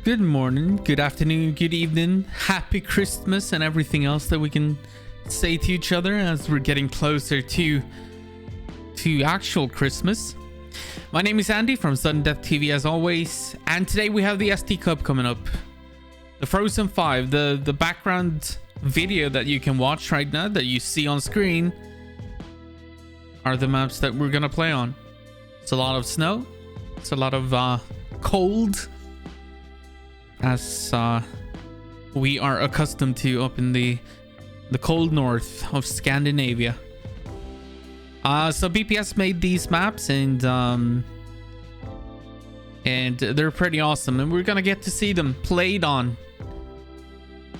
good morning, good afternoon, good evening, happy Christmas, and everything else that we can say to each other as we're getting closer to actual Christmas. My name is Andy from Sudden Death TV as always, and today we have the sdCup coming up. The Frozen 5, the background video that you can watch right now that you see on screen are the maps that we're gonna play on. It's a lot of snow, it's a lot of cold, as we are accustomed to up in the cold north of Scandinavia. So BPS made these maps, and they're pretty awesome, and we're gonna get to see them played on.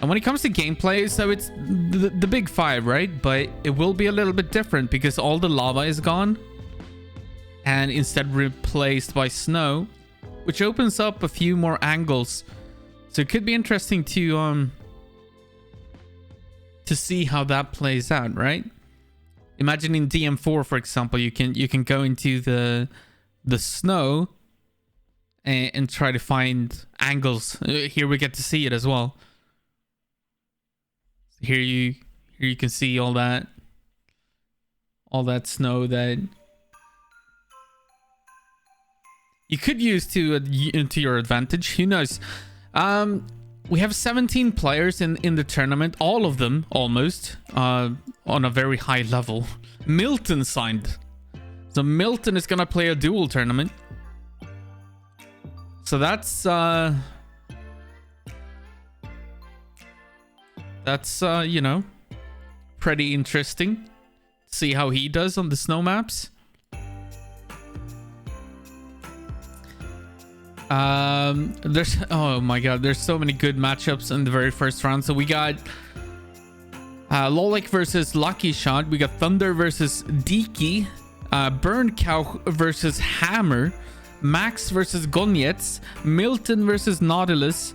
And when it comes to gameplay, so it's the big five, right? But it will be a little bit different because all the lava is gone and instead replaced by snow, which opens up a few more angles. So it could be interesting to see how that plays out, right? Imagine in DM4, for example, you can go into the snow and try to find angles. Here we get to see it as well. Here you can see all that snow that you could use to your advantage. Who knows? We have 17 players in the tournament, all of them almost on a very high level. Milton signed, so Milton is gonna play a dual tournament. So that's you know, pretty interesting. See how he does on the snow maps. Oh my god, there's so many good matchups in the very first round. So we got Lolik versus Lucky Shot, we got Thunder versus Diki, Burn Cow versus Hammer, Max versus Gonyets, Milton versus Nautilus,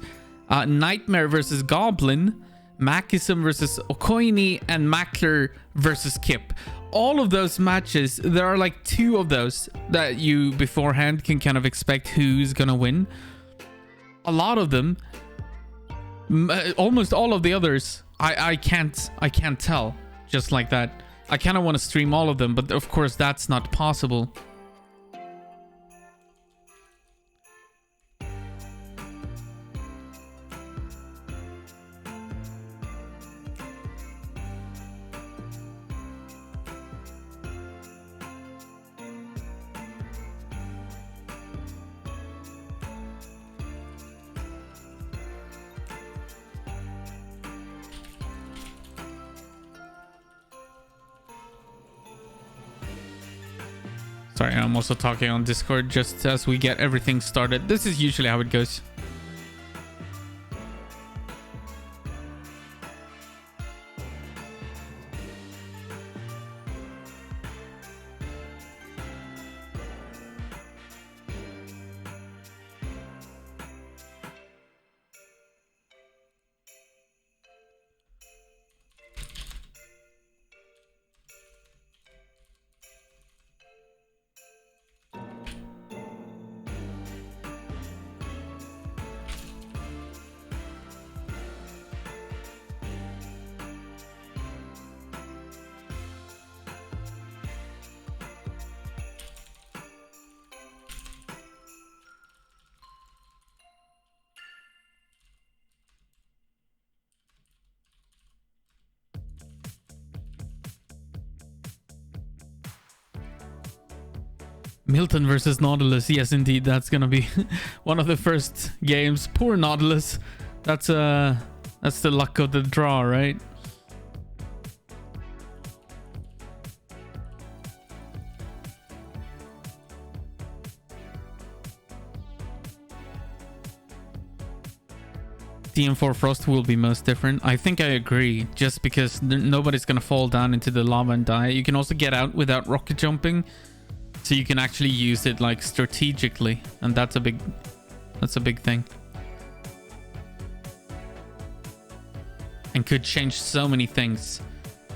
Nightmare versus Goblin, Makism versus Okoini, and Mackler versus Kip. All of those matches, there are like two of those that you beforehand can kind of expect who's gonna win. A lot of them, almost all of the others, I can't tell just like that. I kind of want to stream all of them, but of course that's not possible. Sorry, I'm also talking on Discord just as we get everything started. This is usually how it goes. Milton versus Nautilus. Yes, indeed. That's gonna be one of the first games. Poor Nautilus. That's the luck of the draw, right? DM4 Frost will be most different. I think I agree, just because nobody's gonna fall down into the lava and die. You can also get out without rocket jumping, so you can actually use it like strategically, and that's a big thing, and could change so many things.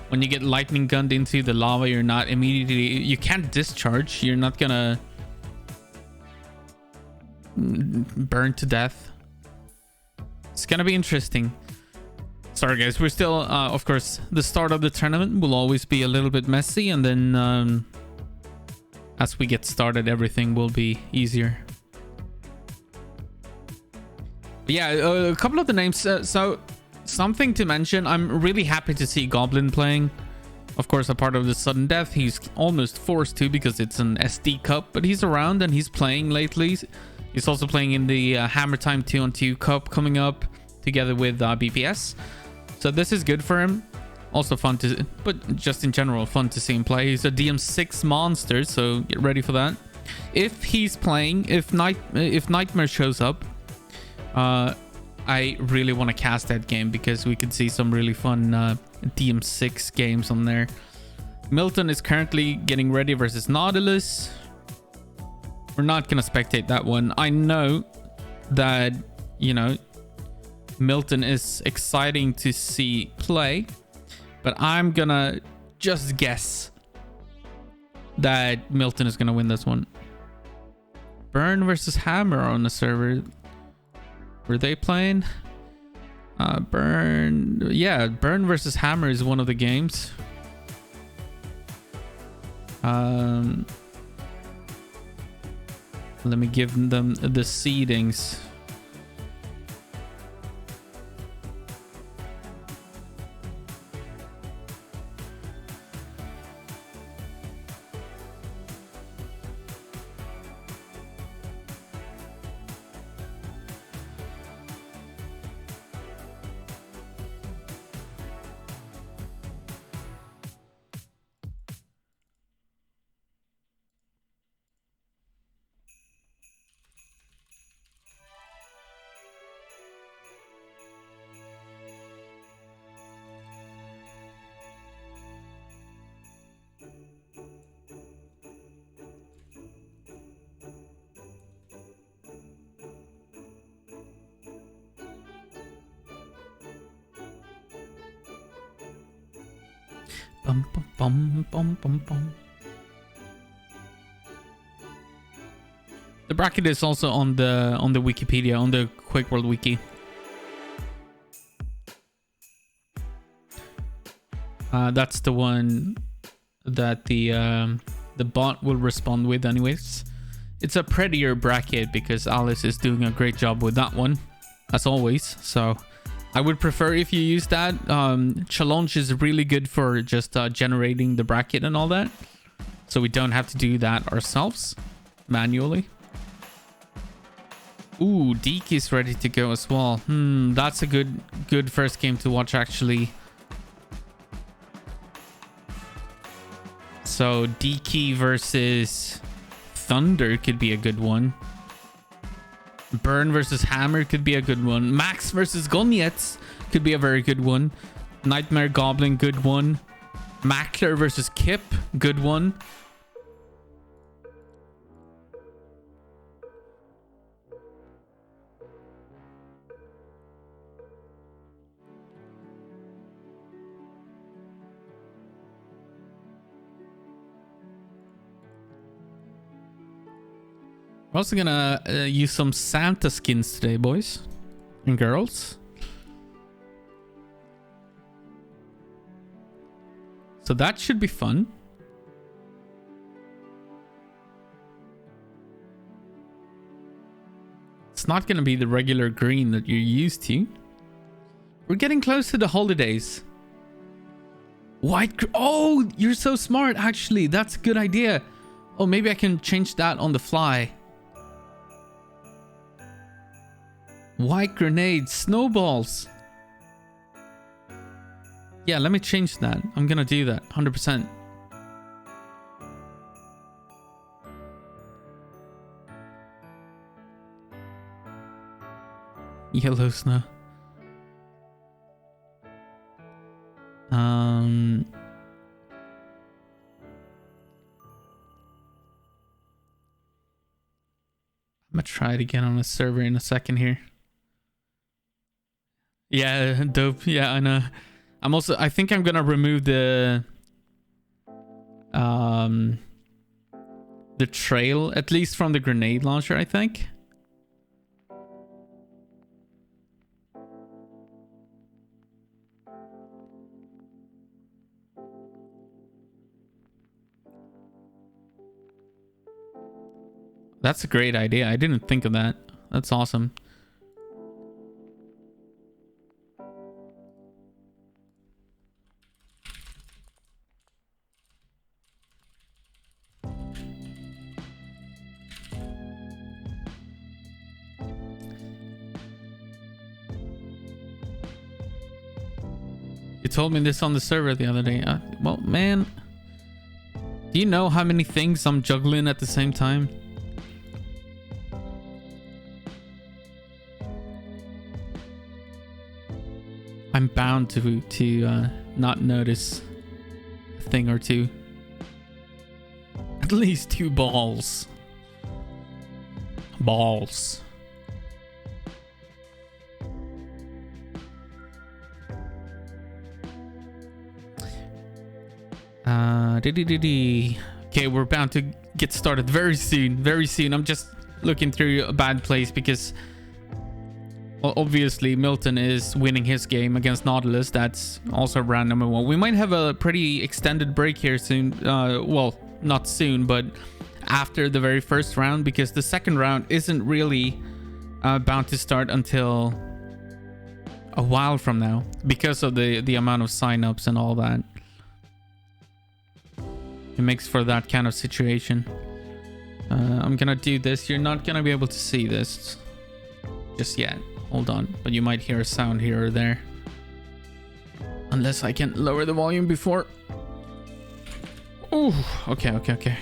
When you get lightning gunned into the lava, you're not immediately, you can't discharge, you're not gonna burn to death. It's gonna be interesting. Sorry guys, we're still of course the start of the tournament will always be a little bit messy, and then as we get started everything will be easier. But yeah, a couple of the names. So something to mention, I'm really happy to see Goblin playing. Of course, a part of the sudden death, he's almost forced to because it's an sdCup, but he's around and he's playing lately. He's also playing in the Hammer Time 2-on-2 Cup coming up together with BPS. So this is good for him. Also fun to, but just in general, fun to see him play. He's a DM6 monster, so get ready for that. If he's playing, if Nightmare shows up, I really want to cast that game because we could see some really fun DM6 games on there. Milton is currently getting ready versus Nautilus. We're not going to spectate that one. I know that, you know, Milton is exciting to see play, but I'm going to just guess that Milton is going to win this one. Burn versus Hammer on the server. Were they playing? Burn. Yeah, Burn versus Hammer is one of the games. Let me give them the seedings. Bum, bum, bum, bum, bum. The bracket is also on the Wikipedia, on the Quake World Wiki. That's the one that the bot will respond with anyways. It's a prettier bracket because Alice is doing a great job with that one, as always. So I would prefer if you use that. Challenge is really good for just generating the bracket and all that, so we don't have to do that ourselves manually. Ooh, Deke is ready to go as well. That's a good first game to watch actually. So Deke versus Thunder could be a good one. Burn versus Hammer could be a good one. Max versus Gunyets could be a very good one. Nightmare Goblin, good one. Mackler versus Kip, good one. We're also gonna use some Santa skins today, boys and girls. So that should be fun. It's not gonna be the regular green that you're used to. We're getting close to the holidays. Oh, you're so smart, actually. That's a good idea. Oh, maybe I can change that on the fly. White grenades, snowballs. Yeah, let me change that. I'm gonna do that 100%. Yellow snow. I'm gonna try it again on a server in a second here. Yeah, dope. Yeah, I know. I think I'm gonna remove the trail, at least from the grenade launcher, I think. That's a great idea. I didn't think of that. That's awesome. You told me this on the server the other day. Well, man, do you know how many things I'm juggling at the same time? I'm bound to not notice a thing or two. At least 2 balls. Balls. Okay, we're bound to get started very soon. Very soon. I'm just looking through a bad place because, well, obviously Milton is winning his game against Nautilus. That's also round number 1. We might have a pretty extended break here soon. Well, not soon, but after the very first round, because the second round isn't really bound to start until a while from now because of the amount of signups and all that. It makes for that kind of situation. I'm gonna do this. You're not gonna be able to see this just yet. Hold on, but you might hear a sound here or there. Unless I can lower the volume before. Oh, okay.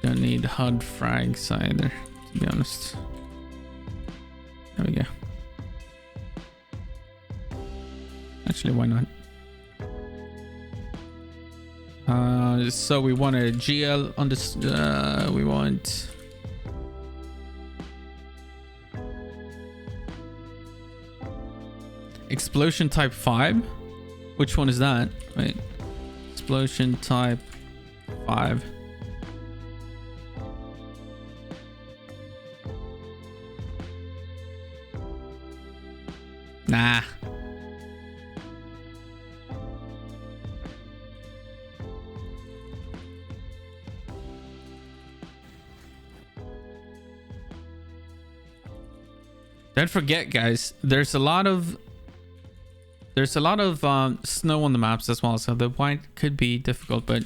Don't need HUD frags either, to be honest. There we go. Actually, why not? So we want a GL on this. We want explosion type 5. Which one is that? Wait, explosion type 5. Nah. Don't forget, guys, there's a lot of snow on the maps as well, so the white could be difficult, but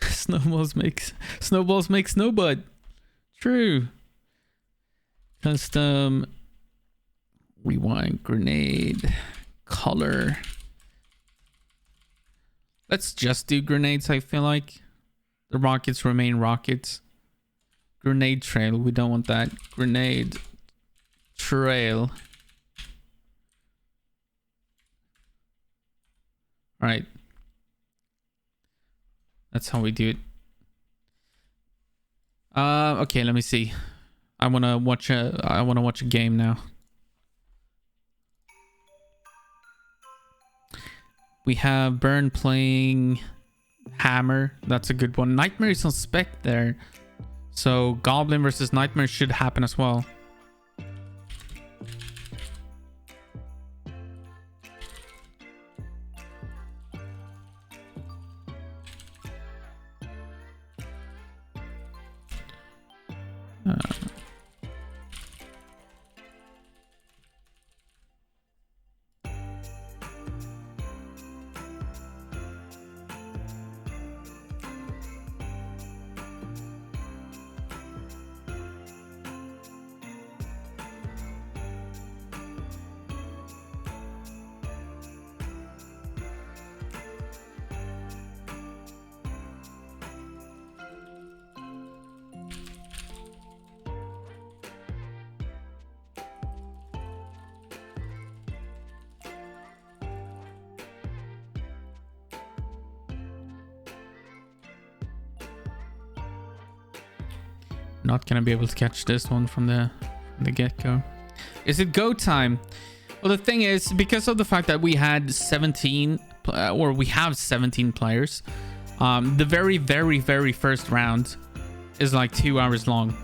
snowballs make snowbud. True. Custom. We want grenade color. Let's just do grenades. I feel like the rockets remain rockets. Grenade trail, we don't want that. Grenade trail. All right, that's how we do it. Okay, let me see. I want to watch a game now. We have Burn playing Hammer. That's a good one. Nightmare is on spec there. So Goblin versus Nightmare should happen as well. Not gonna be able to catch this one from the get-go. Is it go time? Well, the thing is, because of the fact that we had 17 or we have 17 players, the very first round is like 2 hours long.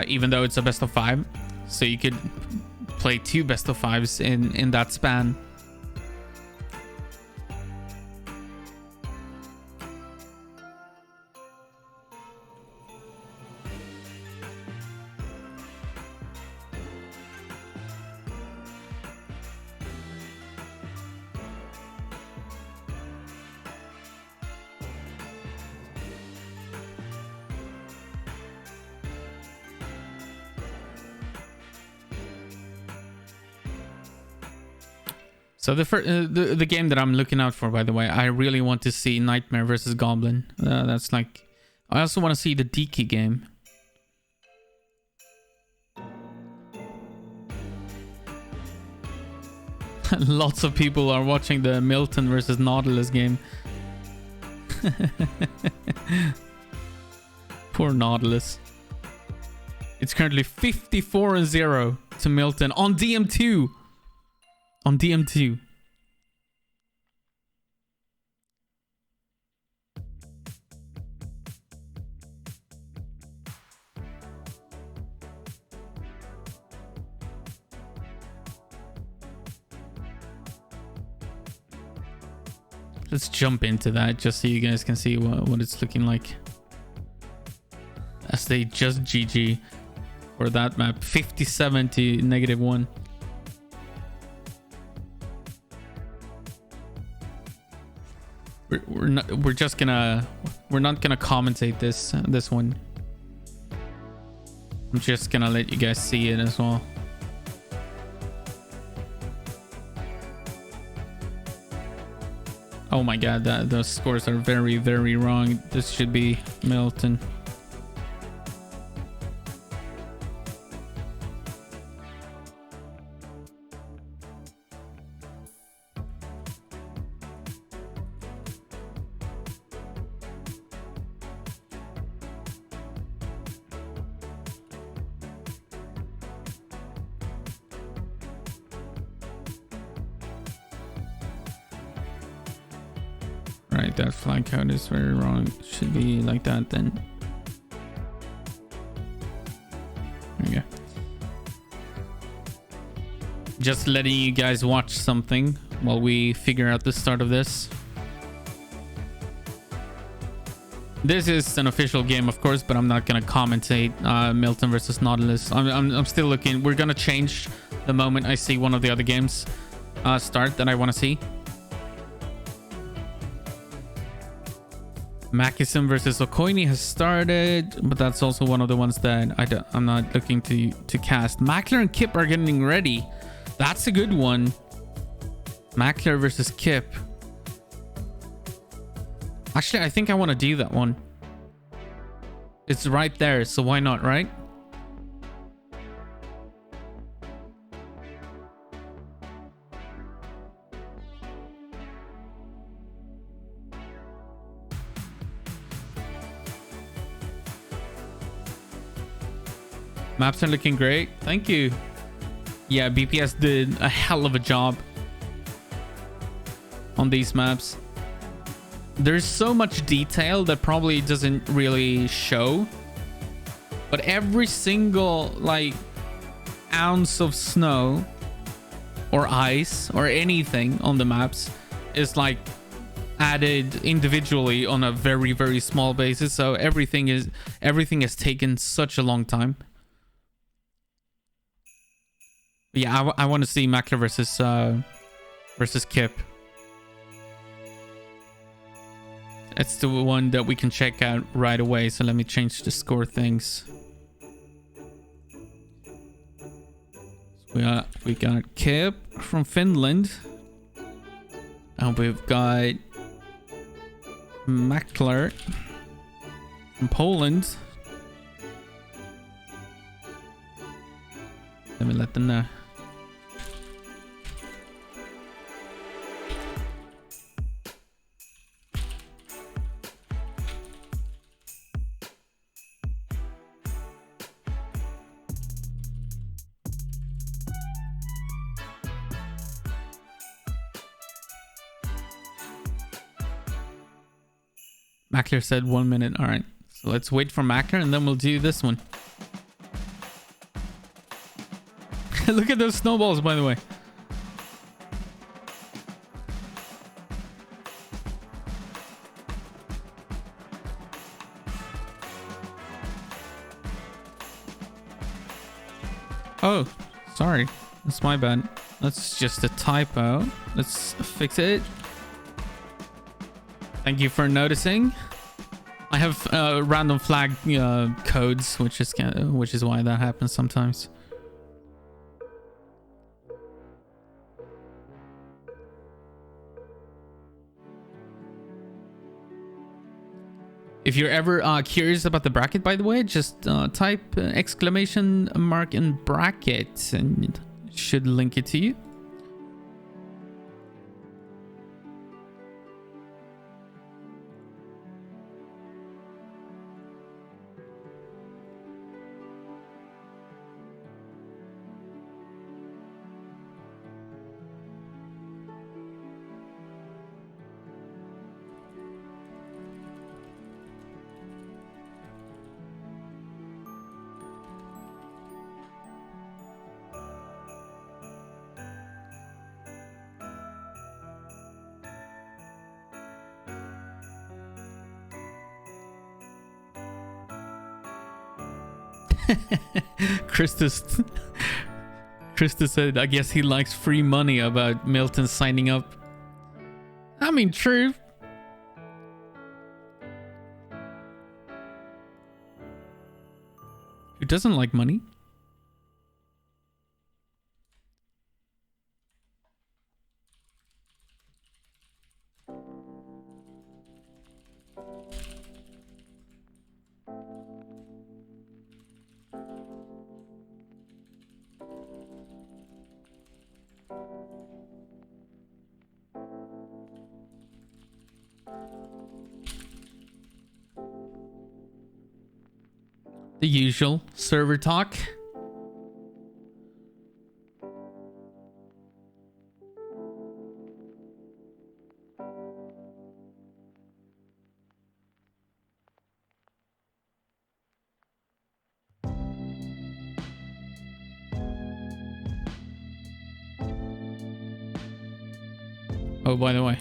even though it's a best of 5. So you could play 2 best of 5s in that span. So the game that I'm looking out for, by the way, I really want to see Nightmare versus Goblin. That's like, I also want to see the Diki game. Lots of people are watching the Milton versus Nautilus game. Poor Nautilus. It's currently 54-0 to Milton on DM2. On DM2. Let's jump into that just so you guys can see what it's looking like. As they just GG for that map. 57 to -1. We're not gonna commentate this one. I'm just gonna let you guys see it as well. Oh my god, those scores are very, very wrong. This should be Milton. Right, that flag count is very wrong. It should be like that then. There we go. Just letting you guys watch something while we figure out the start of this. This is an official game, of course, but I'm not gonna commentate Milton versus Nautilus. I'm still looking. We're gonna change the moment I see one of the other games start that I want to see. Machism versus Okoini has started, but that's also one of the ones that I'm not looking to cast. Mackler and Kip are getting ready. That's a good one. Mackler versus Kip. Actually, I think I want to do that one. It's right there, so why not, right? Maps are looking great. Thank you. Yeah, BPS did a hell of a job on these maps. There's so much detail that probably doesn't really show, but every single like ounce of snow or ice or anything on the maps is like added individually on a very, very small basis. So everything has taken such a long time. Yeah, I want to see Mackler versus Kip. It's the one that we can check out right away. So let me change the score things. So we got Kip from Finland, and we've got Mackler from Poland. Let me let them know. Mackler said 1 minute. All right. So let's wait for Mackler and then we'll do this one. Look at those snowballs, by the way. Oh, sorry. That's my bad. That's just a typo. Let's fix it. Thank you for noticing. I have random flag codes, which is why that happens sometimes. If you're ever curious about the bracket, by the way, just type exclamation mark in bracket and it should link it to you. Krista said, I guess he likes free money about Milton signing up. I mean, true. Who doesn't like money? The usual server talk. Oh, by the way.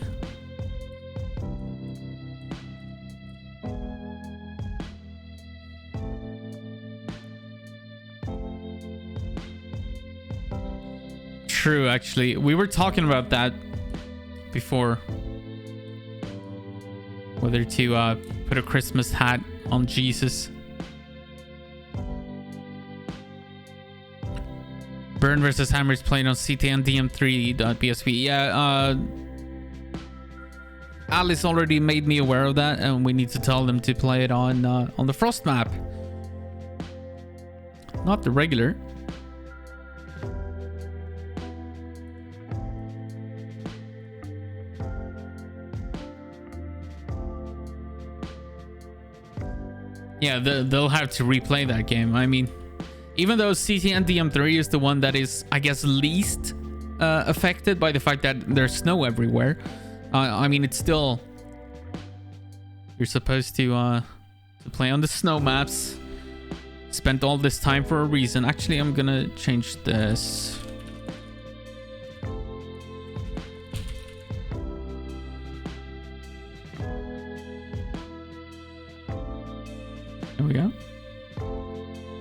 True, actually. We were talking about that before. Whether to put a Christmas hat on Jesus. Burn versus Hammer is playing on CTN DM3.PSP. Yeah, Alice already made me aware of that, and we need to tell them to play it on the Frost map. Not the regular. Yeah, they'll have to replay that game. I mean, even though CTN DM3 is the one that is, I guess, least affected by the fact that there's snow everywhere. I mean, it's still... You're supposed to play on the snow maps. Spent all this time for a reason. Actually, I'm gonna change this. There we go.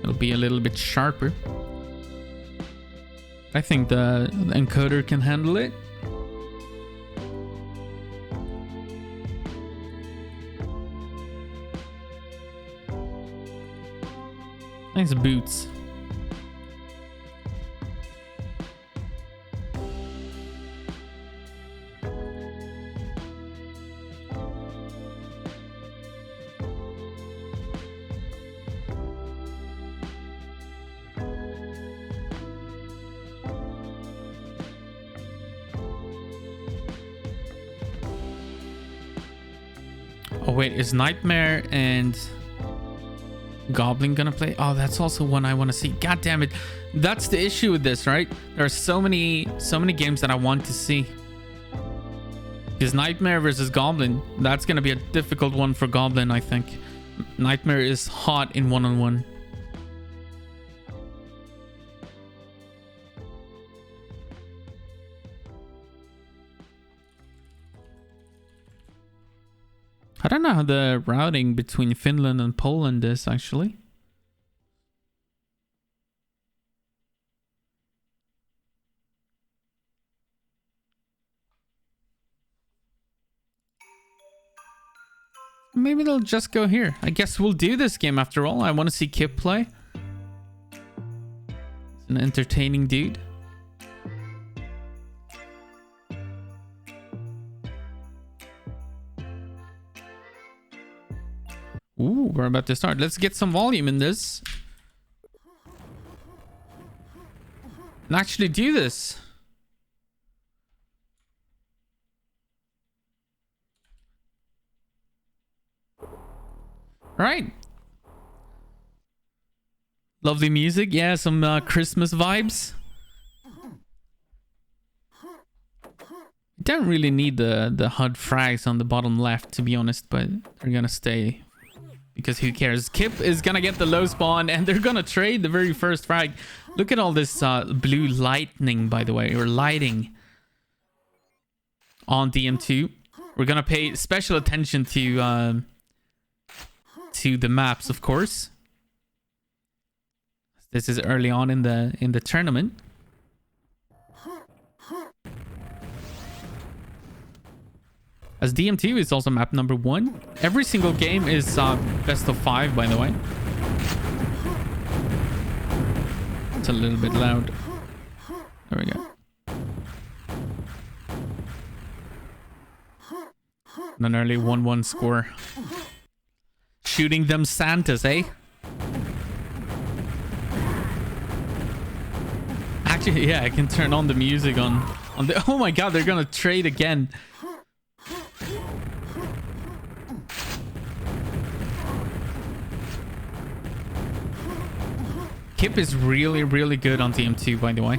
It'll be a little bit sharper. I think the encoder can handle it. Nice boots. Oh wait, is Nightmare and Goblin gonna play? Oh, that's also one I want to see. God damn it. That's the issue with this, right? There are so many games that I want to see. Because Nightmare versus Goblin, that's gonna be a difficult one for Goblin, I think. Nightmare is hot in one-on-one. I don't know how the routing between Finland and Poland is actually. Maybe they'll just go here. I guess we'll do this game after all. I want to see Kip play. He's an entertaining dude. Ooh, we're about to start. Let's get some volume in this. And actually do this. Right. Lovely music. Yeah, some Christmas vibes. Don't really need the HUD frags on the bottom left, to be honest, but they're gonna stay. Because who cares? Kip is gonna get the low spawn and they're gonna trade the very first frag. Look at all this blue lightning, by the way, or lighting on DM2. We're gonna pay special attention to the maps, of course. This is early on in the tournament. As DM2 is also map number 1. Every single game is best of 5, by the way. It's a little bit loud. There we go. An early 1-1 score. Shooting them Santas, eh? Actually, yeah, I can turn on the music on the... Oh my god, they're gonna trade again. Kip is really, really good on TM2, by the way.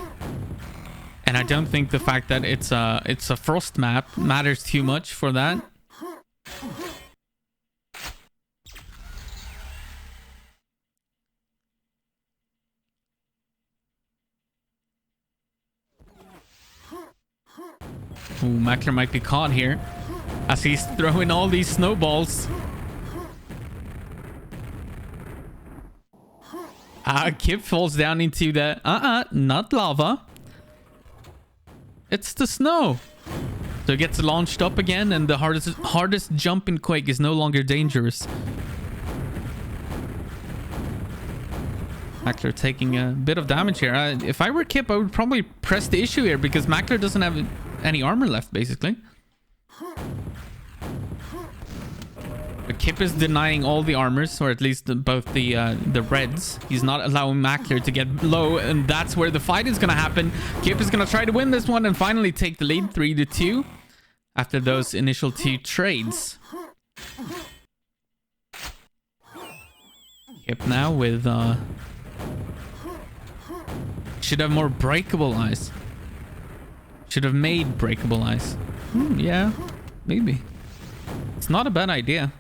And I don't think the fact that it's a frost map matters too much for that. Ooh, Mackler might be caught here as he's throwing all these snowballs. Kip falls down into the... not lava. It's the snow. So it gets launched up again, and the hardest jump in Quake is no longer dangerous. Mackler taking a bit of damage here. If I were Kip, I would probably press the issue here because Mackler doesn't have any armor left, basically. But Kip is denying all the armors, or at least both the reds. He's not allowing Mackler to get low, and that's where the fight is going to happen. Kip is going to try to win this one and finally take the lead 3-2 after those initial 2 trades. Kip now with... should have more breakable eyes. Should have made breakable eyes. Yeah, maybe. It's not a bad idea.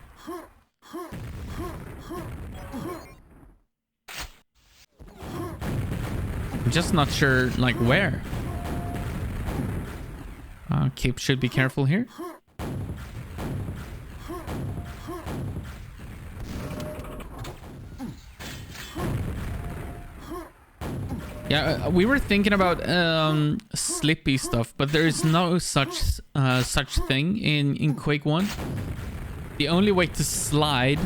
I'm just not sure, like, where. Kip should be careful here. Yeah, we were thinking about slippy stuff, but there is no such thing in Quake 1. The only way to slide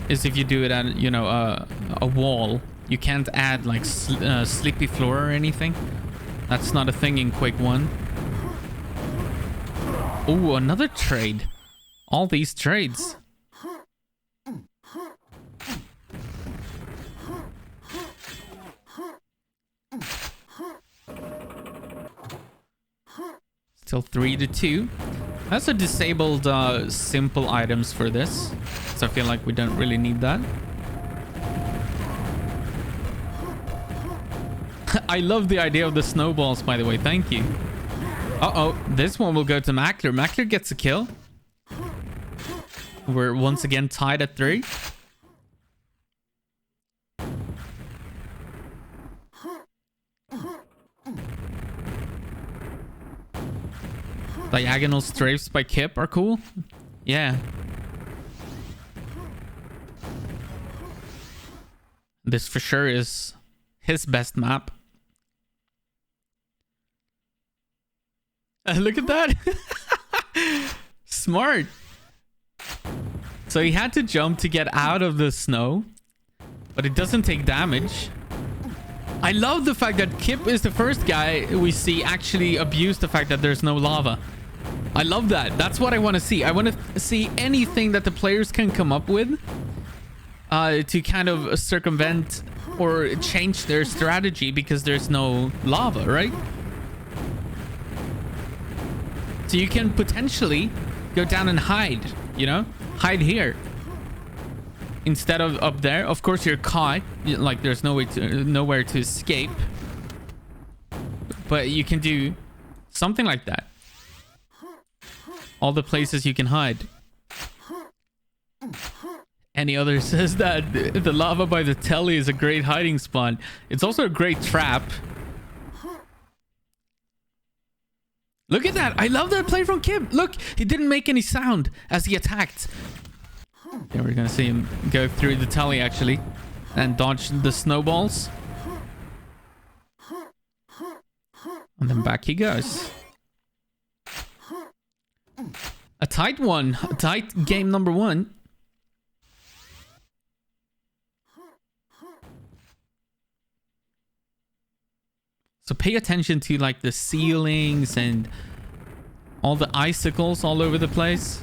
is if you do it at, you know, a wall. You can't add like slippy floor or anything. That's not a thing in Quake 1. Oh, another trade. All these trades. Still 3-2. That's a disabled simple items for this. So I feel like we don't really need that. I love the idea of the snowballs, by the way. Thank you. Uh-oh. This one will go to Mackler. Mackler gets a kill. We're once again tied at 3. Diagonal strafes by Kip are cool. Yeah. This for sure is his best map. Look at that. Smart. So he had to jump to get out of the snow, but it doesn't take damage. I love the fact that Kip is the first guy we see actually abuse the fact that there's no lava. I love that. That's what I want to see. I want to see anything that the players can come up with to kind of circumvent or change their strategy because there's no lava, right? So you can potentially go down and hide, you know? Hide here. Instead of up there. Of course, you're caught. Like, there's nowhere to escape. But you can do something like that. All the places you can hide. Any other says that the lava by the telly is a great hiding spot. It's also a great trap. Look at that. I love that play from Kip. Look, he didn't make any sound as he attacked. Okay, we're going to see him go through the telly, actually. And dodge the snowballs. And then back he goes. A tight one. A tight game number one. So pay attention to like the ceilings and all the icicles all over the place.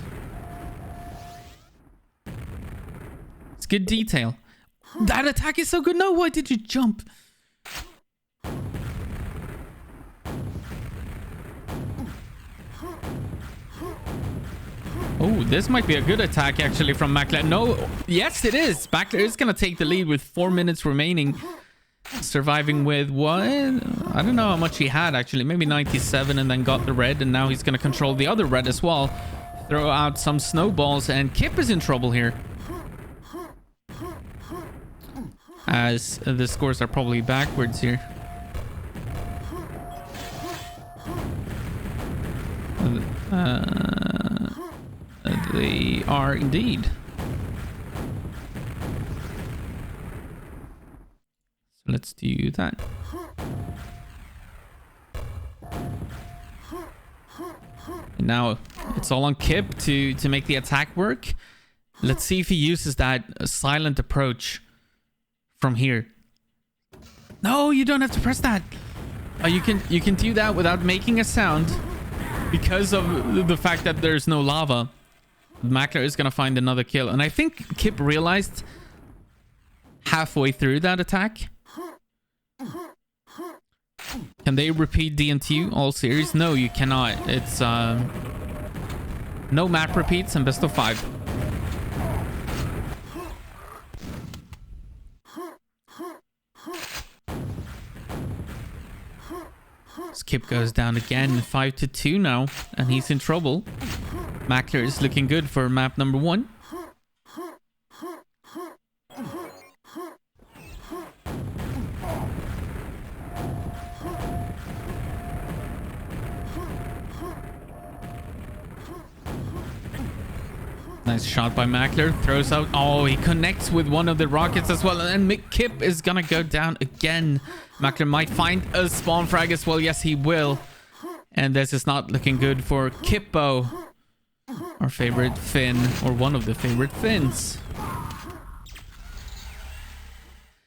It's good detail. That attack is so good. No, why did you jump? Oh, this might be a good attack actually from Mackler. No, yes it is. Mackler is going to take the lead with 4 minutes remaining. Surviving with what? I don't know how much he had actually. Maybe 97 and then got the red. And now he's going to control the other red as well. Throw out some snowballs. And Kip is in trouble here. As the scores are probably backwards here. They are indeed. So let's do that. And now it's all on Kip to make the attack work. Let's see if he uses that silent approach from here. No, you don't have to press that. You can do that without making a sound because of the fact that there's no lava. Mackler is gonna find another kill, and I think Kip realized halfway through that attack. Can they repeat DMT all series? No, you cannot. It's no map repeats and best of 5. Skip goes down again, 5-2 now, and he's in trouble. Mackler is looking good for map number 1. Nice shot by Mackler. Throws out. Oh, he connects with one of the rockets as well. And then Kip is gonna go down again. Mackler might find a spawn frag as well. Yes, he will. And this is not looking good for Kippo. Our favorite Finn. Or one of the favorite Finns.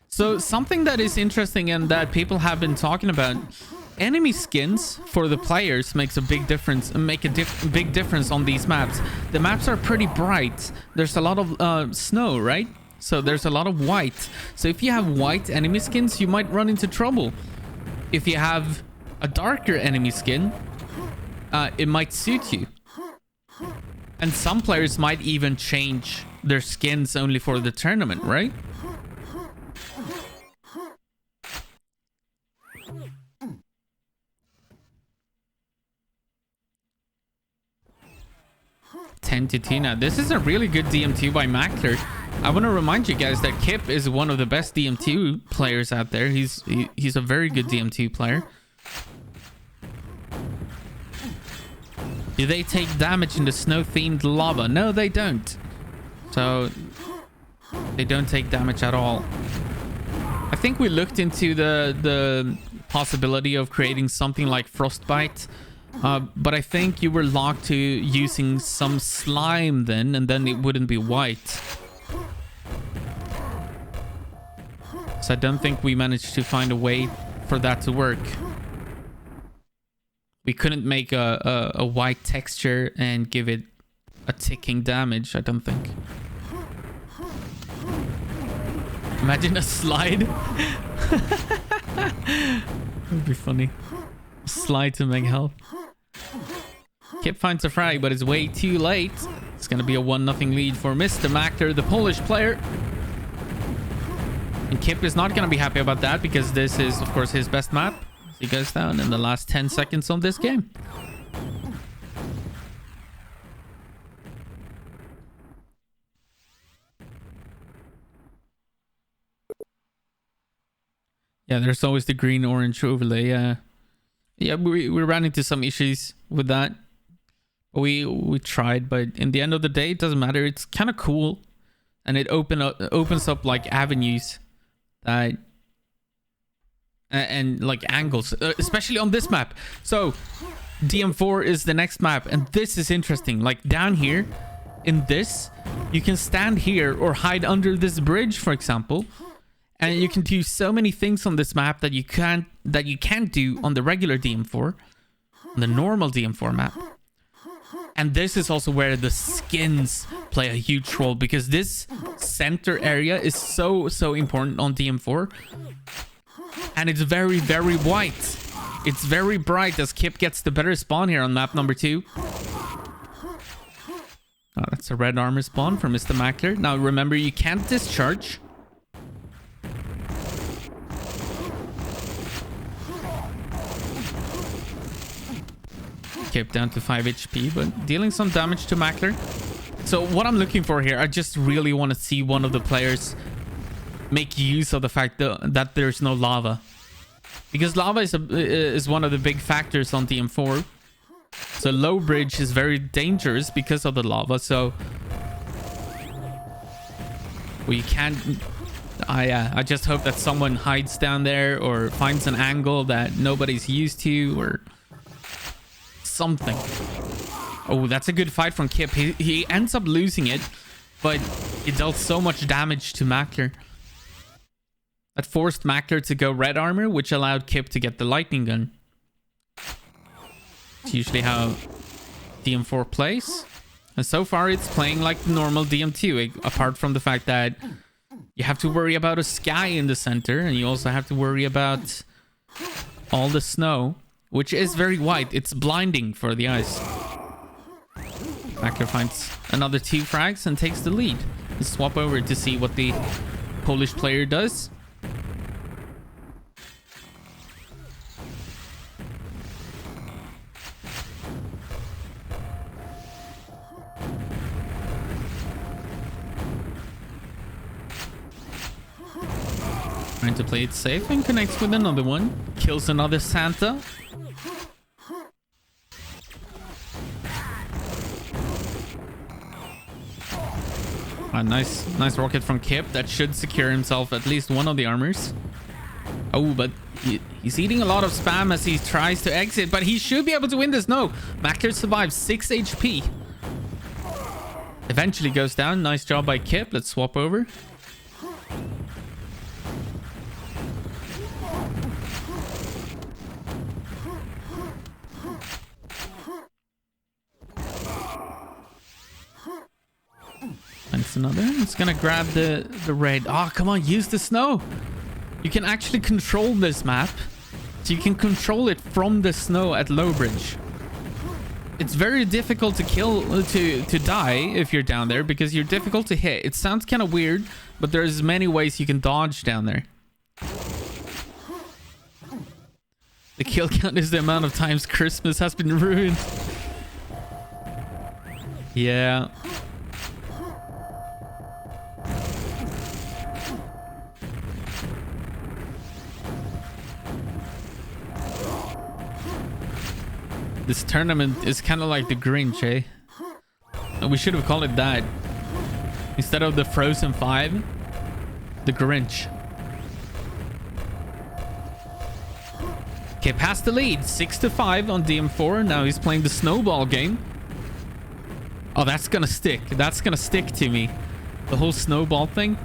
So something that is interesting and that people have been talking about. Enemy skins for the players makes a big difference. Make a big difference on these maps. The maps are pretty bright. There's a lot of snow, right? So there's a lot of white. So if you have white enemy skins, you might run into trouble. If you have a darker enemy skin, it might suit you. And some players might even change their skins only for the tournament, right? To Tina. This is a really good DMT by Mackler. I want to remind you guys that Kip is one of the best DMT players out there. He's a very good DMT player. Do they take damage in the snow-themed lava? No, they don't. So they don't take damage at all. think we looked into the possibility of creating something like Frostbite. But I think you were locked to using some slime then, and then it wouldn't be white. So I don't think we managed to find a way for that to work. We couldn't make a white texture and give it a ticking damage, I don't think. Imagine a slide. That would be funny. Slide to make health. Kip finds a frag, but it's way too late. It's going to be a 1-0 lead for Mr. Mactor, the Polish player. And Kip is not going to be happy about that because this is, of course, his best map. He goes down in the last 10 seconds of this game. Yeah, there's always the green-orange overlay. Yeah, we ran into some issues with that. We tried, but in the end of the day, it doesn't matter. It's kind of cool. And it opens up like avenues that... and like angles, especially on this map. So DM4 is the next map, and this is interesting. Like down here in this, you can stand here or hide under this bridge, for example, and you can do so many things on this map that you can't do on the regular DM4, on the normal DM4 map. And this is also where the skins play a huge role, because this center area is so important on DM4. And it's very, very white. It's very bright as Kip gets the better spawn here on map number 2. Oh, that's a red armor spawn for Mr. Macler. Now remember, you can't discharge. Kip down to 5 HP, but dealing some damage to Macler. So what I'm looking for here, I just really want to see one of the players make use of the fact that there's no lava, because lava is one of the big factors on DM4. So low bridge is very dangerous because of the lava. So we can't. I just hope that someone hides down there or finds an angle that nobody's used to or something. Oh, that's a good fight from Kip. He ends up losing it, but it dealt so much damage to Macler. That forced Macler to go red armor, which allowed Kip to get the lightning gun. It's usually how DM4 plays. And so far, it's playing like the normal DM2, apart from the fact that you have to worry about a sky in the center, and you also have to worry about all the snow, which is very white. It's blinding for the eyes. Macler finds another 2 frags and takes the lead. Let's swap over to see what the Polish player does. Trying to play it safe and connects with another one. Kills another Santa. Nice rocket from Kip. That should secure himself at least one of the armors. Oh, but he's eating a lot of spam as he tries to exit, but he should be able to win this. No, Macler survives 6 HP. Eventually goes down. Nice job by Kip. Let's swap over. It's another. It's gonna grab the red. Oh, come on, use the snow. You can actually control this map, so you can control it from the snow at low bridge. It's very difficult to kill, to die if you're down there, because you're difficult to hit. It sounds kind of weird, but there's many ways you can dodge down there. The kill count is the amount of times Christmas has been ruined. Yeah. This tournament is kind of like the Grinch, eh? And we should have called it that. Instead of the Frozen 5, the Grinch. Kip has the lead, 6-5 on DM4. Now he's playing the snowball game. Oh, that's gonna stick. That's gonna stick to me. The whole snowball thing.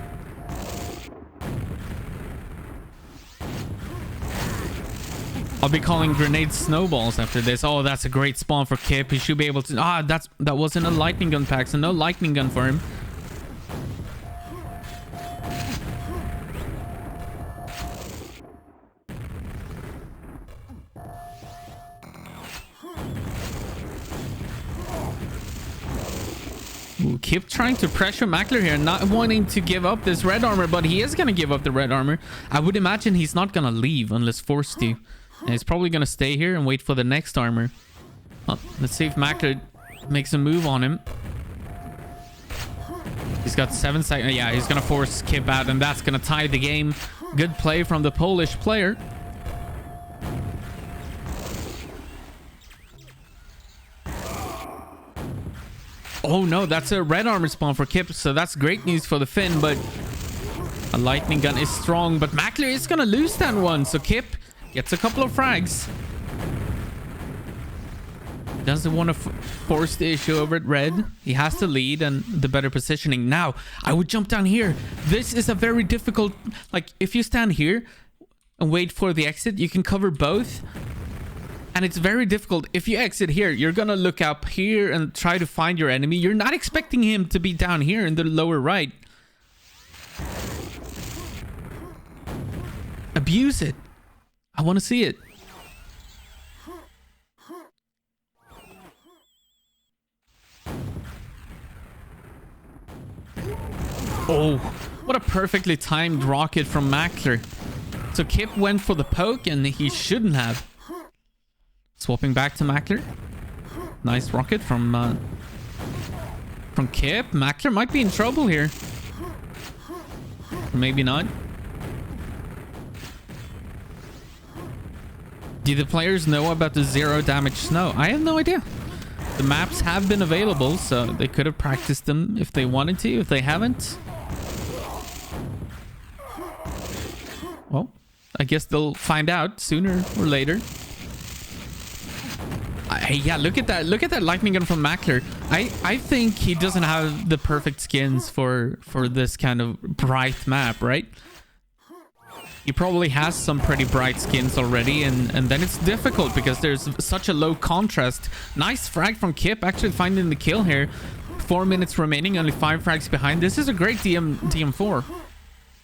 I'll be calling grenades snowballs after this. Oh, that's a great spawn for Kip. He should be able to... Ah, that wasn't a lightning gun pack, so no lightning gun for him. Ooh, Kip trying to pressure Mackler here, not wanting to give up this red armor, but he is going to give up the red armor. I would imagine he's not going to leave unless forced to. And he's probably going to stay here and wait for the next armor. Oh, let's see if Mackler makes a move on him. He's got 7 seconds. Yeah, he's going to force Kip out, and that's going to tie the game. Good play from the Polish player. Oh no, that's a red armor spawn for Kip, so that's great news for the Finn, but a lightning gun is strong, but Mackler is gonna lose that one, so Kip gets a couple of frags. Doesn't want to force the issue over at red. He has the lead and the better positioning. Now, I would jump down here. This is a very difficult... Like, if you stand here and wait for the exit, you can cover both. And it's very difficult. If you exit here, you're gonna look up here and try to find your enemy. You're not expecting him to be down here in the lower right. Abuse it. I want to see it. Oh, what a perfectly timed rocket from Mackler. So Kip went for the poke and he shouldn't have. Swapping back to Mackler. Nice rocket from Kip. Mackler might be in trouble here. Or maybe not. Do the players know about the 0 damage snow? I have no idea. The maps have been available, so they could have practiced them if they wanted to. If they haven't, well, I guess they'll find out sooner or later. Yeah, look at that. Look at that lightning gun from Mackler. I think he doesn't have the perfect skins for this kind of bright map, right? He probably has some pretty bright skins already, and then it's difficult because there's such a low contrast. Nice frag from Kip, actually finding the kill here. 4 minutes remaining, only 5 frags behind. This is a great DM4.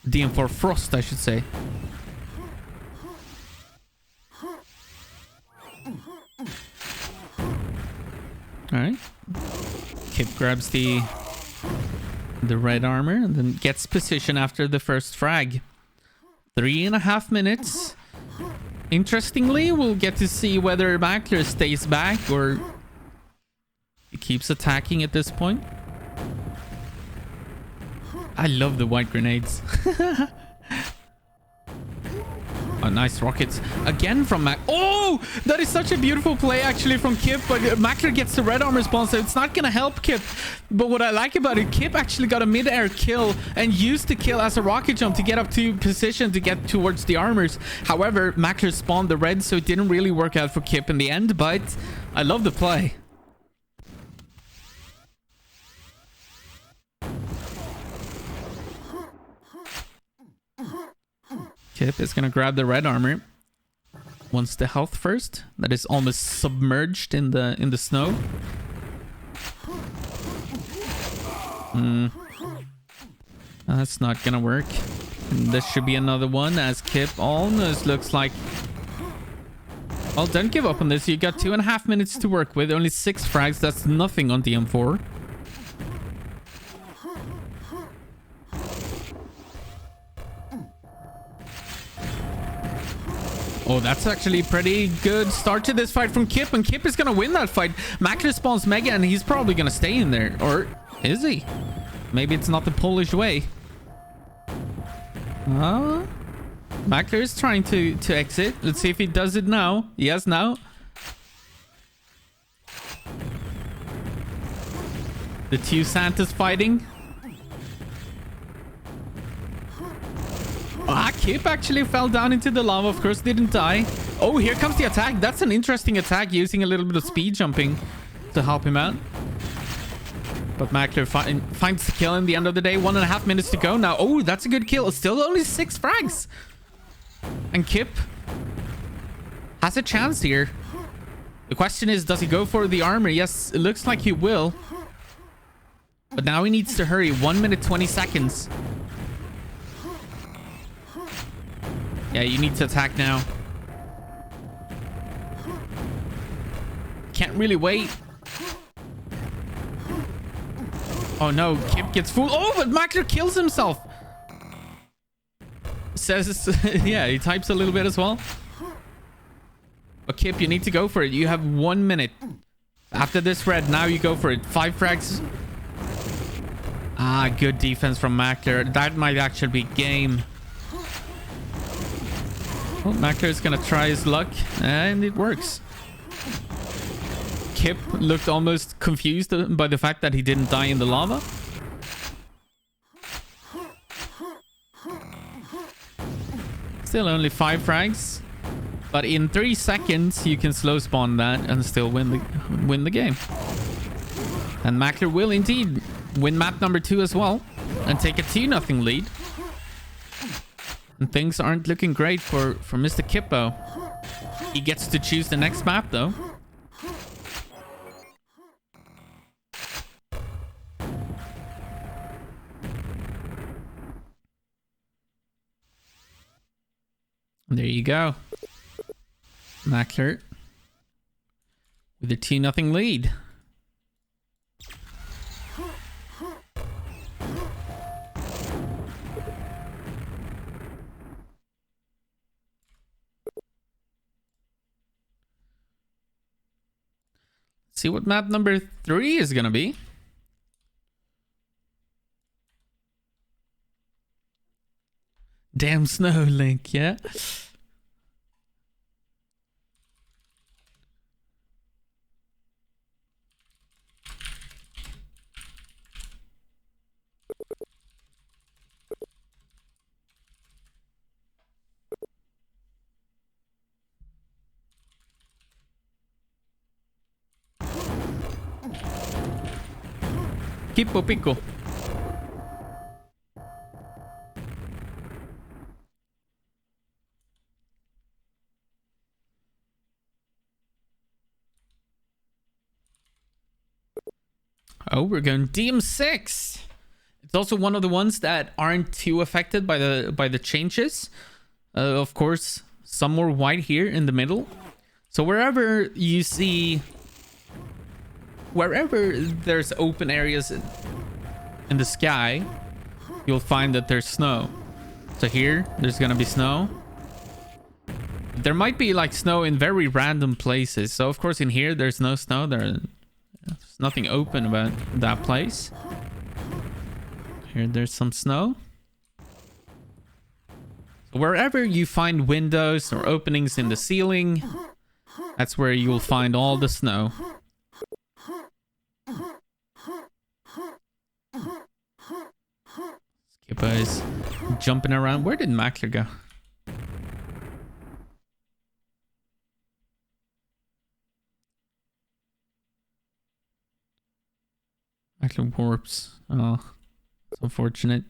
DM4 Frost, I should say. Alright. Kip grabs the red armor and then gets position after the first frag. 3.5 minutes. Interestingly, we'll get to see whether Mackler stays back or he keeps attacking at this point. I love the white grenades. Oh, nice rockets. Again from Mac. Oh, that is such a beautiful play actually from Kip, but Mackler gets the red armor spawn, so it's not going to help Kip. But what I like about it, Kip actually got a mid-air kill and used the kill as a rocket jump to get up to position to get towards the armors. However, Mackler spawned the red, so it didn't really work out for Kip in the end, but I love the play. Kip is gonna grab the red armor. Wants the health first. That is almost submerged in the snow. That's not gonna work. And this should be another one as Kip almost looks like... Well, don't give up on this. You got 2.5 minutes to work with. Only 6 frags. That's nothing on DM4. Oh, that's actually a pretty good start to this fight from Kip, and Kip is going to win that fight. Mackler spawns Mega, and he's probably going to stay in there. Or is he? Maybe it's not the Polish way. Mackler is trying to exit. Let's see if he does it now. Yes, now. The two Santas fighting. Kip actually fell down into the lava. Of course, didn't die. Oh, here comes the attack. That's an interesting attack, using a little bit of speed jumping to help him out. But Mackler finds the kill in the end of the day. 1.5 minutes to go now. Oh, that's a good kill. Still only 6 frags. And Kip has a chance here. The question is, does he go for the armor? Yes, it looks like he will. But now he needs to hurry. 1 minute, 20 seconds. Yeah, you need to attack now. Can't really wait. Oh no, Kip gets fooled. Oh, but Mackler kills himself. Says, yeah, he types a little bit as well. But Kip, you need to go for it. You have 1 minute. After this red, now you go for it. 5 frags. Ah, good defense from Mackler. That might actually be game. Oh, Mackler is gonna try his luck, and it works. Kip looked almost confused by the fact that he didn't die in the lava. Still only 5 frags. But in 3 seconds, you can slow spawn that and still win the game. And Mackler will indeed win map number 2 as well. And take a 2-0 lead. And things aren't looking great for Mr. Kippo. He gets to choose the next map though. There you go. Mackler with a 2-0 lead. See what map number 3 is gonna be. Damn snow, Link, yeah. Kippo Pico. Oh, we're going DM6. It's also one of the ones that aren't too affected by the changes. Of course, some more white here in the middle. So wherever you see, wherever there's open areas in the sky, you'll find that there's snow. So here, there's gonna be snow. There might be like snow in very random places. So of course in here, there's no snow. There's nothing open about that place. Here, there's some snow. So wherever you find windows or openings in the ceiling, that's where you'll find all the snow. Skipper is jumping around. Where did Mackler go? Mackler warps. Oh, it's unfortunate.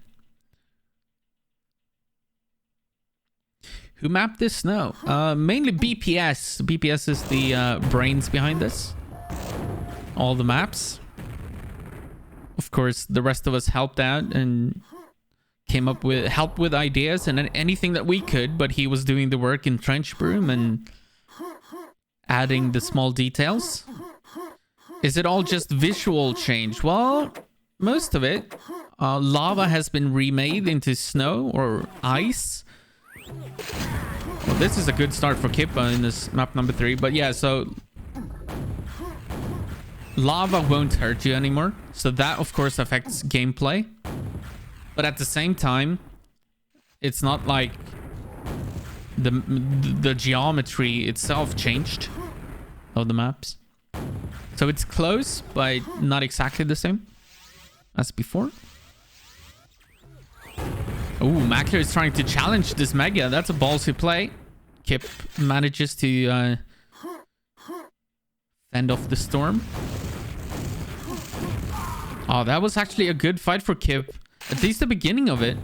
Who mapped this snow? Mainly BPS. BPS is the brains behind this. All the maps. Of course, the rest of us helped out and came up with helped with ideas and anything that we could, but he was doing the work in Trench Broom and adding the small details. Is it all just visual change? Well, most of it. Lava has been remade into snow or ice. Well, this is a good start for Kippa in this map number 3. But yeah, so lava won't hurt you anymore. So that, of course, affects gameplay. But at the same time, it's not like the geometry itself changed of the maps. So it's close, but not exactly the same as before. Oh, Mackler is trying to challenge this Mega. That's a ballsy play. Kip manages to fend off the storm. Oh, that was actually a good fight for Kip. At least the beginning of it.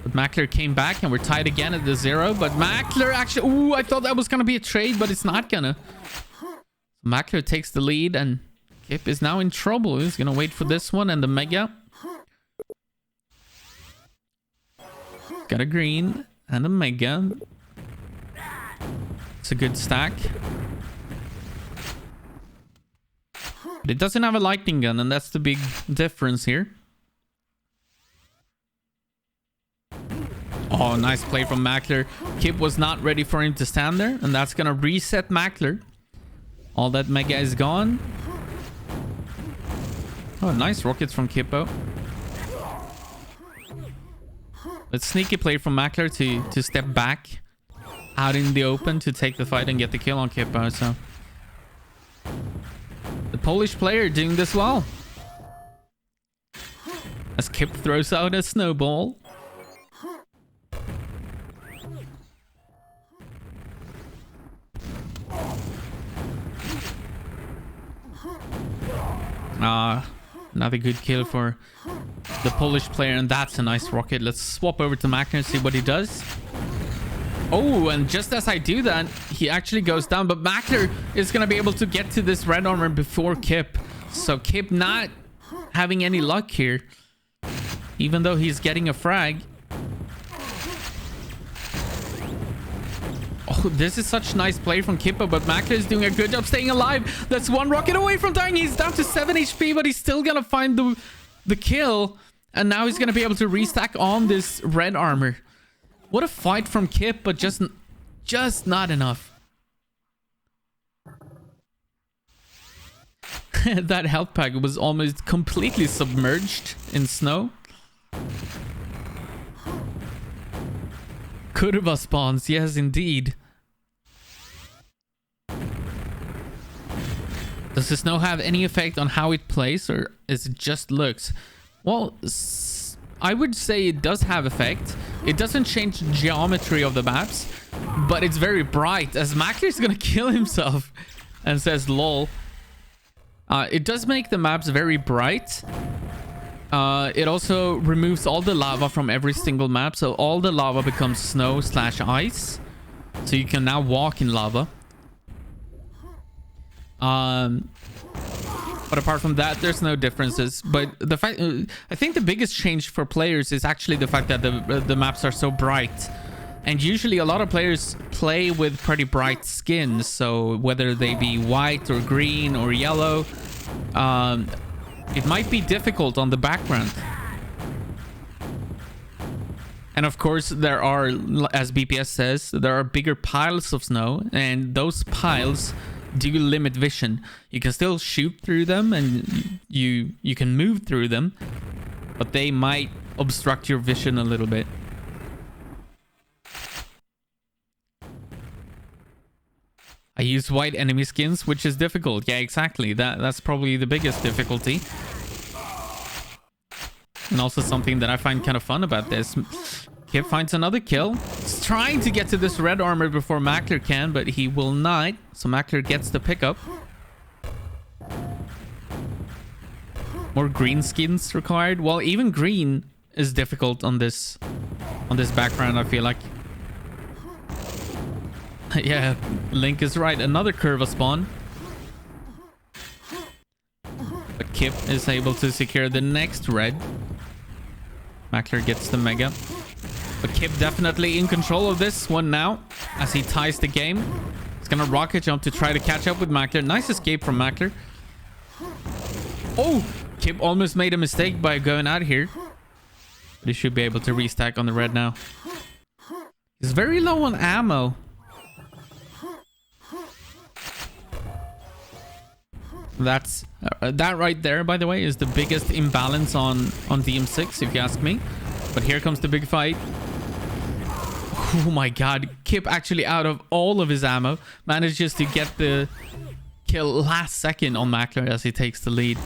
But Mackler came back and we're tied again at the 0. But Mackler actually... Ooh, I thought that was going to be a trade, but it's not gonna. Mackler takes the lead and Kip is now in trouble. He's going to wait for this one and the Mega. Got a green and a Mega. It's a good stack. But it doesn't have a lightning gun, and that's the big difference here. Oh, nice play from Mackler. Kip was not ready for him to stand there, and that's gonna reset Mackler. All that Mega is gone. Oh, nice rockets from Kippo. Let's sneaky play from Mackler to step back out in the open to take the fight and get the kill on Kippo. So the Polish player doing this well. As Kip throws out a snowball. Another good kill for the Polish player, and that's a nice rocket. Let's swap over to Mackler and see what he does. Oh, and just as I do that, he actually goes down, but Mackler is going to be able to get to this red armor before Kip. So Kip not having any luck here, even though he's getting a frag. Oh, this is such nice play from Kippo, but Mackler is doing a good job staying alive. That's one rocket away from dying. He's down to 7 HP, but he's still going to find the kill. And now he's going to be able to restack on this red armor. What a fight from Kip, but just not enough. That health pack was almost completely submerged in snow. Kurva spawns, yes indeed. Does the snow have any effect on how it plays, or is it just looks? Well, I would say it does have effect. It doesn't change the geometry of the maps, but it's very bright, as Mackler is gonna kill himself and says lol. It does make the maps very bright. It also removes all the lava from every single map, so all the lava becomes snow/ice, so you can now walk in lava. But apart from that, there's no differences. But the fact, I think the biggest change for players is actually the fact that the maps are so bright. And usually a lot of players play with pretty bright skins, so whether they be white or green or yellow, it might be difficult on the background. And of course, there are, as BPS says, there are bigger piles of snow, and those piles do limit vision. You can still shoot through them, and you can move through them, but they might obstruct your vision a little bit. I use white enemy skins, which is difficult. Yeah, exactly. That's probably the biggest difficulty. And also something that I find kind of fun about this. Kip finds another kill. He's trying to get to this red armor before Mackler can, but he will not. So Mackler gets the pickup. More green skins required. Well, even green is difficult on this background, I feel like. Yeah, Link is right. Another curve spawn. But Kip is able to secure the next red. Mackler gets the mega. But Kip definitely in control of this one now, as he ties the game. He's gonna rocket jump to try to catch up with Mackler. Nice escape from Mackler. Oh! Kip almost made a mistake by going out here. But he should be able to restack on the red now. He's very low on ammo. That's that right there, by the way, is the biggest imbalance on DM6, if you ask me. But here comes the big fight. Oh my god, Kip actually out of all of his ammo manages to get the kill last second on Mackler as he takes the lead.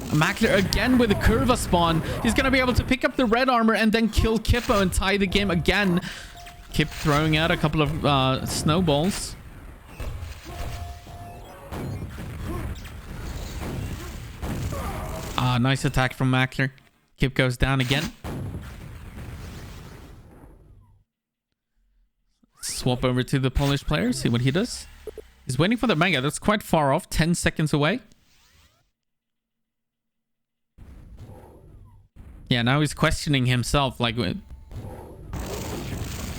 Mackler again with a curva spawn. He's gonna be able to pick up the red armor and then kill Kippo and tie the game again. Kip throwing out a couple of snowballs. Nice attack from Mackler. Kip goes down again. Swap over to the Polish player, see what he does. He's waiting for the Mega. That's quite far off, 10 seconds away. Yeah, now he's questioning himself. Like,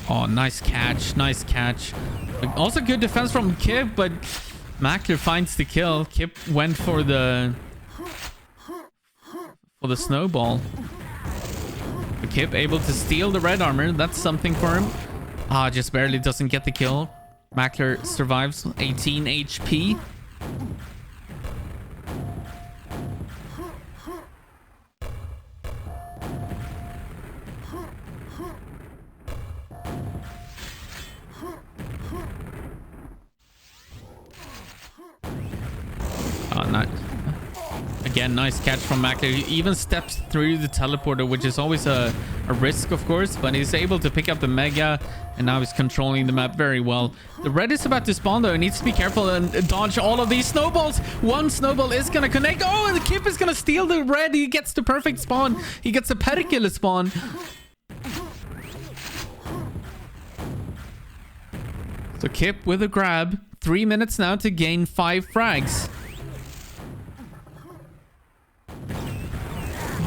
oh, nice catch. Nice catch. Also good defense from Kip, but Mackler finds the kill. Kip went for the snowball. But Kip able to steal the red armor. That's something for him. Just barely doesn't get the kill. Mackler survives, 18 HP. Again, nice catch from Mackler. He even steps through the teleporter, which is always a risk, of course, but he's able to pick up the Mega, and now he's controlling the map very well. The red is about to spawn, though. He needs to be careful and dodge all of these snowballs. One snowball is going to connect. Oh, and the Kip is going to steal the red. He gets the perfect spawn. He gets a pedikiller spawn. So Kip with a grab. 3 minutes now to gain 5 frags.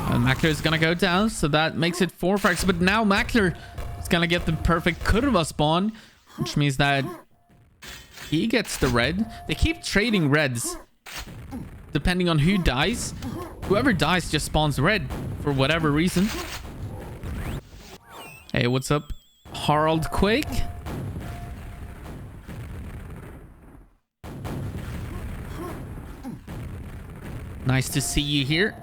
And Mackler is going to go down, so that makes it 4 frags. But now Mackler is going to get the perfect Kurva spawn, which means that he gets the red. They keep trading reds, depending on who dies. Whoever dies just spawns red for whatever reason. Hey, what's up, Harald Quake? Nice to see you here.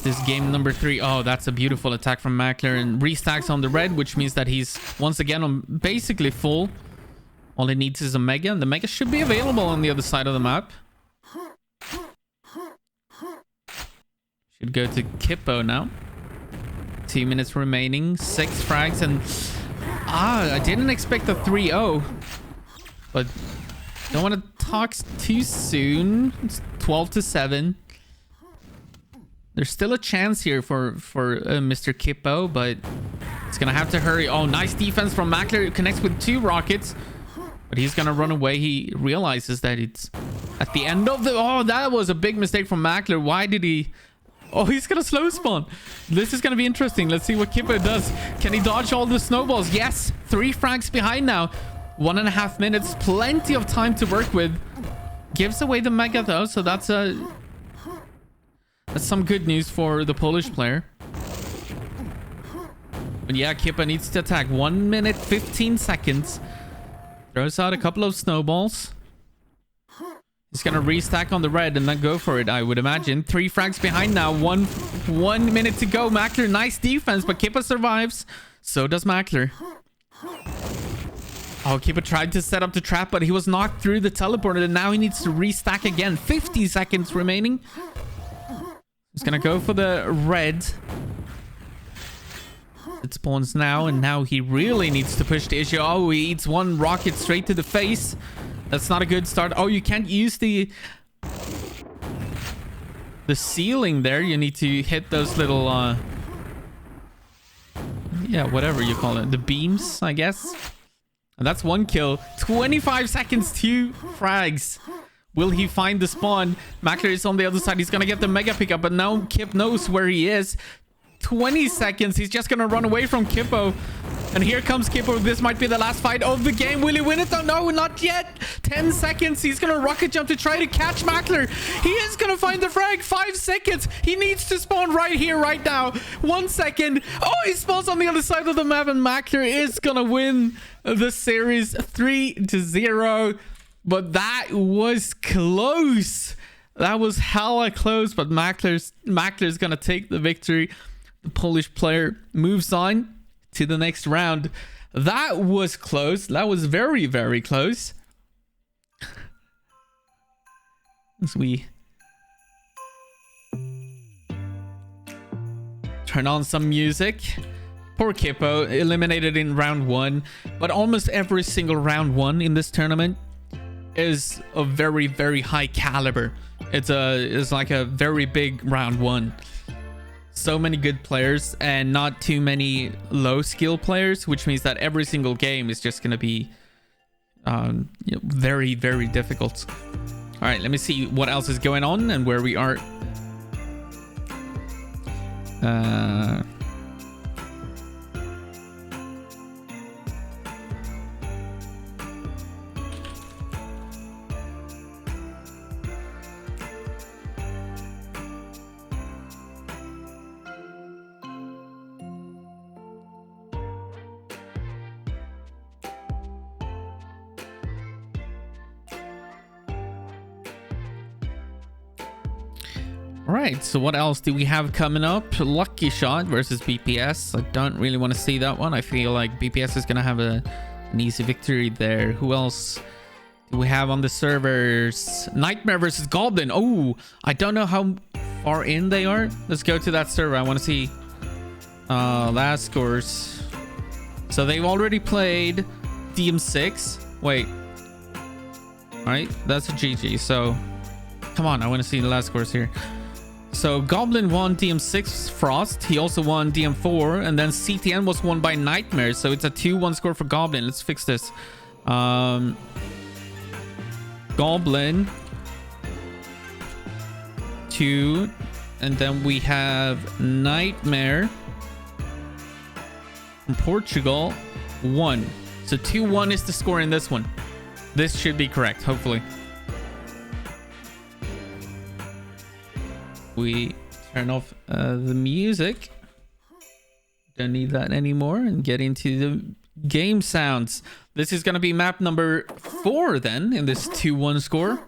This game number 3. Oh, that's a beautiful attack from Mackler, and restacks on the red, which means that he's once again on basically full. All he needs is a Mega, and the Mega should be available on the other side of the map. Should go to Kippo now. 2 minutes remaining, 6 frags, and I didn't expect a 3-0, but don't want to talk too soon. It's 12-7. There's still a chance here for Mr. Kippo, but it's going to have to hurry. Oh, nice defense from Mackler. It connects with 2 rockets, but he's going to run away. He realizes that it's at the end of the... Oh, that was a big mistake from Mackler. Why did he... Oh, he's going to slow spawn. This is going to be interesting. Let's see what Kippo does. Can he dodge all the snowballs? Yes. 3 frags behind now. 1.5 minutes. Plenty of time to work with. Gives away the Mega, though, so that's some good news for the Polish player. But yeah, Kippo needs to attack. 1 minute, 15 seconds. Throws out a couple of snowballs. He's going to restack on the red and then go for it, I would imagine. 3 frags behind now. One minute to go. Mackler, nice defense, but Kippo survives. So does Mackler. Oh, Kippo tried to set up the trap, but he was knocked through the teleporter, and now he needs to restack again. 50 seconds remaining. He's gonna go for the red. It spawns now, and now he really needs to push the issue. Oh, he eats 1 rocket straight to the face. That's not a good start. Oh, you can't use the ceiling there. You need to hit those little yeah, whatever you call it, the beams, I guess. And that's 1 kill. 25 seconds, 2 frags. Will he find the spawn? Mackler is on the other side. He's going to get the Mega pickup, but now Kip knows where he is. 20 seconds. He's just going to run away from Kippo. And here comes Kippo. This might be the last fight of the game. Will he win it? No, not yet. 10 seconds. He's going to rocket jump to try to catch Mackler. He is going to find the frag. 5 seconds. He needs to spawn right here, right now. 1 second. Oh, he spawns on the other side of the map, and Mackler is going to win the series 3-0. But that was close. That was hella close, but Mackler's going to take the victory. The Polish player moves on to the next round. That was close. That was very, very close. As we turn on some music. Poor Kippo, eliminated in round 1. But almost every single round 1 in this tournament is a very, very high caliber. It's like a very big round 1. So many good players and not too many low skill players, which means that every single game is just going to be very, very difficult. All right, let me see what else is going on and where we are. Right, so what else do we have coming up? Lucky Shot versus BPS. I don't really want to see that one. I feel like BPS is going to have an easy victory there. Who else do we have on the servers? Nightmare versus Goblin. Oh, I don't know how far in they are. Let's go to that server. I want to see last scores. So they've already played DM6. Wait. All right, that's a GG. So come on, I want to see the last scores here. So Goblin won DM6 Frost. He also won DM4. And then CTN was won by Nightmare. So it's a 2-1 score for Goblin. Let's fix this. Goblin 2. And then we have Nightmare from Portugal 1. So 2-1 is the score in this one. This should be correct, hopefully. We turn off the music. Don't need that anymore, and get into the game sounds. This is going to be map number 4 then in this 2-1 score.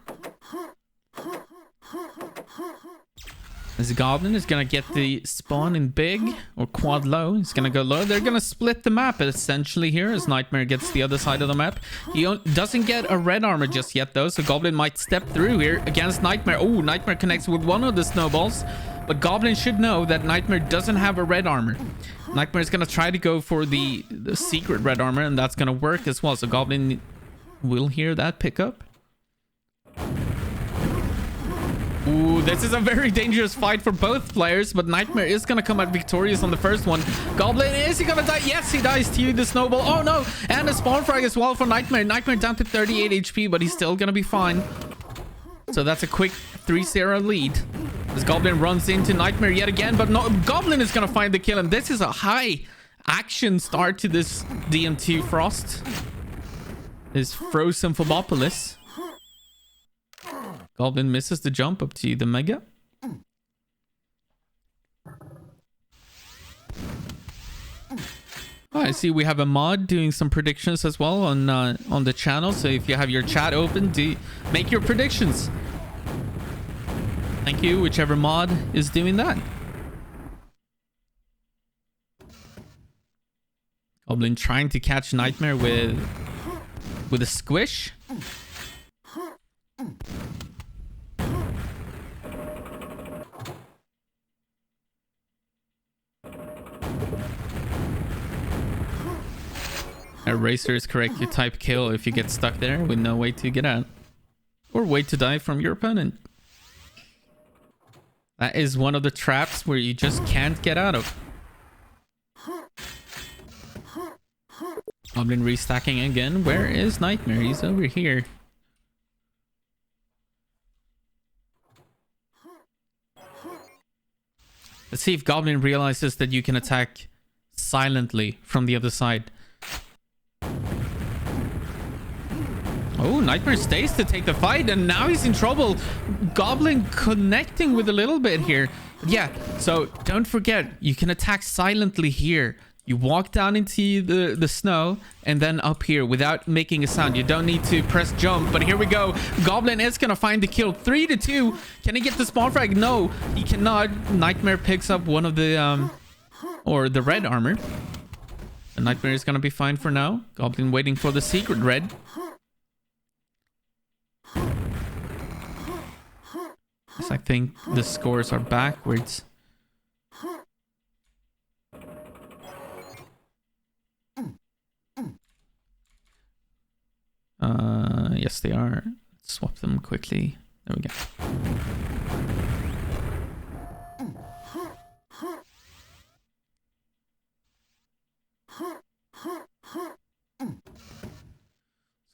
This Goblin is going to get the spawn in big or quad low. He's going to go low. They're going to split the map essentially here as Nightmare gets the other side of the map. He doesn't get a red armor just yet though, so Goblin might step through here against Nightmare. Oh, Nightmare connects with one of the snowballs, but Goblin should know that Nightmare doesn't have a red armor. Nightmare is going to try to go for the secret red armor, and that's going to work as well. So Goblin will hear that pickup. Ooh, this is a very dangerous fight for both players, but Nightmare is going to come out victorious on the first one. Goblin, is he going to die? Yes, he dies to the snowball. Oh, no. And a spawn frag as well for Nightmare. Nightmare down to 38 HP, but he's still going to be fine. So that's a quick 3-0 lead. As Goblin runs into Nightmare yet again, but no, Goblin is going to find the kill. And this is a high action start to this DM2 Frost. This Frozen Phobopolis. Goblin misses the jump up to the Mega. Oh, I see we have a mod doing some predictions as well on the channel. So if you have your chat open, make your predictions. Thank you, whichever mod is doing that. Goblin trying to catch Nightmare with a squish. Eraser is correct. You type kill if you get stuck there with no way to get out. Or wait to die from your opponent. That is one of the traps where you just can't get out of. Goblin restacking again. Where is Nightmare? He's over here. Let's see if Goblin realizes that you can attack silently from the other side. Oh, Nightmare stays to take the fight, and now he's in trouble. Goblin connecting with a little bit here. Yeah, so don't forget, you can attack silently here. You walk down into the snow and then up here without making a sound. You don't need to press jump, but here we go. Goblin is going to find the kill. 3-2. Can he get the spawn frag? No, he cannot. Nightmare picks up one of the, or the red armor. The Nightmare is going to be fine for now. Goblin waiting for the secret red. Yes, I think the scores are backwards. Yes, they are. Swap them quickly. There we go.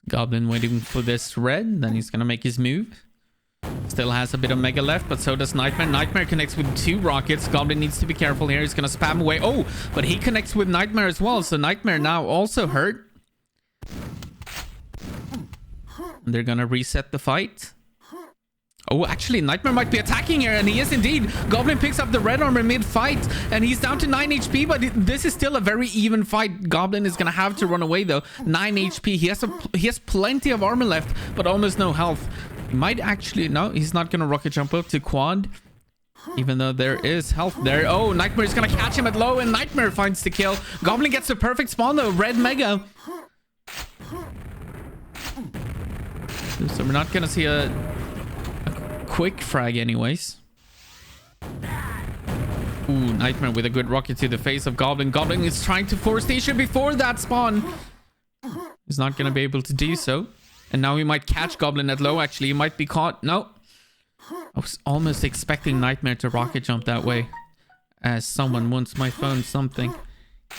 Goblin waiting for this red. Then he's going to make his move. Still has a bit of mega left, but so does Nightmare. Nightmare connects with 2 rockets. Goblin needs to be careful here. He's going to spam away. Oh, but he connects with Nightmare as well. So Nightmare now also hurt. They're going to reset the fight. Oh, actually, Nightmare might be attacking here, and he is indeed. Goblin picks up the red armor mid-fight, and he's down to 9 HP, but this is still a very even fight. Goblin is going to have to run away, though. 9 HP. He has plenty of armor left, but almost no health. He might actually... No, he's not going to rocket jump up to quad, even though there is health there. Oh, Nightmare is going to catch him at low, and Nightmare finds the kill. Goblin gets the perfect spawn, though. Red Mega. So we're not going to see a quick frag anyways. Ooh, Nightmare with a good rocket to the face of Goblin. Goblin is trying to force the issue before that spawn. He's not going to be able to do so. And now he might catch Goblin at low, actually. He might be caught. No. I was almost expecting Nightmare to rocket jump that way. As someone wants my phone something.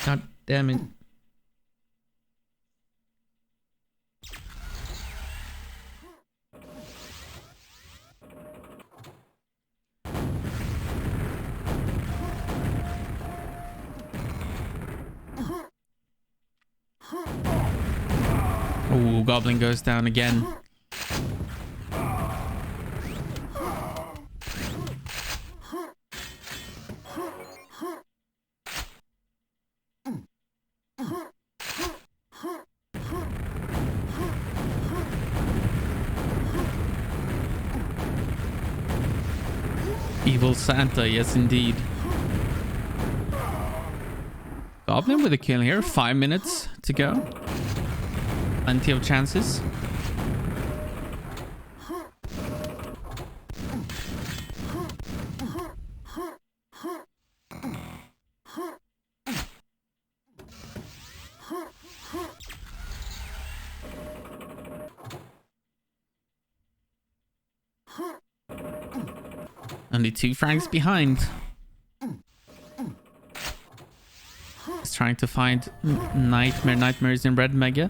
God damn it. Oh, Goblin goes down again. Evil Santa, yes indeed. Goblin with a kill here. 5 minutes to go. Plenty of chances. Only 2 frags behind. He's trying to find Nightmare. Nightmare is in red mega.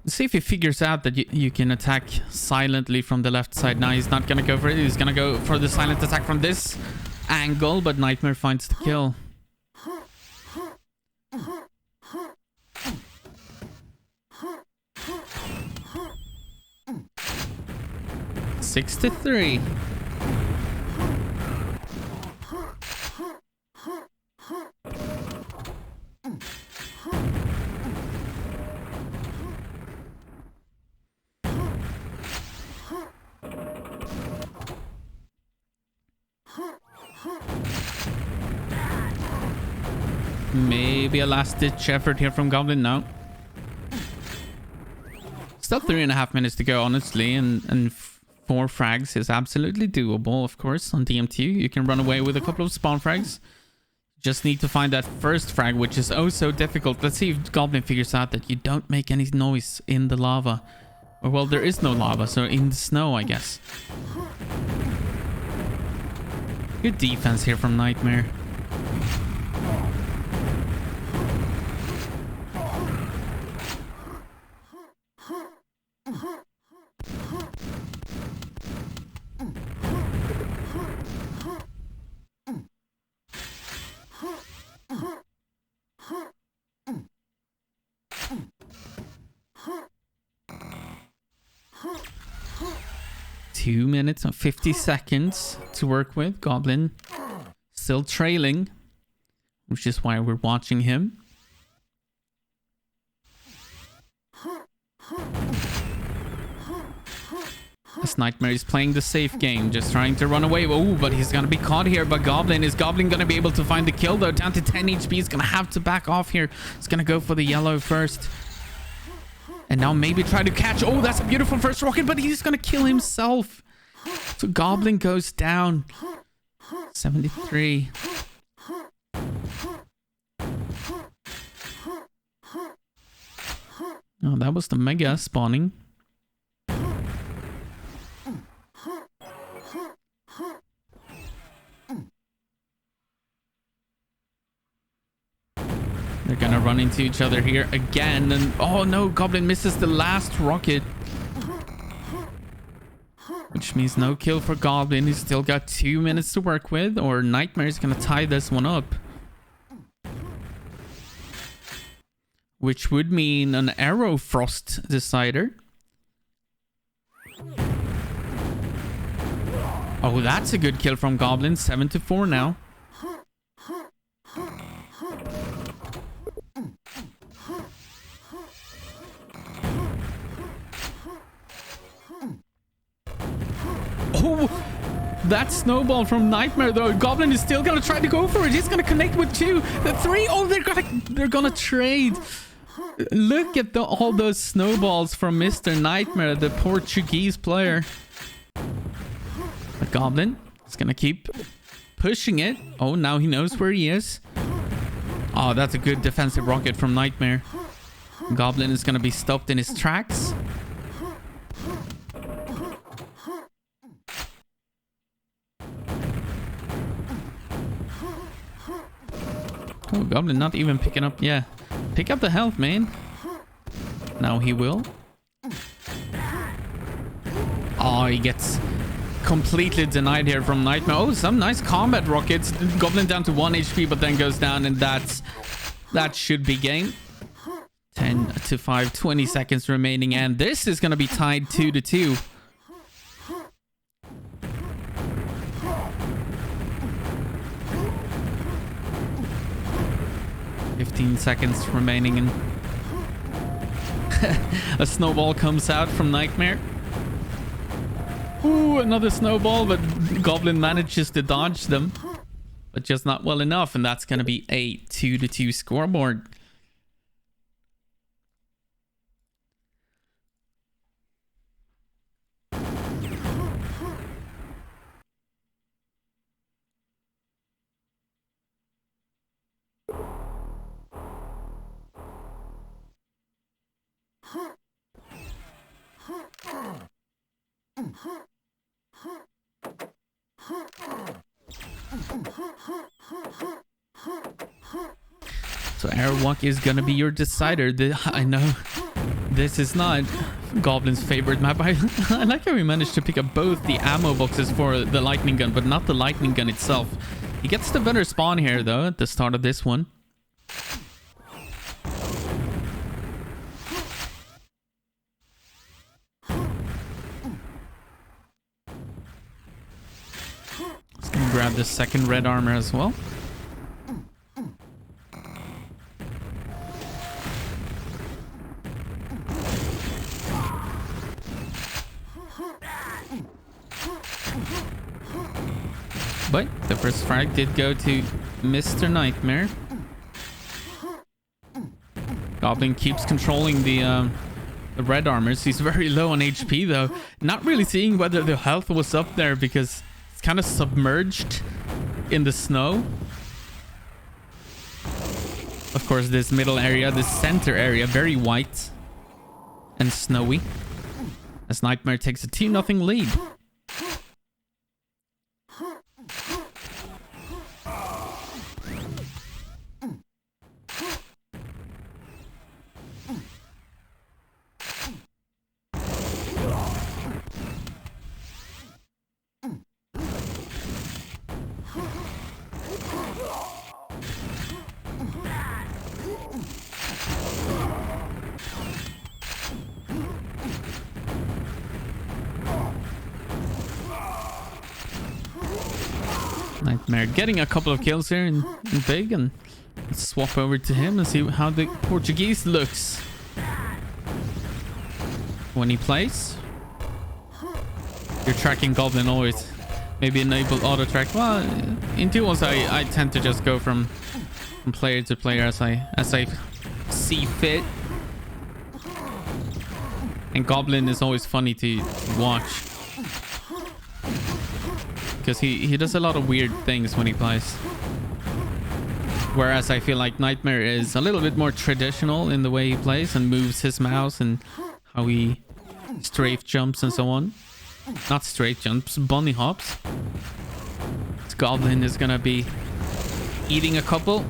Let's see if he figures out that you can attack silently from the left side. Now he's not going to go for it. He's going to go for the silent attack from this angle, but Nightmare finds the kill. Six to 3. Maybe a last-ditch effort here from Goblin. No. Still 3.5 minutes to go, honestly, and 4 frags is absolutely doable, of course. On DMT, you can run away with a couple of spawn frags. Just need to find that first frag, which is oh so difficult. Let's see if Goblin figures out that you don't make any noise in the lava. Or, well, there is no lava, so in the snow, I guess. Good defense here from Nightmare. Two minutes and 50 seconds to work with. Goblin still trailing, which is why we're watching him. This Nightmare is playing the safe game, just trying to run away. Oh, but he's gonna be caught here. But Goblin gonna be able to find the kill though? Down to 10 HP. He's gonna have to back off here. He's gonna go for the yellow first. And now maybe try to catch... Oh, that's a beautiful first rocket, but he's going to kill himself. So Goblin goes down. 73. Oh, that was the mega spawning. They're gonna run into each other here again. And oh no, Goblin misses the last rocket. Which means no kill for Goblin. He's still got 2 minutes to work with. Or Nightmare is gonna tie this one up. Which would mean an Arrow Frost decider. Oh, that's a good kill from Goblin. 7-4 now. Oh, that snowball from Nightmare though. Goblin is still gonna try to go for it. He's gonna connect with 2. The 3. Oh, they're gonna trade. Look at all those snowballs from Mr. Nightmare, the Portuguese player. But Goblin is gonna keep pushing it. Oh, now he knows where he is. Oh, that's a good defensive rocket from Nightmare. Goblin is gonna be stopped in his tracks. Oh, Goblin not even picking up. Yeah, pick up the health, man. Now he will. Oh, he gets completely denied here from Nightmare. Oh, some nice combat rockets. Goblin down to 1 HP, but then goes down, and that should be game. 10-5, 20 seconds remaining, and this is going to be tied 2-2. Seconds remaining, and a snowball comes out from Nightmare. Ooh, another snowball, but Goblin manages to dodge them, but just not well enough, and that's going to be a 2-2 scoreboard. So Airwalk is gonna be your decider. I know this is not Goblin's favorite map. I like how he managed to pick up both the ammo boxes for the lightning gun, but not the lightning gun itself. He gets the better spawn here though at the start of this one. Let's gonna grab the second red armor as well. But the first frag did go to Mr. Nightmare. Goblin keeps controlling the red armors. He's very low on HP though. Not really seeing whether the health was up there because it's kind of submerged in the snow. Of course, this middle area, this center area, very white and snowy. As Nightmare takes a 2-0 lead. Nightmare getting a couple of kills here in big, and let's swap over to him and see how the Portuguese looks when he plays. You're tracking Goblin always. Maybe enable auto track. Well, in duels I tend to just go from player to player as I see fit. And Goblin is always funny to watch. Because he does a lot of weird things when he plays. Whereas I feel like Nightmare is a little bit more traditional in the way he plays and moves his mouse and how he strafe jumps and so on. Not strafe jumps, bunny hops. This Goblin is gonna be eating a couple.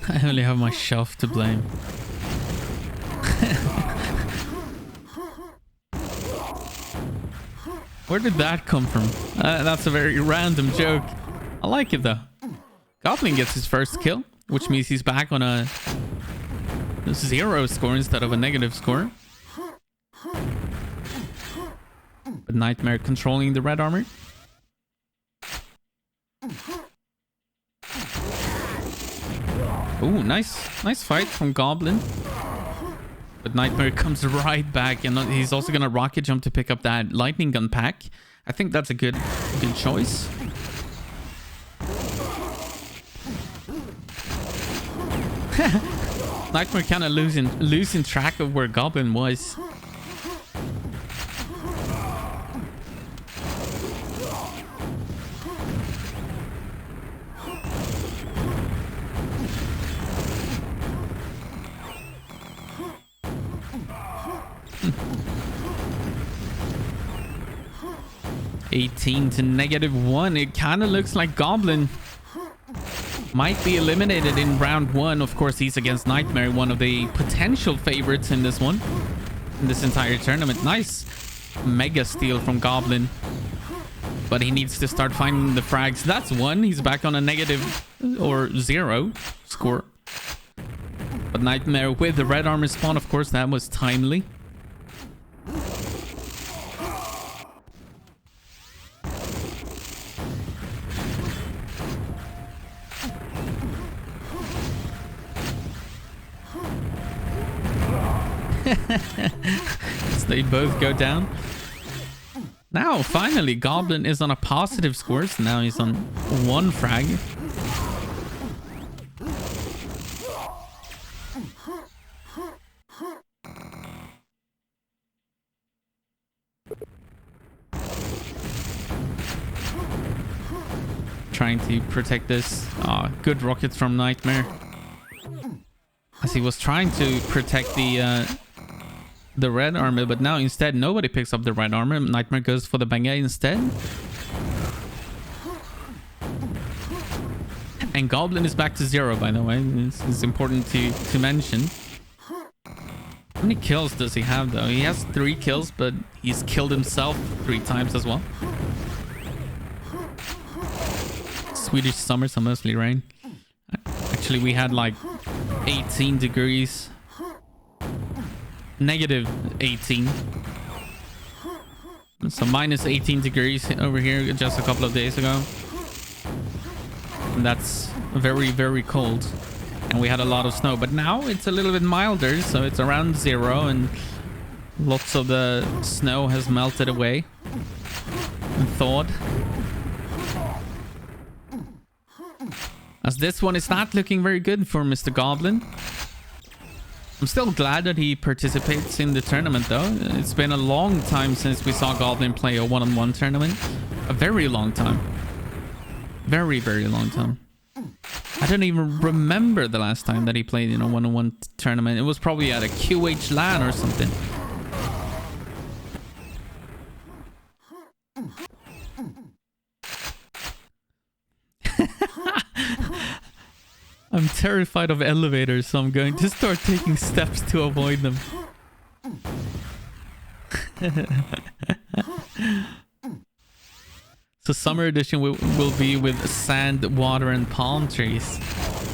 I only have myself to blame. Where did that come from? That's a very random joke. I like it though. Goblin gets his first kill, which means he's back on a 0 score instead of a negative score. But Nightmare controlling the red armor. Ooh, nice fight from Goblin. But Nightmare comes right back, and he's also gonna rocket jump to pick up that lightning gun pack. I think that's a good choice. Nightmare kind of losing track of where Goblin was. $18 to -1. It kind of looks like Goblin might be eliminated in round 1. Of course, he's against Nightmare, one of the potential favorites in this one, in this entire tournament. Nice mega steal from Goblin. But he needs to start finding the frags. That's 1. He's back on a negative or 0 score. But Nightmare with the red armor spawn, of course, that was timely. So they both go down. Now, finally, Goblin is on a positive score. So now he's on 1 frag. Trying to protect this. Good rockets from Nightmare. As he was trying to protect the red armor, but now instead nobody picks up the red armor. Nightmare goes for the banger instead. And Goblin is back to 0, by the way. It's important to mention. How many kills does he have, though? He has 3 kills, but he's killed himself 3 times as well. Swedish summer, so mostly rain. Actually, we had like 18 degrees. Negative 18. So minus 18 degrees over here just a couple of days ago. And that's very, very cold. And we had a lot of snow. But now it's a little bit milder. So it's around 0. And lots of the snow has melted away and thawed. As this one is not looking very good for Mr. Goblin. I'm still glad that he participates in the tournament, though. It's been a long time since we saw Goblin play a one-on-one tournament. A very long time. Very, very long time. I don't even remember the last time that he played in a one-on-one tournament. It was probably at a QH LAN or something. I'm terrified of elevators, so I'm going to start taking steps to avoid them. So summer edition will be with sand, water, and palm trees.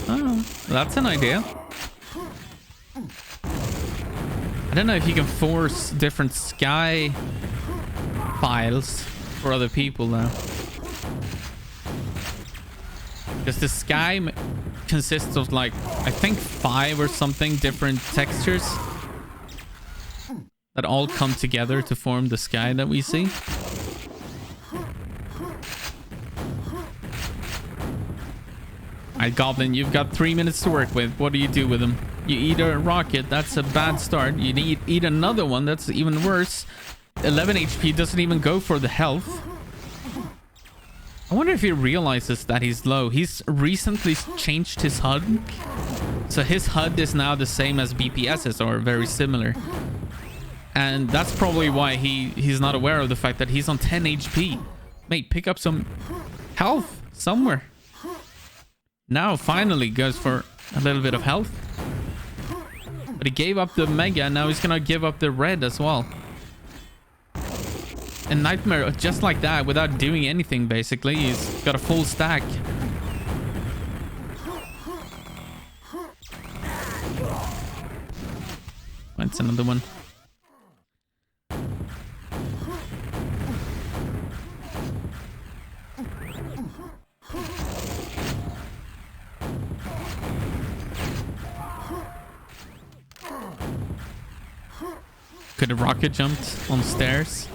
Oh, that's an idea. I don't know if you can force different sky files for other people now. Because the sky consists of like, I think 5 or something different textures that all come together to form the sky that we see. Alright, Goblin, you've got 3 minutes to work with. What do you do with them? You eat a rocket, that's a bad start. You eat another one, that's even worse. 11 HP doesn't even go for the health. I wonder if he realizes that he's low. He's recently changed his HUD. So his HUD is now the same as BPS's, or very similar. And that's probably why he's not aware of the fact that he's on 10 HP. Mate, pick up some health somewhere. Now finally goes for a little bit of health. But he gave up the Mega. Now he's gonna give up the red as well. And Nightmare, just like that, without doing anything, basically, he's got a full stack. That's another one. Could have rocket jumped on stairs.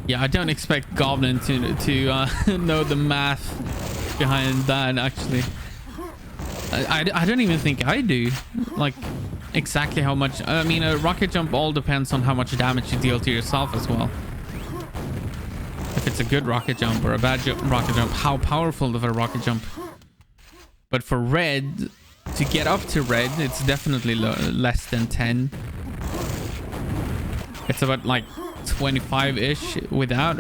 Yeah, I don't expect Goblin to know the math behind that, actually. I don't even think I do. Like, exactly how much... I mean, a rocket jump all depends on how much damage you deal to yourself as well. If it's a good rocket jump or a bad rocket jump, how powerful of a rocket jump. But for red, to get up to red, it's definitely less than 10. It's about like 25-ish without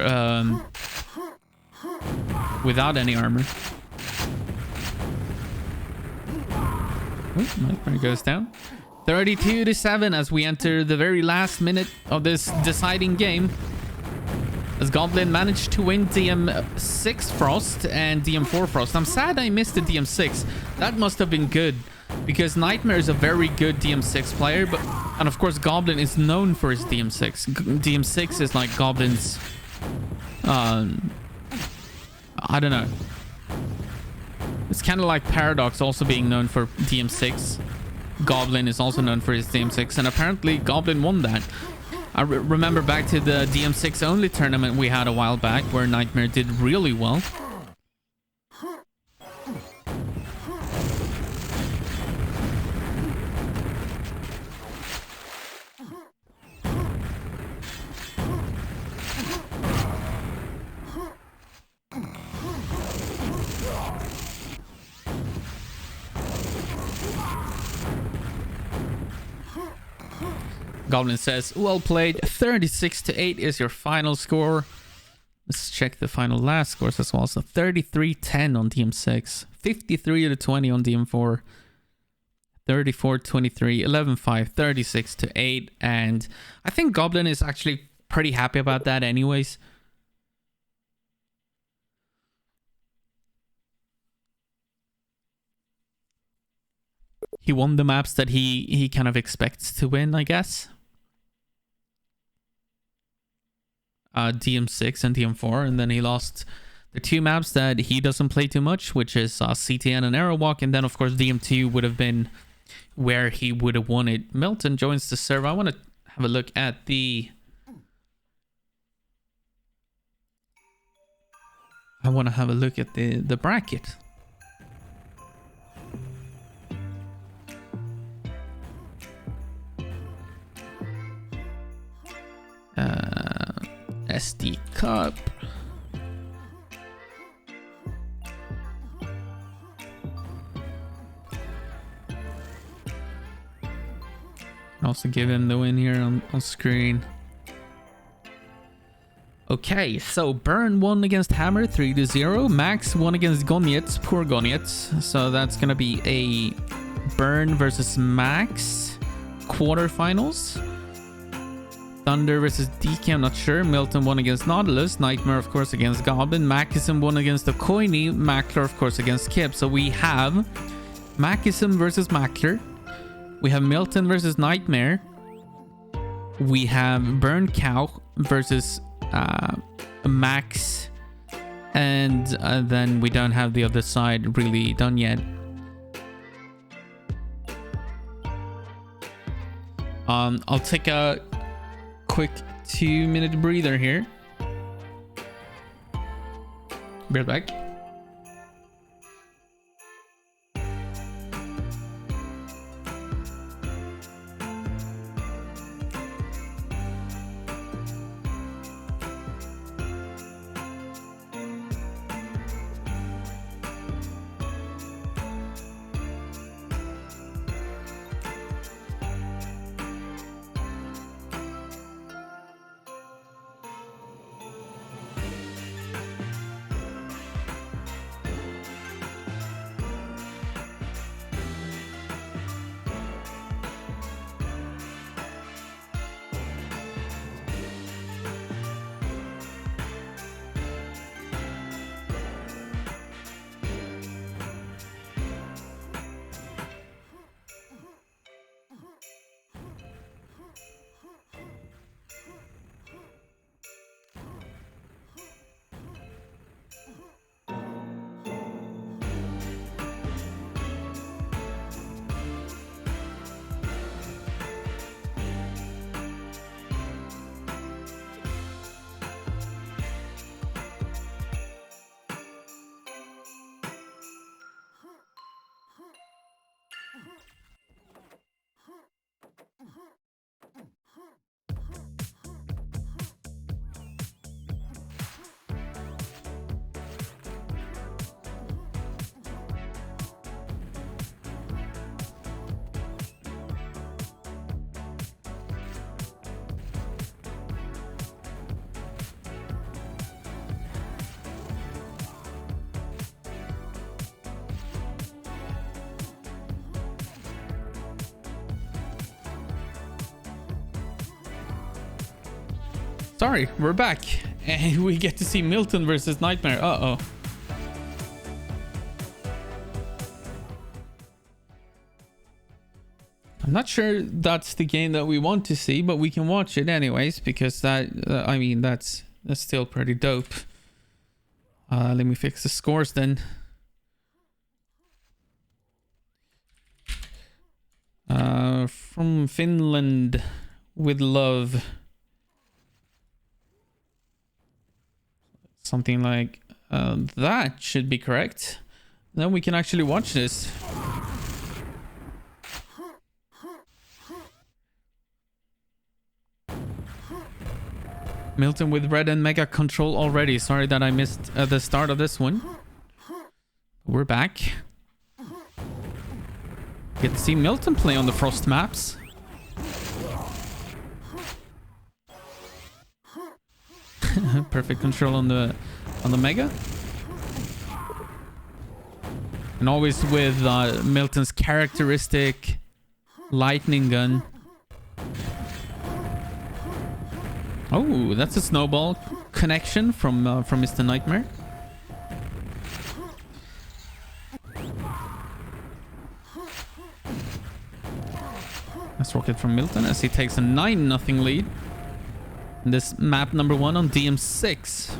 any armor. Oh, Nightmare goes down. 32-7 as we enter the very last minute of this deciding game. As Goblin managed to win DM6 Frost and DM4 Frost. I'm sad I missed the DM6. That must have been good, because Nightmare is a very good DM6 player, and of course Goblin is known for his DM6. DM6 is like Goblin's... I don't know. It's kind of like Paradox also being known for DM6. Goblin is also known for his DM6, and apparently Goblin won that. I remember back to the DM6 only tournament we had a while back, where Nightmare did really well. Goblin says, well played. 36-8 is your final score. Let's check the final last scores as well. So 33-10 on DM6, 53-20 on DM4, 34-23, 11-5, 36-8. And I think Goblin is actually pretty happy about that anyways. He won the maps that he kind of expects to win, I guess. DM6 and DM4, and then he lost the two maps that he doesn't play too much, which is CTN and Aerowalk, and then of course DM2 would have been where he would have won it. Milton joins the server. I want to have a look at the... the bracket. sdCup. Also give him the win here on screen. Okay, so Burn won against Hammer 3-0. Max won against Gonyets, poor Gonyets. So that's gonna be a Burn versus Max quarterfinals. Thunder versus DK, I'm not sure. Milton won against Nautilus. Nightmare, of course, against Goblin. Machism won against the Coiny. Mackler, of course, against Kip. So we have Machism versus Mackler. We have Milton versus Nightmare. We have Burn Cow versus Max. And then we don't have the other side really done yet. I'll take a quick 2-minute breather here. Be right back. Sorry, we're back. And we get to see Milton versus Nightmare. Uh-oh. I'm not sure that's the game that we want to see, but we can watch it anyways, because that, I mean, that's still pretty dope. Let me fix the scores then. From Finland with love. Something like that should be correct. Then we can actually watch this. Milton with red and mega control already. Sorry that I missed the start of this one. We're back. Get to see Milton play on the Frost maps. Perfect control on the mega. And always with Milton's characteristic lightning gun. Oh, that's a snowball connection from Mr. Nightmare. Nice rocket from Milton as he takes a 9-0 lead. In this map number 1 on DM6.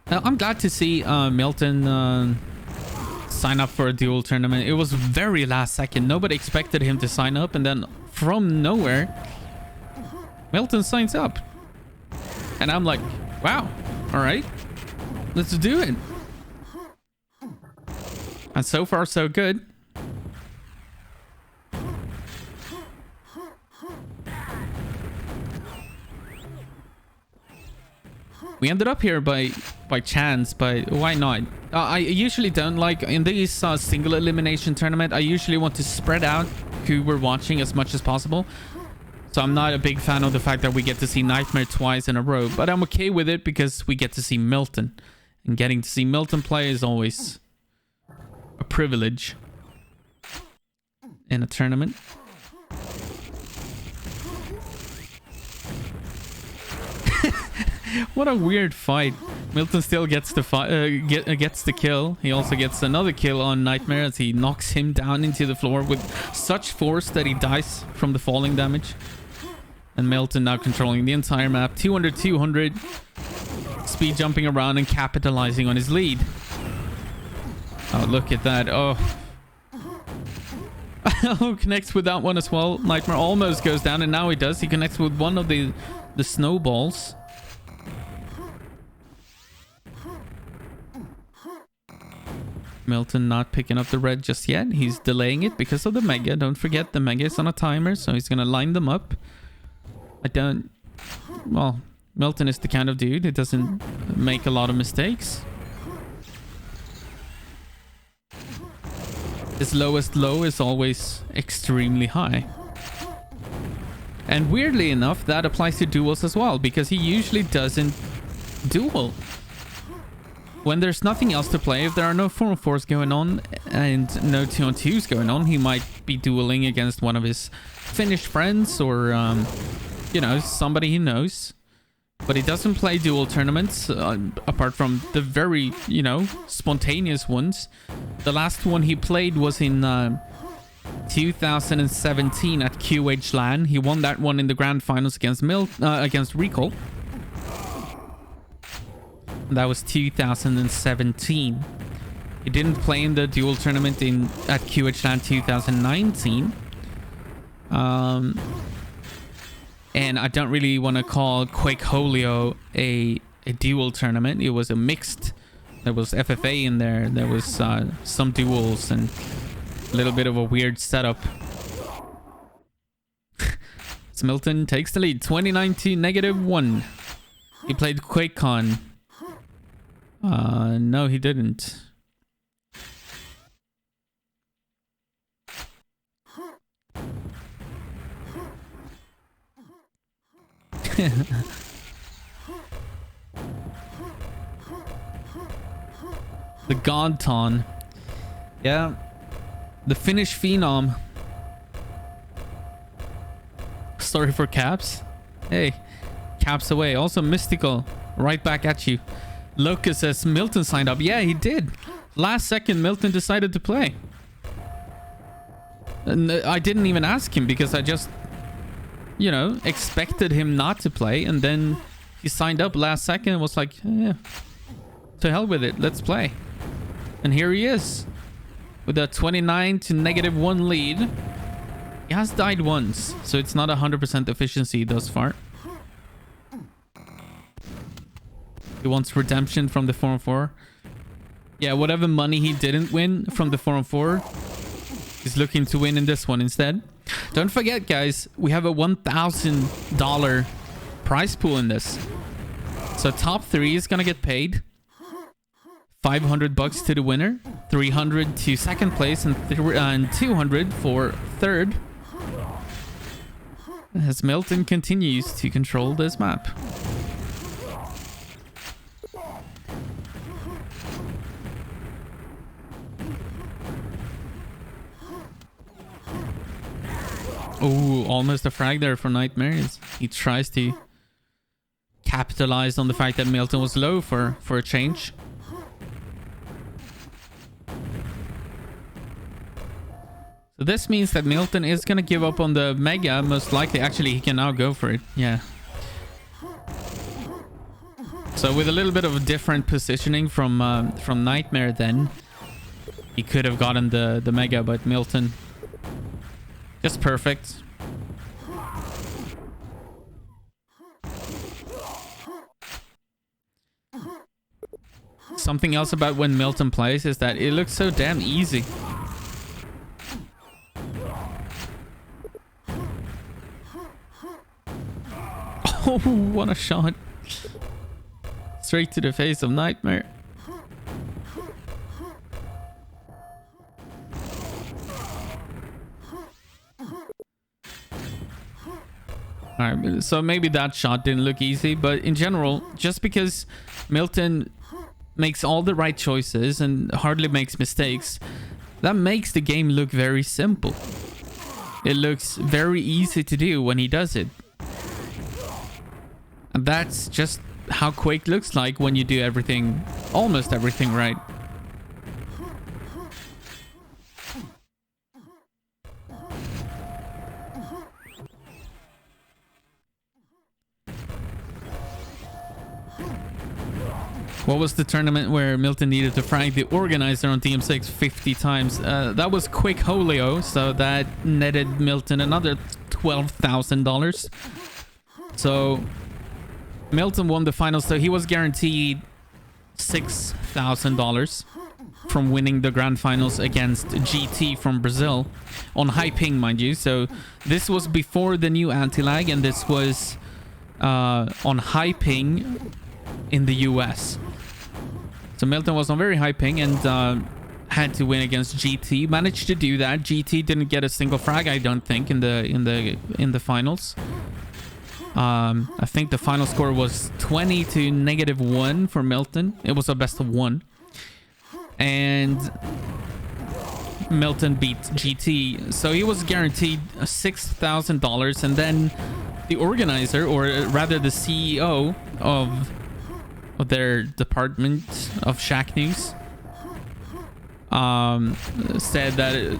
I'm glad to see Milton sign up for a duel tournament. It was very last second. Nobody expected him to sign up, and then from nowhere, Milton signs up. And I'm like, wow, all right, let's do it. And so far, so good. We ended up here by chance, but why not? I usually don't like, in these single elimination tournament, I usually want to spread out who we're watching as much as possible. So I'm not a big fan of the fact that we get to see Nightmare twice in a row, but I'm okay with it because we get to see Milton. And getting to see Milton play is always a privilege in a tournament. What a weird fight. Milton still gets the gets the kill. He also gets another kill on Nightmare as he knocks him down into the floor with such force that he dies from the falling damage. And Milton now controlling the entire map. 200, speed jumping around and capitalizing on his lead. Oh, look at that. Oh. Oh, connects with that one as well. Nightmare almost goes down, and now he does. He connects with one of the snowballs. Milton not picking up the red just yet. He's delaying it because of the mega. Don't forget, the mega is on a timer, so he's going to line them up. Well, Milton is the kind of dude who doesn't make a lot of mistakes. His lowest low is always extremely high. And weirdly enough, that applies to duels as well, because he usually doesn't duel. When there's nothing else to play, if there are no 4-on-4s going on and no 2-on-2s going on, he might be dueling against one of his Finnish friends or, you know, somebody he knows. But he doesn't play duel tournaments, apart from the very, you know, spontaneous ones. The last one he played was in 2017 at QH LAN. He won that one in the grand finals against Recall. That was 2017. He didn't play in the duel tournament at QH LAN 2019. And I don't really want to call Quake Holio a a duel tournament. It was a mixed. There was FFA in there. There was some duels and a little bit of a weird setup. Milton takes the lead, 29 to -1. He played QuakeCon. No, he didn't. The Godton. Yeah. The Finnish Phenom. Sorry for caps. Hey, caps away. Also Mystical, right back at you. Locus says Milton signed up. Yeah, he did. Last second, Milton decided to play. And I didn't even ask him because I just, you know, expected him not to play. And then he signed up last second and was like, yeah, to hell with it. Let's play. And here he is with a 29 to -1 lead. He has died once, so it's not 100% efficiency thus far. He wants redemption from the 4-on-4. Yeah, whatever money he didn't win from the 4-on-4, he's looking to win in this one instead. Don't forget, guys, we have a $1,000 prize pool in this. So top 3 is gonna get paid. $500 to the winner, 300 to second place, and 200 for third. As Milton continues to control this map. Oh, almost a frag there for Nightmares. He tries to capitalize on the fact that Milton was low for a change. So this means that Milton is going to give up on the Mega, most likely. Actually, he can now go for it. Yeah. So with a little bit of a different positioning from Nightmare then, he could have gotten the Mega, but Milton, just perfect. Something else about when Milton plays is that it looks so damn easy. Oh, what a shot. Straight to the face of Nightmare. Alright, so maybe that shot didn't look easy, but in general, just because Milton makes all the right choices and hardly makes mistakes, that makes the game look very simple. It looks very easy to do when he does it. And that's just how Quake looks like when you do everything, almost everything right. What was the tournament where Milton needed to frag the organizer on DM6 50 times? That was Quick Holio, so that netted Milton another $12,000. So Milton won the finals, so he was guaranteed $6,000 from winning the grand finals against GT from Brazil on high ping, mind you. So this was before the new anti-lag, and this was on high ping in the US. So Milton was on very high ping and had to win against GT. Managed to do that. GT didn't get a single frag, I don't think, in the finals. I think the final score was 20 to -1 for Milton. It was a best of 1. And Milton beat GT. So he was guaranteed $6,000. And then the organizer, or rather the CEO of their department of Shack News, said that,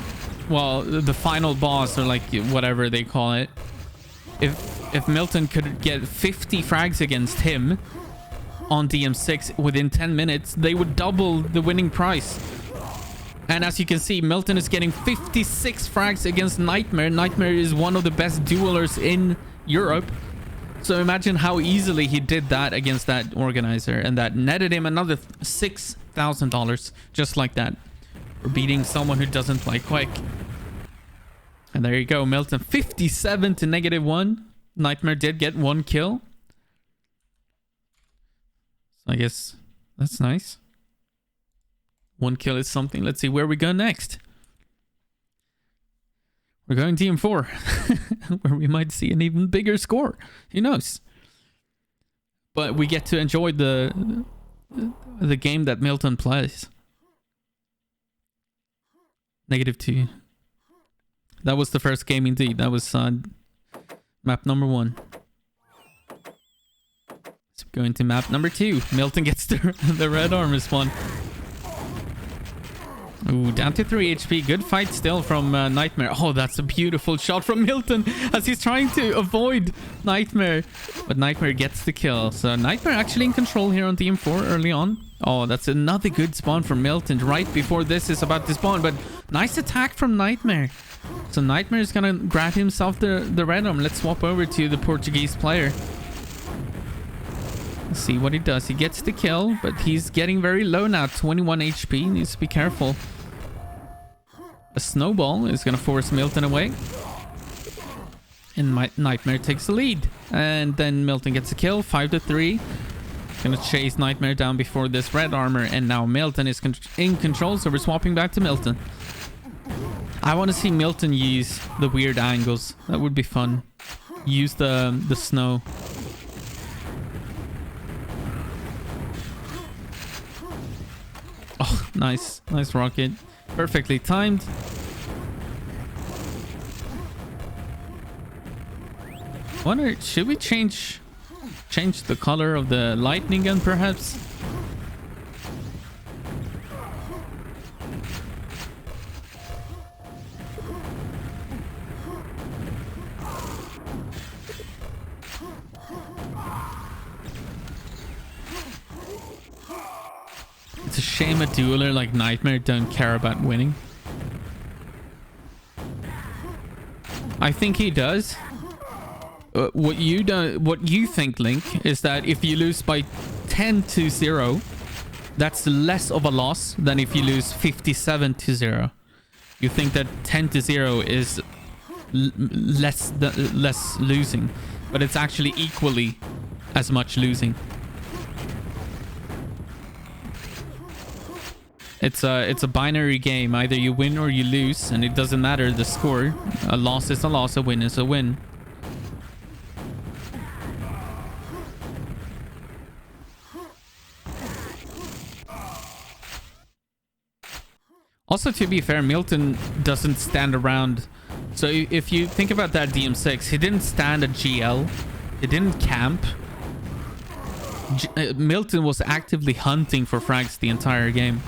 well, the final boss, or like whatever they call it, if Milton could get 50 frags against him on DM6 within 10 minutes, they would double the winning price. And as you can see, Milton is getting 56 frags against Nightmare. Nightmare is one of the best duelers in Europe. So imagine how easily he did that against that organizer, and that netted him another $6,000 just like that for beating someone who doesn't play quick. And there you go, Milton 57 to -1. Nightmare did get 1 kill. So I guess that's nice. 1 kill is something. Let's see where we go next. We're going team 4, where we might see an even bigger score. Who knows? But we get to enjoy the game that Milton plays. -2. That was the first game indeed. That was map number 1. Let's go into map number 2. Milton gets the red armor spawn. Ooh, down to 3 HP. Good fight still from Nightmare. Oh, that's a beautiful shot from Milton as he's trying to avoid Nightmare. But Nightmare gets the kill. So Nightmare actually in control here on team 4 early on. Oh, that's another good spawn from Milton right before this is about to spawn. But nice attack from Nightmare. So Nightmare is going to grab himself the red arm. Let's swap over to the Portuguese player. Let's see what he does. He gets the kill, but he's getting very low now. 21 HP. Needs to be careful. A snowball is going to force Milton away. And Nightmare takes the lead. And then Milton gets a kill. 5 to 3. Going to chase Nightmare down before this red armor. And now Milton is in control. So we're swapping back to Milton. I want to see Milton use the weird angles. That would be fun. Use the snow. Oh, nice. Nice rocket. Perfectly timed. Wonder, should we change the color of the lightning gun perhaps? It's a shame a dueler like Nightmare don't care about winning. I think he does. What you think, Link, is that if you lose by 10 to 0, that's less of a loss than if you lose 57 to 0. You think that 10 to 0 is less losing, but it's actually equally as much losing. It's a binary game. Either you win or you lose, and it doesn't matter the score. A loss is a loss, a win is a win. Also, to be fair, Milton doesn't stand around. So if you think about that DM6, he didn't stand at GL. He didn't camp. Milton was actively hunting for frags the entire game,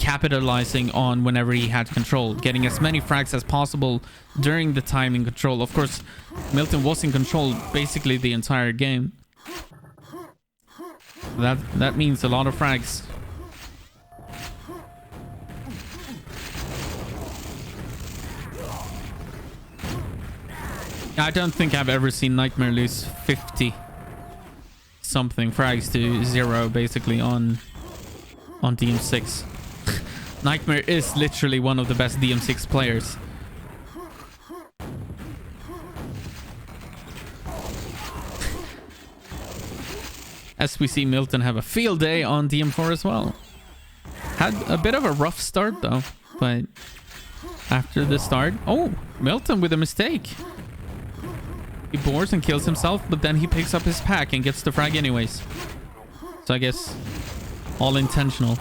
capitalizing on whenever he had control, getting as many frags as possible during the time in control. Of course, Milton was in control basically the entire game. That means a lot of frags. I don't think I've ever seen Nightmare lose 50 something frags to 0 basically on DM6. Nightmare is literally one of the best DM6 players. As we see Milton have a field day on DM4 as well. Had a bit of a rough start though, but after the start... Oh, Milton with a mistake. He bores and kills himself, but then he picks up his pack and gets the frag anyways. So I guess all intentional.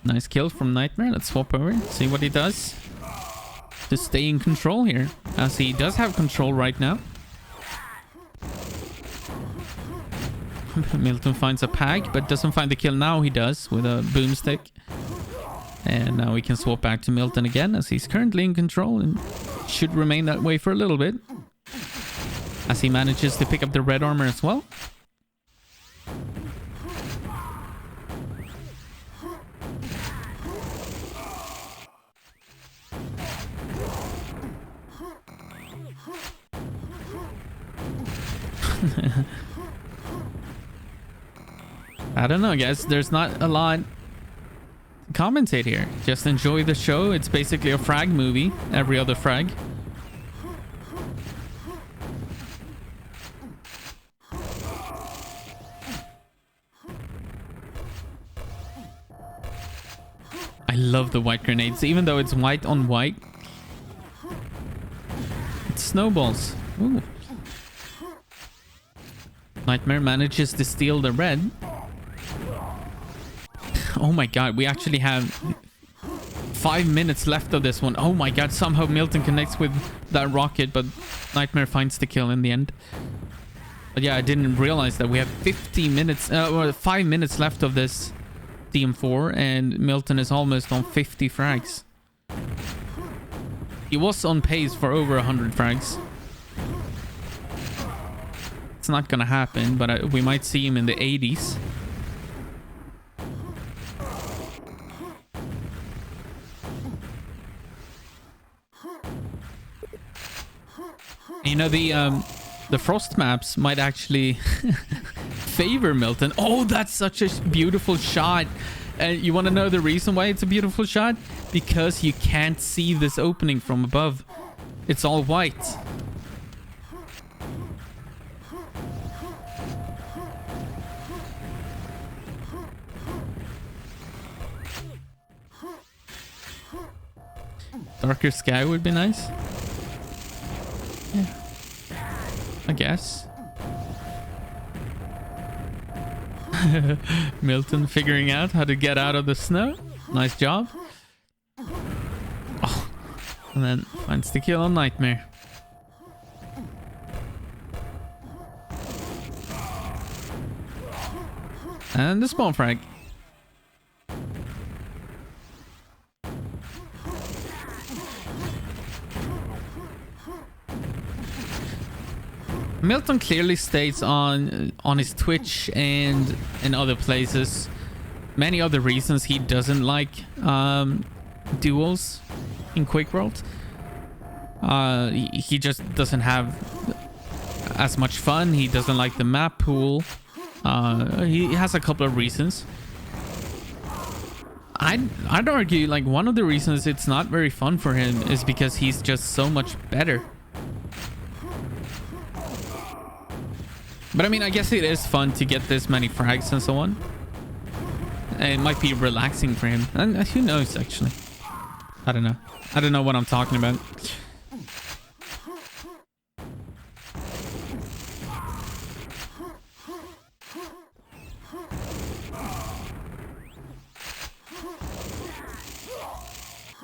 Nice kill from Nightmare. Let's swap over, see what he does to stay in control here, as he does have control right now. Milton finds a pack, but doesn't find the kill. Now he does with a boomstick. And now we can swap back to Milton again, as he's currently in control and should remain that way for a little bit. as he manages to pick up the red armor as well. I don't know, guys. There's not a lot to commentate here. Just enjoy the show. It's basically a frag movie. Every other frag. I love the white grenades. Even though it's white on white, it snowballs. Ooh. Nightmare manages to steal the red. Oh my god, we actually have 5 minutes left of this one. Oh my god, somehow Milton connects with that rocket, but Nightmare finds the kill in the end. But yeah, I didn't realize that we have 5 minutes left of this DM4, and Milton is almost on 50 frags. He was on pace for over 100 frags. It's not gonna happen, but we might see him in the 80s. You know, the frost maps might actually favor Milton. Oh, that's such a beautiful shot. And you want to know the reason why it's a beautiful shot? Because you can't see this opening from above. It's all white. Darker sky would be nice. Yeah. I guess. Milton figuring out how to get out of the snow. Nice job. Oh. And then finds the kill on Nightmare. And the spawn frag. Milton clearly states on his Twitch and in other places many other reasons he doesn't like duels in Quake World. He just doesn't have as much fun. He doesn't like the map pool. He has a couple of reasons. I'd argue like one of the reasons it's not very fun for him is because he's just so much better. But I mean, I guess it is fun to get this many frags and so on. And it might be relaxing for him. And who knows, actually. I don't know. I don't know what I'm talking about.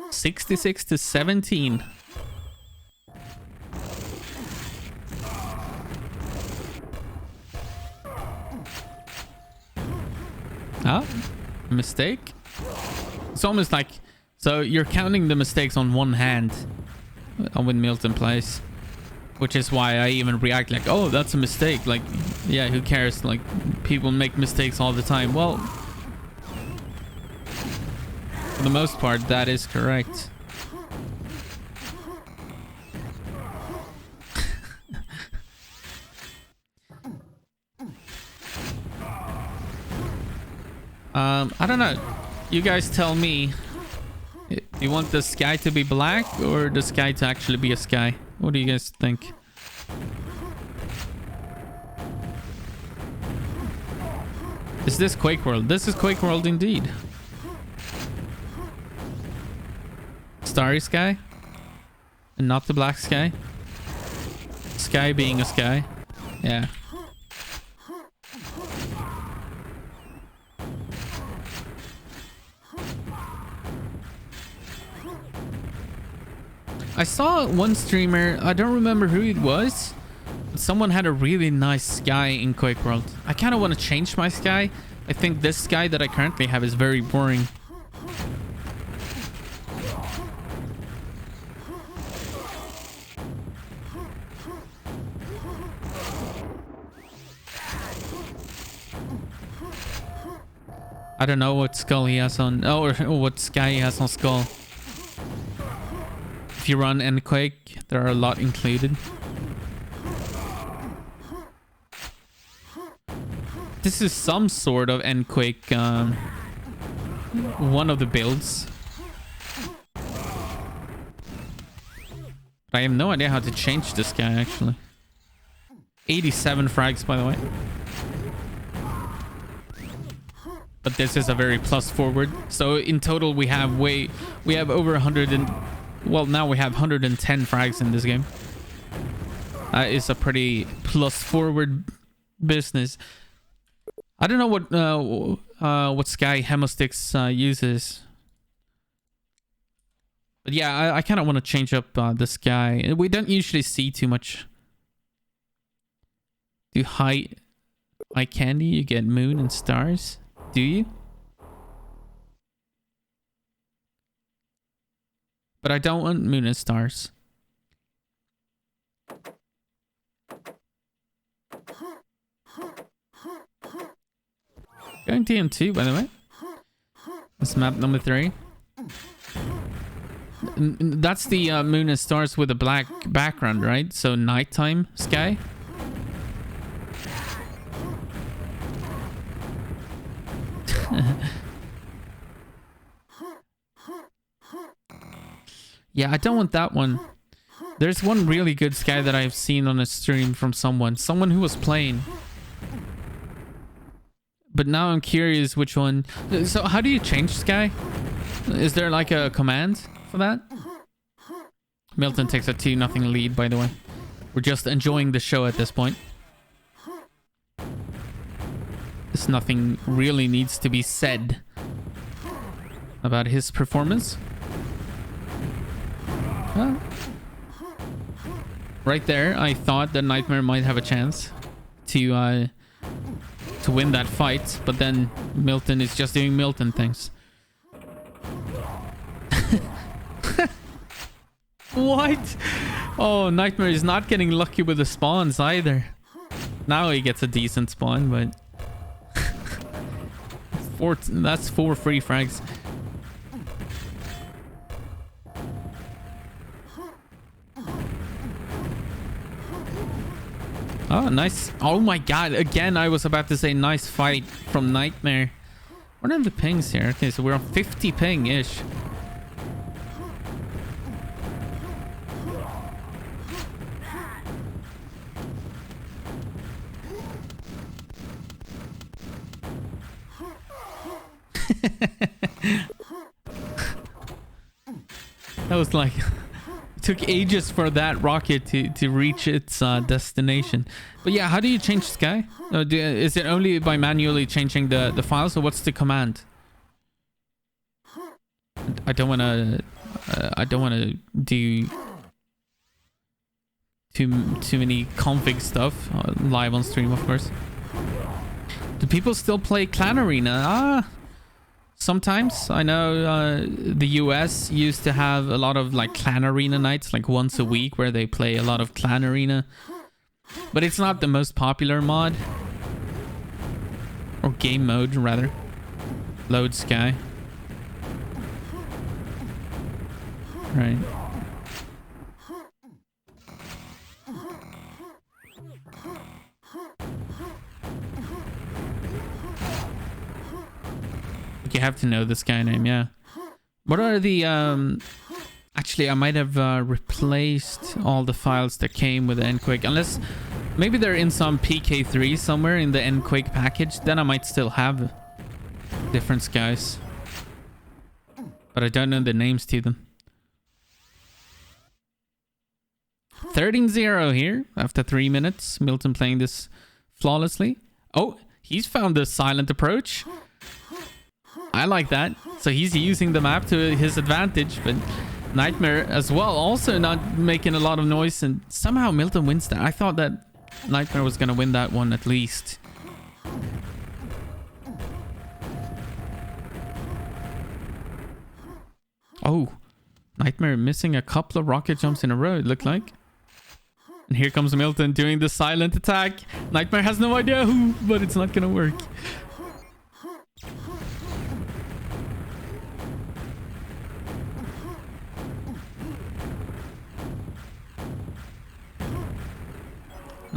$66-17. Oh, mistake. It's almost like, so you're counting the mistakes on one hand when Milton plays, which is why I even react like, oh, that's a mistake. Like, yeah, who cares? Like, people make mistakes all the time. Well, for the most part, that is correct. I don't know. You guys tell me. You want the sky to be black or the sky to actually be a sky? What do you guys think? Is this Quake World? This is Quake World indeed. Starry sky? And not the black sky? Sky being a sky. Yeah. I saw one streamer, I don't remember who it was, but someone had a really nice sky in Quake World. I kind of want to change my sky. I think this sky that I currently have is very boring. I don't know what skull he has on, or what sky he has on skull. If you run Endquake, there are a lot included. This is some sort of Endquake, one of the builds. I have no idea how to change this guy, actually. 87 frags, by the way. But this is a very plus forward. So in total, we have over 100 and... Well, now we have 110 frags in this game. That is a pretty plus forward business. I don't know what Sky Hemostix uses. But yeah, I kind of want to change up this guy. We don't usually see too much. Do high candy, you get moon and stars. Do you? But I don't want moon and stars. Going TM2, by the way. This map number 3. That's the moon and stars with a black background, right? So nighttime sky. Yeah, I don't want that one. There's one really good sky that I've seen on a stream from someone who was playing. But now I'm curious which one. So how do you change sky? Is there like a command for that? Milton takes a 2-0 lead, by the way. We're just enjoying the show at this point. There's nothing really needs to be said about his performance. Right there, I thought that Nightmare might have a chance to win that fight, but then Milton is just doing Milton things. What? Oh, Nightmare is not getting lucky with the spawns either. Now he gets a decent spawn, but that's 4 free frags. Oh, nice. Oh my god. Again, I was about to say nice fight from Nightmare. What are the pings here? Okay, so we're on 50 ping-ish. That was like... It took ages for that rocket to reach its destination. But yeah, how do you change sky? Is it only by manually changing the files, or what's the command? I don't want to do too many config stuff live on stream, of course. Do people still play Clan Arena? Sometimes. I know the US used to have a lot of like Clan Arena nights, like once a week, where they play a lot of Clan Arena. But it's not the most popular mod. Or game mode, rather. Load Sky. Right. You have to know this guy name, yeah. What are the actually I might have replaced all the files that came with the Endquake, unless maybe they're in some PK3 somewhere in the Endquake package. Then I might still have different skies, but I don't know the names to them. 13-0 here after 3 minutes. Milton playing this flawlessly. Oh, he's found the silent approach. I like that. So he's using the map to his advantage, but Nightmare as well, also not making a lot of noise, and somehow Milton wins that. I thought that Nightmare was going to win that one at least. Oh, Nightmare missing a couple of rocket jumps in a row, it looked like. And here comes Milton doing the silent attack. Nightmare has no idea who, but it's not going to work.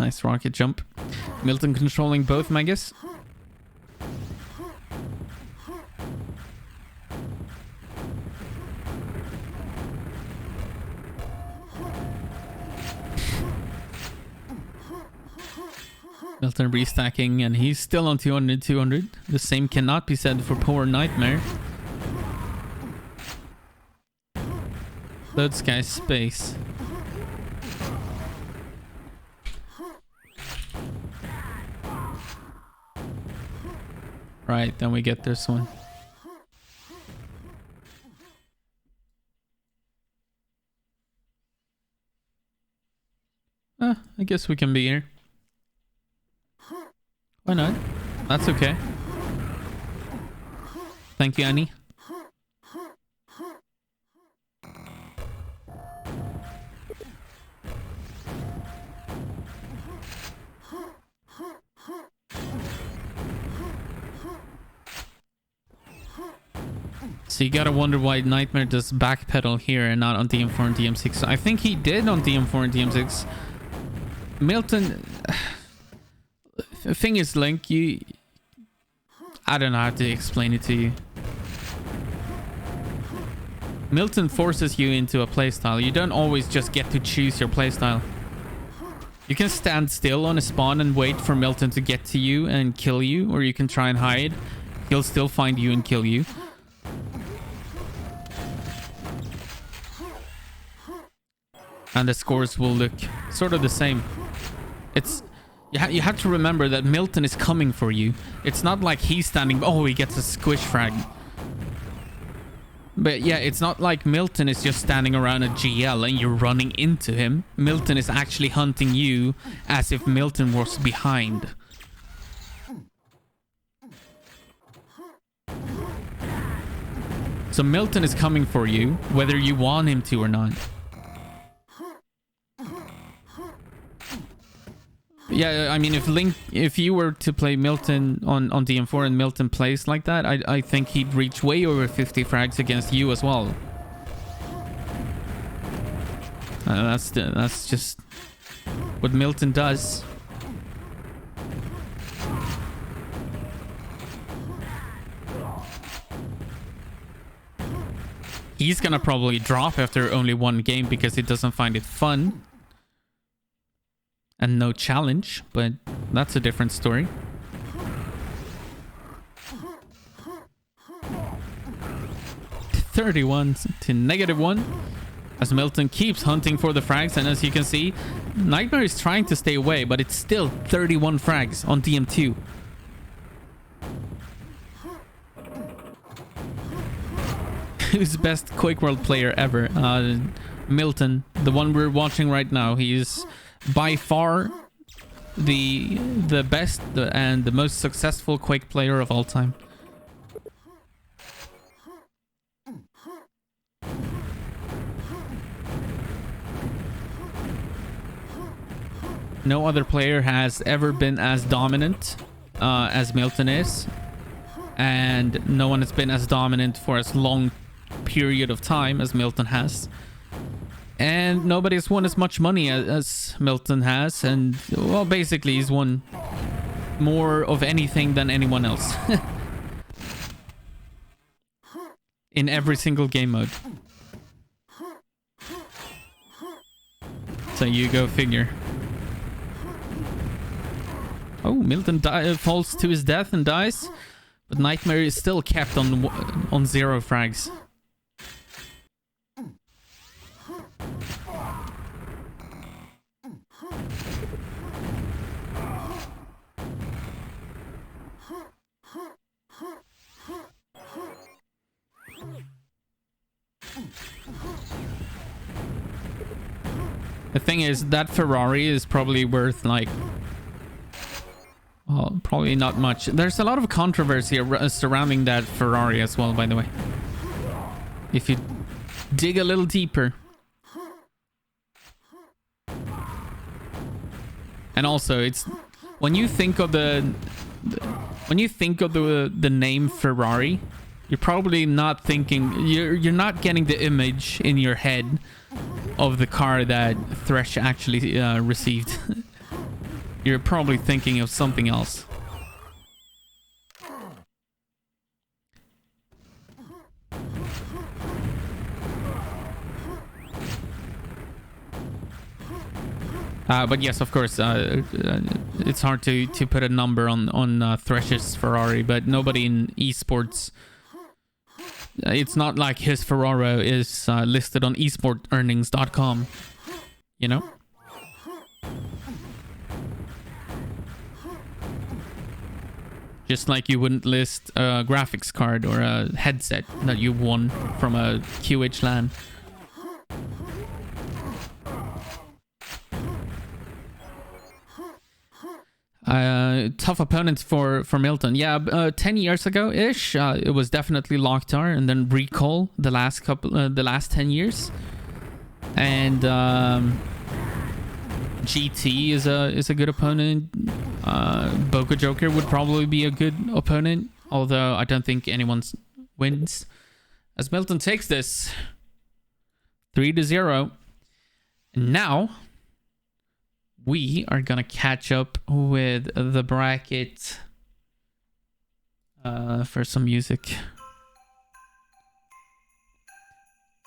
Nice rocket jump. Milton controlling both megas. Milton restacking, and he's still on 200, 200. The same cannot be said for poor Nightmare. Load Sky Space. Right, then we get this one. I guess we can be here. Why not? That's okay. Thank you, Annie. So you gotta wonder why Nightmare does backpedal here and not on DM4 and DM6. I think he did on DM4 and DM6. Milton... The thing is, Link, I don't know how to explain it to you. Milton forces you into a playstyle. You don't always just get to choose your playstyle. You can stand still on a spawn and wait for Milton to get to you and kill you, or you can try and hide. He'll still find you and kill you. And the scores will look sort of the same. You have to remember that Milton is coming for you. It's not like he's standing... Oh, he gets a squish frag. But yeah, it's not like Milton is just standing around a GL and you're running into him. Milton is actually hunting you as if Milton was behind. So Milton is coming for you, whether you want him to or not. Yeah, I mean, if you were to play Milton on DM4 and Milton plays like that, I think he'd reach way over 50 frags against you as well. That's just what Milton does. He's gonna probably drop after only one game because he doesn't find it fun. And no challenge, but that's a different story. -31 to -1 as Milton keeps hunting for the frags, and as you can see, Nightmare is trying to stay away, but it's still 31 frags on DM2. Who's the best Quake World player ever? Milton, the one we're watching right now. He is by far the best and the most successful Quake player of all time. No other player has ever been as dominant as Milton is, and no one has been as dominant for as long period of time as Milton has. And nobody's won as much money as Milton has. And, well, basically, he's won more of anything than anyone else. In every single game mode. So you go figure. Oh, Milton falls to his death and dies. But Nightmare is still kept on 0 frags. The thing is, that Ferrari is probably worth, like... Well, probably not much. There's a lot of controversy surrounding that Ferrari as well, by the way. If you dig a little deeper. And also, it's... When you think of the name Ferrari, you're probably not thinking... You're not getting the image in your head of the car that Thresh actually received. you're probably thinking of something else. But yes, of course, it's hard to put a number on Thresh's Ferrari, but nobody in esports. It's not like his Ferrari is listed on esportearnings.com, you know? Just like you wouldn't list a graphics card or a headset that you won from a QH LAN. Tough opponents for Milton. Yeah, 10 years ago-ish, it was definitely Locktar and then Recall the last 10 years. And GT is a good opponent. Boca Joker would probably be a good opponent, although I don't think anyone wins. As Milton takes this 3-0. And now we are gonna catch up with the bracket for some music.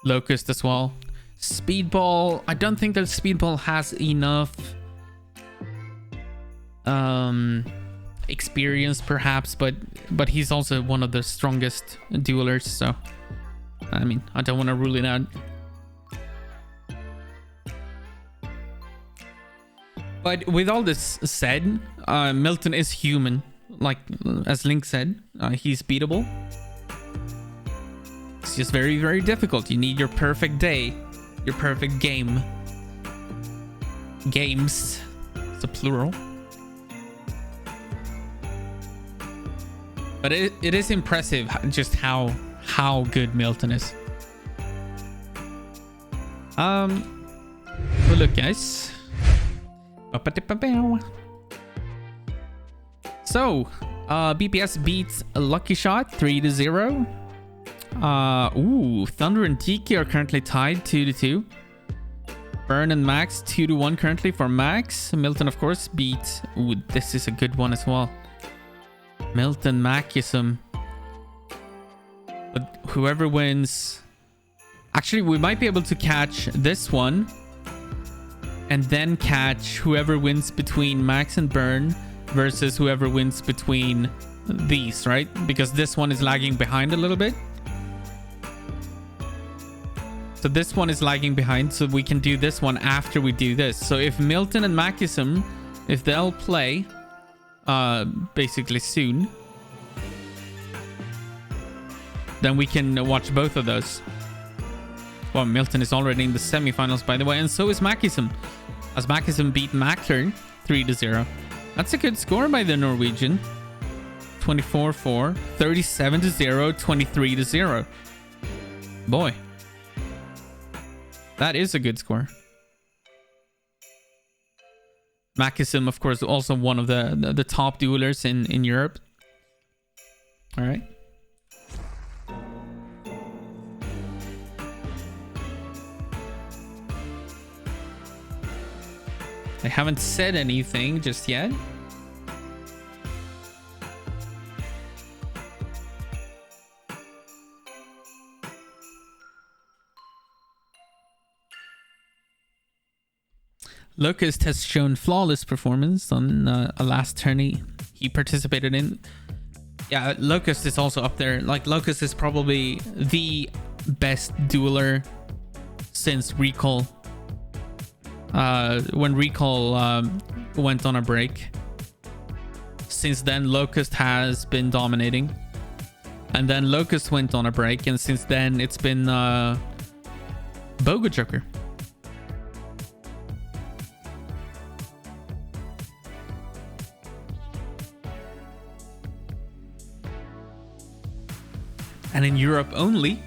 Locust as well. Speedball. I don't think that Speedball has enough experience, perhaps, but he's also one of the strongest duelers. So, I mean, I don't want to rule it out. But with all this said, Milton is human. Like, as Link said, he's beatable. It's just very, very difficult. You need your perfect day. Your perfect game. Games. It's a plural. But it is impressive just how good Milton is. Well, look, guys. So, BPS beats Lucky Shot 3-0. Thunder and Tiki are currently tied 2-2. Burn and Max 2-1 currently for Max. Milton, of course, beat. Ooh, this is a good one as well. Milton Machism. But whoever wins. Actually, we might be able to catch this one. And then catch whoever wins between Max and Burn versus whoever wins between these, right? Because this one is lagging behind a little bit. So this one is lagging behind, so we can do this one after we do this. So if Milton and Machism, if they'll play basically soon, then we can watch both of those. Well, Milton is already in the semifinals, by the way, and so is Machism, as Machism beat Mackler 3-0. That's a good score by the Norwegian. 24-4, 37-0, 23-0. Boy, that is a good score. Machism, of course, also one of the top duelers in Europe. All right. I haven't said anything just yet. Locust has shown flawless performance on a last tourney he participated in. Yeah, Locust is also up there. Like, Locust is probably the best dueler since Recall. When Recall went on a break. Since then, Locust has been dominating. And then Locust went on a break, and since then, it's been Boga Joker. And in Europe only,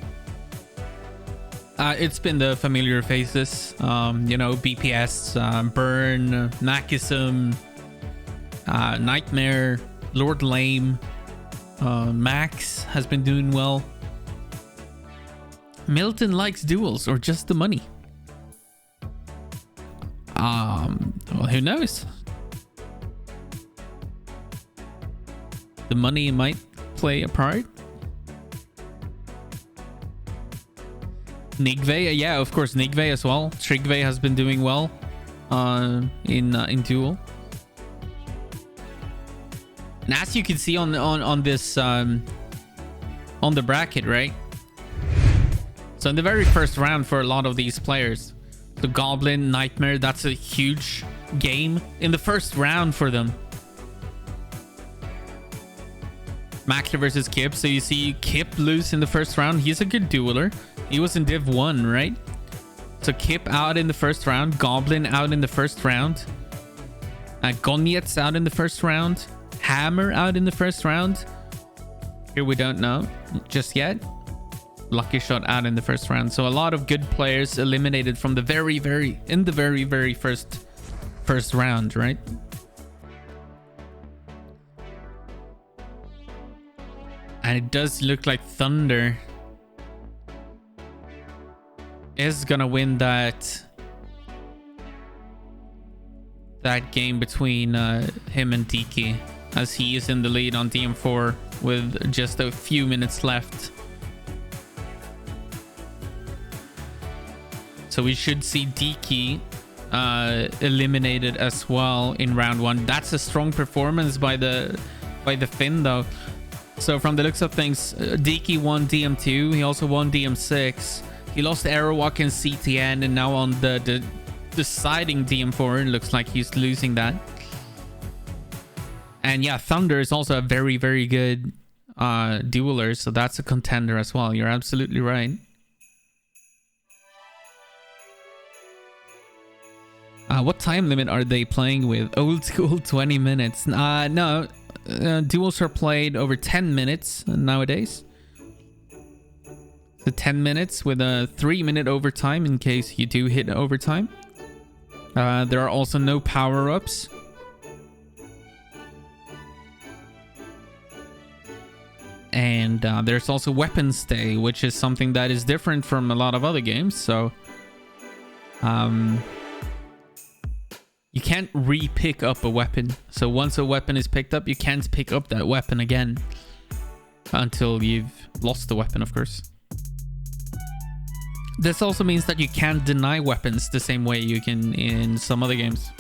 it's been the familiar faces, you know, BPS, Burn, Machism, Nightmare, Lord Lame, Max has been doing well. Milton likes duels or just the money. Well, who knows? The money might play a part. Nigve, yeah, of course, Nigve as well. Trigve has been doing well in Duel. And as you can see on this on the bracket, right? So in the very first round for a lot of these players, the Goblin, Nightmare, that's a huge game in the first round for them. Mackler versus Kip. So you see Kip lose in the first round. He's a good dueler. He was in Div 1, right? So Kip out in the first round. Goblin out in the first round. Gonyet's out in the first round. Hammer out in the first round. Here we don't know just yet. Lucky Shot out in the first round. So a lot of good players eliminated from the very first round, right? And it does look like Thunder is gonna win that game between him and deke, as he is in the lead on DM4 with just a few minutes left. So we should see deke eliminated as well in round 1. That's a strong performance by the Finn though. So from the looks of things, deke won DM2. He also won DM6. He lost Aerowalk and CTN, and now on the deciding DM4, it looks like he's losing that. And yeah, Thunder is also a very good dueler, so that's a contender as well. You're absolutely right. What time limit are they playing with? Old school 20 minutes. No, duels are played over 10 minutes nowadays. So 10 minutes with a 3-minute overtime in case you do hit overtime. There are also no power-ups. And there's also weapon stay, which is something that is different from a lot of other games. So you can't re-pick up a weapon. So once a weapon is picked up, you can't pick up that weapon again until you've lost the weapon, of course. This also means that you can't deny weapons the same way you can in some other games.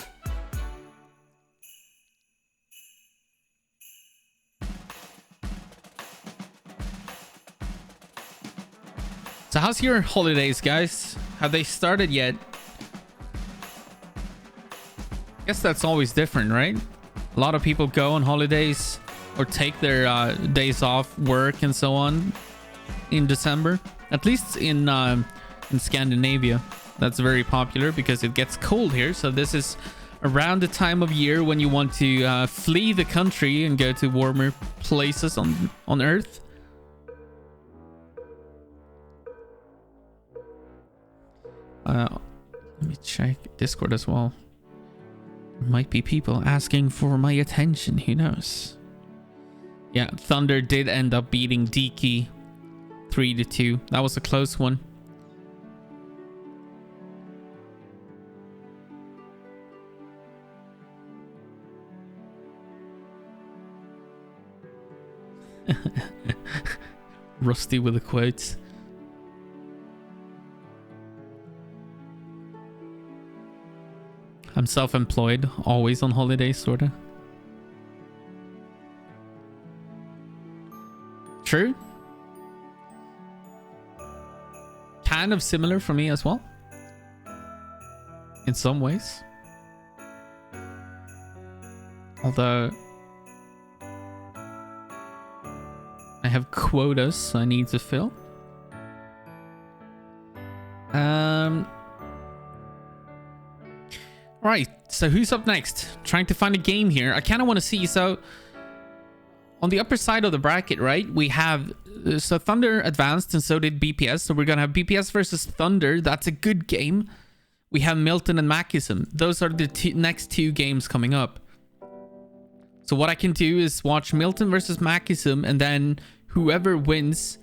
So how's your holidays, guys? Have they started yet? I guess that's always different, right? A lot of people go on holidays or take their days off work and so on in December. At least in Scandinavia, that's very popular because it gets cold here. So this is around the time of year when you want to flee the country and go to warmer places on Earth. Let me check Discord as well. There might be people asking for my attention. Who knows? Yeah, Thunder did end up beating deke 3-2. That was a close one. Rusty with the quotes. I'm self-employed, always on holidays, sorta. True. Kind of similar for me as well. In some ways. Although I have quotas I need to fill. Right, so who's up next? Trying to find a game here. I kind of want to see. So on the upper side of the bracket, right, we have so Thunder advanced and so did BPS. So we're gonna have BPS versus Thunder. That's a good game. We have Milton and Machism. Those are the next 2 games coming up. So what I can do is watch Milton versus Machism, and then whoever wins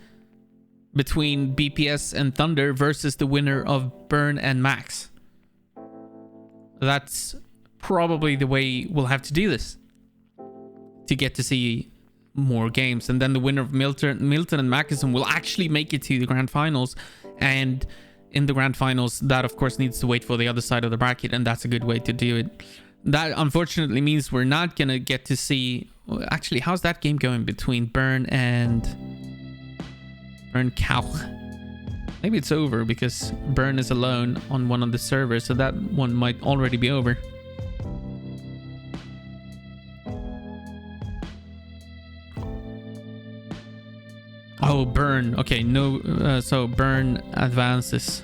between BPS and Thunder versus the winner of Burn and Max. That's probably the way we'll have to do this to get to see more games, and then the winner of Milton and Mackinson will actually make it to the grand finals. And in the grand finals, that of course needs to wait for the other side of the bracket, and that's a good way to do it. That unfortunately means we're not gonna get to see. Actually, how's that game going between Bern and Cow? Maybe it's over because Bern is alone on one of the servers, so that one might already be over. Oh, Bern. Okay, no. So Bern advances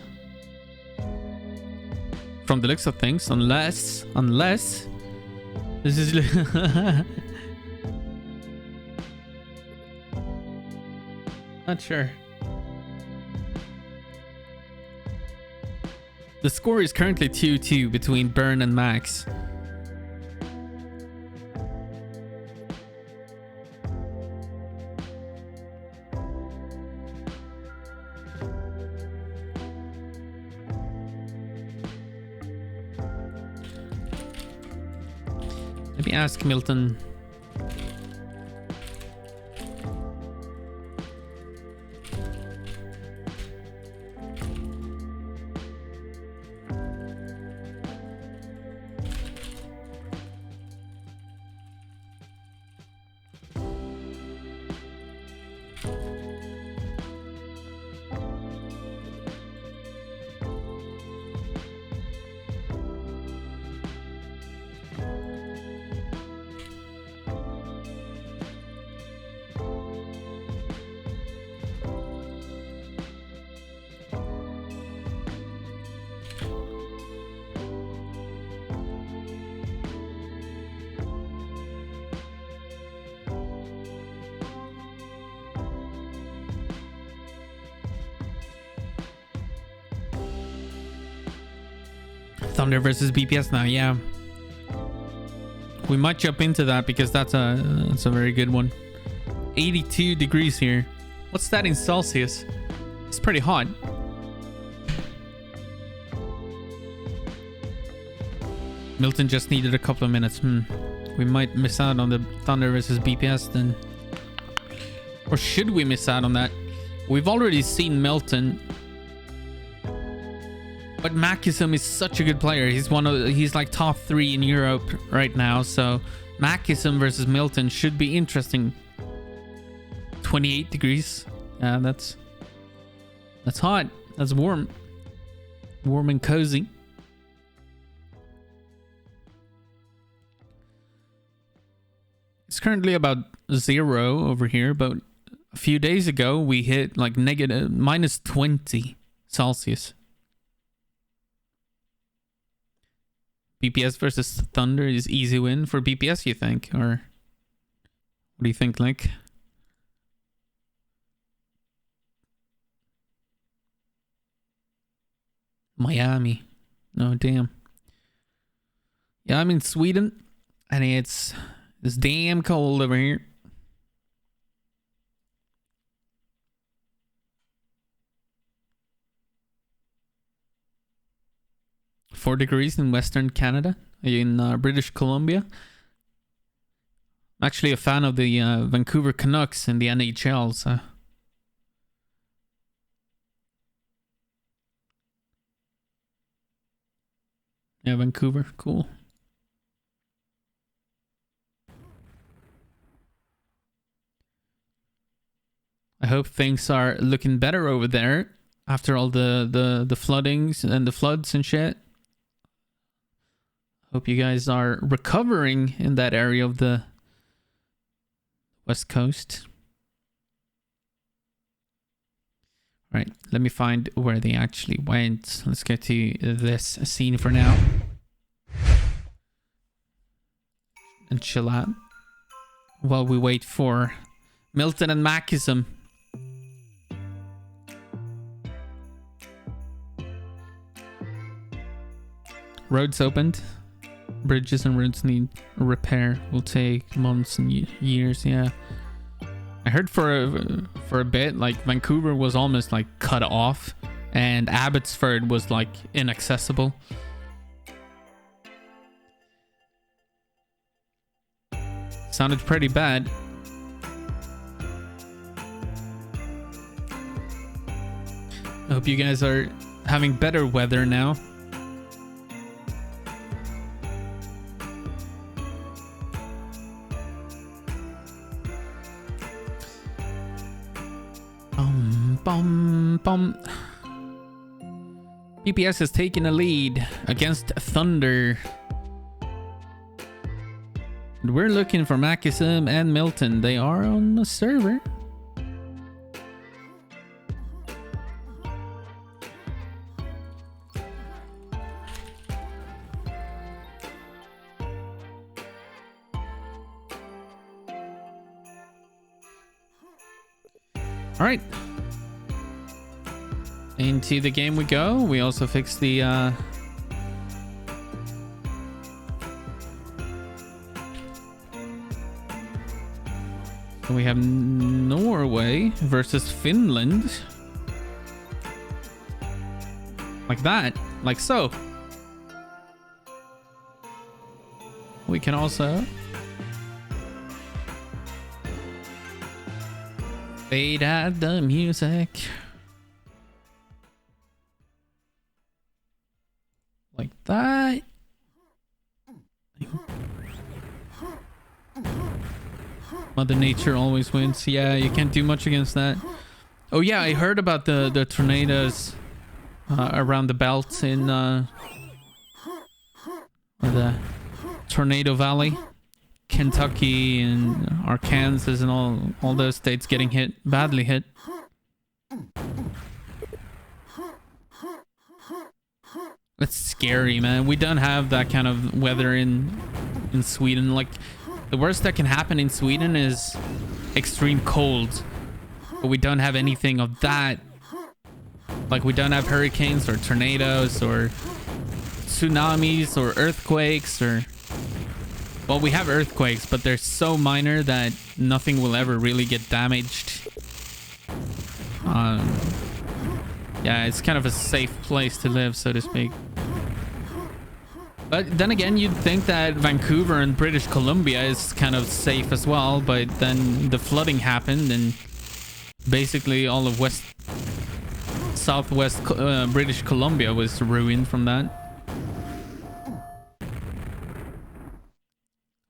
from the looks of things, unless this is not sure. The score is currently 2-2 between Bern and Max. Let me ask Milton. Thunder versus BPS now, yeah. We might jump into that because that's a very good one. 82 degrees here. What's that in Celsius? It's pretty hot. Milton just needed a couple of minutes. We might miss out on the Thunder versus BPS then. Or should we miss out on that? We've already seen Milton. But Mackinson is such a good player. He's like top 3 in Europe right now. So Mackinson versus Milton should be interesting. 28 degrees. Yeah, that's hot. That's warm. Warm and cozy. It's currently about 0 over here, but a few days ago we hit like minus 20 Celsius. BPS versus Thunder is easy win for BPS, you think? Or what do you think, Link? Miami. No, damn. Yeah, I'm in Sweden, and it's damn cold over here. Four degrees in Western Canada, in British Columbia. I'm actually a fan of the Vancouver Canucks in the NHL, so. Yeah, Vancouver, cool. I hope things are looking better over there after all the floodings and the floods and shit. Hope you guys are recovering in that area of the West Coast. All right, let me find where they actually went. Let's get to this scene for now. And chill out while we wait for Milton and Mackinson. Roads opened. Bridges and roads need repair. Will take months and years. Yeah, I heard for a bit like Vancouver was almost like cut off, and Abbotsford was like inaccessible. Sounded pretty bad. I hope you guys are having better weather now. Bum, bum. PPS has taken a lead against Thunder. We're looking for Makism and Milton. They are on the server. All right. Into the game we go. We also fixed the we have Norway versus Finland. Like that. Like so. We can also fade out the music. Like that. Mother Nature always wins. Yeah, you can't do much against that. Oh yeah, I heard about the tornadoes around the belt in the Tornado Valley, Kentucky and Arkansas and all those states getting hit, badly hit. That's scary, man. We don't have that kind of weather in Sweden. Like, the worst that can happen in Sweden is extreme cold, but we don't have anything of that. Like, we don't have hurricanes or tornadoes or tsunamis or earthquakes or... Well, we have earthquakes, but they're so minor that nothing will ever really get damaged. Yeah, it's kind of a safe place to live, so to speak. But then again, you'd think that Vancouver and British Columbia is kind of safe as well, but then the flooding happened and basically all of southwest British Columbia was ruined from that.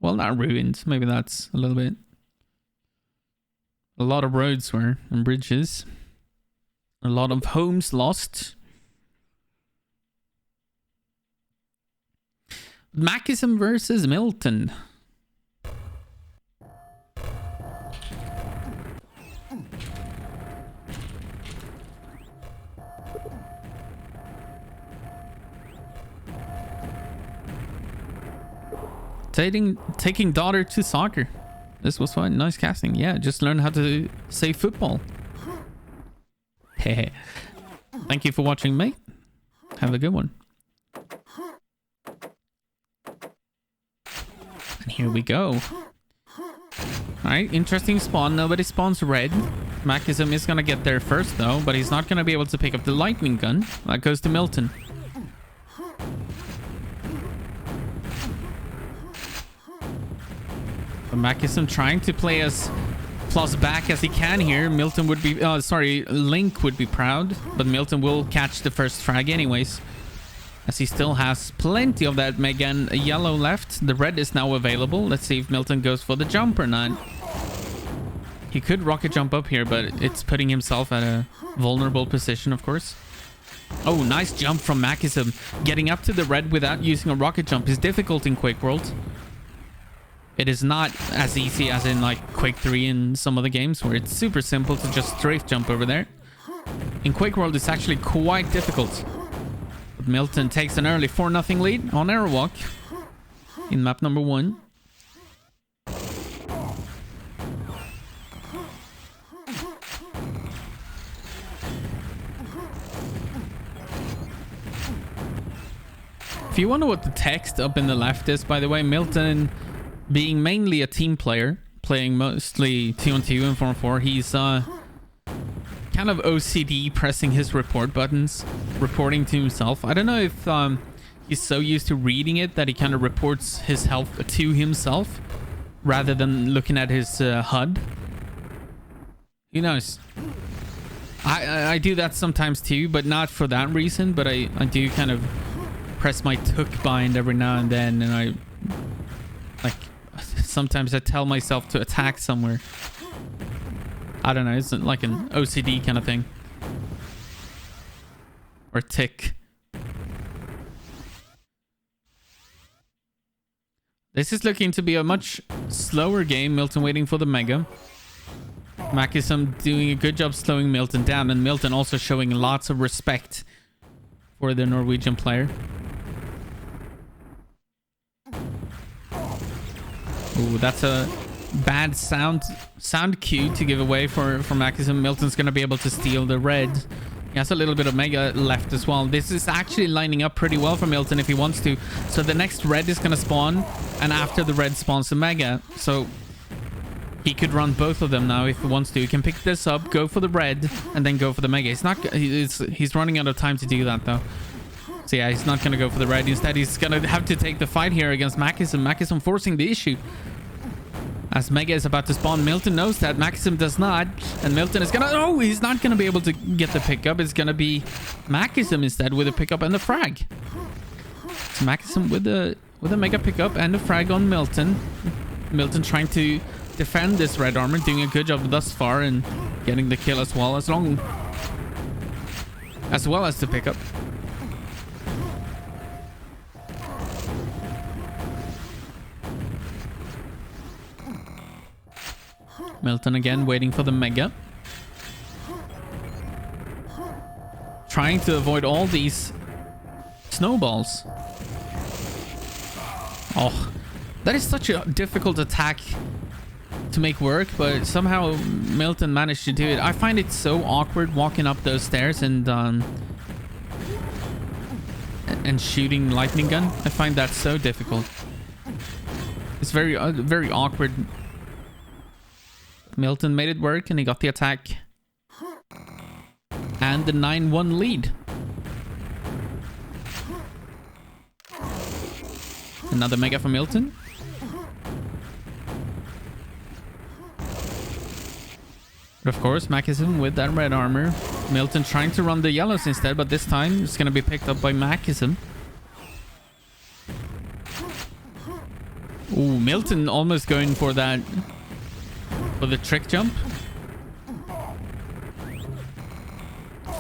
Well, not ruined. Maybe that's a little bit. A lot of roads were and bridges. A lot of homes lost. Makism versus Milton. Taking daughter to soccer. This was fun. Nice casting. Yeah, just learn how to say football. Hey. Thank you for watching, mate. Have a good one. And here we go. Alright, interesting spawn. Nobody spawns red. Makism is gonna get there first though, but he's not gonna be able to pick up the lightning gun. That goes to Milton. But Makism trying to play as plus back as he can here. Milton would be... Link would be proud, but Milton will catch the first frag anyways, as he still has plenty of that Megan yellow left. The red is now available. Let's see if Milton goes for the jump or not. He could rocket jump up here, but it's putting himself at a vulnerable position, of course. Oh, nice jump from Makism. Getting up to the red without using a rocket jump is difficult in Quake World. It is not as easy as in like Quake 3 in some other games where it's super simple to just strafe jump over there. In Quake World, it's actually quite difficult. But Milton takes an early 4-0 lead on Airwalk in map number 1. If you wonder what the text up in the left is, by the way, Milton, being mainly a team player, playing mostly 2-on-2 and 4-on-4, he's kind of OCD pressing his report buttons, reporting to himself. I don't know if he's so used to reading it that he kind of reports his health to himself rather than looking at his HUD. Who knows? I do that sometimes too, but not for that reason. But I do kind of press my took bind every now and then, and I like sometimes I tell myself to attack somewhere. I don't know, it's like an OCD kind of thing. Or tick. This is looking to be a much slower game. Milton waiting for the Mega. Makisum doing a good job slowing Milton down, and Milton also showing lots of respect for the Norwegian player. Ooh, that's a bad sound cue to give away for Makisum. Milton's going to be able to steal the red. He has a little bit of Mega left as well. This is actually lining up pretty well for Milton if he wants to. So the next red is going to spawn, and after the red spawns the Mega. So he could run both of them now if he wants to. He can pick this up, go for the red, and then go for the Mega. He's running out of time to do that though. So yeah, he's not going to go for the red. Instead, he's going to have to take the fight here against Makisum. Makisum forcing the issue. As Mega is about to spawn, Milton knows that. Makisum does not. And Milton is gonna... Oh, he's not gonna be able to get the pickup. It's gonna be Makisum instead with a pickup and the frag. So Makisum with the Mega pickup and the frag on Milton. Milton trying to defend this red armor, doing a good job thus far and getting the kill as well, as well as the pickup. Milton again waiting for the Mega. Trying to avoid all these snowballs. Oh, that is such a difficult attack to make work, but somehow Milton managed to do it. I find it so awkward walking up those stairs and shooting lightning gun. I find that so difficult. It's very awkward. Milton made it work and he got the attack and the 9-1 lead. Another Mega for Milton. But of course, Makisum with that red armor. Milton trying to run the yellows instead, but this time it's going to be picked up by Makisum. Ooh, Milton almost going for that... for the trick jump.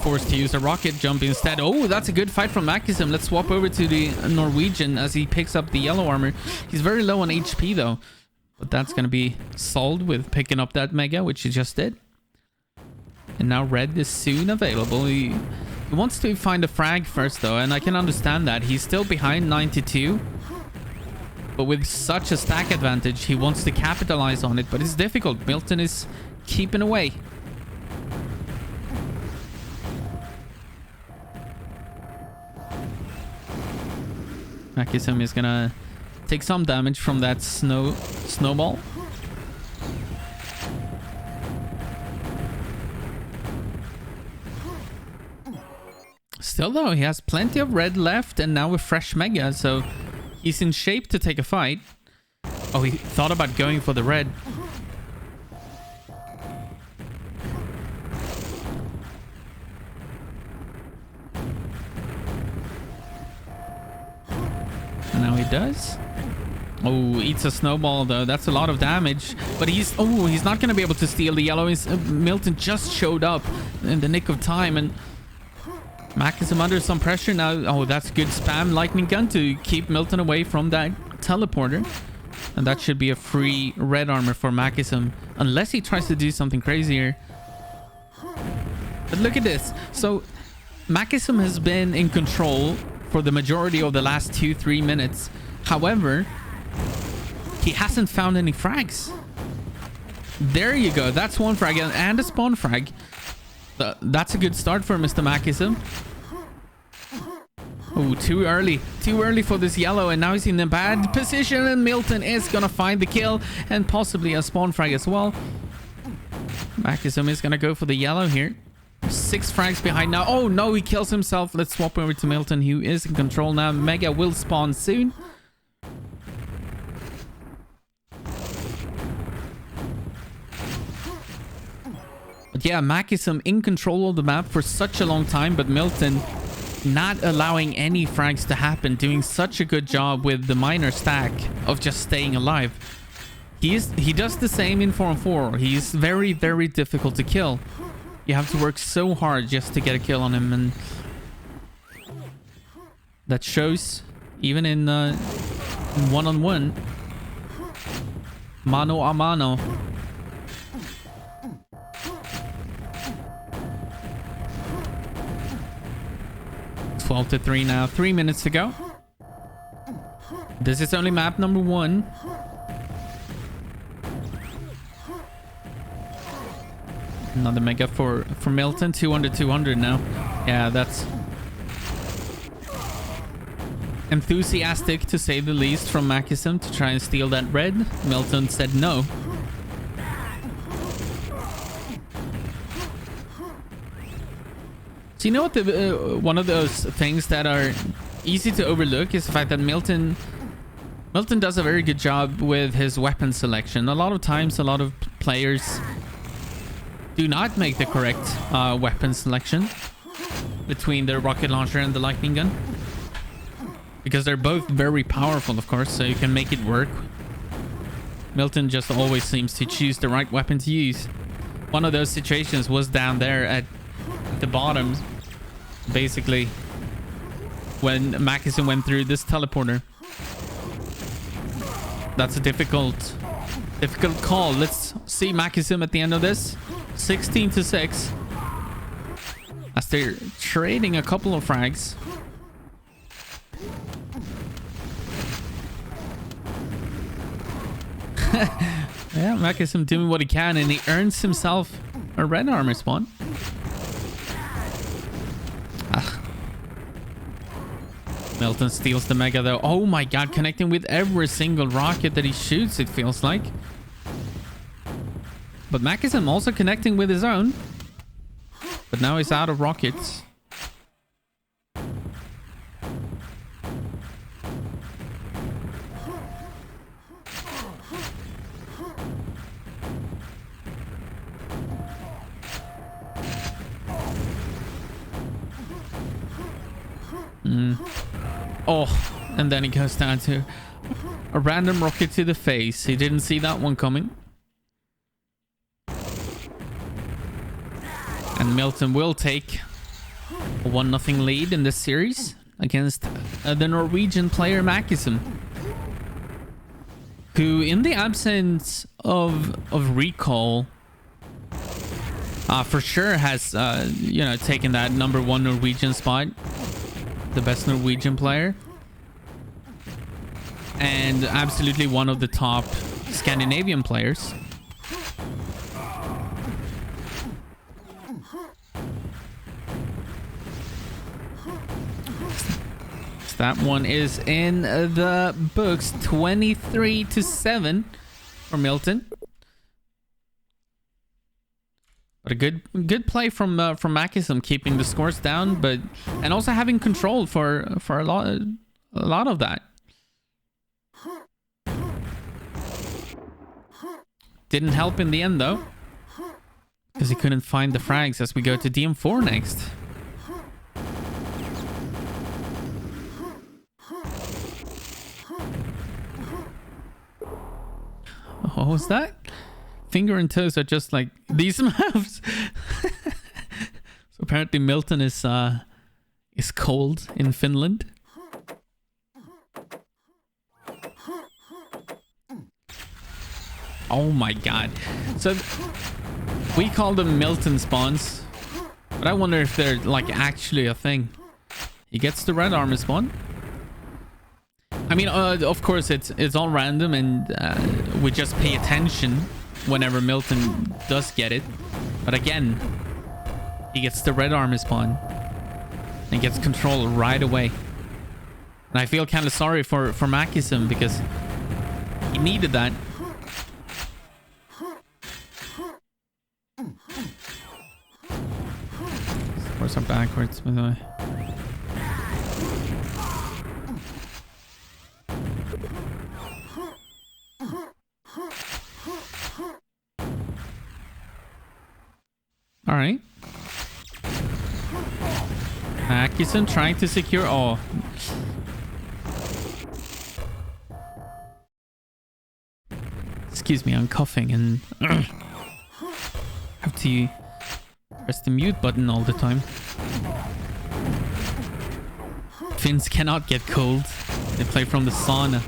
Forced to use a rocket jump instead. Oh, that's a good fight from Makisum. Let's swap over to the Norwegian as he picks up the yellow armor. He's very low on HP though. But that's going to be solved with picking up that Mega, which he just did. And now red is soon available. He wants to find a frag first though, and I can understand that. He's still behind 92. But with such a stack advantage, he wants to capitalize on it. But it's difficult. Milton is keeping away. Makisum is gonna take some damage from that snowball. Still though, he has plenty of red left and now a fresh Mega, so he's in shape to take a fight. Oh, he thought about going for the red. And now he does. Oh, eats a snowball though. That's a lot of damage. But he's not going to be able to steal the yellow. Milton just showed up in the nick of time, and Makisum under some pressure now. Oh, that's good spam lightning gun to keep Milton away from that teleporter. And that should be a free red armor for Makisum, unless he tries to do something crazier. But look at this. So Makisum has been in control for the majority of the last 2-3 minutes. However, he hasn't found any frags. There you go. That's one frag and a spawn frag. That's a good start for Mr. Makisum. Oh, too early. Too early for this yellow, and now he's in a bad position, and Milton is gonna find the kill and possibly a spawn frag as well. Makisum is gonna go for the yellow here. 6 frags behind now. Oh no, he kills himself. Let's swap over to Milton, who is in control now. Mega will spawn soon. But yeah, Makisum in control of the map for such a long time, but Milton not allowing any frags to happen, doing such a good job with the minor stack of just staying alive. He does the same in 4-on-4. He's very, very difficult to kill. You have to work so hard just to get a kill on him, and that shows even in one-on-one, mano a mano. 12-3 now. 3 minutes to go. This is only map number 1. Another mega for Milton. 200 now. Yeah, that's enthusiastic to say the least from Makisum to try and steal that red. Milton said no. So you know what, the one of those things that are easy to overlook is the fact that Milton does a very good job with his weapon selection. A lot of times, a lot of players do not make the correct weapon selection between the rocket launcher and the lightning gun, because they're both very powerful, of course, so you can make it work. Milton just always seems to choose the right weapon to use. One of those situations was down there at the bottom, basically, when Makisum went through this teleporter. That's a difficult call. Let's see Makisum at the end of this. 16-6. As they're trading a couple of frags. Yeah, Makisum doing what he can, and he earns himself a red armor spawn. Milton steals the mega though. Oh my god, connecting with every single rocket that he shoots, it feels like. But Makisum also connecting with his own. But now he's out of rockets. Oh, and then he goes down to a random rocket to the face. He didn't see that one coming. And Milton will take a 1-0 lead in this series against the Norwegian player Makisum, who, in the absence of recall, for sure has taken that #1 Norwegian spot, the best Norwegian player, and absolutely one of the top Scandinavian players. That one is in the books. 23-7 for Milton. But a good play from Makisum, keeping the scores down, and also having control for a lot of that. Didn't help in the end though, because he couldn't find the frags as we go to DM4 next. What was that? Finger and toes are just like these maps. So apparently Milton is cold in Finland. Oh my god. So we call them Milton spawns, but I wonder if they're like actually a thing. He gets the red armor spawn. I mean, of course, it's all random, and we just pay attention whenever Milton does get it. But again, he gets the red armor spawn and gets control right away. And I feel kind of sorry for Makisum, because he needed that. Scores are backwards, by the way. All right. Atkinson trying to secure. Oh. Excuse me, I'm coughing and have to press the mute button all the time. Finns cannot get cold. They play from the sauna.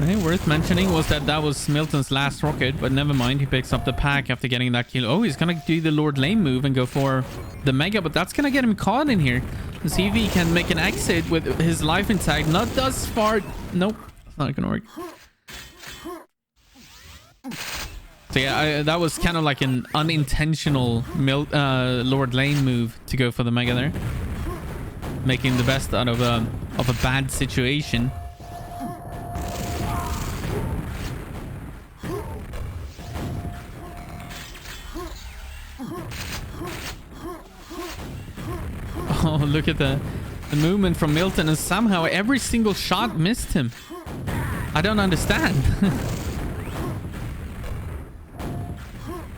Okay, worth mentioning was that was Milton's last rocket, but never mind. He picks up the pack after getting that kill. Oh, he's gonna do the Lord Lane move and go for the Mega, but that's gonna get him caught in here. Let's see if he can make an exit with his life intact. Not thus far. Nope, it's not gonna work. So yeah, that was kind of like an unintentional Lord Lane move to go for the Mega there, making the best out of a bad situation. Oh, look at the movement from Milton, and somehow every single shot missed him. I don't understand.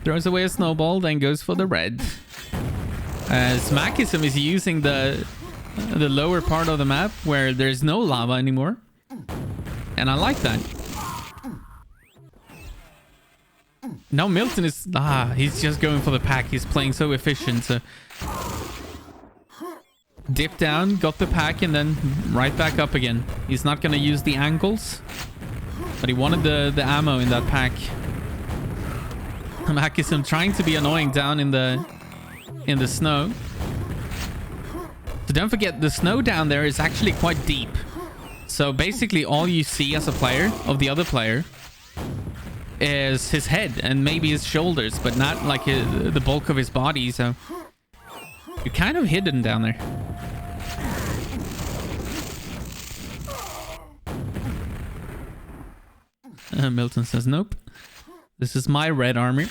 Throws away a snowball, then goes for the red. As Makism is using the lower part of the map where there's no lava anymore. And I like that. Now Milton is... he's just going for the pack. He's playing so efficient. So dip down, got the pack, and then right back up again. He's not going to use the angles, but he wanted the ammo in that pack. Makism trying to be annoying down in the snow. So don't forget, the snow down there is actually quite deep. So basically all you see as a player of the other player is his head and maybe his shoulders, but not like the bulk of his body. So you're kind of hidden down there. Milton says, nope. This is my red armor.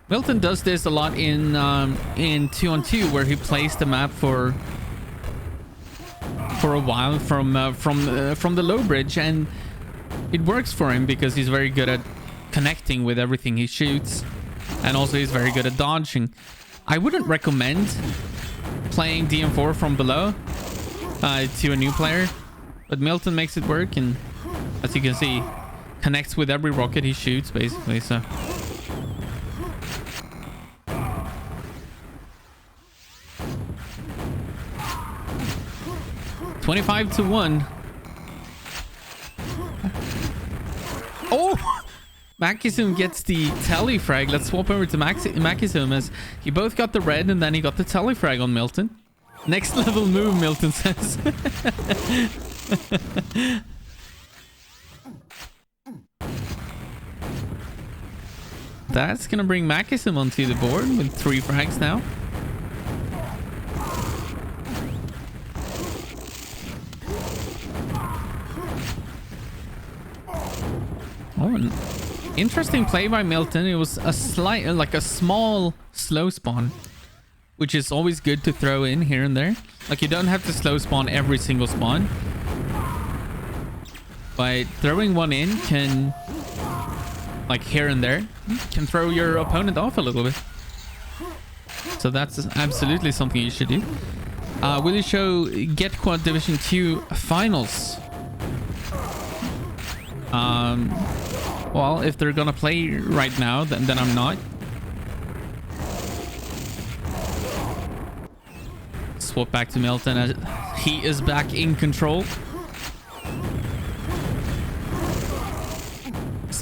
Milton does this a lot in 2-on-2, where he plays the map for a while from the low bridge, and it works for him because he's very good at connecting with everything he shoots, and also he's very good at dodging. I wouldn't recommend playing DM4 from below to a new player, but Milton makes it work, and as you can see, connects with every rocket he shoots basically. So 25-1. Oh! Makisum gets the telefrag. Let's swap over to Makisum, as he both got the red and then he got the telefrag on Milton. Next level move, Milton says. That's gonna bring Makisum onto the board with 3 frags now. Oh, an interesting play by Milton. It was a small slow spawn, which is always good to throw in here and there. Like, you don't have to slow spawn every single spawn, but throwing one in can, like here and there, can throw your opponent off a little bit. So that's absolutely something you should do. Will you show Get Quad Division 2 finals? Well, if they're gonna play right now, then I'm not. Swap back to Milton as he is back in control.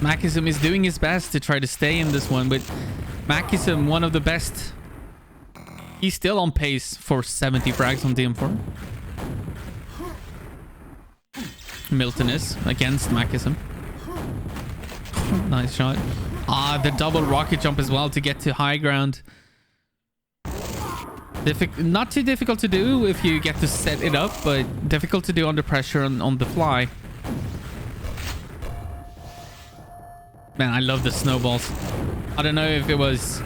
Makisum is doing his best to try to stay in this one, but Makisum, one of the best. He's still on pace for 70 frags on DM4. Milton is against Makisum. Nice shot. The double rocket jump as well to get to high ground. Not too difficult to do if you get to set it up, but difficult to do under pressure on the fly. Man, I love the snowballs. I don't know if it was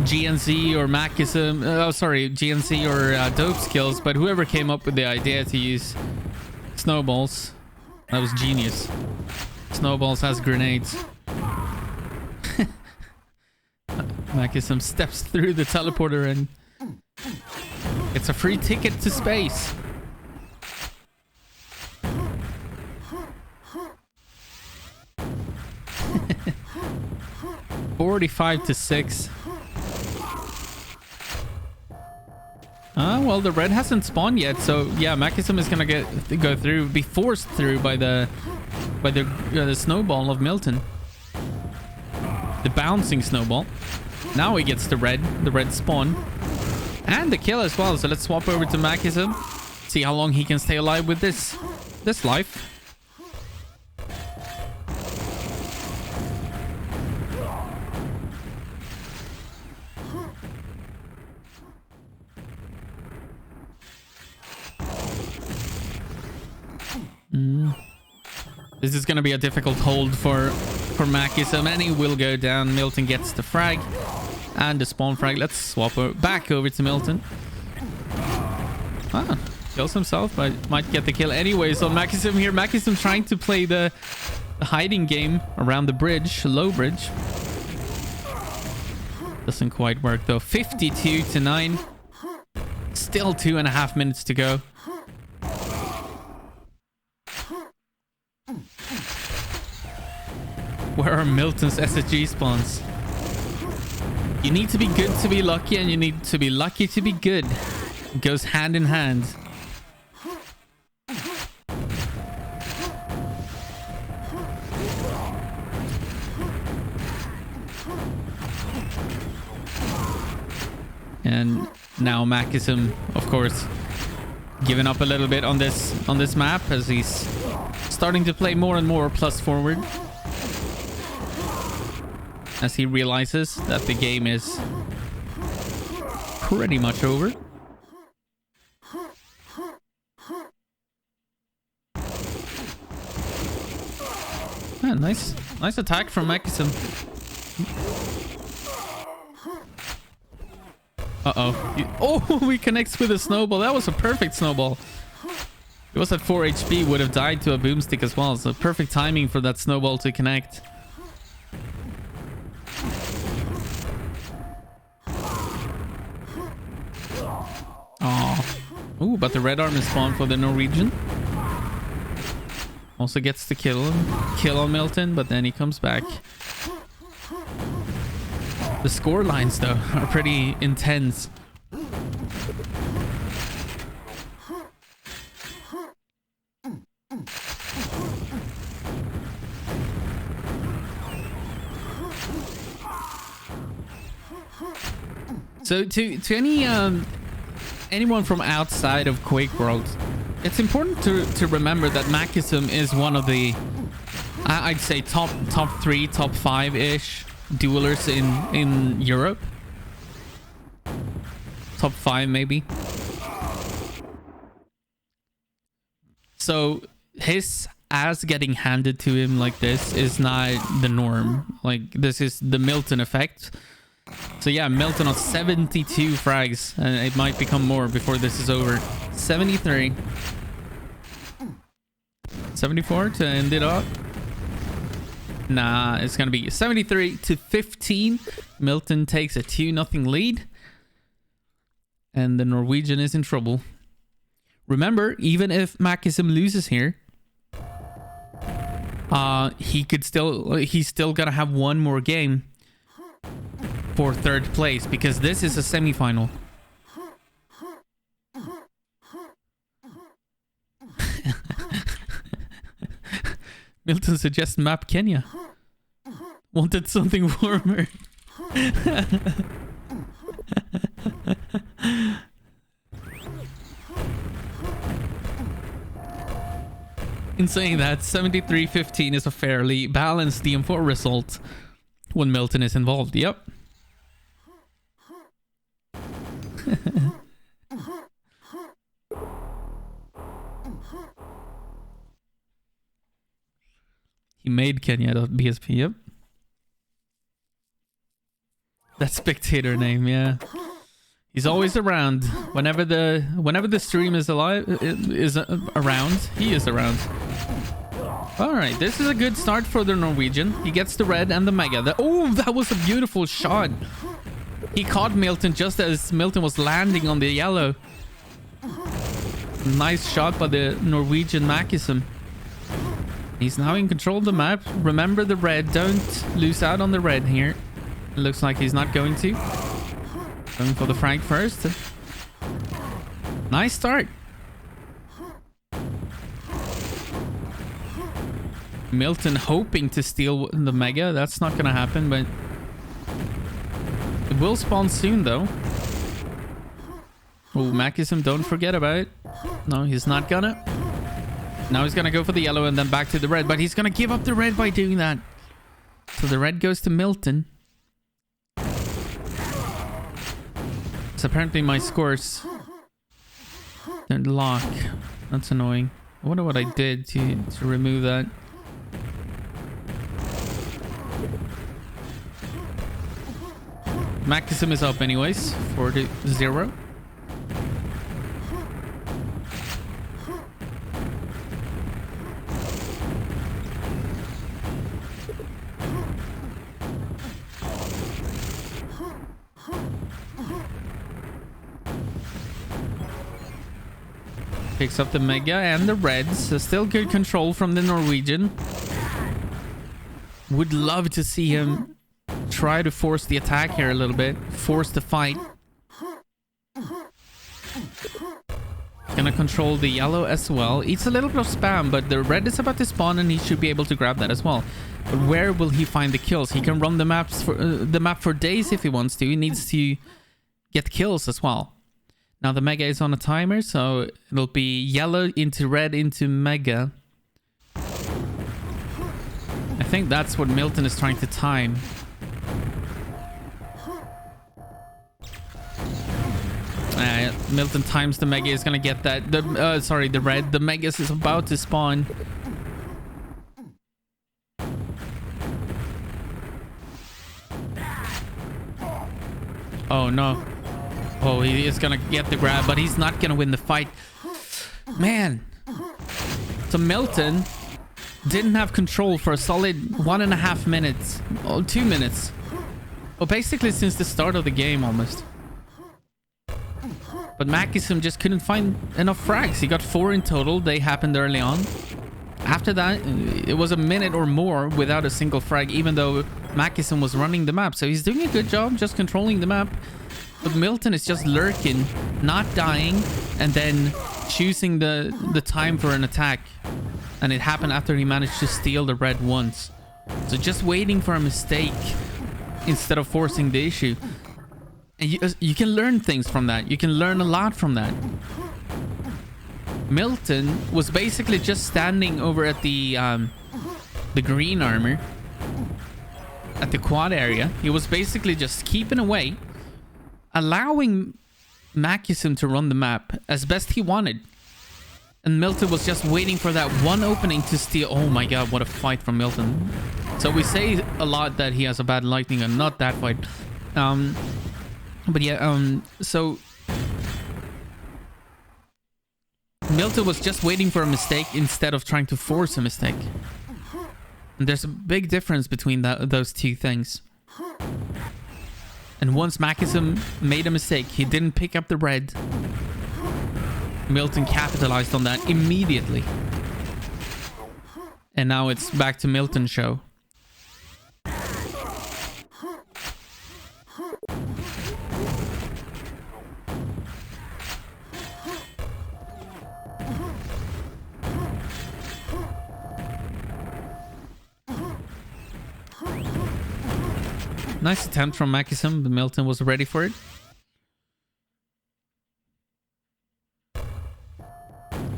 GNC or Machism. Oh, sorry, GNC or Dope Skills, but whoever came up with the idea to use snowballs, that was genius. Snowballs has grenades. Machism steps through the teleporter and it's a free ticket to space. 45-6. Well, the red hasn't spawned yet, so yeah, Machism is gonna be forced through by the snowball of Milton, the bouncing snowball. Now he gets the red spawn, and the kill as well. So let's swap over to Machism, see how long he can stay alive with this life. This is going to be a difficult hold for Machism, and he will go down. Milton gets the frag and the spawn frag. Let's swap back over to Milton. Kills himself, but might get the kill anyways on Machism here. Machism trying to play the hiding game around the bridge, low bridge. Doesn't quite work though. 52-9. Still 2.5 minutes to go. Where are Milton's SSG spawns? You need to be good to be lucky, and you need to be lucky to be good. It goes hand in hand. And now Machism, of course, giving up a little bit on this map as he's starting to play more and more plus forward, as he realizes that the game is pretty much over. Nice attack from Machism. Oh, he connects with a snowball. That was a perfect snowball. It was at 4 HP, would have died to a boomstick as well. So perfect timing for that snowball to connect. Ooh, but the red arm is spawned for the Norwegian. Also gets the kill on Milton, but then he comes back. The score lines, though, are pretty intense. So to anyone from outside of Quake World, it's important to remember that Machism is one of the, I'd say, top 3, top 5-ish duelers in Europe. Top 5 maybe. So his ass getting handed to him like this is not the norm. Like, this is the Milton effect. So yeah, Milton on 72 frags, and it might become more before this is over. 73. 74 to end it up. Nah, it's gonna be 73-15. Milton takes a 2-0 lead, and the Norwegian is in trouble. Remember, even if Machism loses here, he's still gonna have one more game for 3rd place, because this is a semi-final. Milton suggests map Kenya. Wanted something warmer. In saying that, 73-15 is a fairly balanced DM4 result when Milton is involved. Yep. He made Kenya.bsp, yep. That spectator name, yeah. He's always around. Whenever the stream is around, he is around. Alright, this is a good start for the Norwegian. He gets the red and the mega. Oh, that was a beautiful shot. He caught Milton just as Milton was landing on the yellow. Nice shot by the Norwegian Makism. He's now in control of the map. Remember the red. Don't lose out on the red here. It looks like he's not going to. Going for the frag first. Nice start. Milton hoping to steal the mega. That's not going to happen, but it will spawn soon, though. Oh, Makism, don't forget about it. No, he's not gonna. Now he's gonna go for the yellow and then back to the red, but he's gonna give up the red by doing that. So the red goes to Milton. So apparently my scores don't lock. That's annoying. I wonder what I did to remove that. Makism is up anyways, 4-0. Picks up the mega and the reds. So still good control from the Norwegian. Would love to see him try to force the attack here a little bit. Force the fight. Gonna control the yellow as well. Eats a little bit of spam, but the red is about to spawn and he should be able to grab that as well. But where will he find the kills? He can run the map for days if he wants to. He needs to get kills as well. Now the mega is on a timer, so it'll be yellow into red into mega. I think that's what Milton is trying to time. Milton times the mega, is gonna get that. The red. The mega is about to spawn. Oh no. Oh, he is gonna get the grab, but he's not gonna win the fight. Man. So Milton didn't have control for a solid 1.5 minutes. Oh, 2 minutes. Well, basically since the start of the game almost. But Makism just couldn't find enough frags. He got 4 in total. They happened early on. After that, it was a minute or more without a single frag, even though Makism was running the map. So he's doing a good job just controlling the map. But Milton is just lurking, not dying, and then choosing the time for an attack. And it happened after he managed to steal the red once. So just waiting for a mistake instead of forcing the issue. And you can learn things from that. You can learn a lot from that. Milton was basically just standing over at the green armor. At the quad area. He was basically just keeping away. Allowing Makism to run the map as best he wanted. And Milton was just waiting for that one opening to steal. Oh my god, what a fight from Milton. So we say a lot that he has a bad lightning and not that fight. But yeah, so Milton was just waiting for a mistake instead of trying to force a mistake. And there's a big difference between those two things. And once Makism made a mistake, he didn't pick up the red. Milton capitalized on that immediately. And now it's back to Milton's show. Nice attempt from Makism, but Milton was ready for it.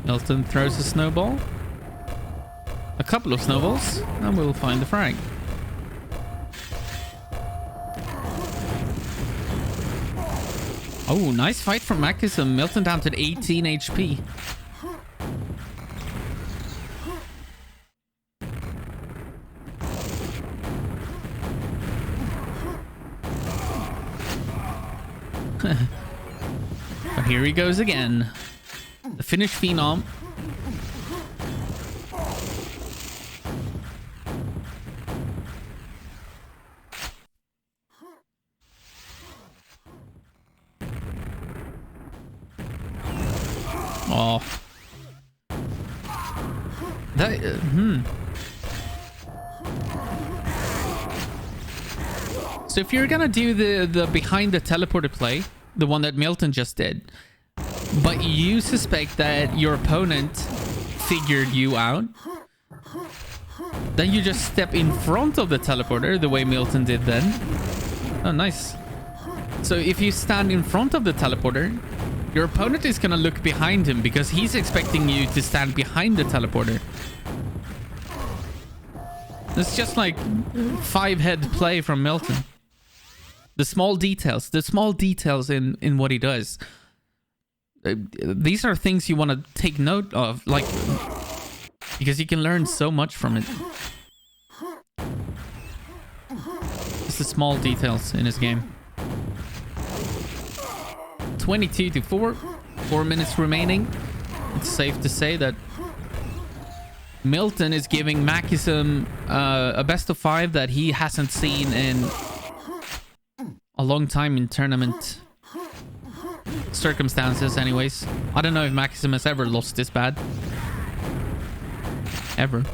Milton throws a snowball. A couple of snowballs, and we'll find the frag. Oh, nice fight from Makism. Milton down to 18 HP. But here he goes again. The Finnish phenom. Oh. That, So if you're gonna do the behind the teleporter play, the one that Milton just did, but you suspect that your opponent figured you out, then you just step in front of the teleporter the way Milton did then. Oh, nice. So if you stand in front of the teleporter, your opponent is gonna look behind him because he's expecting you to stand behind the teleporter. It's just like 5-head play from Milton. The small details in what he does. These are things you want to take note of, like, because you can learn so much from it. Just the small details in his game. 22-4, 4 minutes remaining. It's safe to say that Milton is giving Makisum a best of 5 that he hasn't seen in a long time in tournament circumstances anyways. I don't know if Makisum has ever lost this bad. Ever.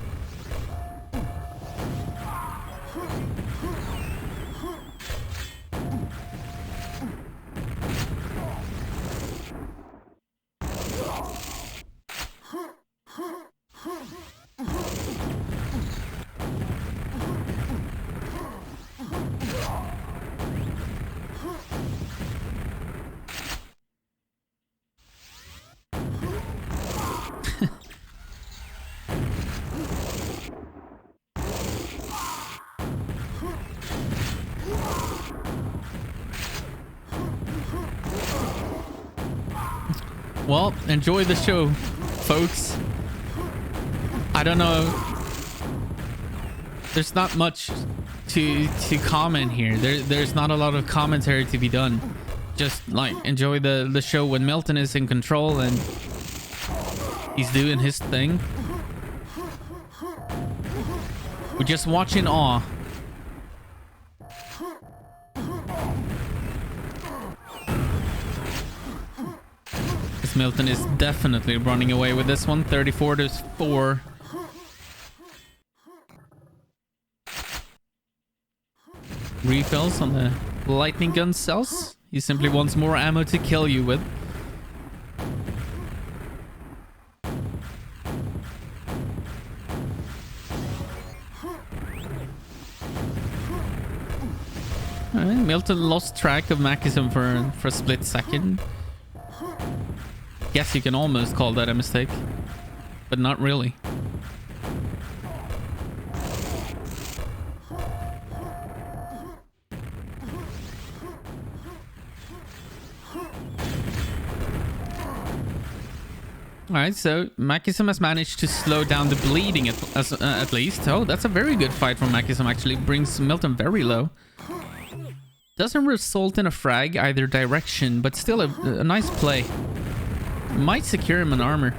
Well, enjoy the show, folks. I don't know. There's not much to comment here. There's not a lot of commentary to be done. Just like enjoy the show when Milton is in control and he's doing his thing. We just watch in awe. Milton is definitely running away with this one. 34-4. Refills on the lightning gun cells. He simply wants more ammo to kill you with. Alright, Milton lost track of Makisum for a split second. Guess you can almost call that a mistake, but not really. Alright, so Makisum has managed to slow down the bleeding at least. Oh, that's a very good fight from Makisum, actually. Brings Milton very low. Doesn't result in a frag either direction, but still a nice play. Might secure him an armor.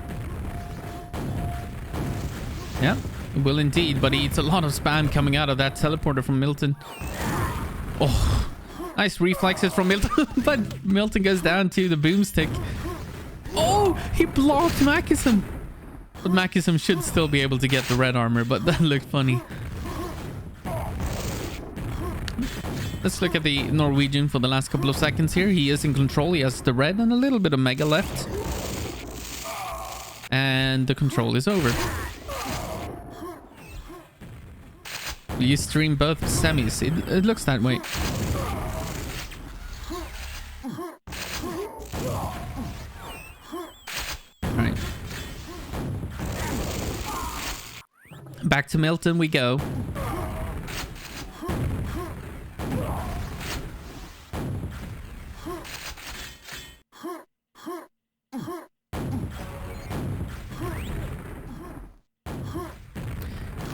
Yeah, it will indeed, but he eats a lot of spam coming out of that teleporter from Milton. Oh, nice reflexes from Milton, but Milton goes down to the boomstick. Oh, he blocked Makisum. But Makisum should still be able to get the red armor, but that looked funny. Let's look at the Norwegian for the last couple of seconds here. He is in control. He has the red and a little bit of mega left. And the control is over. Will you stream both semis? It looks that way. Alright. Back to Milton we go.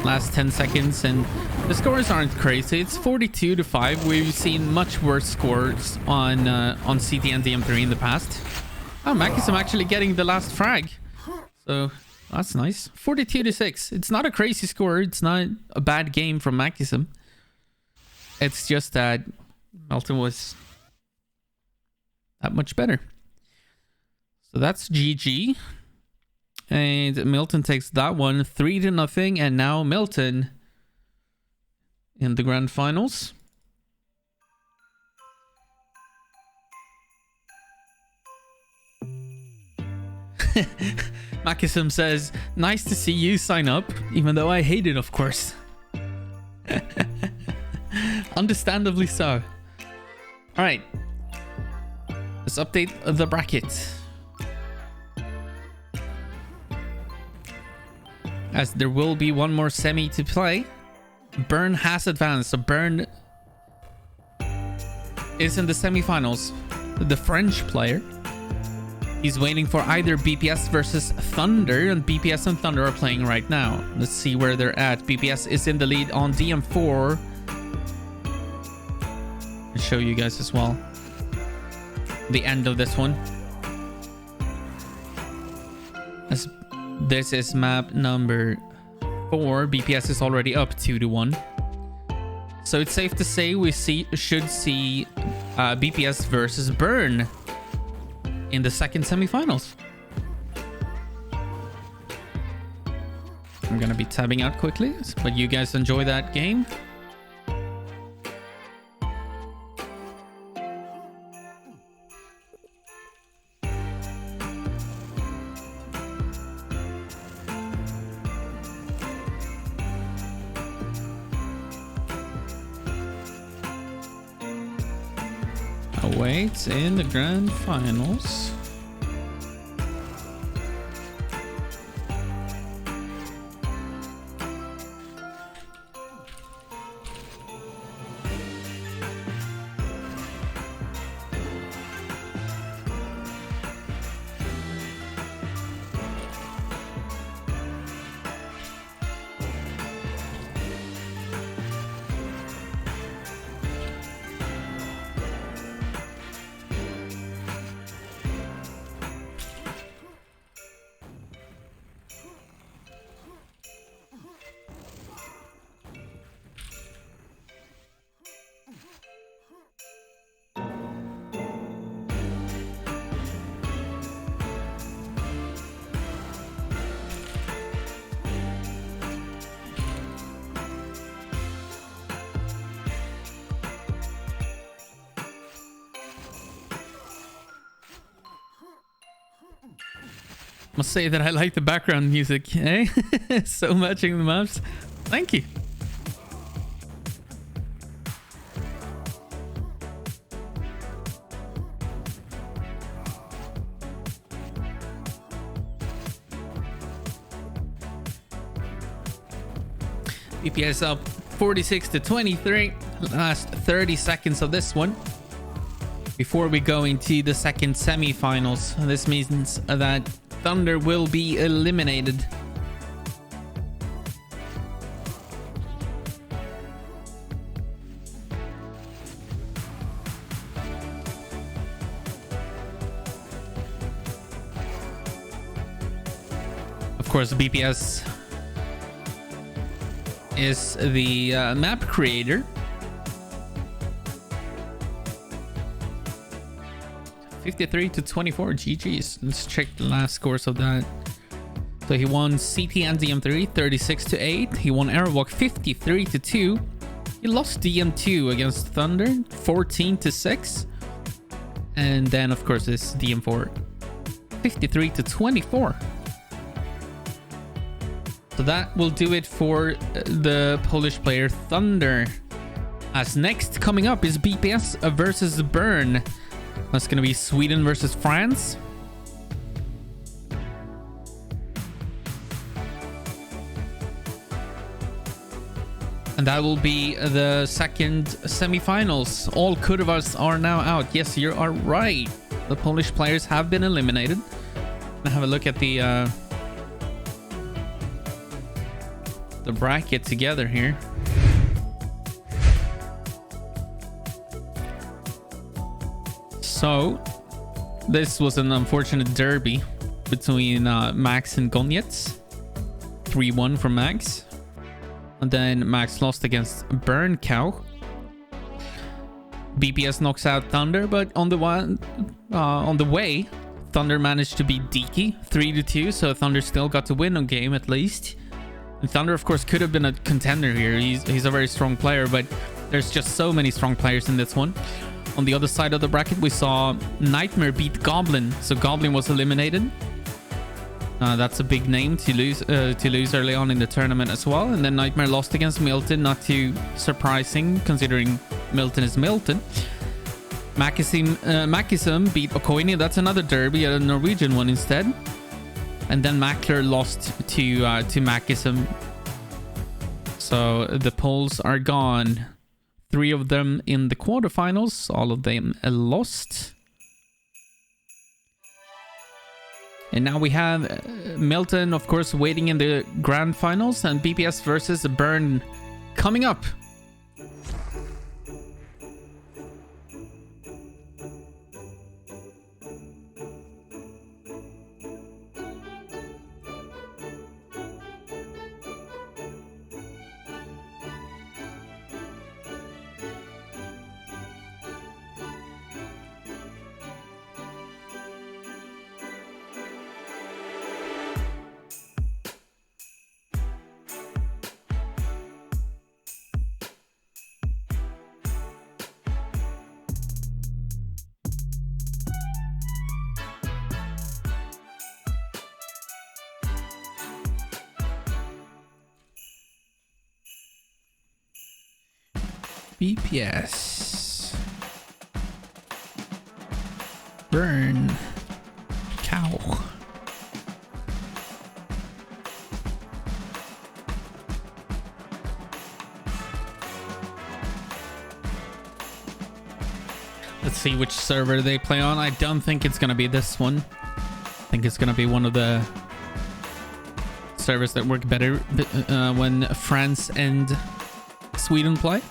last 10 seconds, and the scores aren't crazy. It's 42-5. We've seen much worse scores on CT and DM3 in the past. Oh, Makism actually getting the last frag, so that's nice. 42-6. It's not a crazy score. It's not a bad game from Makism. It's just that Melton was that much better. So that's GG. And Milton takes that one 3-0. And now Milton in the grand finals. Makism says, nice to see you sign up, even though I hate it, of course. Understandably so. All right. Let's update the bracket. As there will be one more semi to play. Burn has advanced. So Burn is in the semifinals. The French player. He's waiting for either BPS versus Thunder, and BPS and Thunder are playing right now. Let's see where they're at. BPS is in the lead on DM4. I'll show you guys as well the end of this one. As this is map number 4. BPS is already up 2-1. So it's safe to say we should see BPS versus Burn in the second semifinals. I'm gonna be tabbing out quickly, but you guys enjoy that game. Awaits in the grand finals. Must say that I like the background music, eh? So matching the maps. Thank you. BPS up 46-23. Last 30 seconds of this one. Before we go into the second semi-finals, this means that Thunder will be eliminated. Of course, BPS is the map creator. 53-24 GG's. Let's check the last scores of that. So he won CT and DM3 36-8. He won Airwalk 53-2. He lost DM2 against Thunder 14-6. And then of course this DM4 53-24. So that will do it for the Polish player Thunder. As next coming up is BPS versus Burn. That's going to be Sweden versus France. And that will be the second semifinals. All Kurvas are now out. Yes, you are right. The Polish players have been eliminated. Now have a look at the the bracket together here. So this was an unfortunate derby between Max and Gonyets. 3-1 for Max. And then Max lost against Burn Cow. BPS knocks out Thunder, but on the way, Thunder managed to beat Deke 3-2, so Thunder still got to win a game at least. And Thunder, of course, could have been a contender here. He's a very strong player, but there's just so many strong players in this one. On the other side of the bracket, we saw Nightmare beat Goblin, so Goblin was eliminated. That's a big name to lose early on in the tournament as well. And then Nightmare lost against Milton, not too surprising considering Milton is Milton. Makism beat Okoini. That's another derby, a Norwegian one instead. And then Mackler lost to Makism. So the polls are gone. 3 of them in the quarterfinals. All of them lost. And now we have Milton, of course, waiting in the grand finals, and BPS versus Burn coming up. BPS. Burn. Cow. Let's see which server they play on. I don't think it's going to be this one. I think it's going to be one of the servers that work better when France and Sweden play.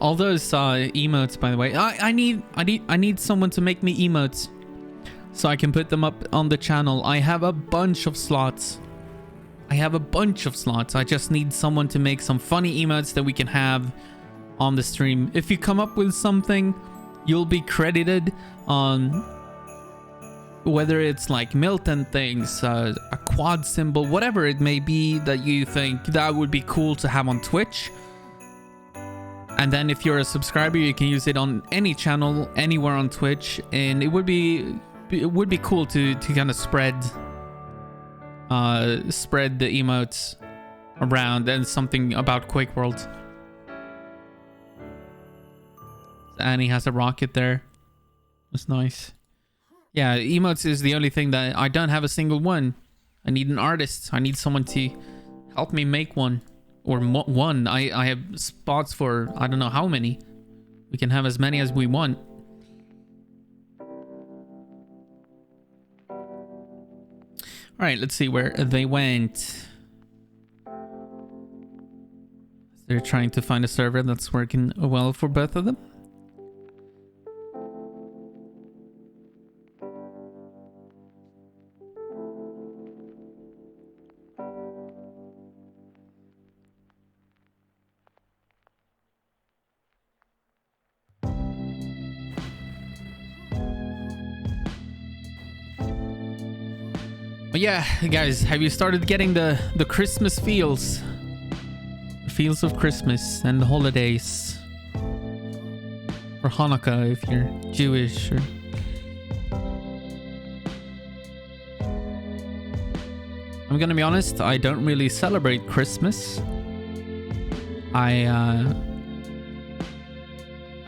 All those emotes, by the way. I need someone to make me emotes so I can put them up on the channel. I have a bunch of slots. I just need someone to make some funny emotes that we can have on the stream. If you come up with something, you'll be credited on whether it's like Milton things, a quad symbol, whatever it may be that you think that would be cool to have on Twitch. And then if you're a subscriber, you can use it on any channel, anywhere on Twitch, and it would be cool to kind of spread the emotes around, and something about Quake World. Annie has a rocket there. That's nice. Yeah, emotes is the only thing that I don't have a single one. I need an artist. I need someone to help me make one. Or one. I have spots for I don't know how many. We can have as many as we want. Alright, let's see where they went. They're trying to find a server that's working well for both of them. But yeah, guys, have you started getting the Christmas feels? The feels of Christmas and the holidays. Or Hanukkah if you're Jewish. Or... I'm gonna be honest, I don't really celebrate Christmas. I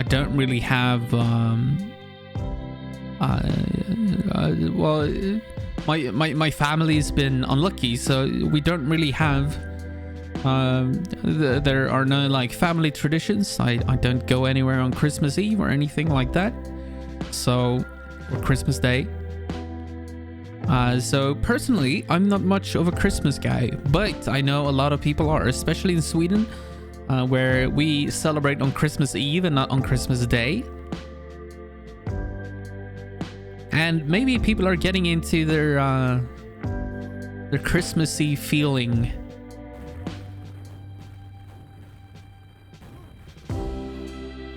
don't really have well, my family's been unlucky, so we don't really have there are no like family traditions. I don't go anywhere on Christmas Eve or anything like that, so, or Christmas Day. So personally, I'm not much of a Christmas guy, but I know a lot of people are, especially in Sweden, where we celebrate on Christmas Eve and not on Christmas Day. And maybe people are getting into their Christmassy feeling.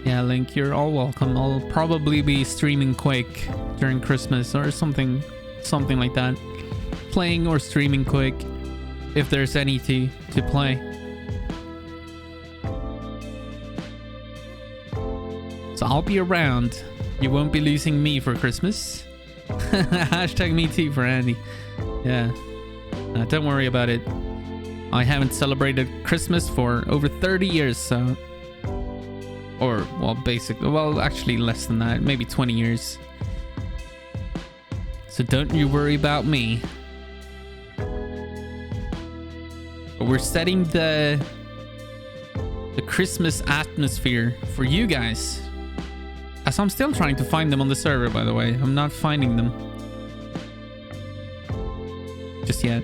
Yeah, Link, you're all welcome. I'll probably be streaming Quake during Christmas or something like that. Playing or streaming Quake if there's any to play. So I'll be around. You won't be losing me for Christmas. Hashtag me too for Andy. Yeah. Don't worry about it. I haven't celebrated Christmas for over 30 years, so... Or, well, basically... Well, actually less than that. Maybe 20 years. So don't you worry about me. But we're setting the Christmas atmosphere for you guys. As I'm still trying to find them on the server, by the way. I'm not finding them just yet.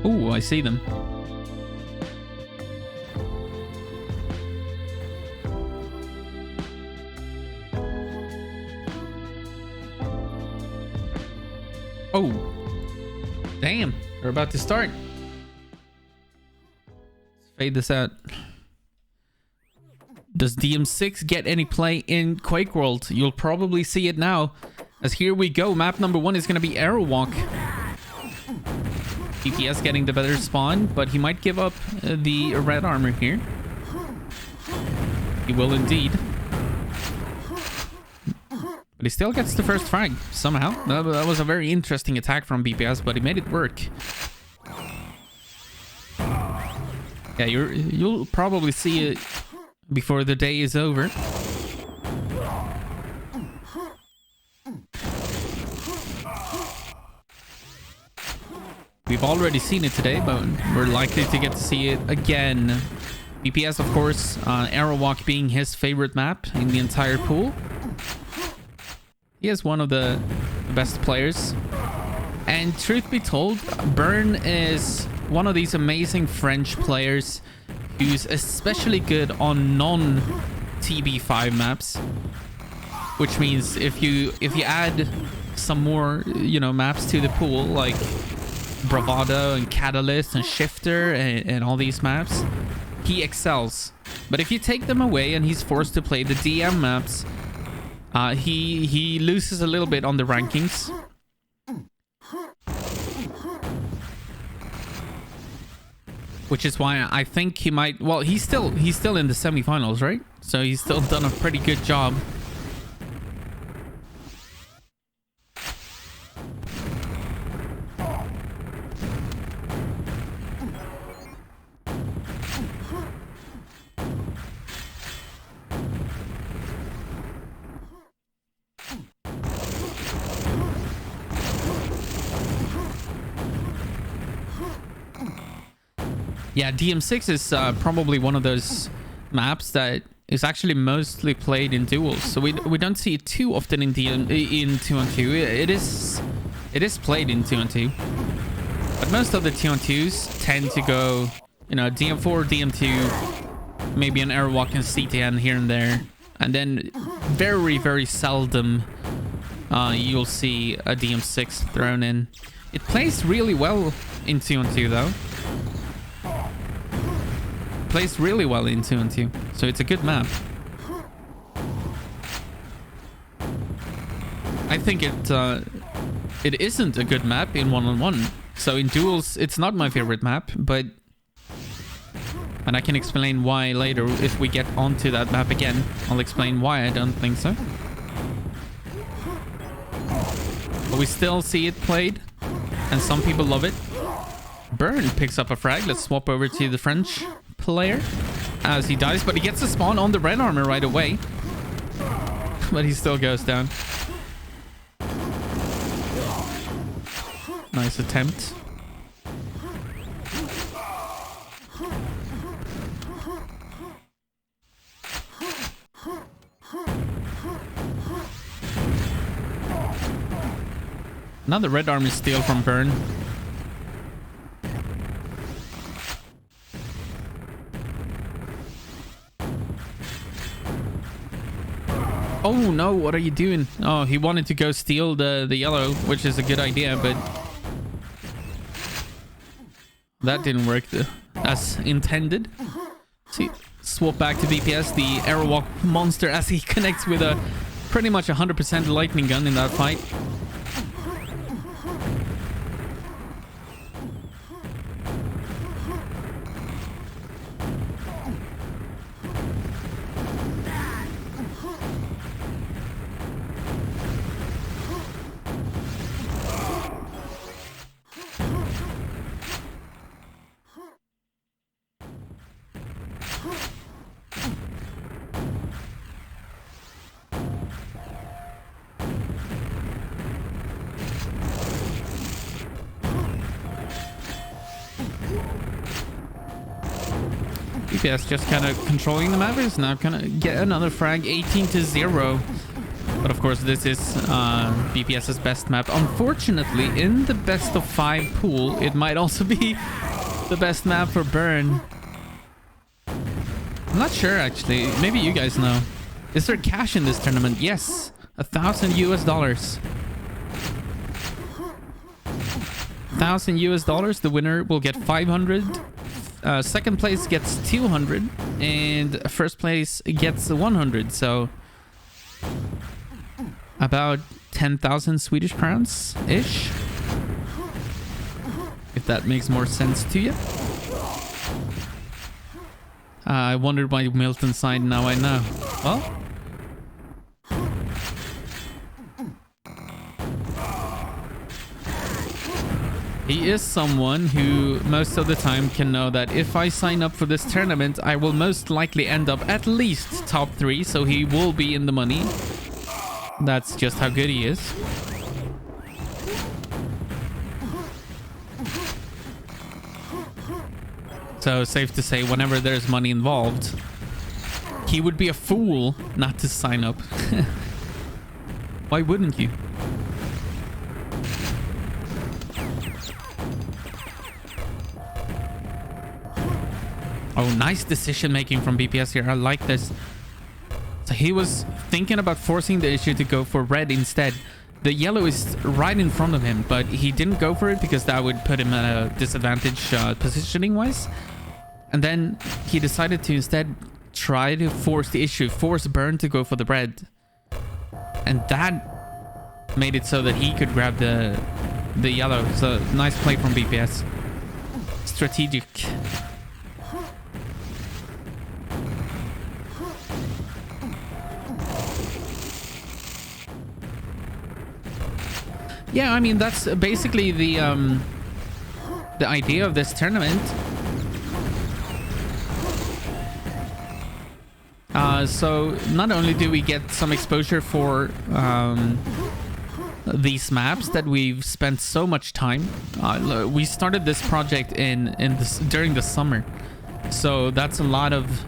Oh, I see them. Oh, damn, we're about to start. Let's fade this out. Does DM6 get any play in Quake World? You'll probably see it now, as here we go. Map number 1 is going to be Arrow Walk. DPS getting the better spawn, but he might give up the red armor here. He will indeed. But he still gets the first frag, somehow. That was a very interesting attack from BPS, but he made it work. Yeah, you'll probably see it before the day is over. We've already seen it today, but we're likely to get to see it again. BPS, of course, Arrow Walk being his favorite map in the entire pool. He is one of the best players. And truth be told, Burn is one of these amazing French players who's especially good on non-TB5 maps. Which means if you add some more, you know, maps to the pool, like Bravado and Catalyst and Shifter and all these maps, he excels. But if you take them away and he's forced to play the DM maps, he loses a little bit on the rankings. Which is why I think he might... Well, he's still in the semifinals, right? So he's still done a pretty good job. Yeah, DM6 is probably one of those maps that is actually mostly played in duels. So we don't see it too often in 2-on-2. It is played in 2-on-2. But most of the 2-on-2s tend to go, you know, DM4, DM2, maybe an Airwalk and CTN here and there. And then very, very seldom you'll see a DM6 thrown in. It plays really well in 2-on-2 though. Plays really well in 2-on-2, so it's a good map. I think it isn't a good map in 1-on-1. So in duels, it's not my favorite map, but... And I can explain why later if we get onto that map again. I'll explain why I don't think so. But we still see it played, and some people love it. Burn picks up a frag. Let's swap over to the French player as he dies, but he gets a spawn on the red armor right away. But he still goes down. Nice attempt. Another red armor steal from Burn. Oh no, what are you doing? Oh, he wanted to go steal the yellow, which is a good idea, but that didn't work as intended. See, swap back to BPS, the Aerowalk monster, as he connects with a pretty much 100% lightning gun in that fight. BPS just kind of controlling the map. Is now gonna get another frag, 18-0. But of course, this is BPS's best map. Unfortunately, in the best of 5 pool, it might also be the best map for Burn. I'm not sure, actually. Maybe you guys know. Is there cash in this tournament? Yes, $1,000 US. $1,000 US. The winner will get 500. Second place gets 200, and first place gets 100. So about 10,000 Swedish crowns ish, if that makes more sense to you. I wondered why Milton signed. Now I know. Well, he is someone who most of the time can know that if I sign up for this tournament, I will most likely end up at least top 3, so he will be in the money. That's just how good he is. So safe to say, whenever there's money involved, he would be a fool not to sign up. Why wouldn't you? Oh, nice decision making from BPS here. I like this. So he was thinking about forcing the issue to go for red instead. The yellow is right in front of him, but he didn't go for it because that would put him at a disadvantage positioning wise. And then he decided to instead try to force the issue, force Burn to go for the red. And that made it so that he could grab the yellow. So nice play from BPS. Strategic. Yeah, I mean, that's basically the idea of this tournament. So not only do we get some exposure for these maps that we've spent so much time. We started this project during the summer, so that's a lot of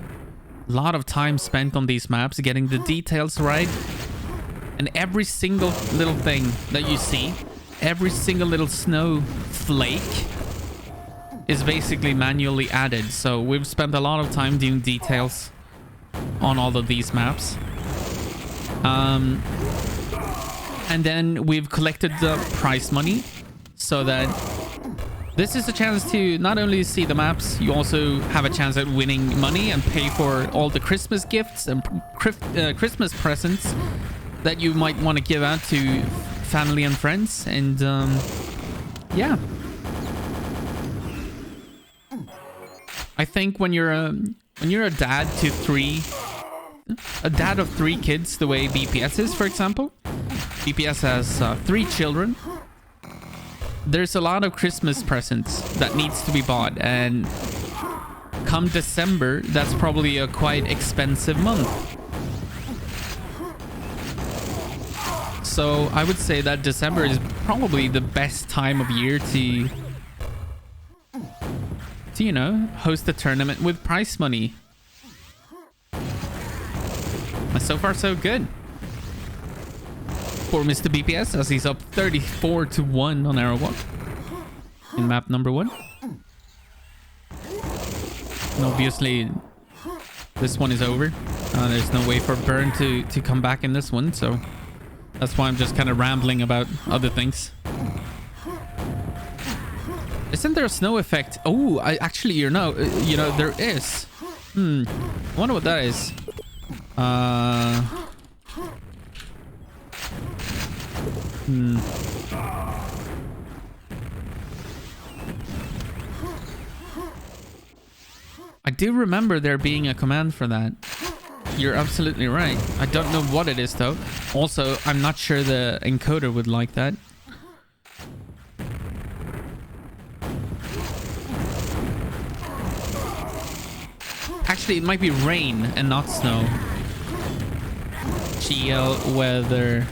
time spent on these maps, getting the details right. And every single little thing that you see, every single little snowflake is basically manually added. So we've spent a lot of time doing details on all of these maps. And then we've collected the prize money so that this is a chance to not only see the maps, you also have a chance at winning money and pay for all the Christmas gifts and Christmas presents that you might want to give out to family and friends. And yeah, I think when you're a dad of 3 kids, the way BPS is, for example, BPS has 3 children, there's a lot of Christmas presents that needs to be bought, and come December, that's probably a quite expensive month. So I would say that December is probably the best time of year to you know, host a tournament with prize money. So far, so good for Mr. BPS, as he's up 34-1 on Arrow Walk in map number 1. And obviously, this one is over. There's no way for Burn to come back in this one, so that's why I'm just kind of rambling about other things. Isn't there a snow effect? Oh, actually, you know, there is. I wonder what that is. I do remember there being a command for that. You're absolutely right. I don't know what it is, though. Also, I'm not sure the encoder would like that. Actually, it might be rain and not snow. GL weather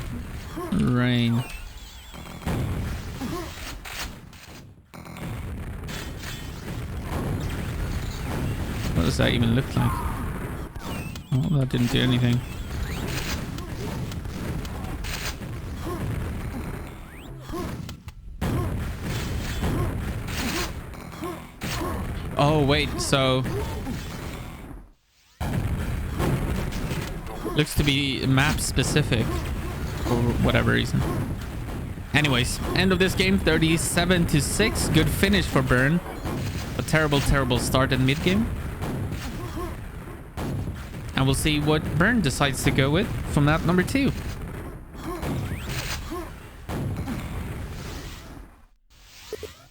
rain. What does that even look like? Oh, that didn't do anything. Oh, wait, so looks to be map specific for whatever reason. Anyways, end of this game, 37-6. Good finish for Burn. A terrible start in mid game. And we'll see what Burn decides to go with from map number 2.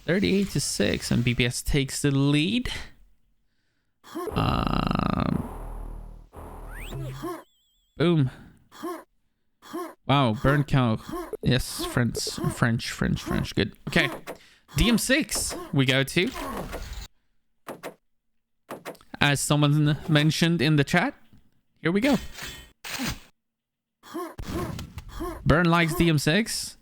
(38-6), and BPS takes the lead. Boom. Wow, Burn cow. Yes, French. Good. Okay. DM6 we go to. As someone mentioned in the chat. Here we go. Burn likes DM6.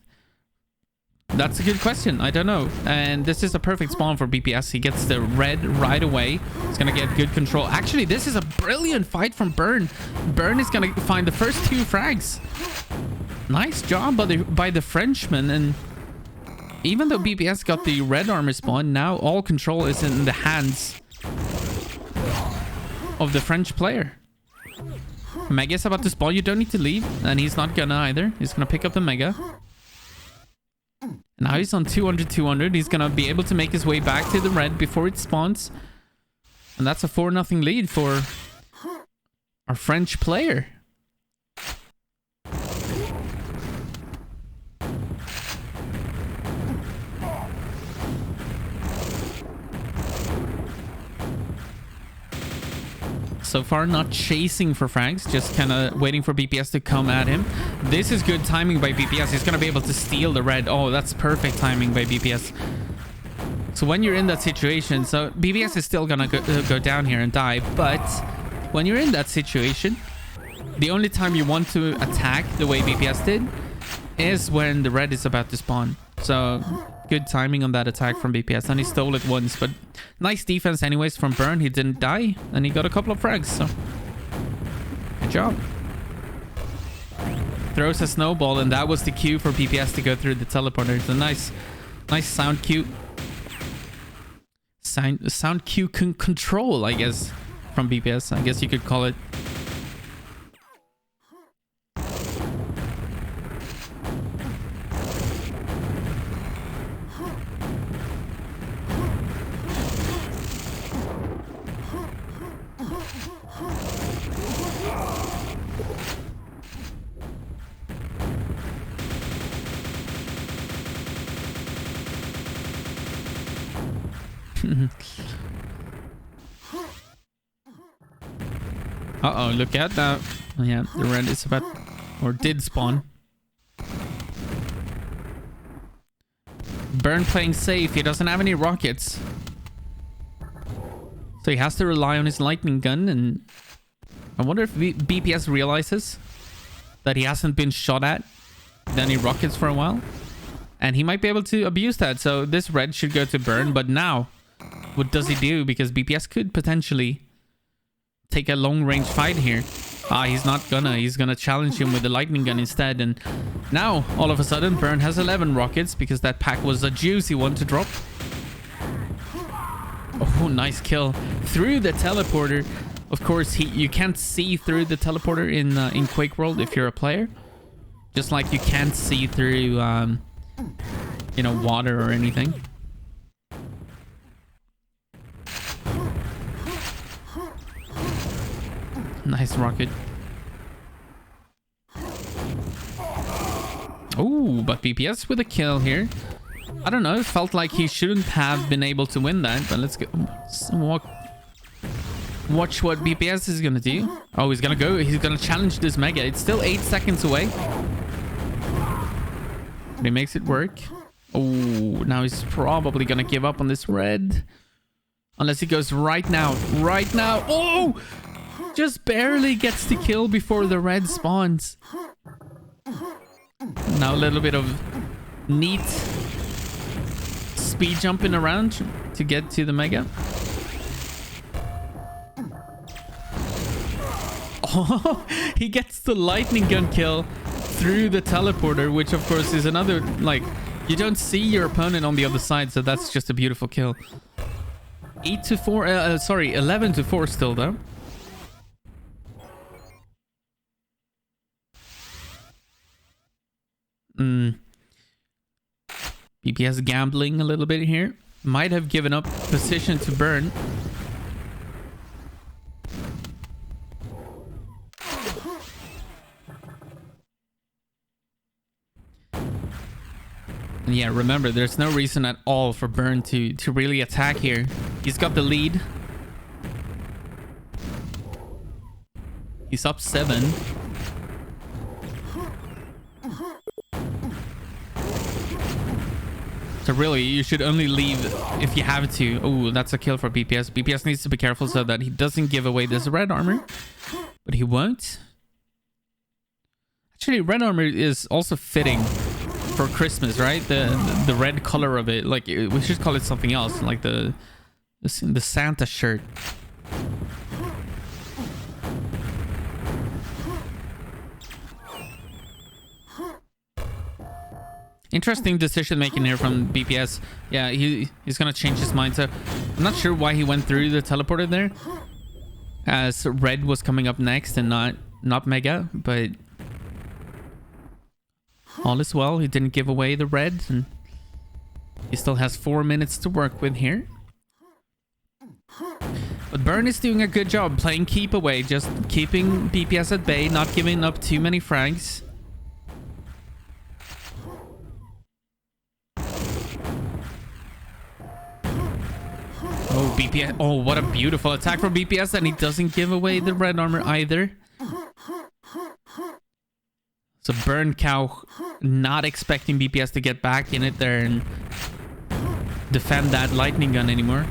That's a good question. I don't know. And this is a perfect spawn for BPS. He gets the red right away. He's going to get good control. Actually, this is a brilliant fight from Burn. Burn is going to find the first 2 frags. Nice job by the Frenchman. And even though BPS got the red armor spawn, now all control is in the hands of the French player. Mega is about to spawn. You don't need to leave. And he's not gonna either. He's going to pick up the Mega. Now he's on 200. He's going to be able to make his way back to the red before it spawns. And that's a 4-0 lead for our French player. So far, not chasing for frags, just kind of waiting for BPS to come at him. This is good timing by BPS. He's going to be able to steal the red. Oh, that's perfect timing by BPS. So when you're in that situation, so BPS is still going to go down here and die. But when you're in that situation, the only time you want to attack the way BPS did is when the red is about to spawn. So good timing on that attack from BPS. And he stole it once, but nice defense anyways from Burn. He didn't die and he got a couple of frags, so good job. Throws a snowball, and that was the cue for BPS to go through the teleporter. It's a nice sound cue. Sound cue control, I guess, from BPS. I guess you could call it. Uh-oh, look at that. Oh, yeah, the red is about, or did spawn. Burn playing safe. He doesn't have any rockets. So he has to rely on his lightning gun. And I wonder if BPS realizes that he hasn't been shot at with any rockets for a while. And he might be able to abuse that. So this red should go to Burn. But now, what does he do? Because BPS could potentially take a long-range fight here. He's not gonna. He's gonna challenge him with the lightning gun instead. And now, all of a sudden, Burn has 11 rockets because that pack was a juicy one to drop. Oh, nice kill. Through the teleporter. Of course, you can't see through the teleporter in Quake World if you're a player. Just like you can't see through, you know, water or anything. Nice rocket. Oh, but BPS with a kill here. I don't know. It felt like he shouldn't have been able to win that. But let's go. Watch what BPS is going to do. Oh, he's going to go. He's going to challenge this Mega. It's still 8 seconds away. But he makes it work. Oh, now he's probably going to give up on this red. Unless he goes right now. Right now. Oh! Just barely gets the kill before the red spawns. Now a little bit of neat speed jumping around to get to the Mega. Oh, he gets the lightning gun kill through the teleporter, which of course is another, like, you don't see your opponent on the other side, so that's just a beautiful kill. 11 to 4 still though. BPS gambling a little bit here. Might have given up position to Burn. And yeah, remember, there's no reason at all for Burn to really attack here. He's got the lead. He's up 7. So really, you should only leave if you have to. Oh, that's a kill for BPS. BPS needs to be careful so that he doesn't give away this red armor. But he won't. Actually, red armor is also fitting for Christmas, right? The red color of it. Like, we should call it something else. Like the Santa shirt. Interesting decision making here from BPS. Yeah, he's gonna change his mind. So I'm not sure why he went through the teleporter there, as red was coming up next and not Mega. But all is well. He didn't give away the red, and he still has 4 minutes to work with here. But Burn is doing a good job playing keep away, just keeping BPS at bay, not giving up too many frags. Oh, BPS. Oh, what a beautiful attack from BPS. And he doesn't give away the red armor either. So Burn Cow not expecting BPS to get back in it there and defend that lightning gun anymore.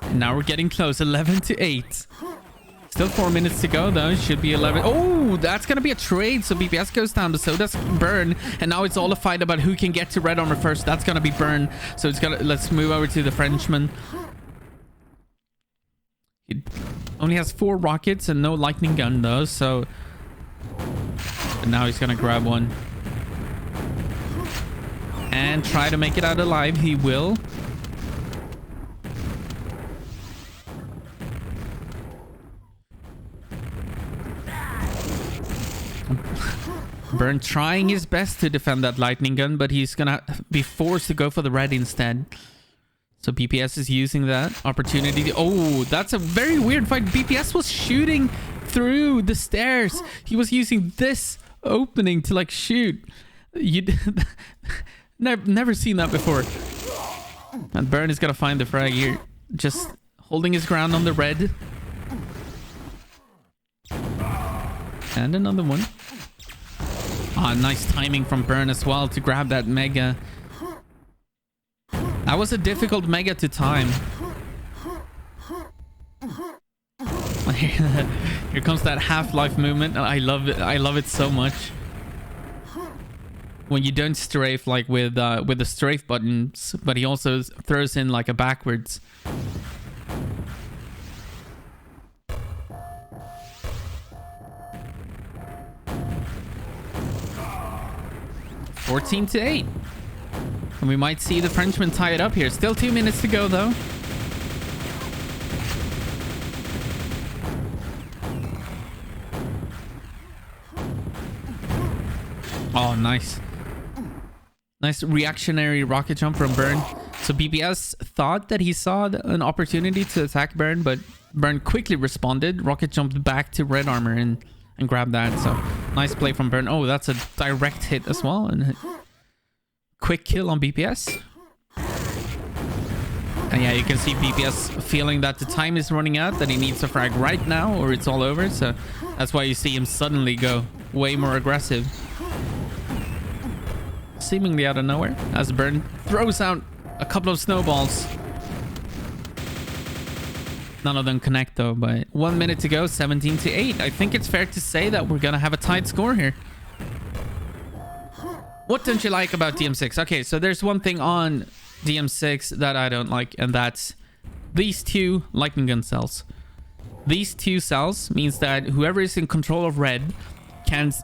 And now we're getting close. 11 to 8. Still 4 minutes to go though. Should be 11. Oh, that's going to be a trade. So BPS goes down, but so does Burn. And now it's all a fight about who can get to red armor first. That's going to be Burn. So it's gonna, let's move over to the Frenchman. He only has 4 rockets and no lightning gun though. So and now he's going to grab one. And try to make it out alive. He will. Burn trying his best to defend that lightning gun, but he's gonna be forced to go for the red instead. So BPS is using that opportunity. Oh, that's a very weird fight. BPS was shooting through the stairs. He was using this opening to like shoot. You never seen that before. And Burn is gonna find the frag here, just holding his ground on the red. And another one. Ah, nice timing from Burn as well to grab that Mega. That was a difficult mega to time. Here comes that Half-Life movement. I love it. I love it so much. When you don't strafe like with the strafe buttons, but he also throws in like a backwards. (14-8). And we might see the Frenchman tie it up here. Still 2 minutes to go though. Oh, nice. Nice reactionary rocket jump from Burn. So BPS thought that he saw an opportunity to attack Burn, but Burn quickly responded. Rocket jumped back to red armor and grabbed that. So nice play from Burn. Oh, that's a direct hit as well. And quick kill on BPS. And yeah, you can see BPS feeling that the time is running out, that he needs a frag right now or it's all over. So that's why you see him suddenly go way more aggressive. Seemingly out of nowhere as Burn throws out a couple of snowballs. None of them connect though, but 1 minute to go, 17-8. I think it's fair to say that we're gonna have a tight score here. What don't you like about DM6? Okay, so there's one thing on DM6 that I don't like, and that's these two lightning gun cells. These two cells means that whoever is in control of red can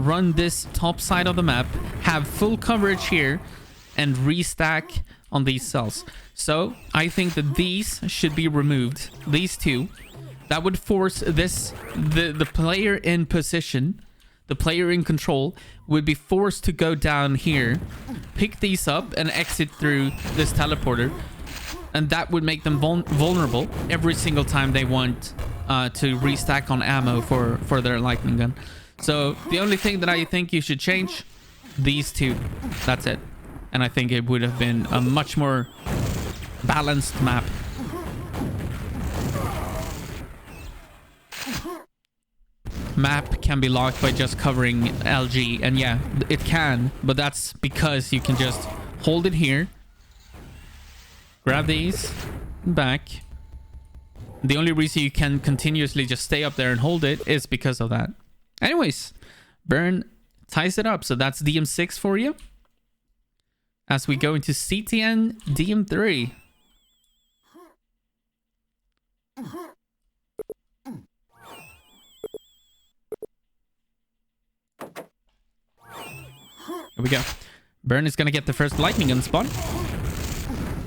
run this top side of the map, have full coverage here, and restack on these cells. So I think that these should be removed. These two. That would force this the player in position, the player in control, would be forced to go down here, pick these up, and exit through this teleporter. And that would make them vulnerable every single time they want to restack on ammo for their lightning gun. So the only thing that I think you should change, these two. That's it. And I think it would have been a much more balanced map. Map can be locked by just covering LG. And yeah, it can. But that's because you can just hold it here. Grab these. Back. The only reason you can continuously just stay up there and hold it is because of that. Anyways, Burn ties it up. So that's DM6 for you. As we go into CTN DM3. Here we go. Burn is going to get the first lightning gun spawn.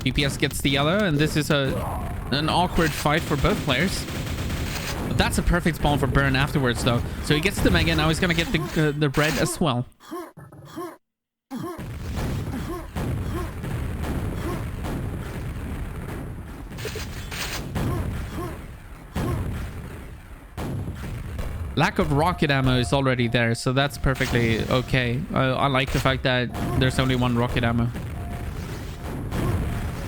BPS gets the yellow, and this is an awkward fight for both players. But that's a perfect spawn for Burn afterwards, though. So he gets the mega, now he's going to get the red as well. Lack of rocket ammo is already there, so that's perfectly okay. I like the fact that there's only one rocket ammo.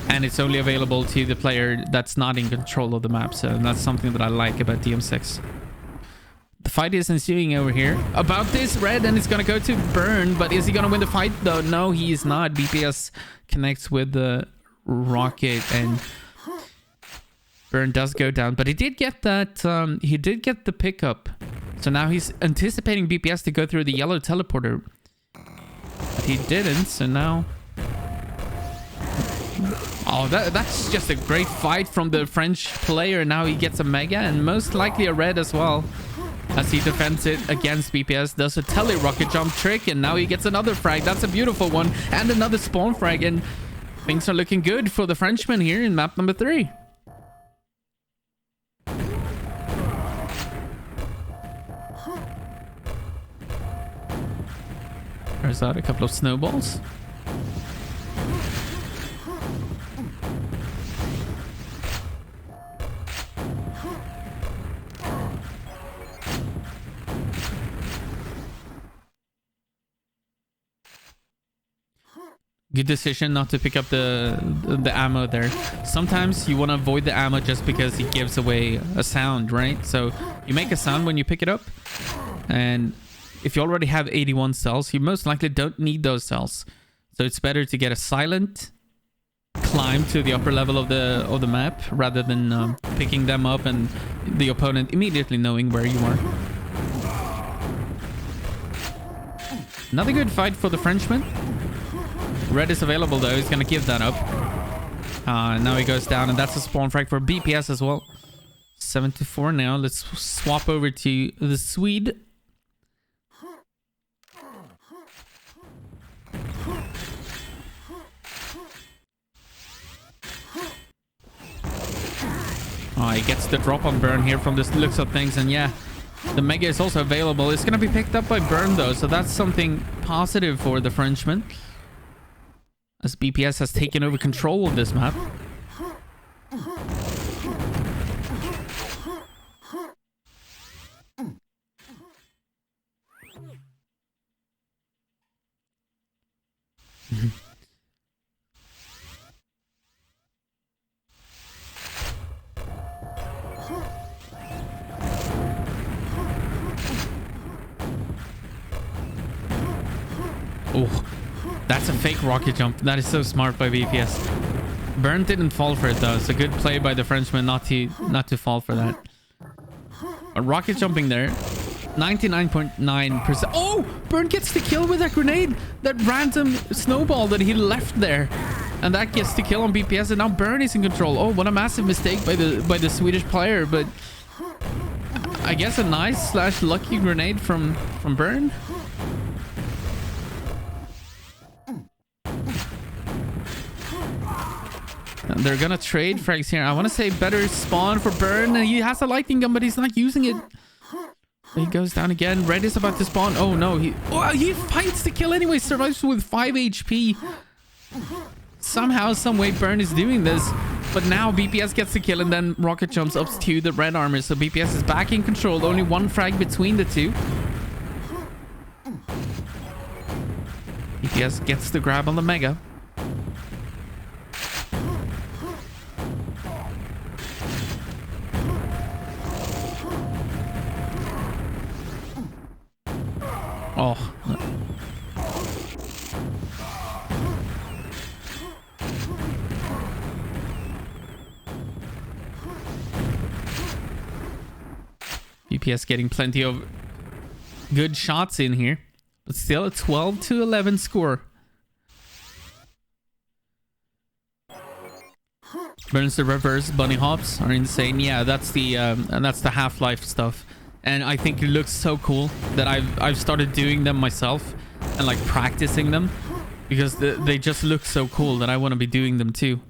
And it's only available to the player that's not in control of the map, so that's something that I like about DM6. The fight is ensuing over here. About this red, and it's gonna go to Burn, but is he gonna win the fight though? No, he is not. BPS connects with the rocket, and Burn does go down, but he did get that, he did get the pickup. So now he's anticipating BPS to go through the yellow teleporter. But he didn't, so now... Oh, that's just a great fight from the French player. Now he gets a mega and most likely a red as well. As he defends it against BPS, does a tele rocket jump trick, and now he gets another frag. That's a beautiful one. And another spawn frag, and things are looking good for the Frenchman here in map number 3. There's out a couple of snowballs. Good decision not to pick up the ammo there. Sometimes you want to avoid the ammo just because it gives away a sound, right? So you make a sound when you pick it up, and if you already have 81 cells, you most likely don't need those cells. So it's better to get a silent, climb to the upper level of the map rather than picking them up and the opponent immediately knowing where you are. Another good fight for the Frenchman. Red is available though. He's gonna give that up. Now he goes down, and that's a spawn frag for BPS as well. 7-4 now. Let's swap over to the Swede. Oh, he gets the drop on Burn here from the looks of things, and yeah, the Mega is also available. It's gonna be picked up by Burn though, so that's something positive for the Frenchman, as BPS has taken over control of this map. Oh, that's a fake rocket jump. That is so smart by BPS. Burn didn't fall for it though. It's a good play by the Frenchman not to fall for that. A rocket jumping there. 99.9%. Oh, Burn gets the kill with that grenade. That random snowball that he left there. And that gets the kill on BPS, and now Burn is in control. Oh, what a massive mistake by the Swedish player, but I guess a nice / lucky grenade from Burn. They're gonna trade frags here. I want to say better spawn for Burn. He has a lightning gun, but he's not using it. He goes down again. Red is about to spawn. Oh no, he fights the kill anyway. Survives with 5 HP. Somehow, some way, Burn is doing this. But now BPS gets the kill, and then rocket jumps up to the red armor. So BPS is back in control. Only one frag between the two. BPS gets the grab on the Mega. Oh. BPS getting plenty of good shots in here, but still a 12-11 score. Burns the reverse bunny hops are insane. Yeah, that's the Half-Life stuff. And I think it looks so cool that I've started doing them myself and like practicing them, because they just look so cool that I want to be doing them too.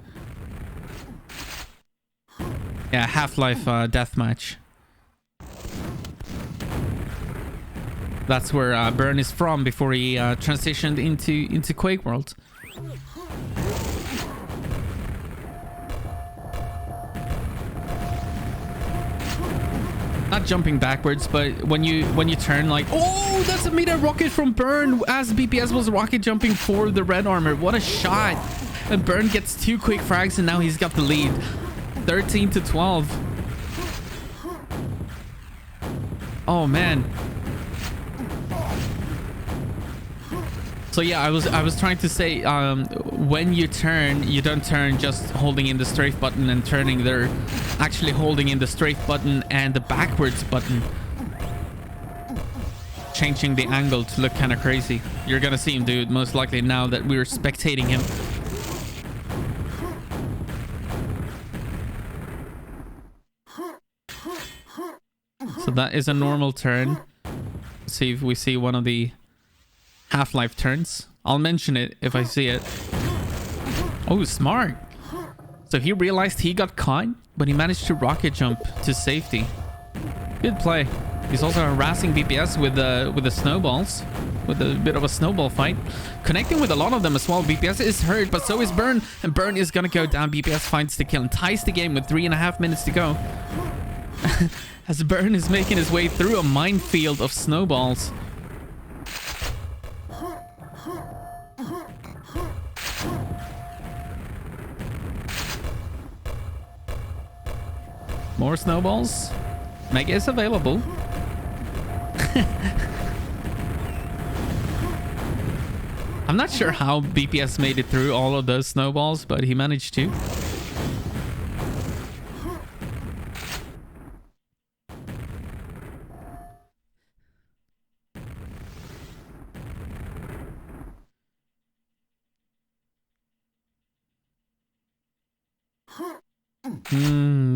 Yeah, Half-Life deathmatch. That's where Burn is from before he transitioned into Quake World. Not jumping backwards, but when you turn, like, oh, that's a mid-air rocket from Burn as BPS was rocket jumping for the red armor. What a shot. And Burn gets 2 quick frags, and now he's got the lead. 13-12. Oh man. So yeah, I was trying to say, when you turn, you don't turn just holding in the strafe button and turning. They're actually holding in the strafe button and the backwards button, changing the angle to look kind of crazy. You're gonna see him do it most likely now that we're spectating him. So that is a normal turn. Let's see if we see one of the Half-Life turns. I'll mention it if I see it. Oh, smart. So he realized he got caught, but he managed to rocket jump to safety. Good play. He's also harassing BPS with the snowballs, with a bit of a snowball fight, connecting with a lot of them as well. BPS is hurt, but so is Burn, and Burn is gonna go down. BPS finds the kill and ties the game with 3.5 minutes to go. As Burn is making his way through a minefield of snowballs. More snowballs. Mega is available. I'm not sure how BPS made it through all of those snowballs, but he managed to.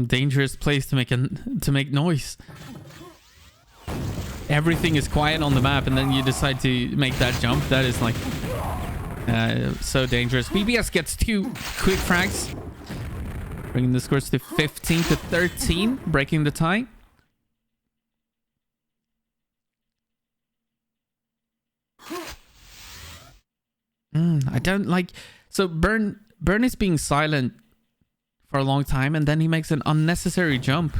Dangerous place to make noise. Everything is quiet on the map, and then you decide to make that jump. That is like so dangerous. BBS gets 2 quick frags, bringing the scores to 15 to 13, breaking the tie. I don't like. So Burn is being silent for a long time, and then he makes an unnecessary jump.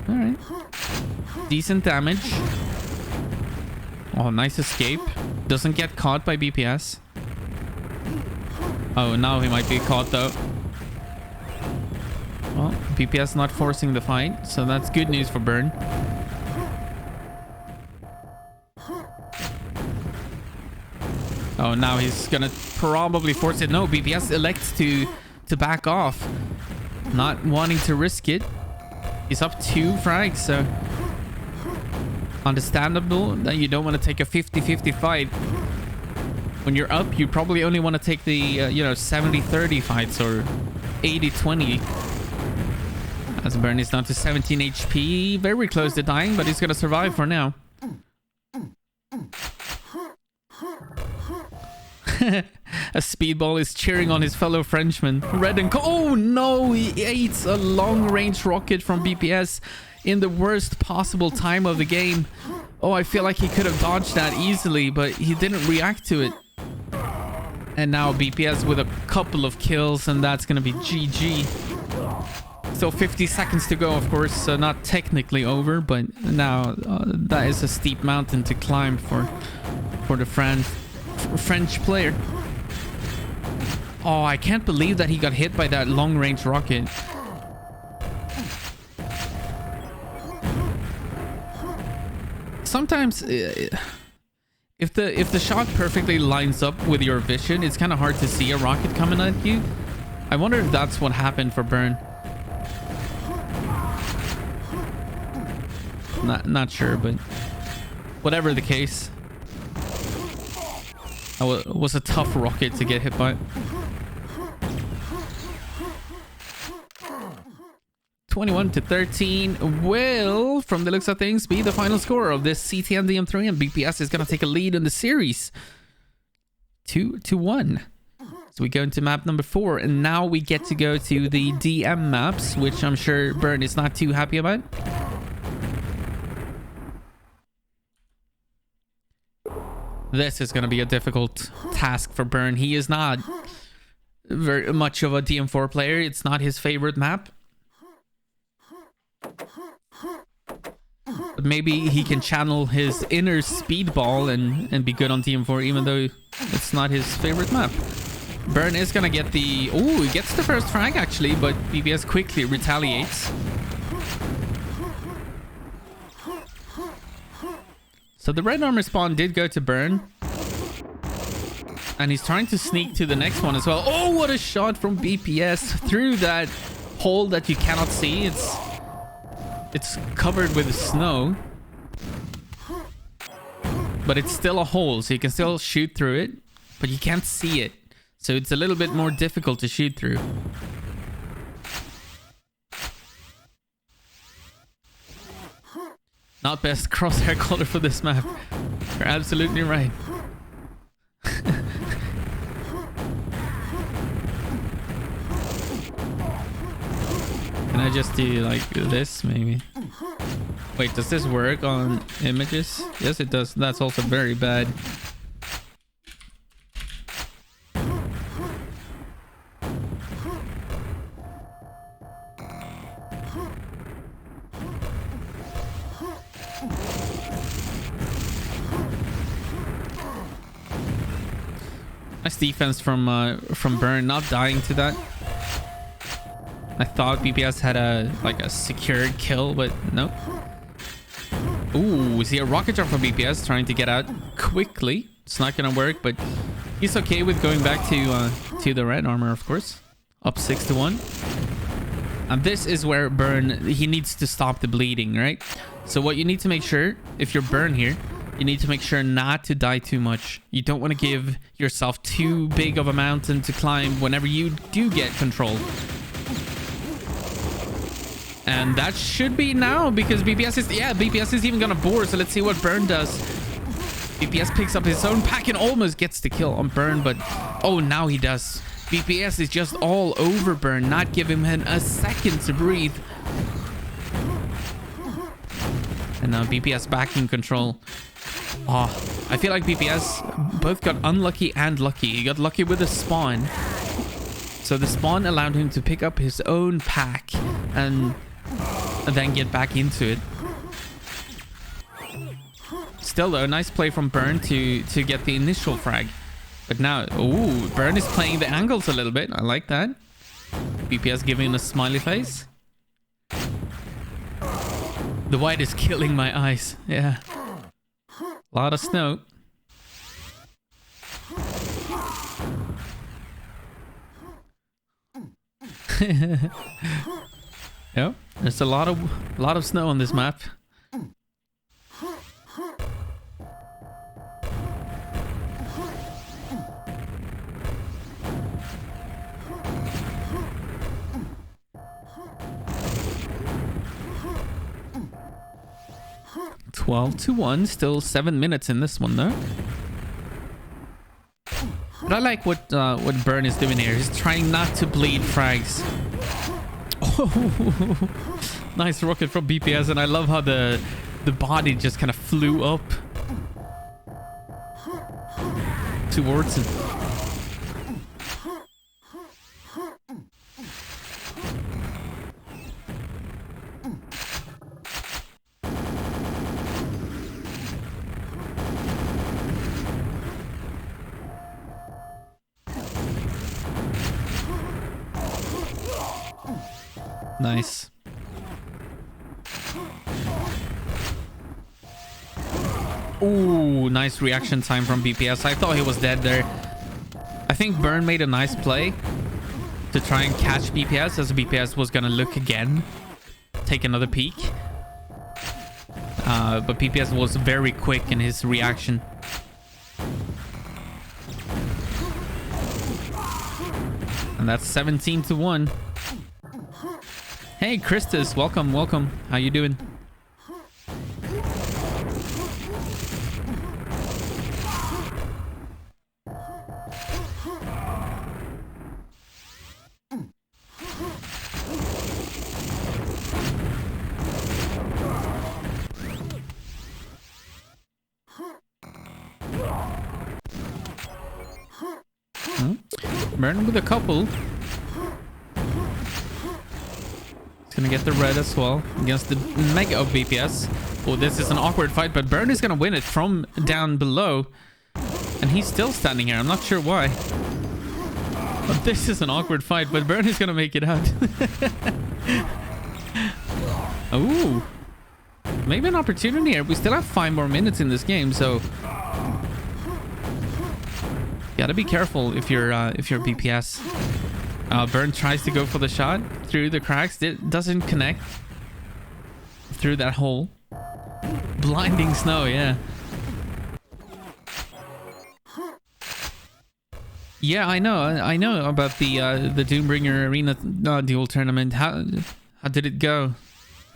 All right, decent damage. Oh, nice escape. Doesn't get caught by BPS. Oh, now he might be caught though. Well, BPS not forcing the fight, so that's good news for Burn. Oh, now he's gonna probably force it. No, BPS elects to back off, not wanting to risk it. He's up 2 frags, so understandable that you don't want to take a 50-50 fight. When you're up, you probably only want to take the, you know, 70-30 fights or 80-20. As Burn is down to 17 HP. Very close to dying, but he's going to survive for now. A speedball is cheering on his fellow Frenchman. Red and oh no, he ate a long-range rocket from BPS in the worst possible time of the game. Oh, I feel like he could have dodged that easily, but he didn't react to it. And now BPS with a couple of kills, and that's gonna be GG. Still 50 seconds to go, of course, so not technically over, but now that is a steep mountain to climb for the French player. Oh, I can't believe that he got hit by that long-range rocket. Sometimes if the shot perfectly lines up with your vision, it's kind of hard to see a rocket coming at you. I wonder if that's what happened for Burn. Not sure, but whatever the case, that was a tough rocket to get hit by. 21 to 13 will, from the looks of things, be the final score of this CTN DM3, and BPS is going to take a lead in the series 2-1. So we go into map number 4, and now we get to go to the DM maps, which I'm sure Burn is not too happy about. This is going to be a difficult task for Burn. He is not very much of a DM4 player. It's not his favorite map. But maybe he can channel his inner speedball and be good on DM4, even though it's not his favorite map. Burn is going to get the... Oh, he gets the first frag, actually, but BBS quickly retaliates. So the red armor spawn did go to Burn. And he's trying to sneak to the next one as well. Oh, what a shot from BPS through that hole that you cannot see. It's covered with snow. But it's still a hole, so you can still shoot through it. But you can't see it. So it's a little bit more difficult to shoot through. Not best crosshair color for this map. You're absolutely right. Can I just do like this maybe? Wait, does this work on images? Yes, it does. That's also very bad. Nice defense from Burn, not dying to that. I thought BPS had a secured kill, but nope. Ooh, we see a rocket jump from BPS trying to get out quickly. It's not gonna work, but he's okay with going back to the red armor, of course. Up 6-1. And this is where Burn, he needs to stop the bleeding, right? So what you need to make sure, if you're Burn here, you need to make sure not to die too much. You don't want to give yourself too big of a mountain to climb whenever you do get control. And that should be now, because BPS is even gonna bore. So let's see what Burn does. BPS picks up his own pack and almost gets the kill on Burn, but oh, now he does. BPS is just all over Burn, not giving him a second to breathe. And now BPS back in control. Oh, I feel like BPS both got unlucky and lucky. He got lucky with the spawn. So the spawn allowed him to pick up his own pack and then get back into it. Still though, nice play from Burn to get the initial frag. But now, ooh, Burn is playing the angles a little bit. I like that. BPS giving a smiley face. The white is killing my eyes. Yeah. A lot of snow. Yep, there's a lot of snow on this map. (12-1), still 7 minutes in this one though. But I like what Burn is doing here. He's trying not to bleed frags. Oh, nice rocket from BPS, and I love how the body just kind of flew up towards him. Nice. Ooh, nice reaction time from BPS. I thought he was dead there. I think Burn made a nice play to try and catch BPS, as BPS was gonna look again, take another peek. But BPS was very quick in his reaction. And that's 17-1. Hey, Christus, welcome. How you doing? Burn with a couple. Gonna get the red as well against the mega of BPS. Oh, this is an awkward fight, but Burn is gonna win it from down below, and he's still standing here. I'm not sure why, but this is an awkward fight, but Burn is gonna make it out. Ooh, maybe an opportunity here. We still have 5 more minutes in this game, so gotta be careful if you're BPS. Burn tries to go for the shot through the cracks. It doesn't connect through that hole. Blinding snow, yeah. Yeah, I know about the Doombringer Arena duel tournament. How did it go?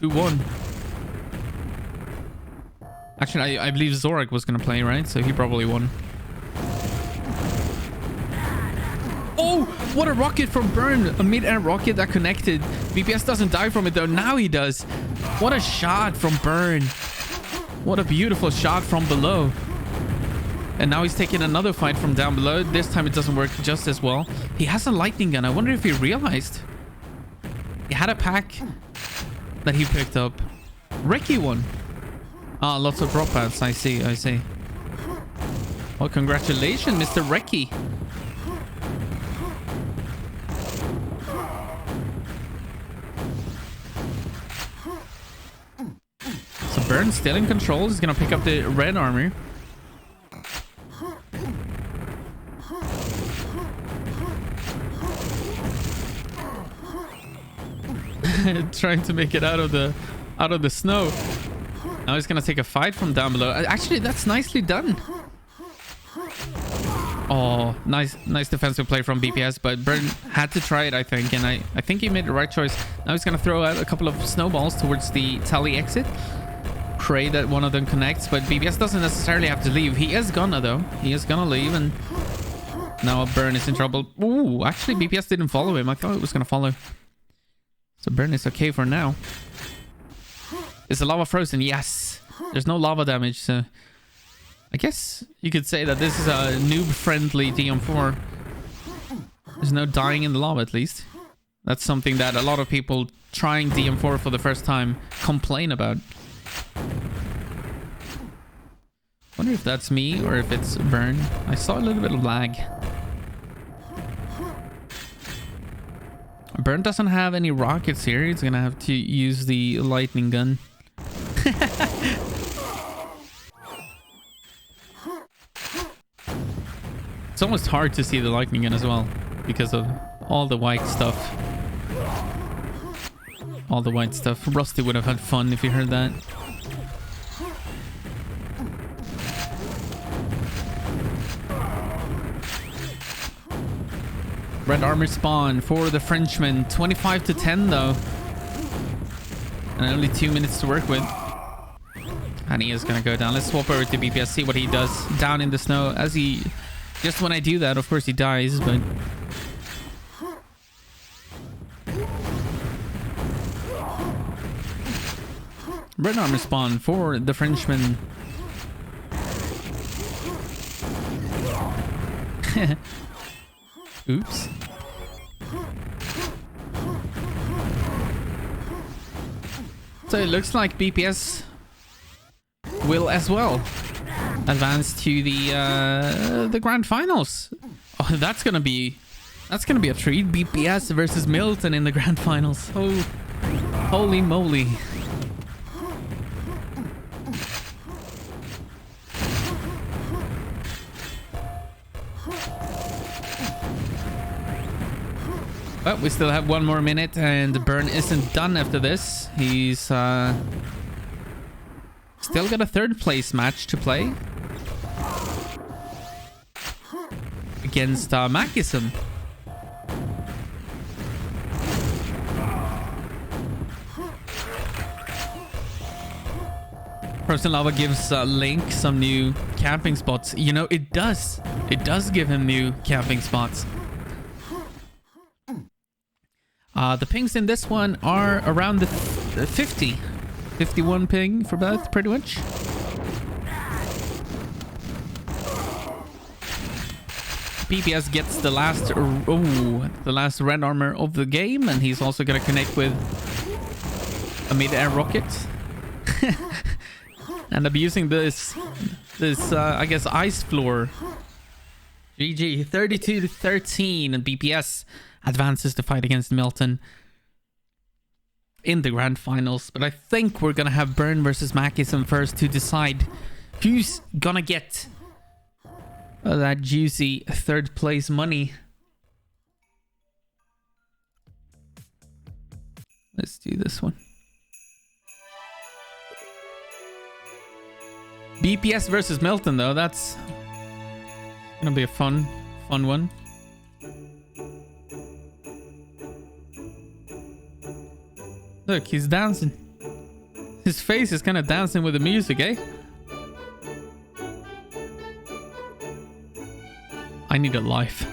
Who won? Actually, I believe Zorak was gonna play, right? So he probably won. Oh, what a rocket from Burn. A mid-air rocket that connected. BPS doesn't die from it though. Now he does. What a shot from Burn. What a beautiful shot from below. And now he's taking another fight from down below. This time it doesn't work just as well. He has a lightning gun. I wonder if he realized. He had a pack that he picked up. Reki won. Ah, lots of dropouts. I see. Well, congratulations, Mr. Reki. Burn still in control. He's gonna pick up the red armor. Trying to make it out of the snow. Now he's gonna take a fight from down below. Actually, that's nicely done. Oh, nice defensive play from BPS, but Burn had to try it, I think, and I think he made the right choice. Now he's gonna throw out a couple of snowballs towards the tally exit. Pray that one of them connects, but BPS doesn't necessarily have to leave. He is gonna, though. He is gonna leave, and now Burn is in trouble. Ooh, actually, BPS didn't follow him. I thought it was gonna follow. So Burn is okay for now. Is the lava frozen? Yes. There's no lava damage, so I guess you could say that this is a noob-friendly DM4. There's no dying in the lava, at least. That's something that a lot of people trying DM4 for the first time complain about. Wonder if that's me or if it's Burn. I saw a little bit of lag. Burn doesn't have any rockets here. He's gonna have to use the lightning gun. It's almost hard to see the lightning gun as well because of all the white stuff. All the white stuff. Rusty would have had fun if he heard that. Red armor spawn for the Frenchman. 25 to 10 though. And only 2 minutes to work with. And he is going to go down. Let's swap over to BPS, see what he does down in the snow. As he... Just when I do that, of course he dies, but... Red armor spawn for the Frenchman. Oops. So it looks like BPS will as well advance to the grand finals. Oh, that's gonna be a treat. BPS versus Milton in the grand finals. Oh, holy moly! But we still have 1 more minute, and Burn isn't done after this. He's still got a 3rd place match to play against Makism. Frozen Lava gives Link some new camping spots. You know, it does. It does give him new camping spots. The pings in this one are around the 51 ping for both, pretty much. BPS gets the last red armor of the game, and he's also gonna connect with a mid-air rocket. And abusing this I guess ice floor. GG, 32 to 13, and BPS advances to fight against Milton in the grand finals. But I think we're gonna have Burn versus Makism first to decide who's gonna get that juicy 3rd place money. Let's do this one. BPS versus Milton, though. That's gonna be a fun one. Look, he's dancing. His face is kind of dancing with the music, eh? I need a life.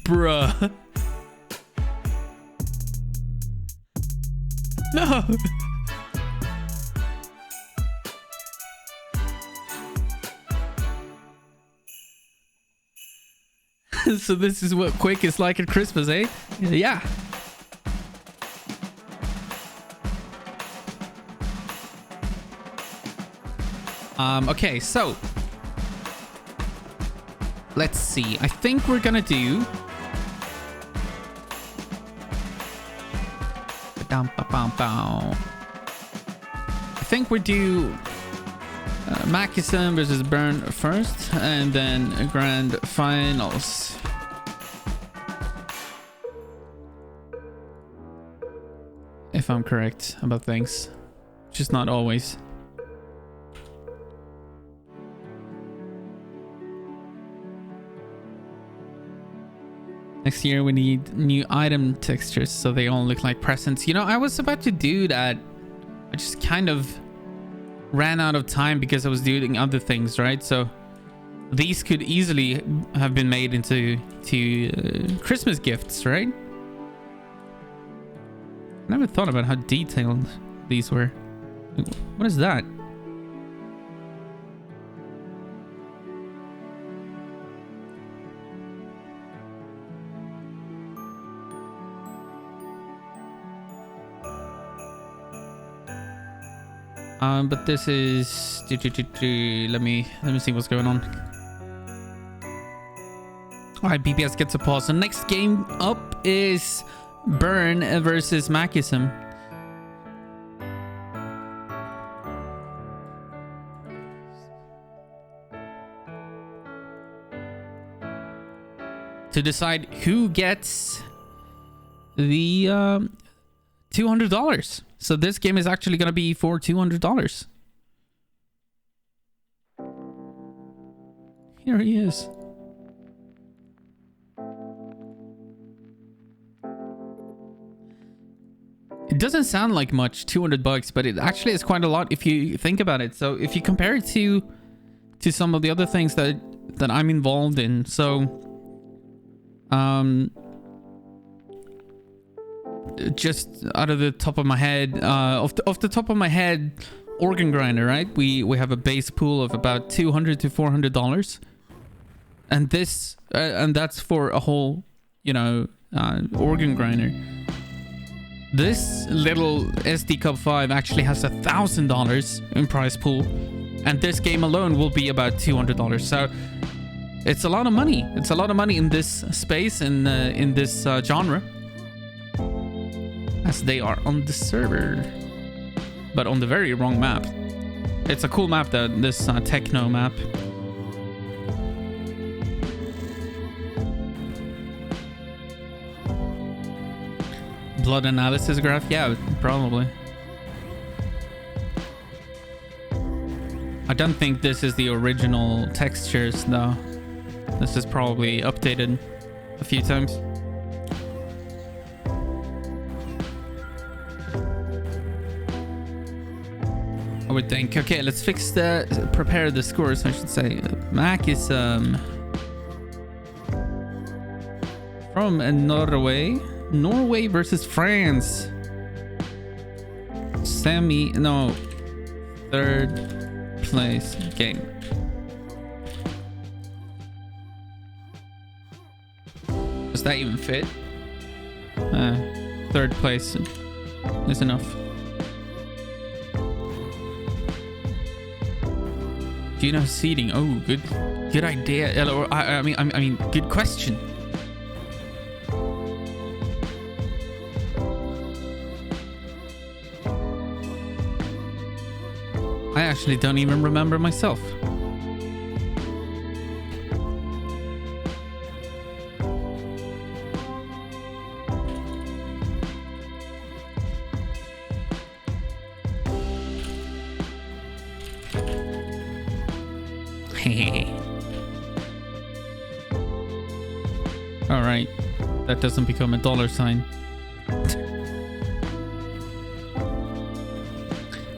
Bruh. No. So this is what Quick is like at Christmas, eh? Yeah. Okay, so let's see. I think we're gonna do I think we do Makism versus Burn first, and then grand finals. If I'm correct about things, just not always. Next year we need new item textures so they all look like presents. You know, I was about to do that. I just kind of ran out of time because I was doing other things, right? So these could easily have been made into Christmas gifts, right? I never thought about how detailed these were. What is that? But this is let me see what's going on. All right, BPS gets a pause. The next game up is Burn versus Makism. To decide who gets the $200. So this game is actually going to be for $200. Here he is. It doesn't sound like much, $200, but it actually is quite a lot if you think about it. So if you compare it to some of the other things that I'm involved in, so just out of the top of my head, off the top of my head, organ grinder, right? We have a base pool of about $200 to $400, and this and that's for a whole, you know, organ grinder. This little sdCup 5 actually has $1,000 in prize pool, and this game alone will be about $200. So it's a lot of money. It's a lot of money in this space and in this genre, as they are on the server, but on the very wrong map. It's a cool map though, this techno map. Blood analysis graph? Yeah, probably. I don't think this is the original textures though. This is probably updated a few times. I would think. Okay, let's prepare the scores, I should say. Mac is from Norway versus France. Third place game. Does that even fit? Third place is enough. Do you know seating? Oh, good idea. I mean, good question. I actually don't even remember myself. All right, that doesn't become a dollar sign.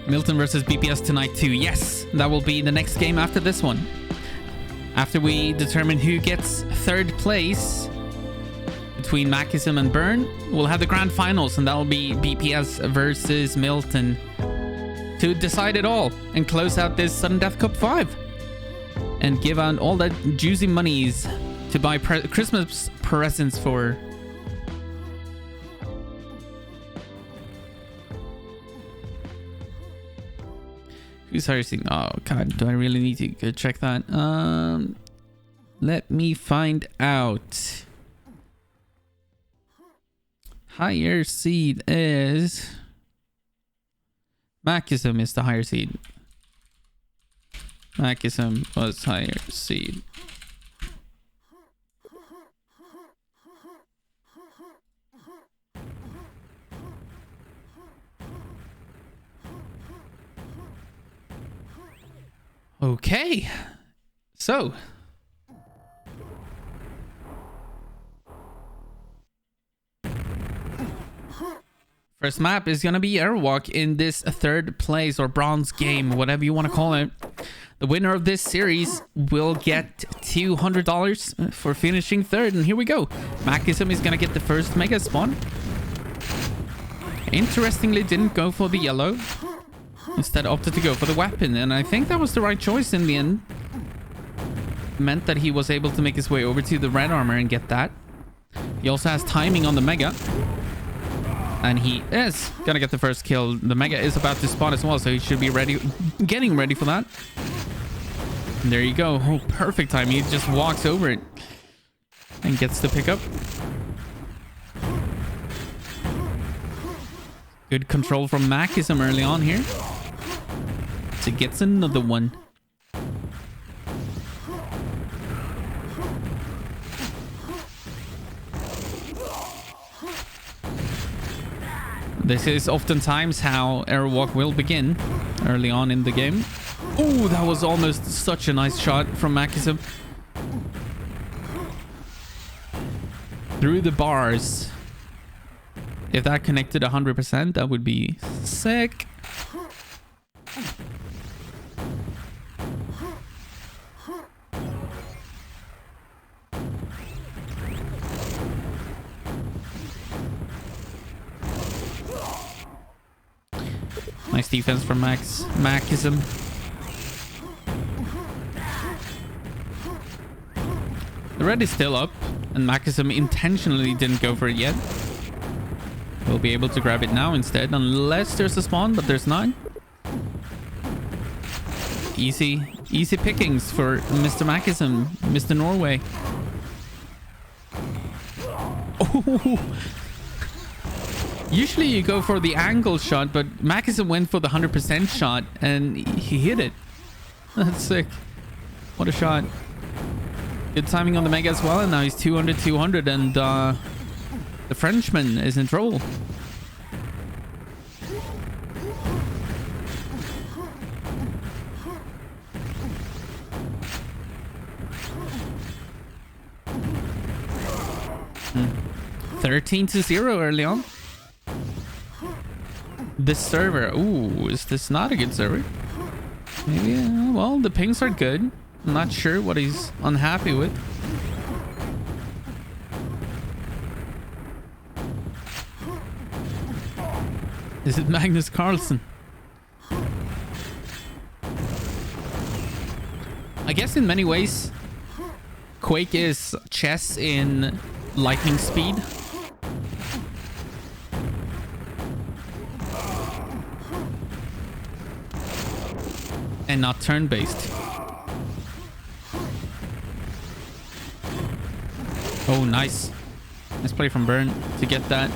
Milton versus BPS tonight too. Yes, that will be the next game after this one. After we determine who gets third place between Makism and Burn, we'll have the grand finals, and that will be BPS versus Milton to decide it all and close out this Sudden Death Cup 5 and give out all that juicy monies to buy Christmas presents for. Who's higher seed? Oh god, do I really need to go check that? Let me find out. Higher seed is Machism is the higher seed. Machism was higher seed. Okay, so first map is gonna be Airwalk in this third place or bronze game, whatever you want to call it. The winner of this series will get $200 for finishing third, and here we go. Machism is gonna get the first mega spawn. Interestingly, didn't go for the yellow. Instead opted to go for the weapon, and I think that was the right choice in the end. Meant that he was able to make his way over to the red armor and get that. He also has timing on the mega, and he is gonna get the first kill. The mega is about to spawn as well, so he should be ready, getting ready for that. And there you go. Oh, perfect time. He just walks over it and gets the pickup. Good control from Machism early on here. So gets another one. This is oftentimes how Airwalk will begin early on in the game. Oh, that was almost such a nice shot from Machism. Through the bars. If that connected 100%, that would be sick. Nice defense from Machism. The red is still up, and Machism intentionally didn't go for it yet. We'll be able to grab it now instead, unless there's a spawn, but there's not. Easy pickings for Mr. Machism, Mr. Norway. Oh. Usually you go for the angle shot, but Machism went for the 100% shot, and he hit it. That's sick. What a shot. Good timing on the mega as well, and now he's 200, and the Frenchman is in trouble. Hmm. 13-0 early on. This server. Ooh, is this not a good server? Maybe, well, the pings are good. I'm not sure what he's unhappy with. Is it Magnus Carlsen? I guess in many ways, Quake is chess in lightning speed. And not turn-based. Oh, nice. Nice play from Burn to get that.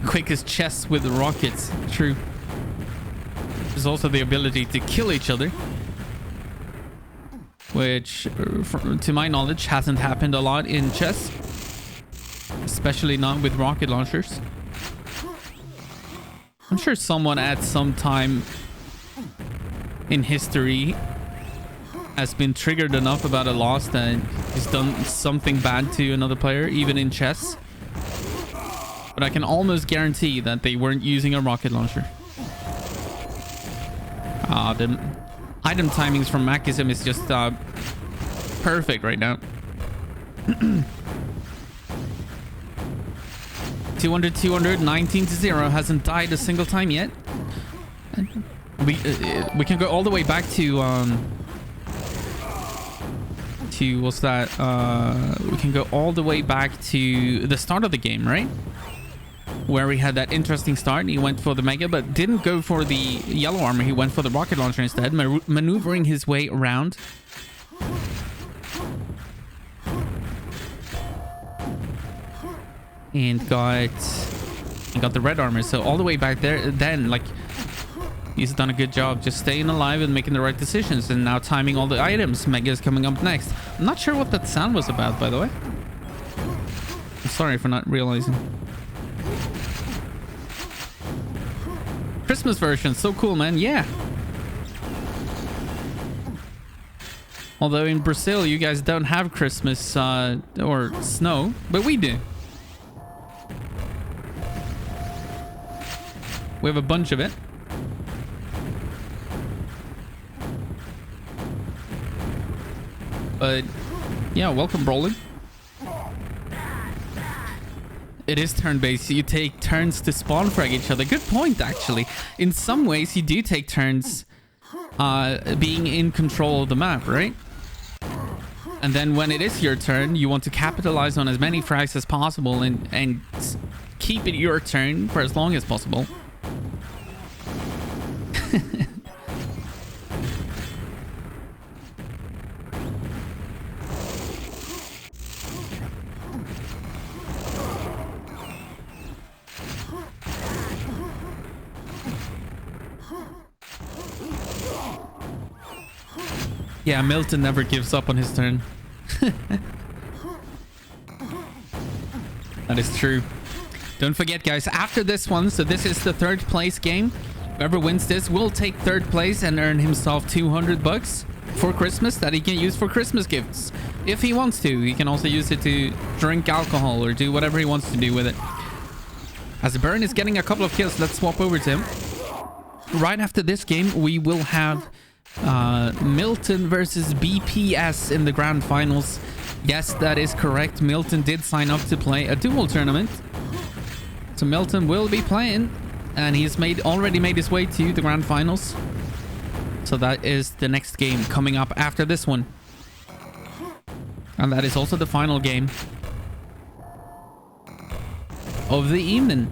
Quake is chess with rockets. True. There's also the ability to kill each other, which, to my knowledge, hasn't happened a lot in chess. Especially not with rocket launchers. I'm sure someone at some time in history has been triggered enough about a loss that he's done something bad to another player, even in chess. But I can almost guarantee that they weren't using a rocket launcher. The item timings from Machism is just perfect right now. 200, 19-0. Hasn't died a single time yet. We can go all the way back to what's that? We can go all the way back to the start of the game, right? where he had that interesting start. He went for the Mega, but didn't go for the yellow armor. He went for the rocket launcher instead, maneuvering his way around. And he got the red armor. So all the way back there, then, like, he's done a good job just staying alive and making the right decisions. And now timing all the items. Mega is coming up next. I'm not sure what that sound was about, by the way. I'm sorry for not realizing. Christmas version, so cool, man. Yeah. Although in Brazil, you guys don't have Christmas or snow, but we do. We have a bunch of it. But yeah, welcome, Brolin. It is turn-based. You take turns to spawn frag each other. Good point, actually. In some ways, you do take turns being in control of the map, right? And then when it is your turn, you want to capitalize on as many frags as possible and keep it your turn for as long as possible. Yeah, Milton never gives up on his turn. That is true. Don't forget, guys, after this one, so this is the third place game. Whoever wins this will take third place and earn himself $200 for Christmas that he can use for Christmas gifts. If he wants to, he can also use it to drink alcohol or do whatever he wants to do with it. As Burn is getting a couple of kills, let's swap over to him. Right after this game, we will have Milton versus BPS in the grand finals. Yes, that is correct. Milton did sign up to play a dual tournament. So Milton will be playing, and he's already made his way to the grand finals. So that is the next game coming up after this one. And that is also the final game of the evening.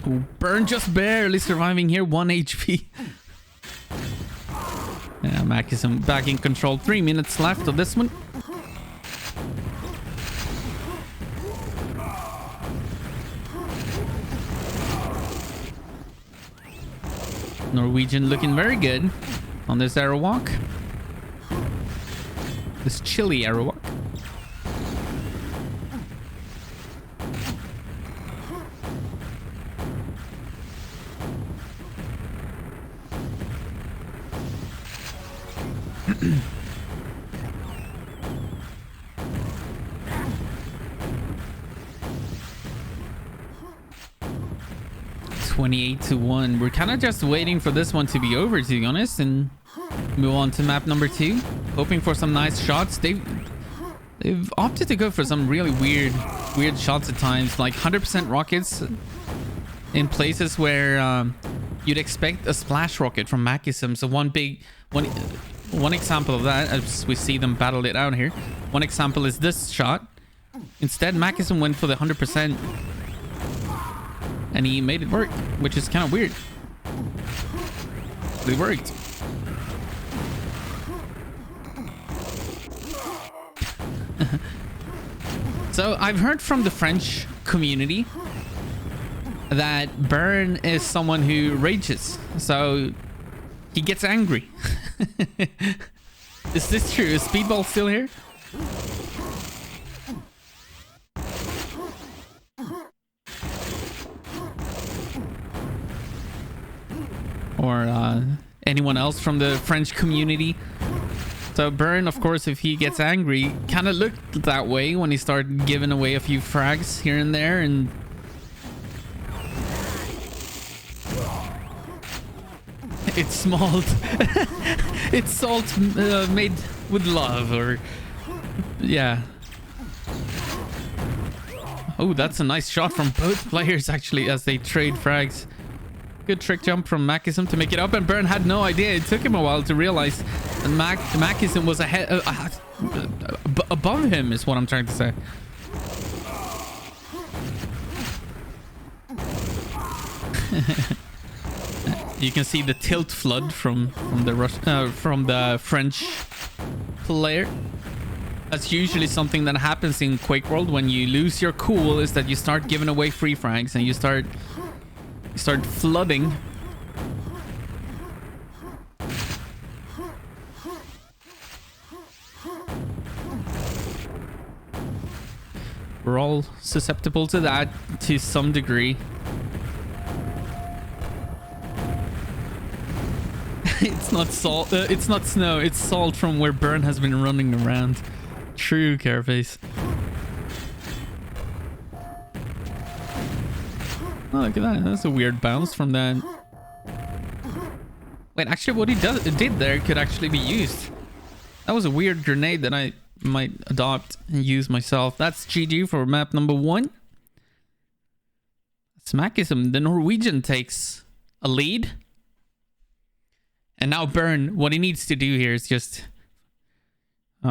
Ooh, Burn just barely surviving here, 1 HP. Yeah, Mac is back in control. 3 minutes left of this one. Norwegian looking very good on this arrow walk. This chilly arrow walk. $28-1. We're kind of just waiting for this one to be over, to be honest, and move on to map number 2. Hoping for some nice shots. They've opted to go for some really weird shots at times, like 100% rockets in places where you'd expect a splash rocket from Machism. So one example of that, as we see them battle it out here, one example is this shot. Instead, Machism went for the 100%. And he made it work, which is kind of weird. But it worked. So I've heard from the French community that Burn is someone who rages. So he gets angry. Is this true? Is Speedball still here? Or anyone else from the French community. So Burn, of course, if he gets angry, kind of looked that way when he started giving away a few frags here and there, and it's salt. It's salt made with love, or yeah. Oh, that's a nice shot from both players actually as they trade frags. Good trick jump from Machism to make it up, and Burn had no idea. It took him a while to realize that Machism was ahead, above him, is what I'm trying to say. You can see the tilt flood from the French player. That's usually something that happens in Quake World when you lose your cool, is that you start giving away free frags and you start flooding. We're all susceptible to that to some degree. It's not salt. It's not snow. It's salt from where Burn has been running around. True, Careface. Oh, look at that. That's a weird bounce from that. Wait, actually, what he did there could actually be used. That was a weird grenade that I might adopt and use myself. That's GG for map number 1. Smackism. The Norwegian takes a lead. And now Burn, what he needs to do here is just...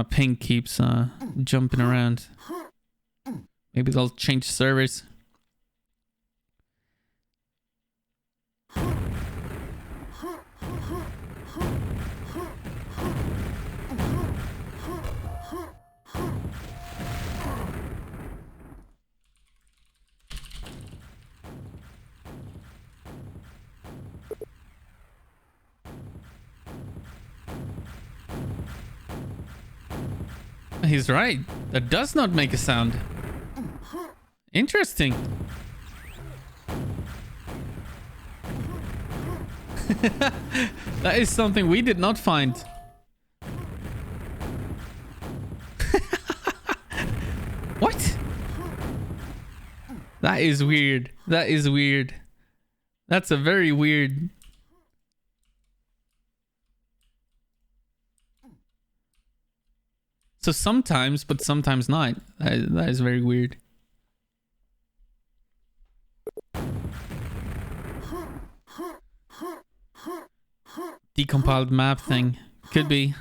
Pink keeps jumping around. Maybe they'll change servers. He's right. That does not make a sound. Interesting. That is something we did not find. What? That is weird. That is weird. That's a very weird... So sometimes, but sometimes not. That is very weird. Decompiled map thing. Could be.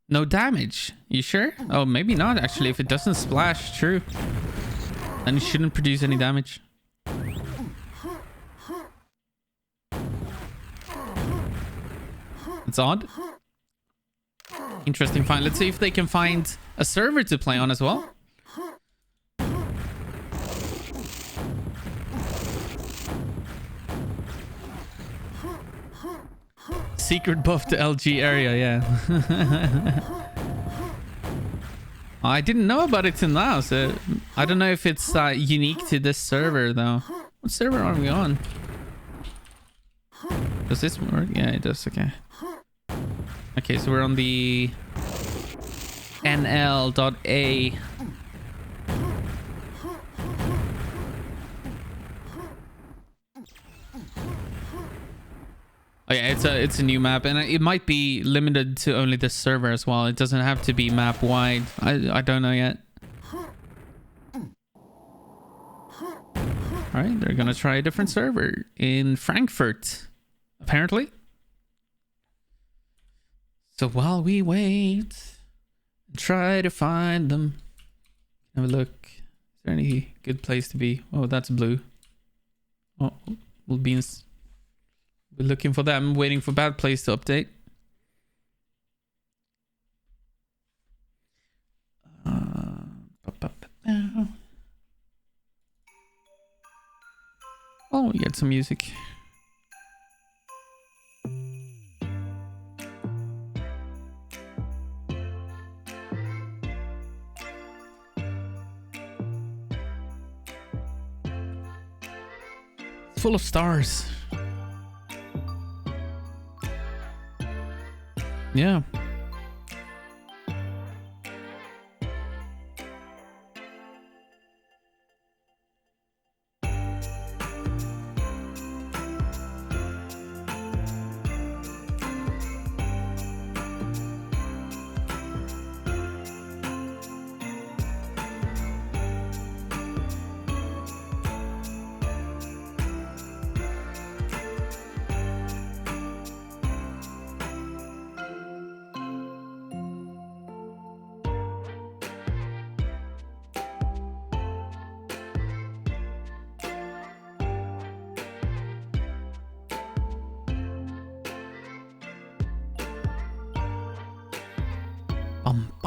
No damage. You sure? Oh, maybe not actually. If it doesn't splash, true. Then it shouldn't produce any damage. It's odd. Interesting find. Let's see if they can find a server to play on as well. Secret buff to LG area, yeah. I didn't know about it till now, so I don't know if it's unique to this server though. What server are we on? Does this work? Yeah, it does. Okay. Okay, so we're on the NL.A. Oh yeah, it's a new map, and it might be limited to only this server as well. It doesn't have to be map wide. I don't know yet. All right, they're gonna try a different server in Frankfurt, apparently. So while we wait and try to find them, have a look. Is there any good place to be? Oh, that's blue. Oh, we'll be we're looking for them, waiting for bad place to update. Oh, we get some music. Full of stars. Yeah.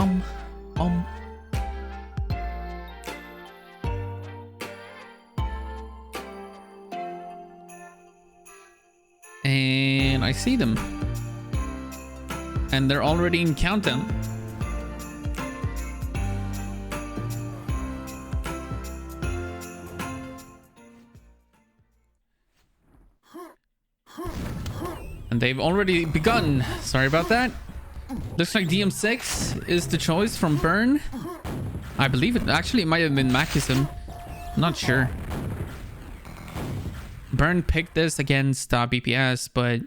um, um. And I see them. And they're already in countdown. And they've already begun. Sorry about that. Looks like DM6 is the choice from Burn. I believe it. Actually, it might have been Machism. Not sure. Burn picked this against BPS, but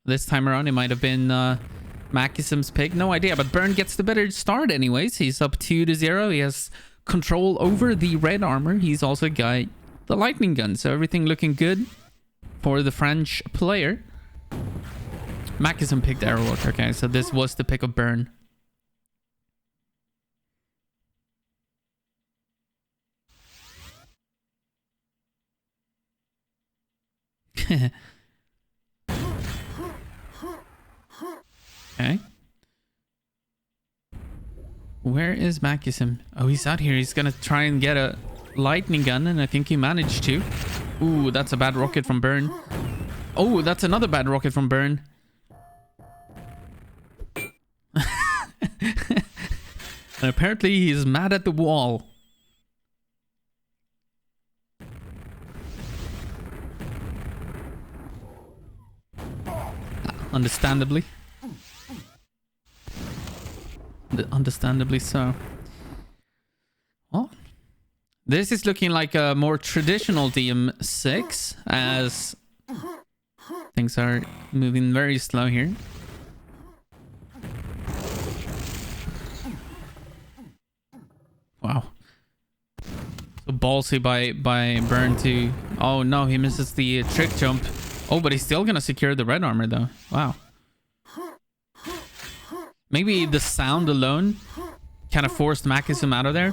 this time around it might have been Machism's pick. No idea, but Burn gets the better start anyways. He's up 2-0. He has control over the red armor. He's also got the lightning gun, so everything looking good for the French player. Machism picked Airwalk. Okay, so this was the pick of Burn. Okay. Where is Machism? Oh, he's out here. He's gonna try and get a lightning gun, and I think he managed to. Ooh, that's a bad rocket from Burn. Oh, that's another bad rocket from Burn. And apparently he's mad at the wall. Understandably. Understandably so. Well, this is looking like a more traditional DM6 as things are moving very slow here. Wow. So ballsy by Burn to... Oh no, he misses the trick jump. Oh, but he's still gonna secure the red armor though. Wow. Maybe the sound alone kind of forced Machism out of there.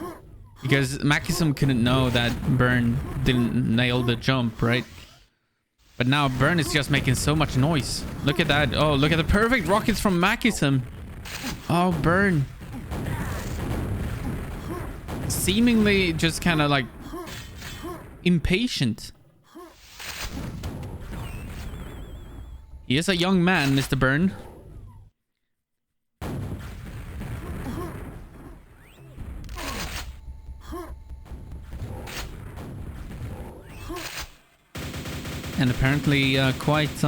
Because Machism couldn't know that Burn didn't nail the jump, right? But now Burn is just making so much noise. Look at that. Oh, look at the perfect rockets from Machism. Oh, Burn. Seemingly just kind of like impatient. He is a young man, Mr. Burn. And apparently quite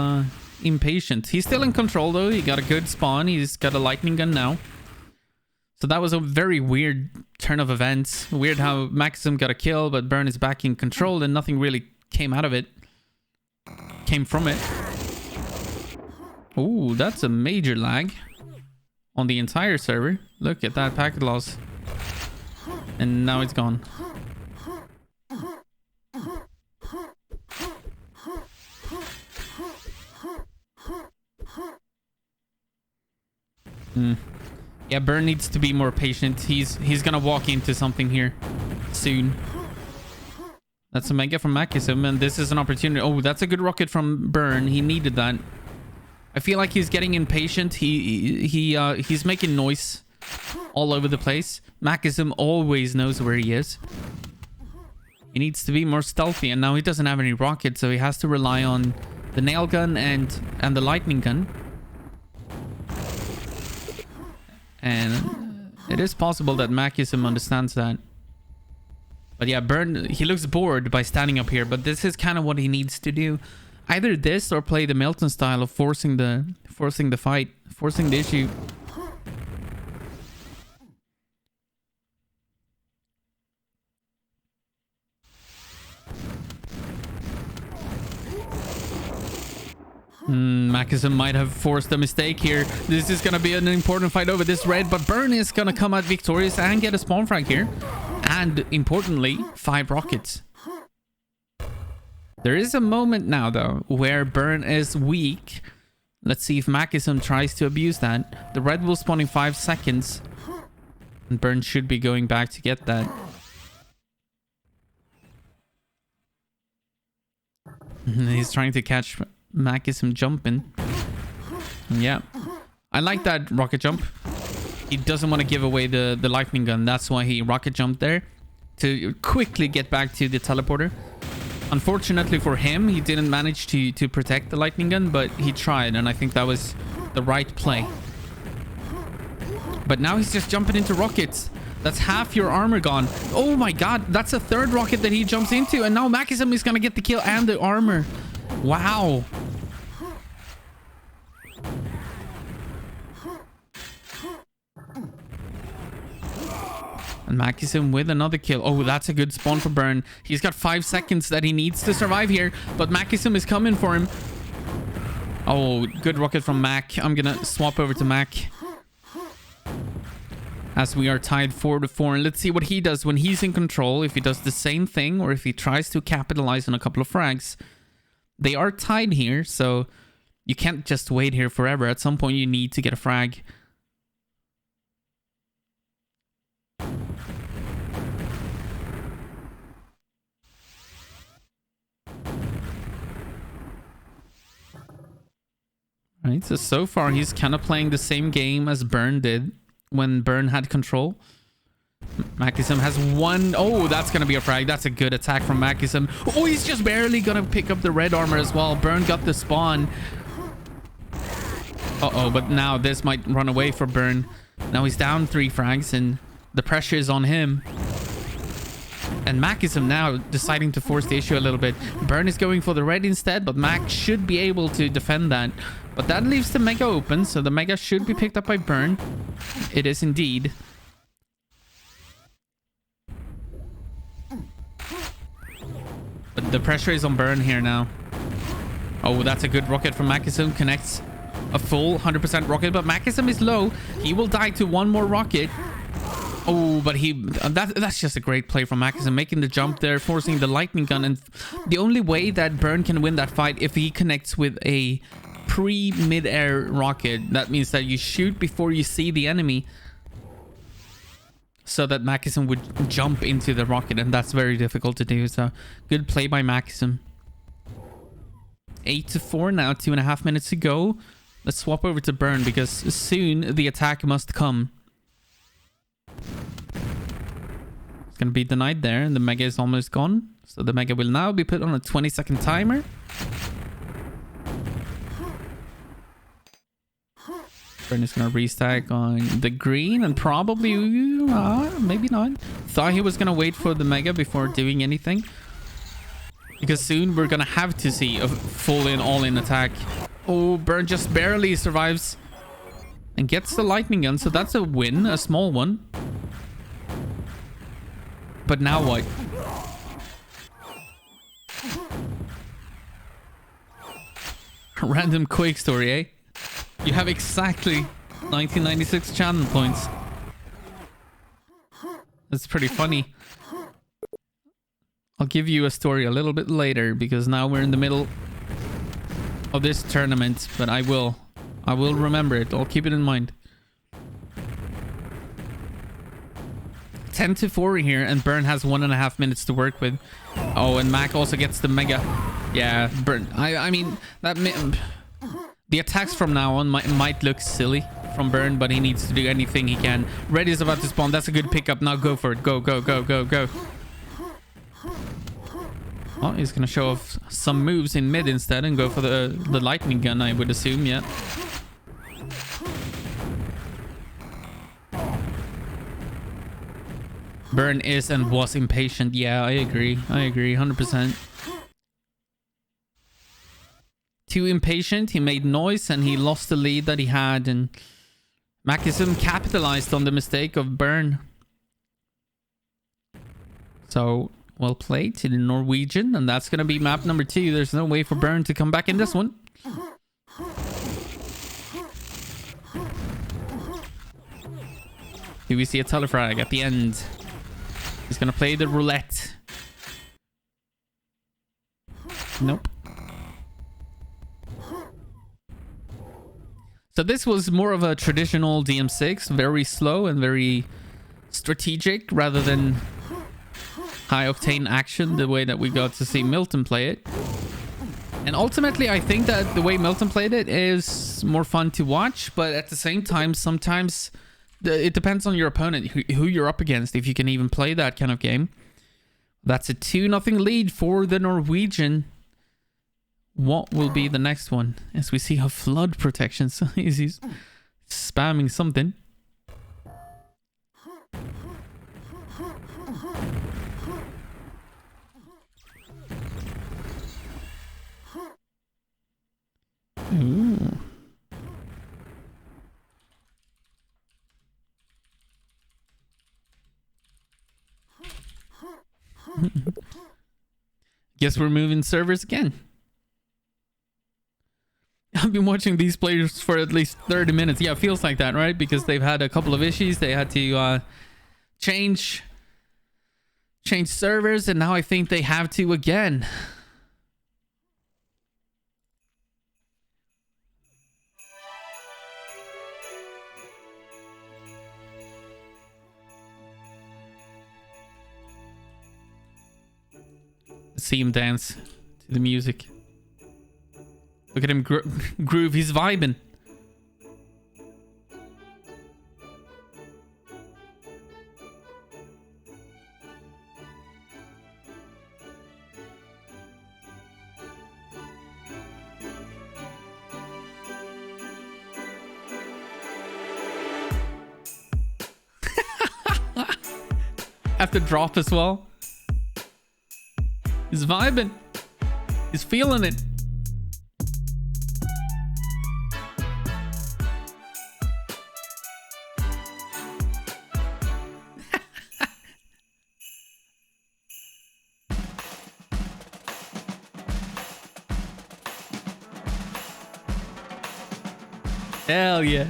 impatient. He's still in control though. He got a good spawn. He's got a lightning gun now. So that was a very weird turn of events. Weird how Machism got a kill, but Burn is back in control and nothing really came out of it. Came from it. Ooh, that's a major lag on the entire server. Look at that packet loss. And now it's gone. Yeah, Burn needs to be more patient. He's gonna walk into something here soon. That's a mega from Machism, and this is an opportunity. Oh, that's a good rocket from Burn. He needed that. I feel like he's getting impatient. He's making noise all over the place. Machism always knows where he is. He needs to be more stealthy, and now he doesn't have any rockets, so he has to rely on the nail gun and the lightning gun. And it is possible that Machism understands that. But yeah, Burn, he looks bored by standing up here, but this is kind of what he needs to do. Either this or play the Milton style of forcing the fight, forcing the issue. Machism might have forced a mistake here. This is going to be an important fight over this red, but Burn is going to come out victorious and get a spawn frag here. And importantly, 5 rockets. There is a moment now, though, where Burn is weak. Let's see if Machism tries to abuse that. The red will spawn in 5 seconds. And Burn should be going back to get that. He's trying to catch Machism jumping. Yeah. I like that rocket jump. he doesn't want to give away the lightning gun. That's why he rocket jumped there to quickly get back to the teleporter. Unfortunately for him, he didn't manage to protect the lightning gun, but he tried, and I think that was the right play. But now he's just jumping into rockets. That's half your armor gone. Oh my god, that's a third rocket that he jumps into, and now Makism is gonna get the kill and the armor. Wow. And Makism with another kill. Oh, that's a good spawn for Burn. He's got 5 seconds that he needs to survive here, but Makism is coming for him. Oh, good rocket from Mac. I'm gonna swap over to Mac, as we are tied 4-4. And let's see what he does when he's in control. If he does the same thing, or if he tries to capitalize on a couple of frags. They are tied here, so you can't just wait here forever. At some point, you need to get a frag. Right, so far he's kind of playing the same game as Burn did when Burn had control. Makism has one. Oh, that's going to be a frag. That's a good attack from Makism. Oh, he's just barely going to pick up the red armor as well. Burn got the spawn. Uh-oh, but now this might run away for Burn. Now he's down 3 frags and the pressure is on him. And Makism now deciding to force the issue a little bit. Burn is going for the red instead, but Mac should be able to defend that. But that leaves the Mega open, so the Mega should be picked up by Burn. It is indeed. But the pressure is on Burn here now. Oh, that's a good rocket from Makism. Connects a full 100% rocket, but Makism is low. He will die to one more rocket. Oh, but that's just a great play from Makism, making the jump there, forcing the lightning gun. And the only way that Burn can win that fight if he connects with a pre-mid-air rocket. That means that you shoot before you see the enemy, so that Makism would jump into the rocket, and that's very difficult to do. So good play by Makism. 8-4 now, 2.5 minutes to go. Let's swap over to Burn, because soon the attack must come. It's gonna be denied there, and the Mega is almost gone. So the Mega will now be put on a 20-second timer. Burn is gonna restack on the green, and probably maybe not. Thought he was gonna wait for the Mega before doing anything, because soon we're gonna have to see a full-in, all-in attack. Oh, Burn just barely survives and gets the lightning gun, so that's a win, a small one. But now what? Random Quake story, eh? You have exactly 1996 channel points. That's pretty funny. I'll give you a story a little bit later, because now we're in the middle of this tournament, but I will remember it. I'll keep it in mind. 10-4 here, and Burn has 1.5 minutes to work with. Oh, and Mac also gets the Mega. Yeah, Burn. I mean, that the attacks from now on might look silly from Burn, but he needs to do anything he can. Red is about to spawn. That's a good pickup. Now go for it. Go, go, go, go, go. Oh, he's gonna show off some moves in mid instead and go for the lightning gun, I would assume. Yeah. Burn is and was impatient. Yeah, I agree. 100%. Too impatient. He made noise and he lost the lead that he had, and Makism capitalized on the mistake of Burn. So, well played to the Norwegian, and that's going to be map number 2. There's no way for Burn to come back in this one. Do we see a telefrag at the end? He's going to play the roulette. Nope. So this was more of a traditional DM6, very slow and very strategic rather than high octane action, the way that we got to see Milton play it. And ultimately, I think that the way Milton played it is more fun to watch, but at the same time, sometimes it depends on your opponent, who you're up against, if you can even play that kind of game. That's a 2-0 lead for the Norwegian. What will be the next one? As we see a flood protection, so he's spamming something. Ooh. Guess we're moving servers again. I've been watching these players for at least 30 minutes. Yeah, it feels like that, right? Because they've had a couple of issues. They had to change servers, and now I think they have to again. See him dance to the music. Look at him groove. He's vibing. Have to drop as well. He's vibing. He's feeling it. Hell yeah.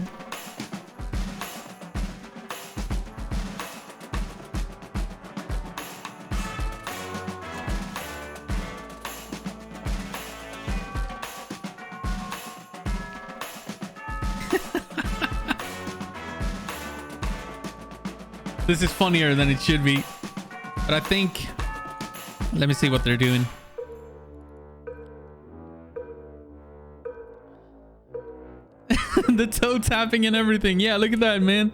This is funnier than it should be. But I think... Let me see what they're doing. The toe tapping and everything. Yeah, look at that, man.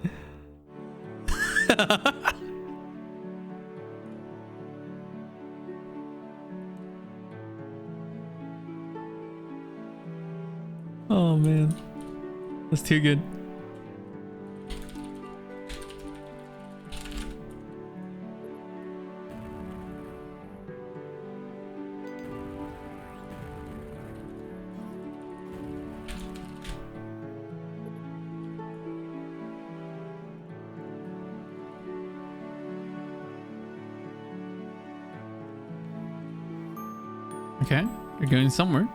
Oh, man. That's too good. Okay, you're going somewhere.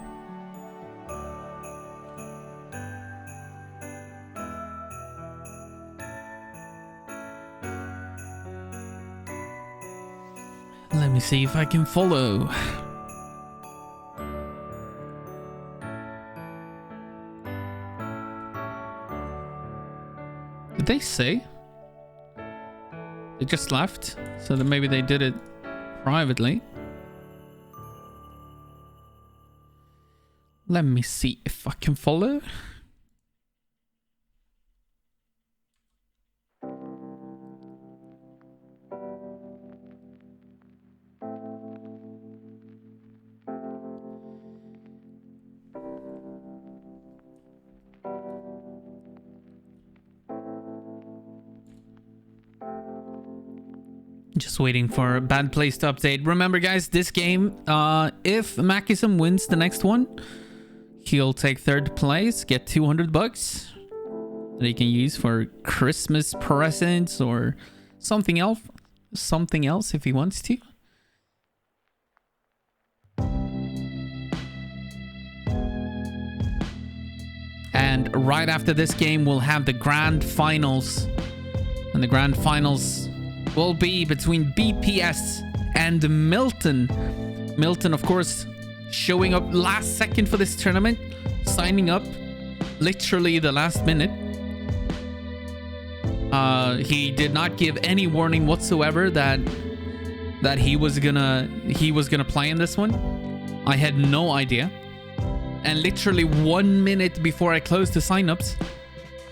Let me see if I can follow. Did they say? They just left, so that maybe they did it privately. Let me see if I can follow. Just waiting for a bad place to update. Remember, guys, this game, if Makism wins the next one, he'll take third place, get $200 that he can use for Christmas presents or something else if he wants to. And right after this game, we'll have the grand finals. And the grand finals will be between BPS and Milton. Milton, of course, showing up last second for this tournament, signing up literally the last minute. He did not give any warning whatsoever that he was gonna play in this one. I had no idea. And literally 1 minute before I closed the signups,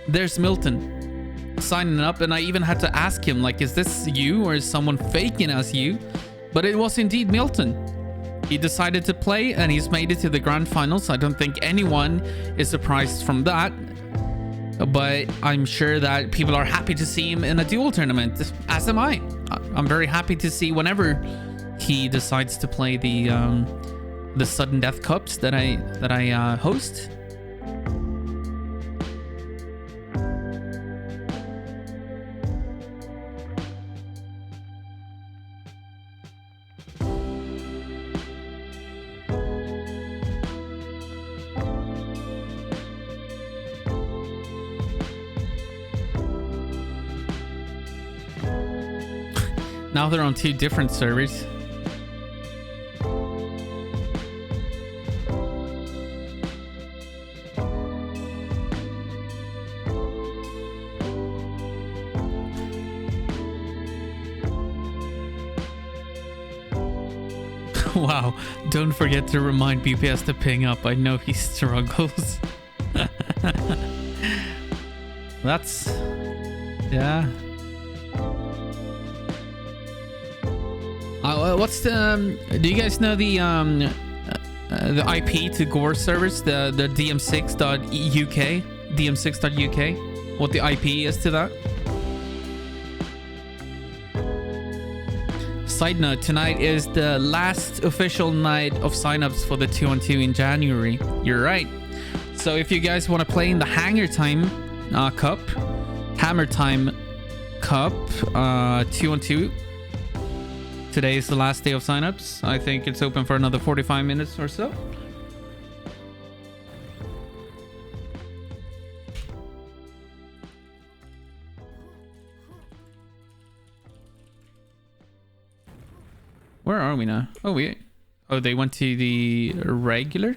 there's Milton. signing up, and I even had to ask him, like, is this you or is someone faking as you? But it was indeed Milton. He decided to play and he's made it to the grand finals. I don't think anyone is surprised from that, but I'm sure that people are happy to see him in a duel tournament, as am I. I'm very happy to see whenever he decides to play the sudden death cups that I host. Now they're on 2 different servers. Wow, don't forget to remind BPS to ping up. I know he struggles. That's... yeah. What's the... do you guys know the IP to Gore servers? The dm6.uk? dm6.uk? What the IP is to that? Side note, tonight is the last official night of signups for the 2-on-2 in January. You're right. So if you guys want to play in the Hammer Time Cup 2-on-2, today is the last day of signups. I think it's open for another 45 minutes or so. Where are we now? Oh, they went to the regular?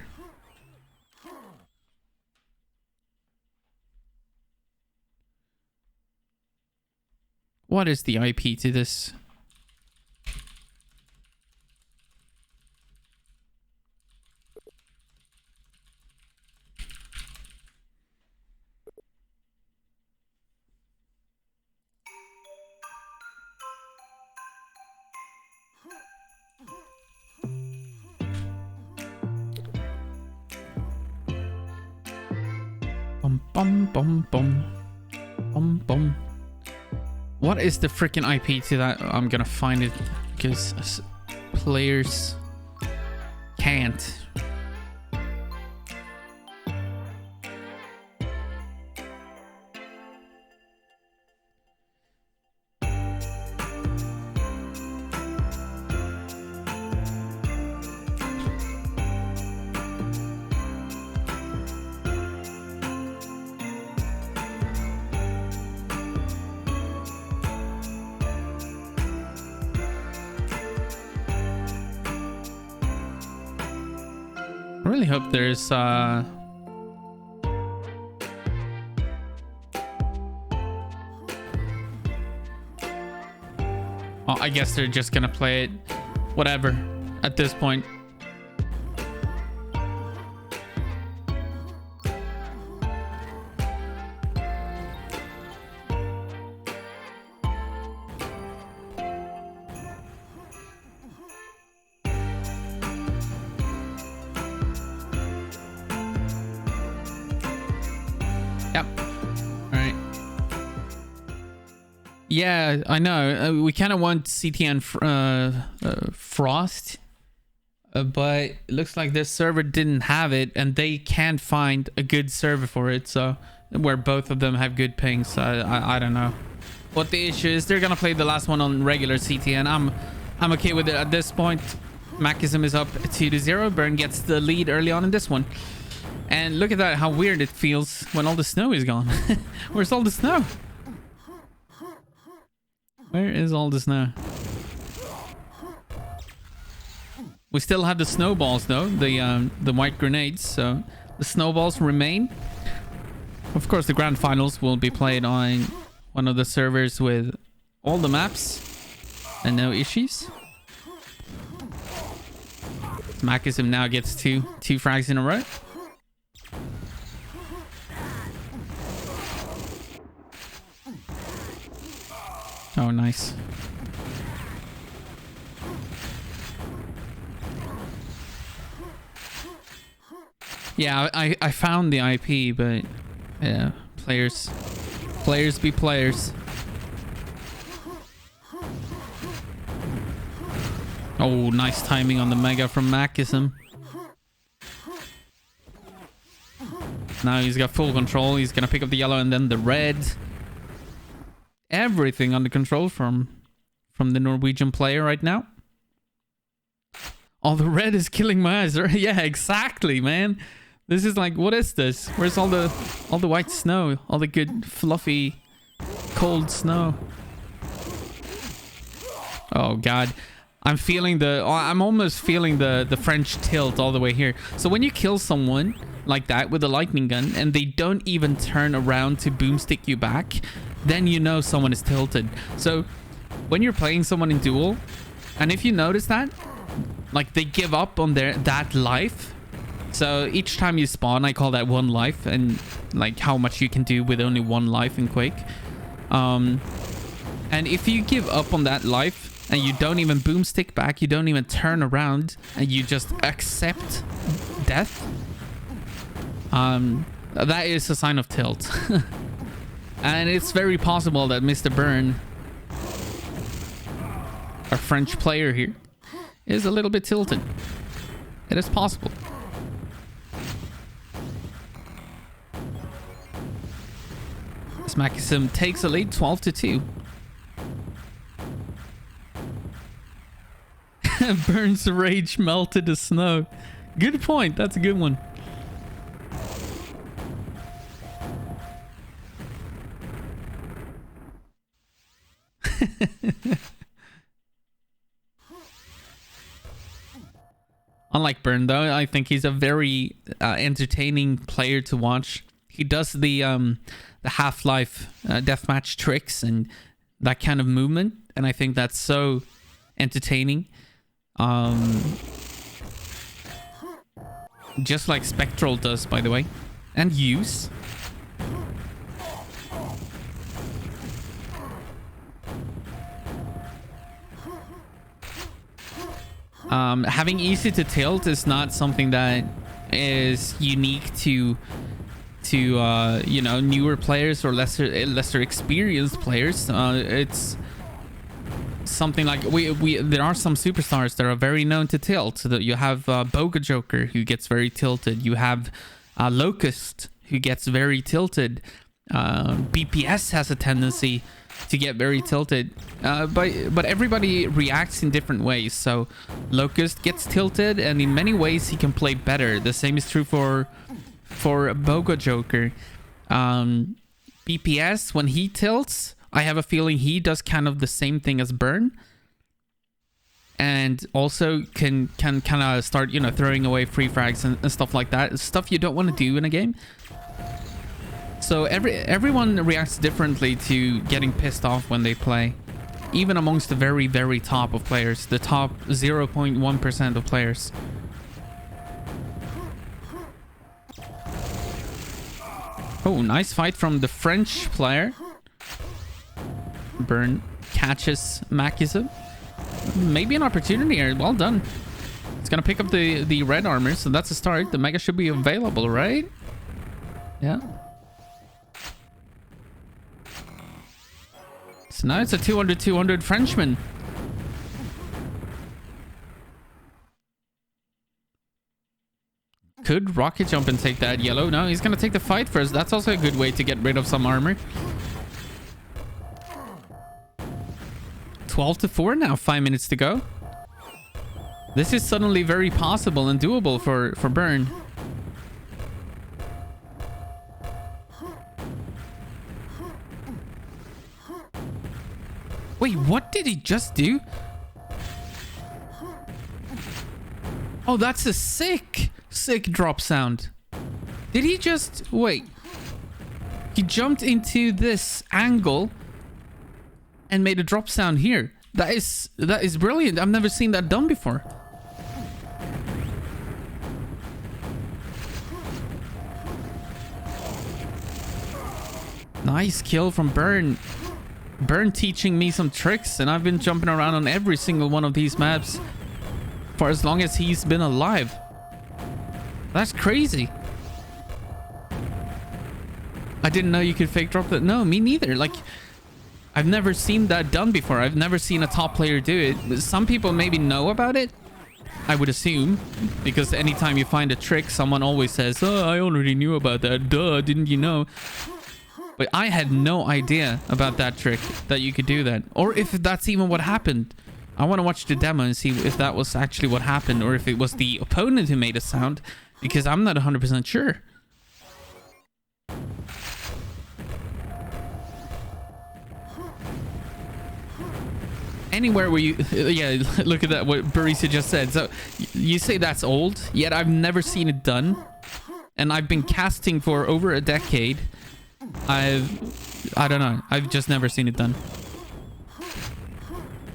What is the IP to this? Bum bum bum bum bum. What is the freaking IP to that? I'm gonna find it because players can't. I really hope there's oh, I guess they're just gonna play it whatever at this point. Yeah, I know. We kind of want CTN Frost, but it looks like this server didn't have it, and they can't find a good server for it. So where both of them have good pings. So I don't know what the issue is. They're gonna play the last one on regular CTN. I'm okay with it at this point. Machism is up 2-0. Burn gets the lead early on in this one, and look at that. How weird it feels when all the snow is gone. Where's all the snow? Where is all the snow? We still have the snowballs though, the white grenades, so the snowballs remain. Of course, the grand finals will be played on one of the servers with all the maps and no issues. Machism now gets two frags in a row. Oh, nice. Yeah, I found the IP, but yeah, players be players. Oh, nice timing on the Mega from Makism. Now he's got full control. He's gonna pick up the yellow and then the red. Everything under control from the Norwegian player right now. Oh, the red is killing my eyes. Yeah, exactly, man. This is like, what is this? Where's all the white snow? All the good, fluffy, cold snow. Oh, God. I'm almost feeling the French tilt all the way here. So when you kill someone like that with a lightning gun and they don't even turn around to boomstick you back, then you know someone is tilted. So when you're playing someone in duel, and if you notice that, like they give up on that life. So each time you spawn, I call that one life, and like how much you can do with only one life in Quake. And if you give up on that life and you don't even boomstick back, you don't even turn around, and you just accept death, that is a sign of tilt. And it's very possible that Mr. Byrne, our French player here, is a little bit tilted. It is possible. Makism takes a lead 12-2. Burns rage melted the snow. Good point. That's a good one. Unlike Burn, though, I think he's a very entertaining player to watch. He does the Half-Life deathmatch tricks and that kind of movement, and I think that's so entertaining. Just like Spectral does, by the way, and Use. Having easy to tilt is not something that is unique to you know, newer players or lesser experienced players. It's something like there are some superstars that are very known to tilt. So that you have Boga Joker, who gets very tilted. You have Locust, who gets very tilted. BPS has a tendency to get very tilted, but everybody reacts in different ways. So Locust gets tilted, and in many ways he can play better. The same is true for Boga Joker. BPS, when he tilts, I have a feeling he does kind of the same thing as Burn, and also can kind of start, you know, throwing away free frags and stuff like that. Stuff you don't want to do in a game. So everyone reacts differently to getting pissed off when they play, even amongst the very, very top of players, the top 0.1% of players. Oh, nice fight from the French player. Burn catches Makism. Maybe an opportunity here. Well done. It's gonna pick up the red armor, so that's a start. The Mega should be available, right? Yeah. So now it's a 200-200 Frenchman. Could rocket jump and take that yellow? No, he's gonna take the fight first. That's also a good way to get rid of some armor. 12-4 now, 5 minutes to go. This is suddenly very possible and doable for Burn. Wait, what did he just do? Oh, that's a sick drop sound. Did he just... Wait. He jumped into this angle and made a drop sound here. That is brilliant. I've never seen that done before. Nice kill from Burn. Burn teaching me some tricks, and I've been jumping around on every single one of these maps for as long as he's been alive. That's crazy. I didn't know you could fake drop that. No, me neither. Like, I've never seen that done before. I've never seen a top player do it. Some people maybe know about it, I would assume, because anytime you find a trick, someone always says, oh, I already knew about that. Duh, didn't you know? But I had no idea about that trick, that you could do that. Or if that's even what happened. I want to watch the demo and see if that was actually what happened, or if it was the opponent who made a sound, because I'm not 100% sure. Anywhere where you... yeah, look at that, what Barisa just said. So, you say that's old, yet I've never seen it done. And I've been casting for over a decade. I don't know. I've just never seen it done.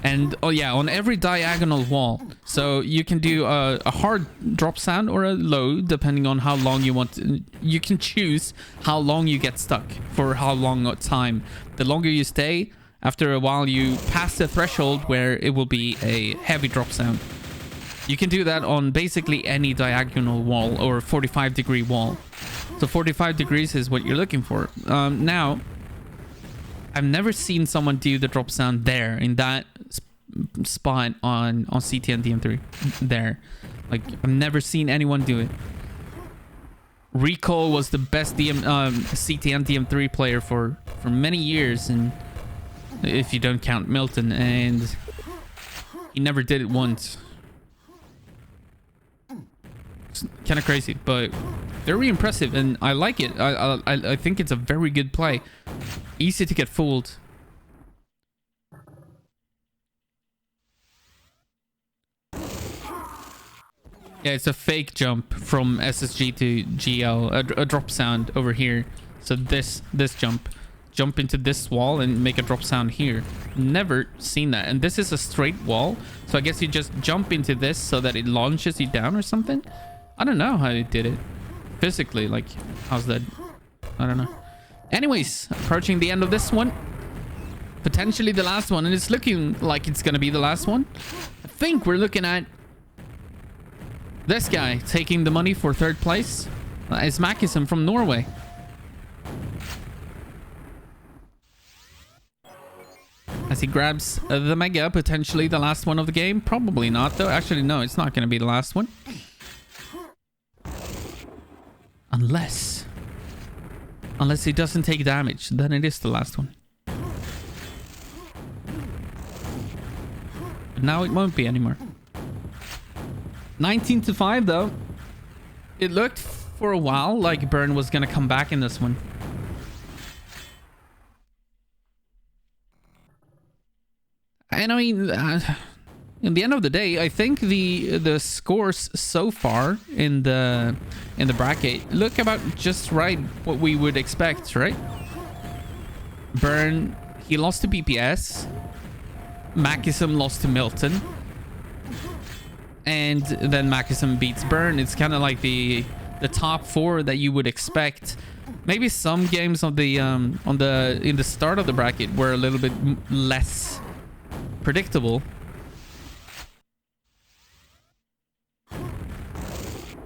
And, oh yeah, on every diagonal wall. So, you can do a hard drop sound or a low, depending on how long you want. You can choose how long you get stuck, for how long a time. The longer you stay... After a while, you pass the threshold where it will be a heavy drop sound. You can do that on basically any diagonal wall or 45-degree wall. So 45 degrees is what you're looking for. Now, I've never seen someone do the drop sound there in that spot on CT and DM3. There. Like, I've never seen anyone do it. Recall was the best CT and DM3 player for many years, and if you don't count Milton, and he never did it once. It's kind of crazy, but very impressive, and I like it. I think it's a very good play. Easy to get fooled. Yeah, it's a fake jump from SSG to GL, a drop sound over here. So this jump into this wall and make a drop sound here. Never seen that. And this is a straight wall, so I guess you just jump into this so that it launches you down or something. I don't know how it did it physically. Like, how's that? I don't know. Anyways, approaching the end of this one, potentially the last one, and it's looking like it's gonna be the last one. I think we're looking at this guy taking the money for third place. It's Makism from Norway. As he grabs the Mega, potentially the last one of the game. Probably not, though. Actually, no, it's not going to be the last one. Unless he doesn't take damage, then it is the last one. But now it won't be anymore. 19-5, though. It looked for a while like Burn was going to come back in this one. And I mean, in the end of the day, I think the scores so far in the bracket look about just right, what we would expect, right? Burn, he lost to BPS. Makism lost to Milton. And then Makism beats Burn. It's kind of like the top four that you would expect. Maybe some games of the in the start of the bracket were a little bit less predictable.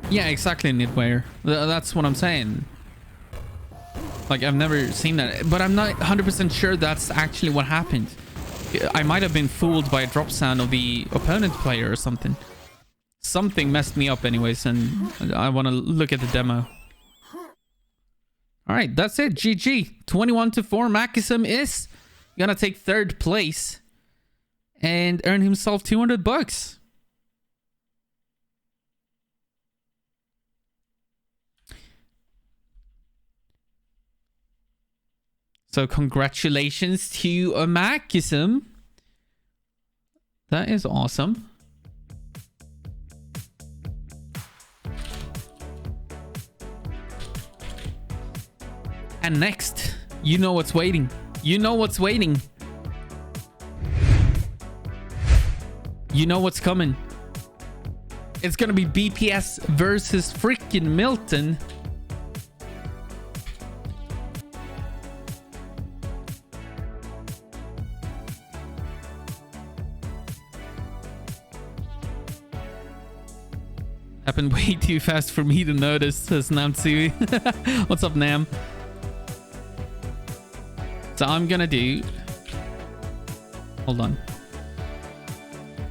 Yeah, exactly, Nidware. That's what I'm saying. Like, I've never seen that, but I'm not 100% sure that's actually what happened. I might have been fooled by a drop sound of the opponent player or something. Something messed me up anyways, and I want to look at the demo. All right, that's it. GG. 21-4. Makism is gonna take third place and earn himself $200. So congratulations to Makism. That is awesome. And next, you know what's waiting. You know what's waiting. You know what's coming. It's gonna be BPS versus freaking Milton. Happened way too fast for me to notice, says Namtsui. What's up, Nam? So I'm gonna do... Hold on.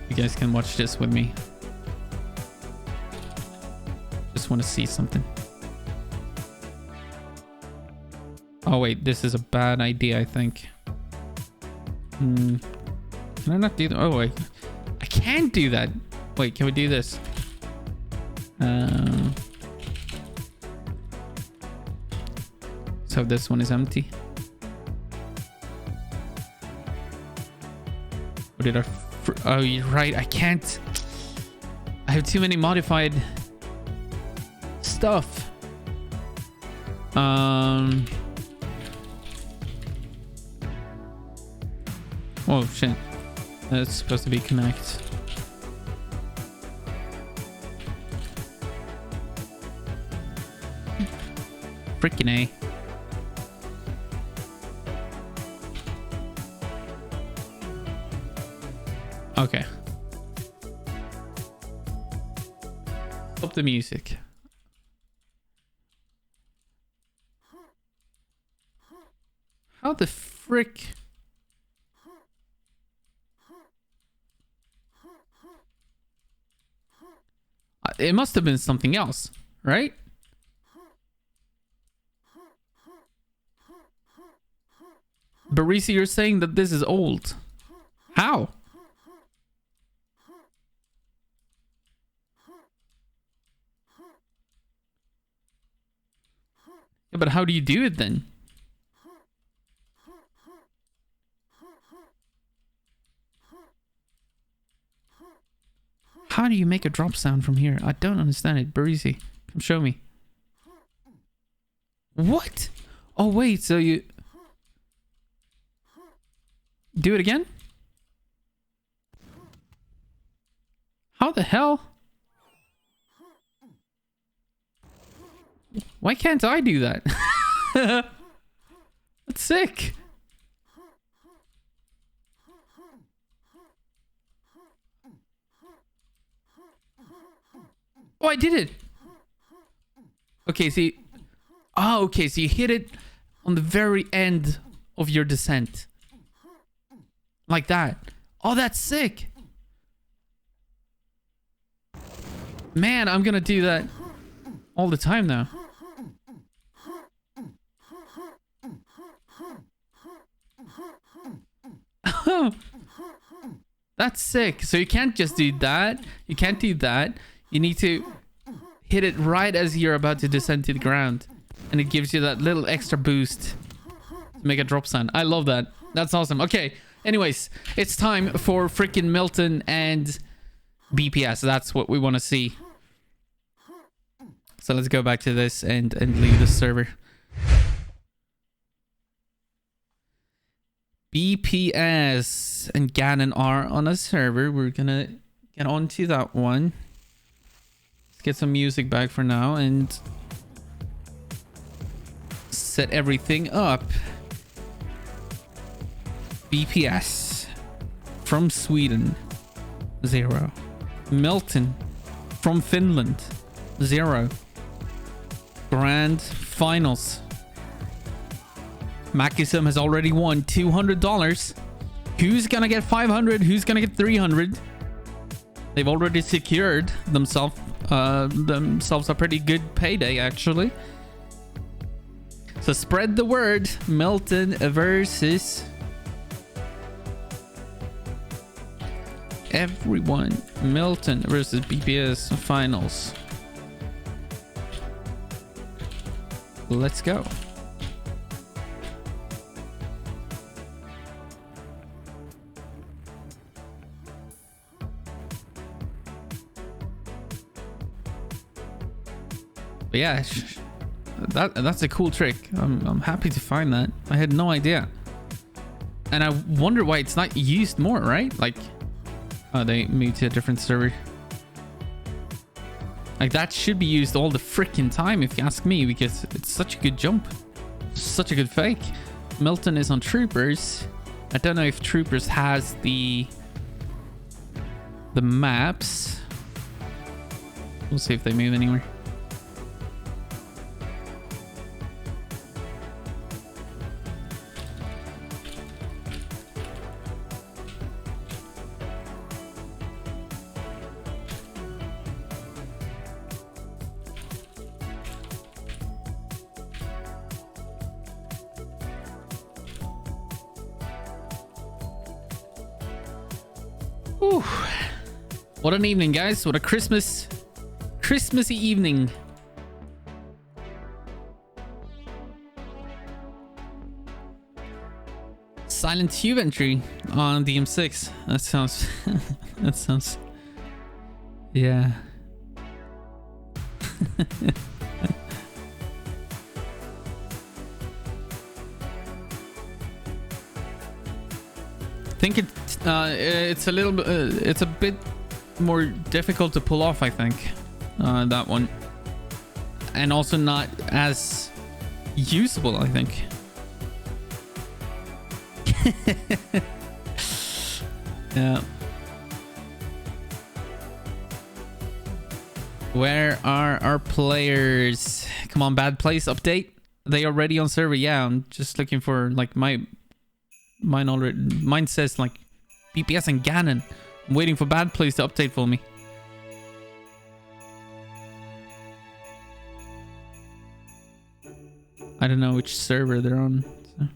You guys can watch this with me. Just want to see something. Oh wait, this is a bad idea, I think. Can I not do that? Oh wait, I can't do that. Wait, can we do this? So this one is empty. What did I... Oh, you're right. I can't... I have too many modified stuff. Oh, shit. That's supposed to be connect. Freaking A. Okay. Stop the music. How the frick? It must have been something else, right? Barisi, you're saying that this is old. How? Yeah, but how do you do it then? How do you make a drop sound from here? I don't understand it. Barisi, come show me. What? Oh, wait, so you... Do it again? How the hell? Why can't I do that? That's sick. Oh, I did it. Okay, see. Oh, okay, so you hit it on the very end of your descent. Like that. Oh, that's sick. Man, I'm gonna do that all the time now. That's sick. So you can't just do that. You can't do that. You need to hit it right as you're about to descend to the ground. And it gives you that little extra boost to make a drop sound. I love that. That's awesome. Okay. Anyways, it's time for freaking Milton and BPS. That's what we want to see. So let's go back to this and leave the server. BPS and Ganon are on a server. We're gonna get onto that one. Let's get some music back for now and set everything up. BPS from Sweden, 0. Milton from Finland, 0. Grand finals. Makisum has already won $200. Who's gonna get 500? Who's gonna get 300? They've already secured themselves a pretty good payday, actually. So spread the word. Milton versus everyone. Milton versus BPS finals. Let's go. But yeah, that's a cool trick. I'm happy to find that. I had no idea. And I wonder why it's not used more, right? Like, oh, they moved to a different server. Like, that should be used all the freaking time, if you ask me, because it's such a good jump. Such a good fake. Milton is on Troopers. I don't know if Troopers has the maps. We'll see if they move anywhere. Whew. What an evening, guys. What a Christmassy evening. Silent Tube entry on DM6. That sounds that sounds, yeah. I think it's a little bit it's a bit more difficult to pull off, I think, that one, and also not as usable, I think. Yeah. Where are our players? Come on, bad place update. They already on server? Yeah, I'm just looking for like mine says like BPS and Ganon. I'm waiting for bad place to update for me. I don't know which server they're on. So.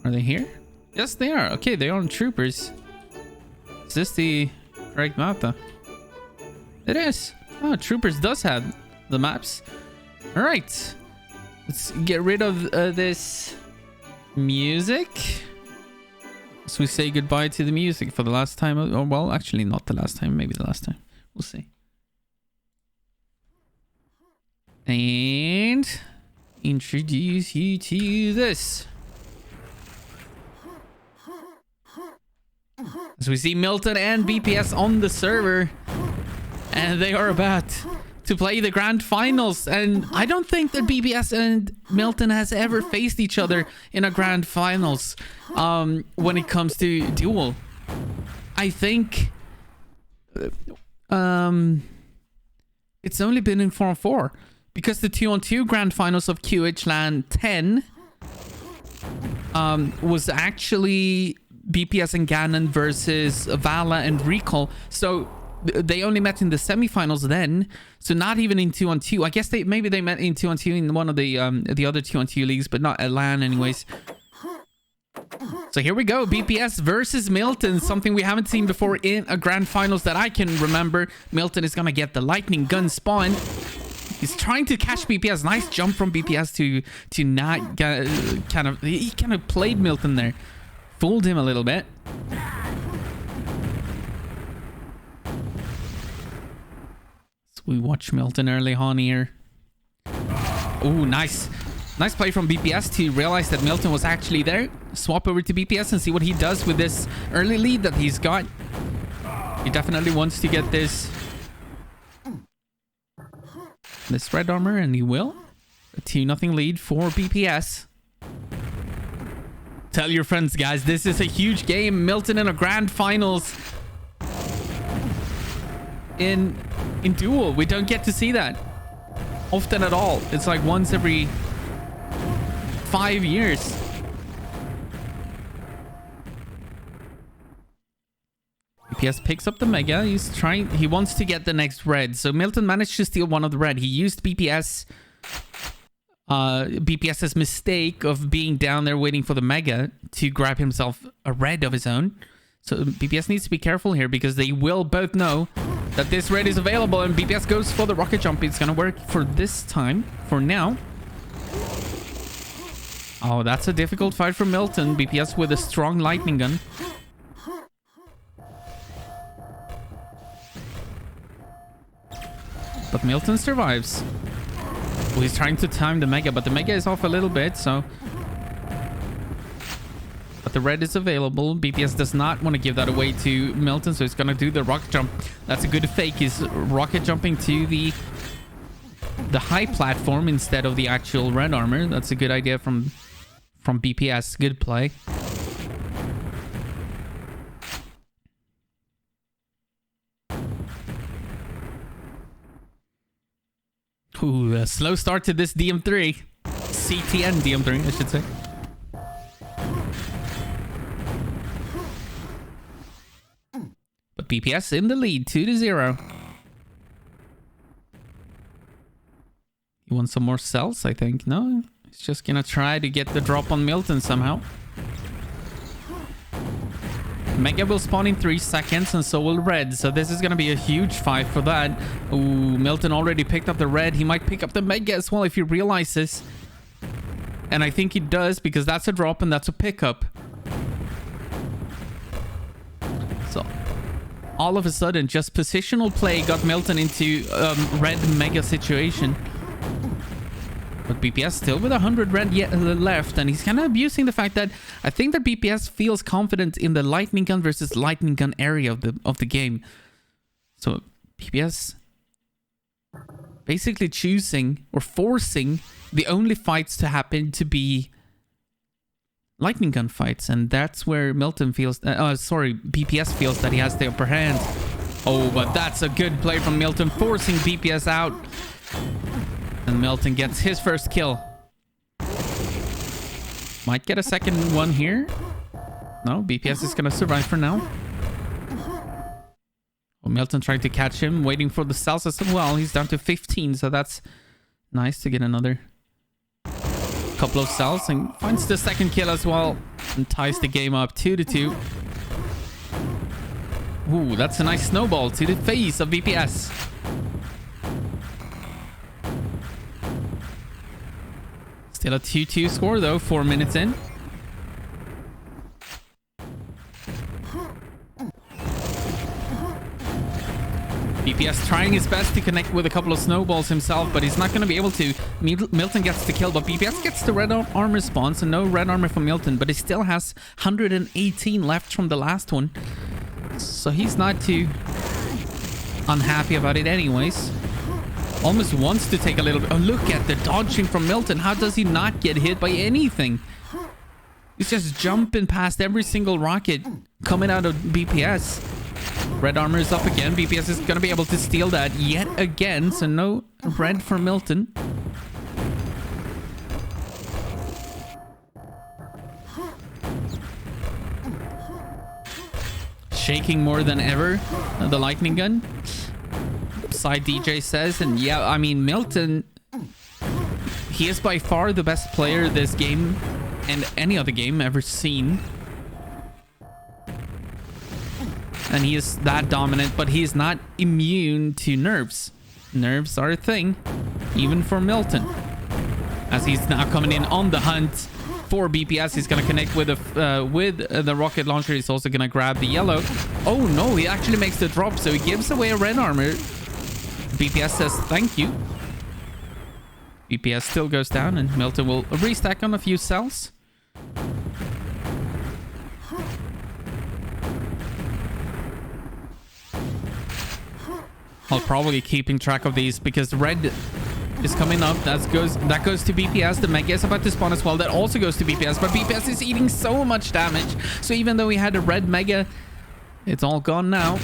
Are they here? Yes, they are. Okay, they're on Troopers. Is this the correct map though? It is. Oh, Troopers does have the maps. All right. Let's get rid of this music. So we say goodbye to the music for the last time. Or, well, actually not the last time. Maybe the last time. We'll see. And introduce you to this. As we see Milton and BPS on the server, and they are about to play the grand finals. And I don't think that BPS and Milton has ever faced each other in a grand finals when it comes to duel. I think it's only been in 4-on-4 because the 2-on-2 grand finals of QH LAN 10 was actually BPS and Ganon versus Vala and Recall. So they only met in the semifinals then. So not even in 2-on-2. I guess maybe they met in 2-on-2 in one of the other 2-on-2 leagues, but not at LAN anyways. So here we go. BPS versus Milton. Something we haven't seen before in a grand finals that I can remember. Milton is going to get the lightning gun spawn. He's trying to catch BPS. Nice jump from BPS to not he kind of played Milton there. Fooled him a little bit. So we watch Milton early on here. Oh, nice. Nice play from BPS to realize that Milton was actually there. Swap over to BPS and see what he does with this early lead that he's got. He definitely wants to get this red armor, and he will. A 2-0 lead for BPS. Tell your friends, guys, this is a huge game. Milton in a grand finals in duel. We don't get to see that often at all. It's like once every 5 years. BPS picks up the Mega. He wants to get the next red. So Milton managed to steal one of the red. He used BPS's mistake of being down there waiting for the Mega to grab himself a red of his own. So BPS needs to be careful here because they will both know that this red is available, and BPS goes for the rocket jump. It's gonna work for this time, for now. Oh, that's a difficult fight for Milton. BPS with a strong lightning gun. But Milton survives. Well, he's trying to time the Mega, but the Mega is off a little bit, so... But the red is available. BPS does not want to give that away to Milton, so he's going to do the rocket jump. That's a good fake. He's rocket jumping to the high platform instead of the actual red armor. That's a good idea from BPS. Good play. Ooh, a slow start to this DM3. CTN DM3, I should say. But BPS in the lead, 2-0. You want some more cells, I think? No? He's just gonna try to get the drop on Milton somehow. Mega will spawn in 3 seconds, and so will Red. So this is going to be a huge fight for that. Ooh, Milton already picked up the Red. He might pick up the Mega as well if he realizes. And I think he does, because that's a drop and that's a pickup. So all of a sudden, just positional play got Milton into Red Mega situation. But BPS still with 100 red left, and he's kind of abusing the fact that I think that BPS feels confident in the lightning gun versus lightning gun area of the game. So BPS basically choosing or forcing the only fights to happen to be lightning gun fights, and that's where Milton feels BPS feels that he has the upper hand. Oh, but that's a good play from Milton, forcing BPS out. And Milton gets his first kill. Might get a second one here. No, BPS is going to survive for now. Oh, Milton trying to catch him, waiting for the cells as well. He's down to 15, so that's nice to get another couple of cells. And finds the second kill as well. And ties the game up 2-2. Ooh, that's a nice snowball to the face of BPS. Still a 2-2 score though, 4 minutes in. BPS trying his best to connect with a couple of snowballs himself, but he's not going to be able to. Milton gets the kill, but BPS gets the red armor spawn, so no red armor for Milton, but he still has 118 left from the last one. So he's not too unhappy about it anyways. Almost wants to take a little bit. Oh, look at the dodging from Milton. How does he not get hit by anything? He's just jumping past every single rocket coming out of BPS. Red armor is up again. BPS is going to be able to steal that yet again. So no red for Milton. Shaking more than ever. The lightning gun. Side DJ says, and yeah, I mean, Milton, he is by far the best player this game and any other game ever seen. And he is that dominant, but he is not immune to nerfs. Nerfs are a thing, even for Milton. As he's now coming in on the hunt for BPS, he's going to connect with the rocket launcher. He's also going to grab the yellow. Oh no, he actually makes the drop, so he gives away a red armor. BPS says thank you. BPS still goes down, and Milton will restack on a few cells. I'll probably keeping track of these because red is coming up. That goes to BPS. The Mega is about to spawn as well. That also goes to BPS, but BPS is eating so much damage. So even though he had a red Mega, it's all gone now.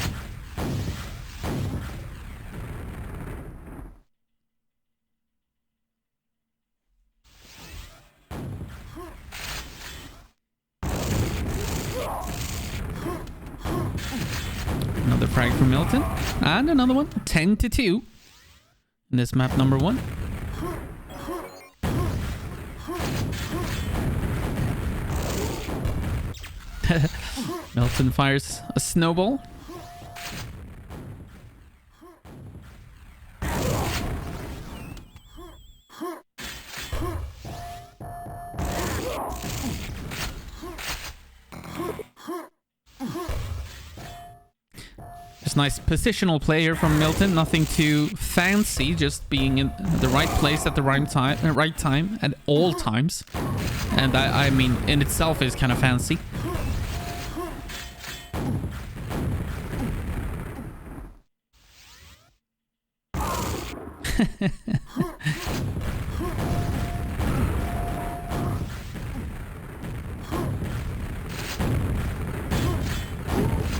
Another frag from Milton. And another one. 10-2. In this map number 1. Milton fires a snowball. Nice positional play here from Milton. Nothing too fancy, just being in the right place at the right time at all times. And I mean, in itself is kind of fancy.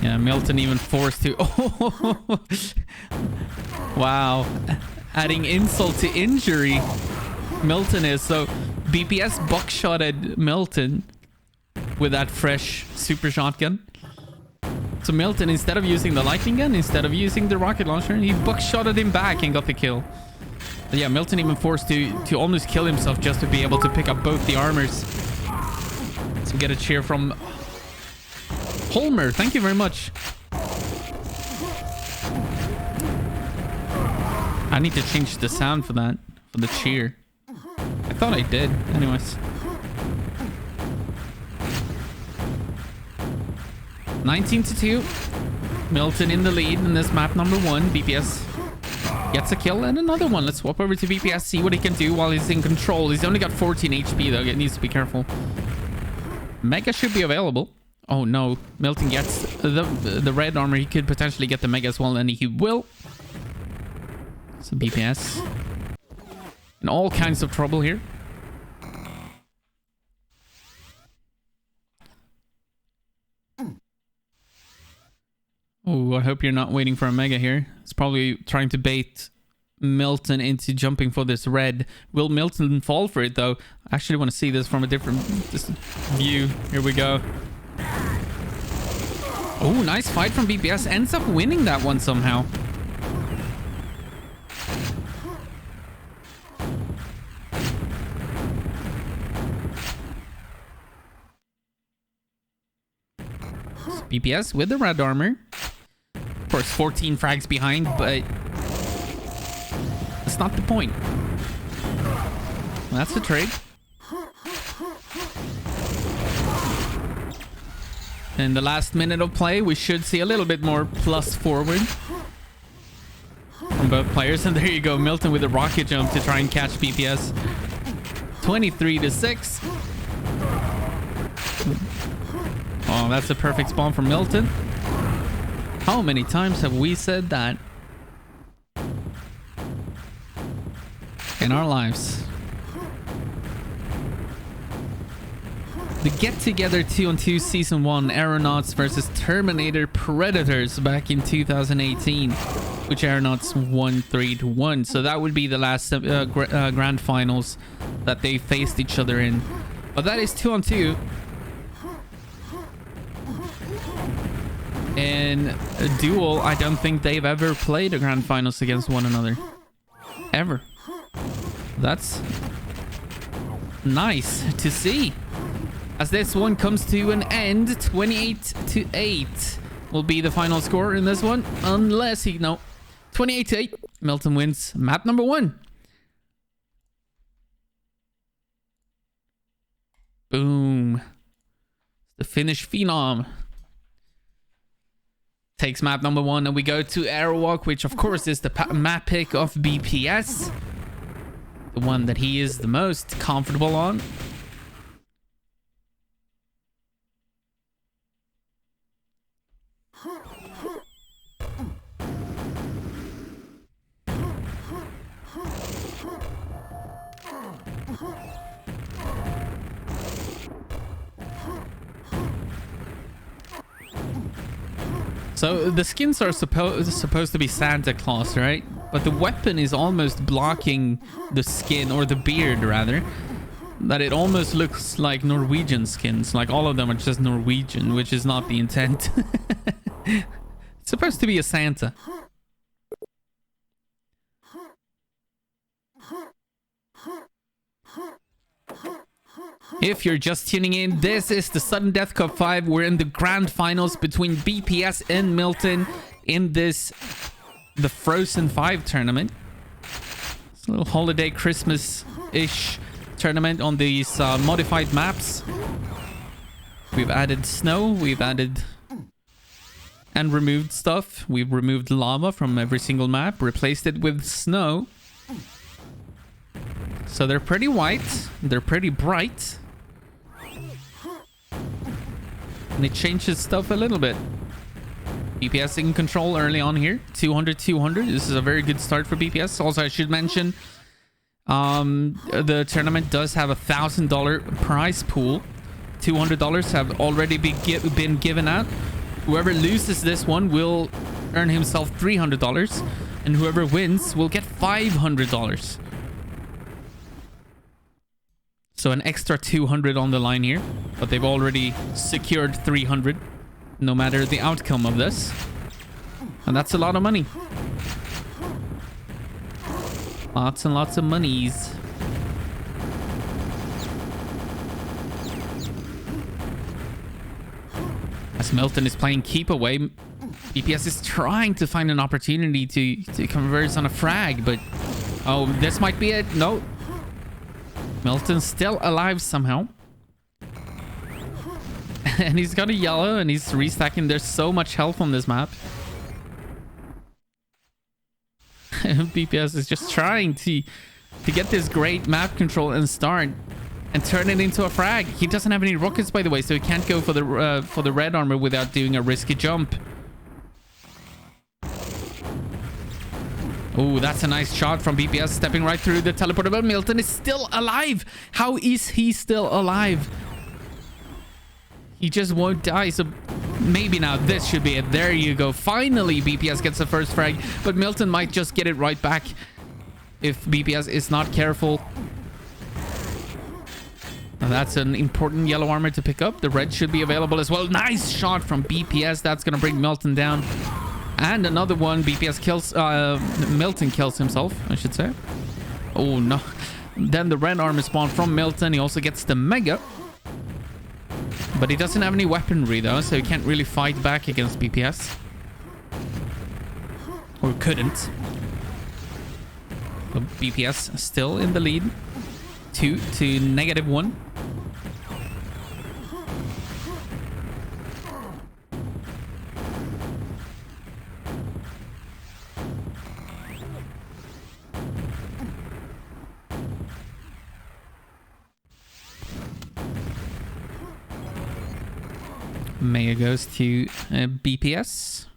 Yeah, Milton even forced to... Oh! Wow. adding insult to injury, Milton is. So BPS buckshotted Milton with that fresh super shotgun. So Milton, instead of using the lightning gun, instead of using the rocket launcher, he buckshotted him back and got the kill. But yeah, Milton even forced to almost kill himself just to be able to pick up both the armors. So we get a cheer from Holmer. Thank you very much. I need to change the sound for that, for the cheer. I thought I did. Anyways. 19-2. Milton in the lead in this map number 1. BPS gets a kill and another one. Let's swap over to BPS, see what he can do while he's in control. He's only got 14 HP though. He needs to be careful. Mega should be available. Oh no. Milton gets the red armor. He could potentially get the Mega as well, and he will. So BPS in all kinds of trouble here. Oh, I hope you're not waiting for a Mega here. It's probably trying to bait Milton into jumping for this red. Will Milton fall for it though? I actually want to see this from a different view. Here we go. Oh, nice fight from BPS. Ends up winning that one somehow. BPS with the red armor. Of course, 14 frags behind, but that's not the point. Well, that's the trade. In the last minute of play, we should see a little bit more plus forward from both players. And there you go, Milton with a rocket jump to try and catch BPS. 23-6. Oh, that's a perfect spawn from Milton. How many times have we said that in our lives? The Get Together 2-on-2 Season 1 Aeronauts versus Terminator Predators back in 2018, which Aeronauts won 3-1. So that would be the last grand finals that they faced each other in. But that is 2-on-2. In a duel, I don't think they've ever played a grand finals against one another. Ever. That's nice to see. As this one comes to an end, 28-8 will be the final score in this one. Unless he... No. 28-8. Milton wins map number 1. Boom. The Finnish Phenom takes map number 1, and we go to Airwalk, which of course is the map pick of BPS. The one that he is the most comfortable on. So the skins are supposed to be Santa Claus, right? But the weapon is almost blocking the skin, or the beard rather. That it almost looks like Norwegian skins. Like all of them are just Norwegian, which is not the intent. It's supposed to be a Santa. If you're just tuning in, this is the Sudden Death Cup 5. We're in the grand finals between BPS and Milton in this, the Frozen 5 tournament. It's a little holiday Christmas-ish tournament on these modified maps. We've added snow, we've added and removed stuff. We've removed lava from every single map, replaced it with snow. So they're pretty white, they're pretty bright. And it changes stuff a little bit. BPS in control early on here. 200-200. This is a very good start for BPS. Also, I should mention the tournament does have $1,000 prize pool. $200 have already been given out. Whoever loses this one will earn himself $300. And whoever wins will get $500. So an extra 200 on the line here. But they've already secured 300. No matter the outcome of this. And that's a lot of money. Lots and lots of monies. As Milton is playing keep away, BPS is trying to find an opportunity to converge on a frag, but oh, this might be it. No. Milton's still alive somehow. And he's got a yellow and he's restacking. There's so much health on this map. BPS is just trying to get this great map control and start and turn it into a frag. He doesn't have any rockets, by the way, so he can't go for the red armor without doing a risky jump. Oh, that's a nice shot from BPS, stepping right through the teleporter. But Milton is still alive. How is he still alive? He just won't die. So maybe now this should be it. There you go. Finally, BPS gets the first frag, but Milton might just get it right back if BPS is not careful. Now that's an important yellow armor to pick up. The red should be available as well. Nice shot from BPS. That's going to bring Milton down. And another one. BPS kills... Milton kills himself, I should say. Oh, no. Then the red armor spawn from Milton. He also gets the mega. But he doesn't have any weaponry, though, so he can't really fight back against BPS. Or couldn't. But BPS still in the lead. 2 to -1. Mega goes to BPS.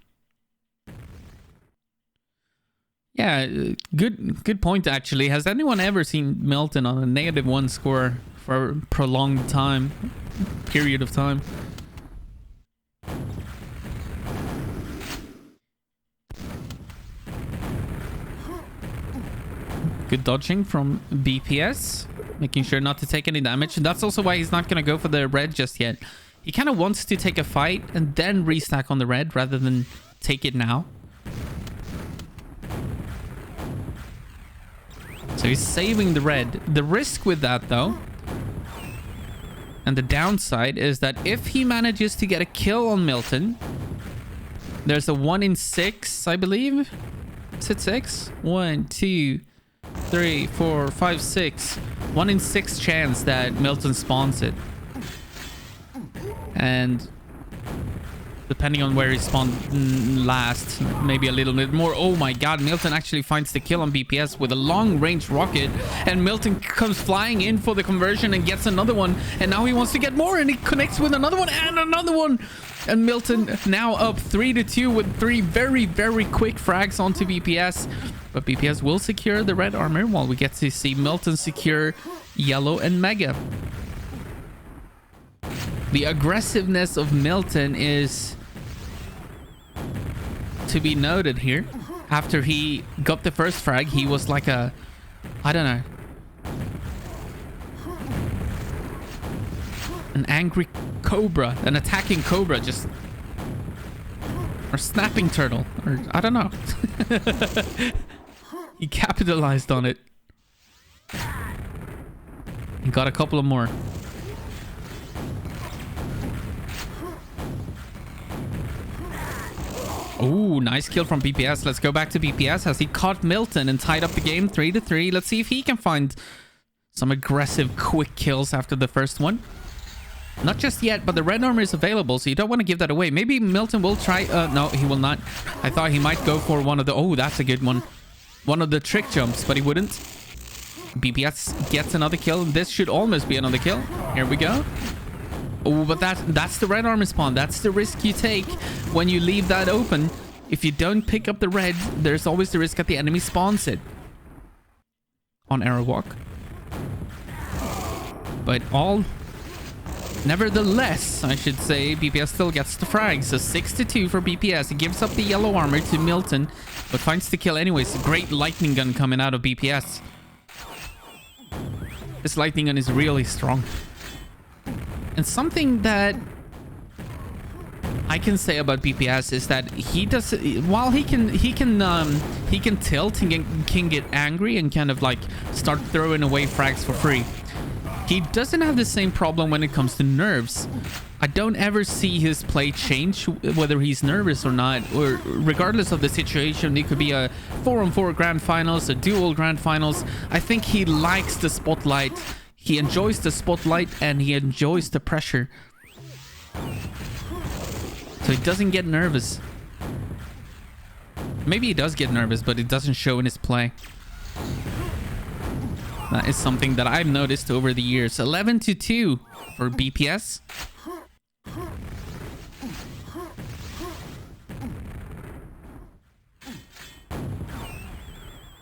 Yeah, good point, actually. Has anyone ever seen Milton on a -1 score for a prolonged period of time? Good dodging from BPS, making sure not to take any damage. And that's also why he's not going to go for the red just yet. He kind of wants to take a fight and then restack on the red rather than take it now. So he's saving the red. The risk with that, though, and the downside is that if he manages to get a kill on Milton, there's a 1 in 6, I believe. Is it 6? 1, 2, 3, 4, 5, 6. 1 in 6 chance that Milton spawns it. And depending on where he spawned last, maybe a little bit more. Oh my god, Milton actually finds the kill on BPS with a long-range rocket. And Milton comes flying in for the conversion and gets another one. And now he wants to get more, and he connects with another one and another one. And Milton now up 3-2 with 3 very, very quick frags onto BPS. But BPS will secure the red armor while we get to see Milton secure yellow and mega. The aggressiveness of Milton is to be noted here. After he got the first frag, he was like a... I don't know. An angry cobra. An attacking cobra, just... Or snapping turtle. Or I don't know. He capitalized on it. He got a couple of more. Ooh, nice kill from BPS. Let's go back to BPS as he caught Milton and tied up the game 3-3. Let's see if he can find some aggressive quick kills after the first one. Not just yet, but the red armor is available, so you don't want to give that away. Maybe Milton will try... no, he will not. I thought he might go for one of the... Oh, that's a good one. One of the trick jumps, but he wouldn't. BPS gets another kill. This should almost be another kill. Here we go. Oh, but that's the red armor spawn. That's the risk you take when you leave that open. If you don't pick up the red, there's always the risk that the enemy spawns it on arrow walk. But all Nevertheless, I should say, BPS still gets the frag. So 6-2 for BPS. He gives up the yellow armor to Milton, but finds the kill anyways. A great lightning gun coming out of BPS. This lightning gun is really strong. And something that I can say about BPS is that he does, while he can tilt and can get angry and kind of like start throwing away frags for free. He doesn't have the same problem when it comes to nerves. I don't ever see his play change, whether he's nervous or not, or regardless of the situation. It could be a 4-on-4 grand finals, a dual grand finals. I think he likes the spotlight. He enjoys the spotlight and he enjoys the pressure. So he doesn't get nervous. Maybe he does get nervous, but it doesn't show in his play. That is something that I've noticed over the years. 11-2 for BPS.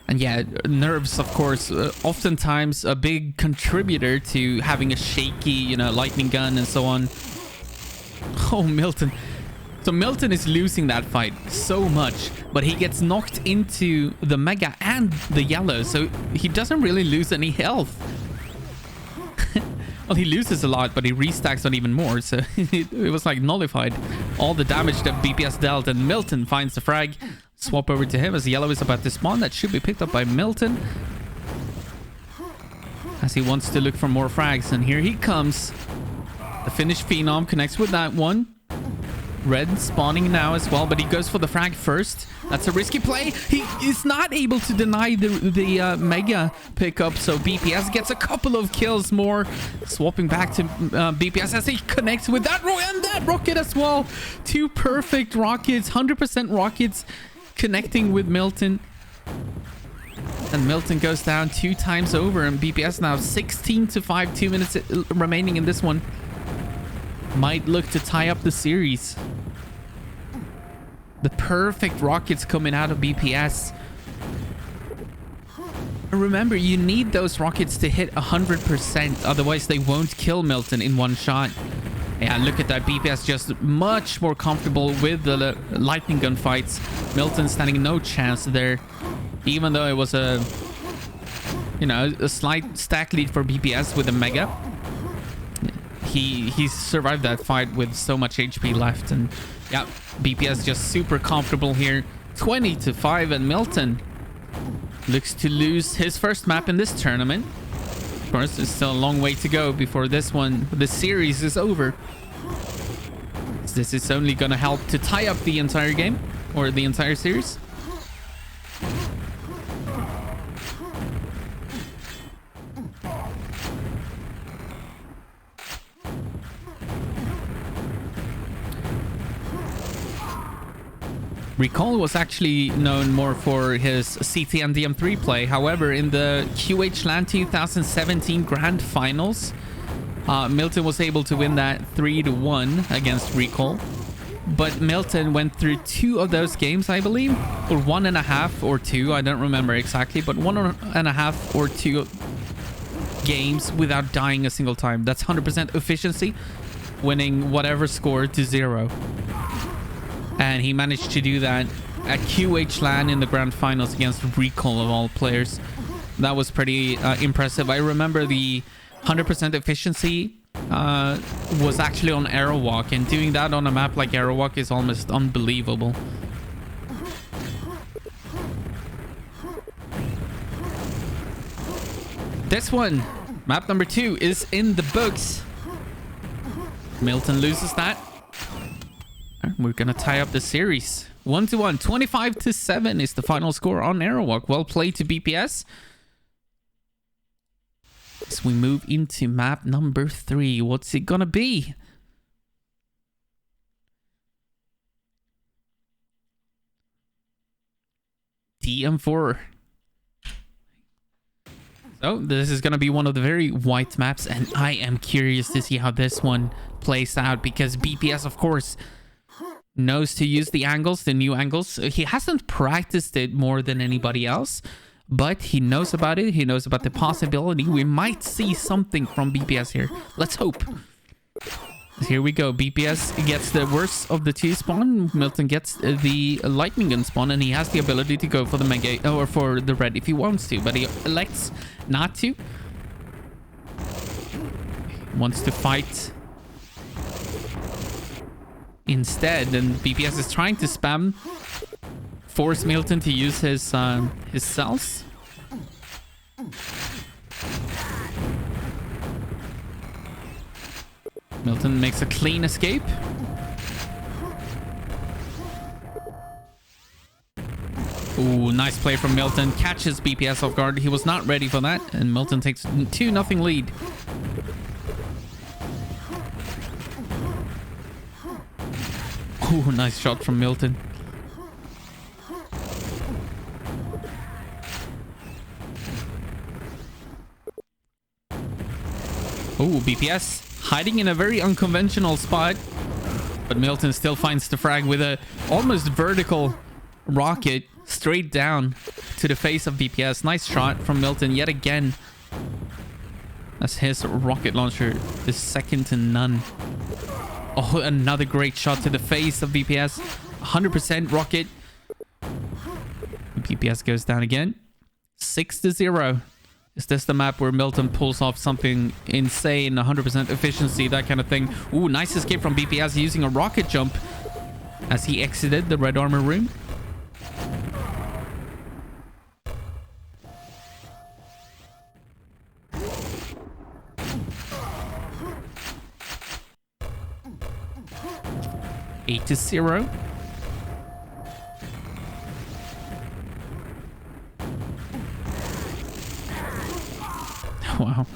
And yeah, nerves, of course, oftentimes a big contributor to having a shaky, lightning gun and so on. Oh, Milton. So Milton is losing that fight so much, but he gets knocked into the mega and the yellow, so he doesn't really lose any health. Well, he loses a lot, but he restacks on even more, so it was like nullified. All the damage that BPS dealt, and Milton finds the frag. Swap over to him as the yellow is about to spawn. That should be picked up by Milton, as he wants to look for more frags, and here he comes. The Finnish Phenom connects with that one. Red spawning now as well, but he goes for the frag first. That's a risky play. He is not able to deny the mega pickup, so BPS gets a couple of kills more. Swapping back to BPS as he connects with that and that rocket as well. Two perfect rockets, 100% rockets connecting with Milton. And Milton goes down 2 times over, and BPS now 16-5, 2 minutes remaining in this one. Might look to tie up the series. The perfect rockets coming out of BPS. Remember, you need those rockets to hit 100%, otherwise they won't kill Milton in one shot. Yeah, look at that. BPS just much more comfortable with the lightning gun fights. Milton standing no chance there, even though it was a slight stack lead for BPS with a mega. He survived that fight with so much HP left, and yeah, BPS just super comfortable here. 20-5, and Milton looks to lose his first map in this tournament. Of course, there's still a long way to go before this series is over. This is only gonna help to tie up the entire game, or the entire series. Recall was actually known more for his CT and DM3 play. However, in the QH LAN 2017 Grand Finals, Milton was able to win that 3-1 against Recall. But Milton went through 2 of those games, I believe, or 1.5 or 2. I don't remember exactly, but 1.5 or 2 games without dying a single time. That's 100% efficiency, winning whatever score to 0. And he managed to do that at QH LAN in the grand finals against Recall of all players. That was pretty impressive. I remember the 100% efficiency was actually on Aerowalk, and doing that on a map like Aerowalk is almost unbelievable. This one, map number 2, is in the books. Milton loses that. We're gonna tie up the series 1-1. 25-7 is the final score on Aerowalk. Well played to BPS. As we move into map number 3, what's it gonna be? DM4. So this is gonna be one of the very white maps, and I am curious to see how this one plays out, because BPS, of course, knows to use the angles, the new angles. He hasn't practiced it more than anybody else, but he knows about it. He knows about the possibility. We might see something from BPS here. Let's hope. Here we go. BPS gets the worst of the two spawn. Milton gets the lightning gun spawn, and he has the ability to go for the mega or for the red if he wants to, but he elects not to. He wants to fight instead, and BPS is trying to spam, force Milton to use his cells. Milton makes a clean escape. Ooh, nice play from Milton. Catches BPS off guard. He was not ready for that, and Milton takes 2-0 lead. Ooh, nice shot from Milton. Ooh, BPS hiding in a very unconventional spot, but Milton still finds the frag with a almost vertical rocket straight down to the face of BPS. Nice shot from Milton yet again, as his rocket launcher is second to none. Oh, another great shot to the face of BPS. 100% rocket. BPS goes down again. 6-0. Is this the map where Milton pulls off something insane? 100% efficiency, that kind of thing. Ooh, nice escape from BPS using a rocket jump as he exited the red armor room. Eight to 0. Wow.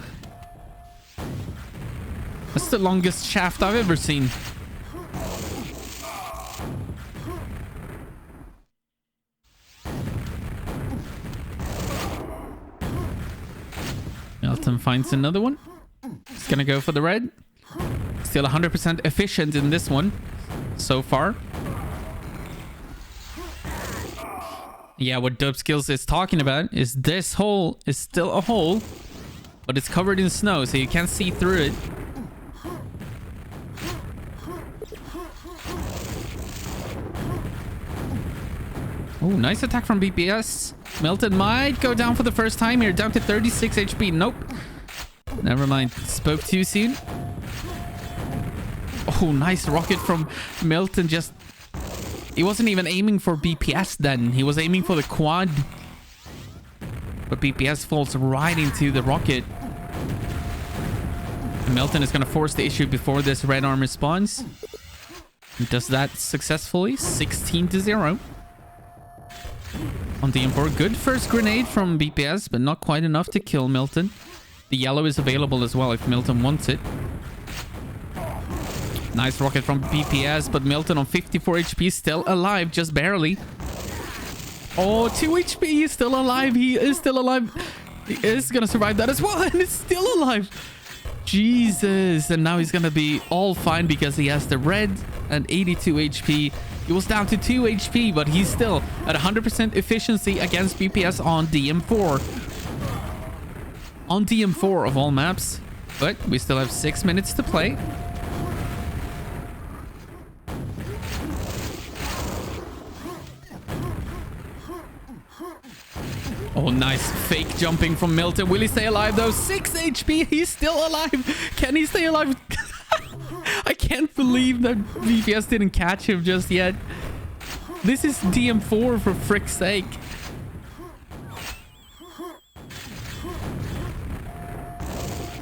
That's the longest shaft I've ever seen. Milton finds another one. He's gonna go for the red. Still 100% efficient in this one so far. Yeah, what Dope Skills is talking about is this hole is still a hole, but it's covered in snow, so you can't see through it. Oh, nice attack from BPS. Milton might go down for the first time here, down to 36 HP. Nope. Never mind. Spoke too soon. Oh, nice rocket from Milton. Just... he wasn't even aiming for BPS then. He was aiming for the quad. But BPS falls right into the rocket. And Milton is going to force the issue before this red armor spawns. He does that successfully. 16-0. On the M4. Good first grenade from BPS, but not quite enough to kill Milton. The yellow is available as well if Milton wants it. Nice rocket from BPS, but Milton on 54 HP, still alive, just barely. Oh, 2 HP, he's still alive. He is still alive. He is gonna survive that as well, and it's still alive. Jesus, and now he's gonna be all fine because he has the red and 82 HP. He was down to 2 HP, but he's still at 100% efficiency against BPS on DM4. On DM4 of all maps, but we still have 6 minutes to play. Oh, nice fake jumping from Milton. Will he stay alive though? 6 HP. He's still alive. Can he stay alive? I can't believe that BPS didn't catch him just yet. This is DM4 for frick's sake.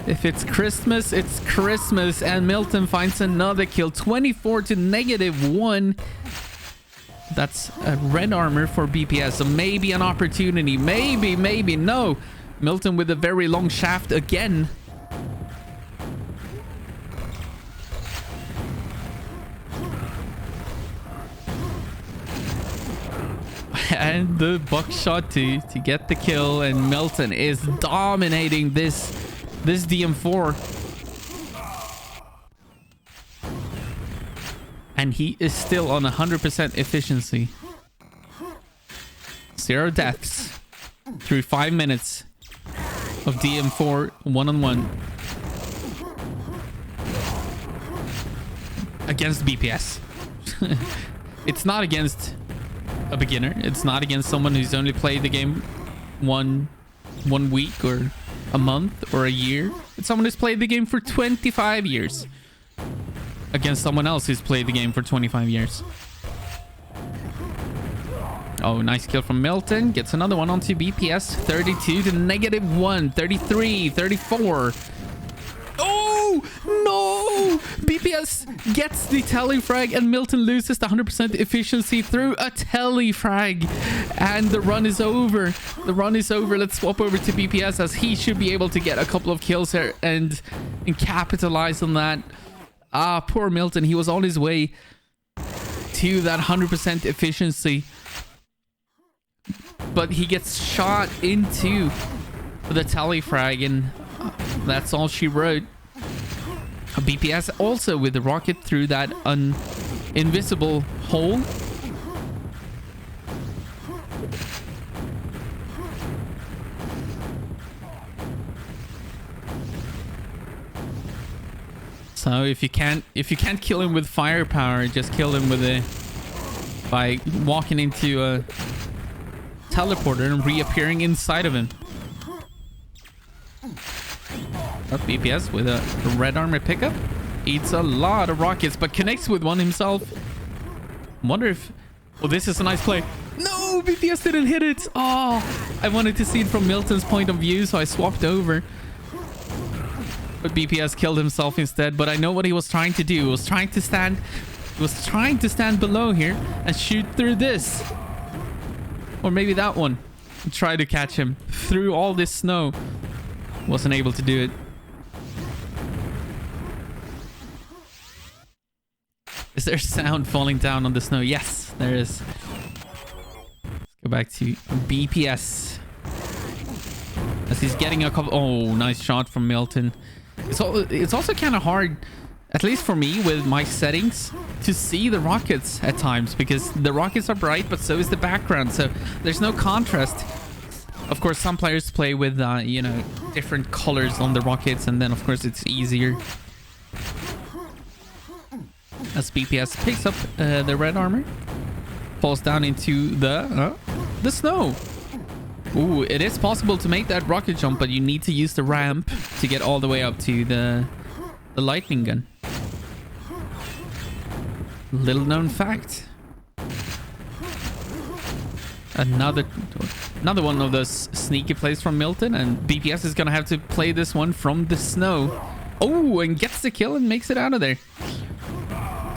If it's Christmas, it's Christmas. And Milton finds another kill. 24 to -1. That's a red armor for BPS. So maybe an opportunity. Maybe. No. Milton with a very long shaft again. And the buckshot to get the kill. And Milton is dominating this DM4. And he is still on 100% efficiency. 0 deaths through 5 minutes of DM4 1-on-1. against BPS. It's not against a beginner. It's not against someone who's only played the game one week or a month or a year. It's someone who's played the game for 25 years against someone else who's played the game for 25 years. Oh, nice kill from Milton. Gets another one onto BPS. 32 to -1. 33, 34. Oh, no! BPS gets the telefrag and Milton loses the 100% efficiency through a telefrag. And the run is over. The run is over. Let's swap over to BPS as he should be able to get a couple of kills here and capitalize on that. Ah, poor Milton. He was on his way to that 100% efficiency. But he gets shot into the telefrag, and that's all she wrote. BPS also with the rocket through that invisible hole. So if you can't kill him with firepower, just kill him with by walking into a teleporter and reappearing inside of him. Up BPS with a red armor pickup. Eats a lot of rockets, but connects with one himself. Wonder if... Oh, this is a nice play. No, BPS didn't hit it. Oh, I wanted to see it from Milton's point of view, so I swapped over. But BPS killed himself instead. But I know what he was trying to do. He was trying to stand below here and shoot through this. Or maybe that one. Try to catch him through all this snow. Wasn't able to do it. Is there sound falling down on the snow? Yes, there is. Let's go back to BPS. As he's getting a couple... Oh, nice shot from Milton. It's also kind of hard, at least for me with my settings, to see the rockets at times, because the rockets are bright, but so is the background. So there's no contrast. Of course, some players play with, you know, different colors on the rockets, and then, of course, it's easier. As BPS picks up the red armor, falls down into the snow. Ooh, it is possible to make that rocket jump, but you need to use the ramp to get all the way up to the lightning gun. Little known fact. Another one of those sneaky plays from Milton, and BPS is gonna have to play this one from the snow. Oh, and gets the kill and makes it out of there.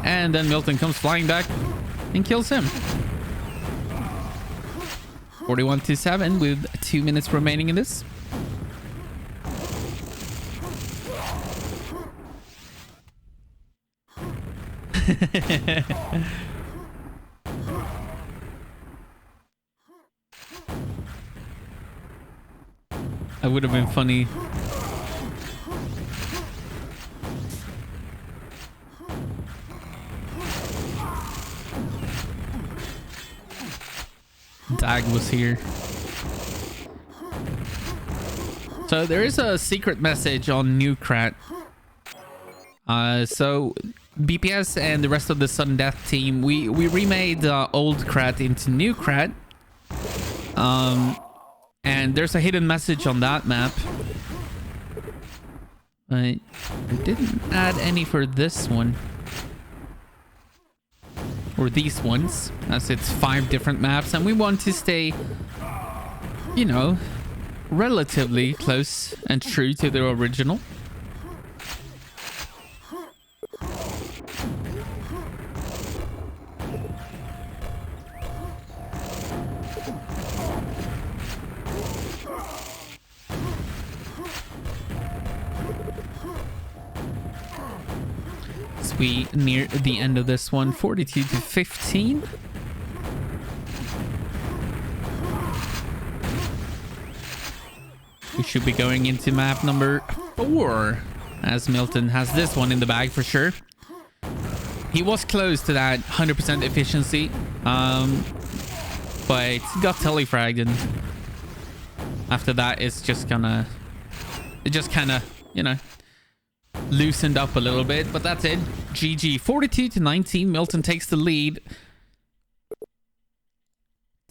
And then Milton comes flying back and kills him. 41-7 with 2 minutes remaining in this. That would have been funny. Dag was here. So there is a secret message on Nukrat. So BPS and the rest of the Sudden Death team, we remade old Krat into new Krat. And there's a hidden message on that map. I didn't add any for this one. Or these ones, as it's 5 different maps, and we want to stay, you know, relatively close and true to the original. We near the end of this one, 42-15. We should be going into map number 4, as Milton has this one in the bag for sure. He was close to that 100% efficiency, but got telefragged, and after that it's just gonna, you know, loosened up a little bit, but that's it. GG. 42-19. Milton takes the lead.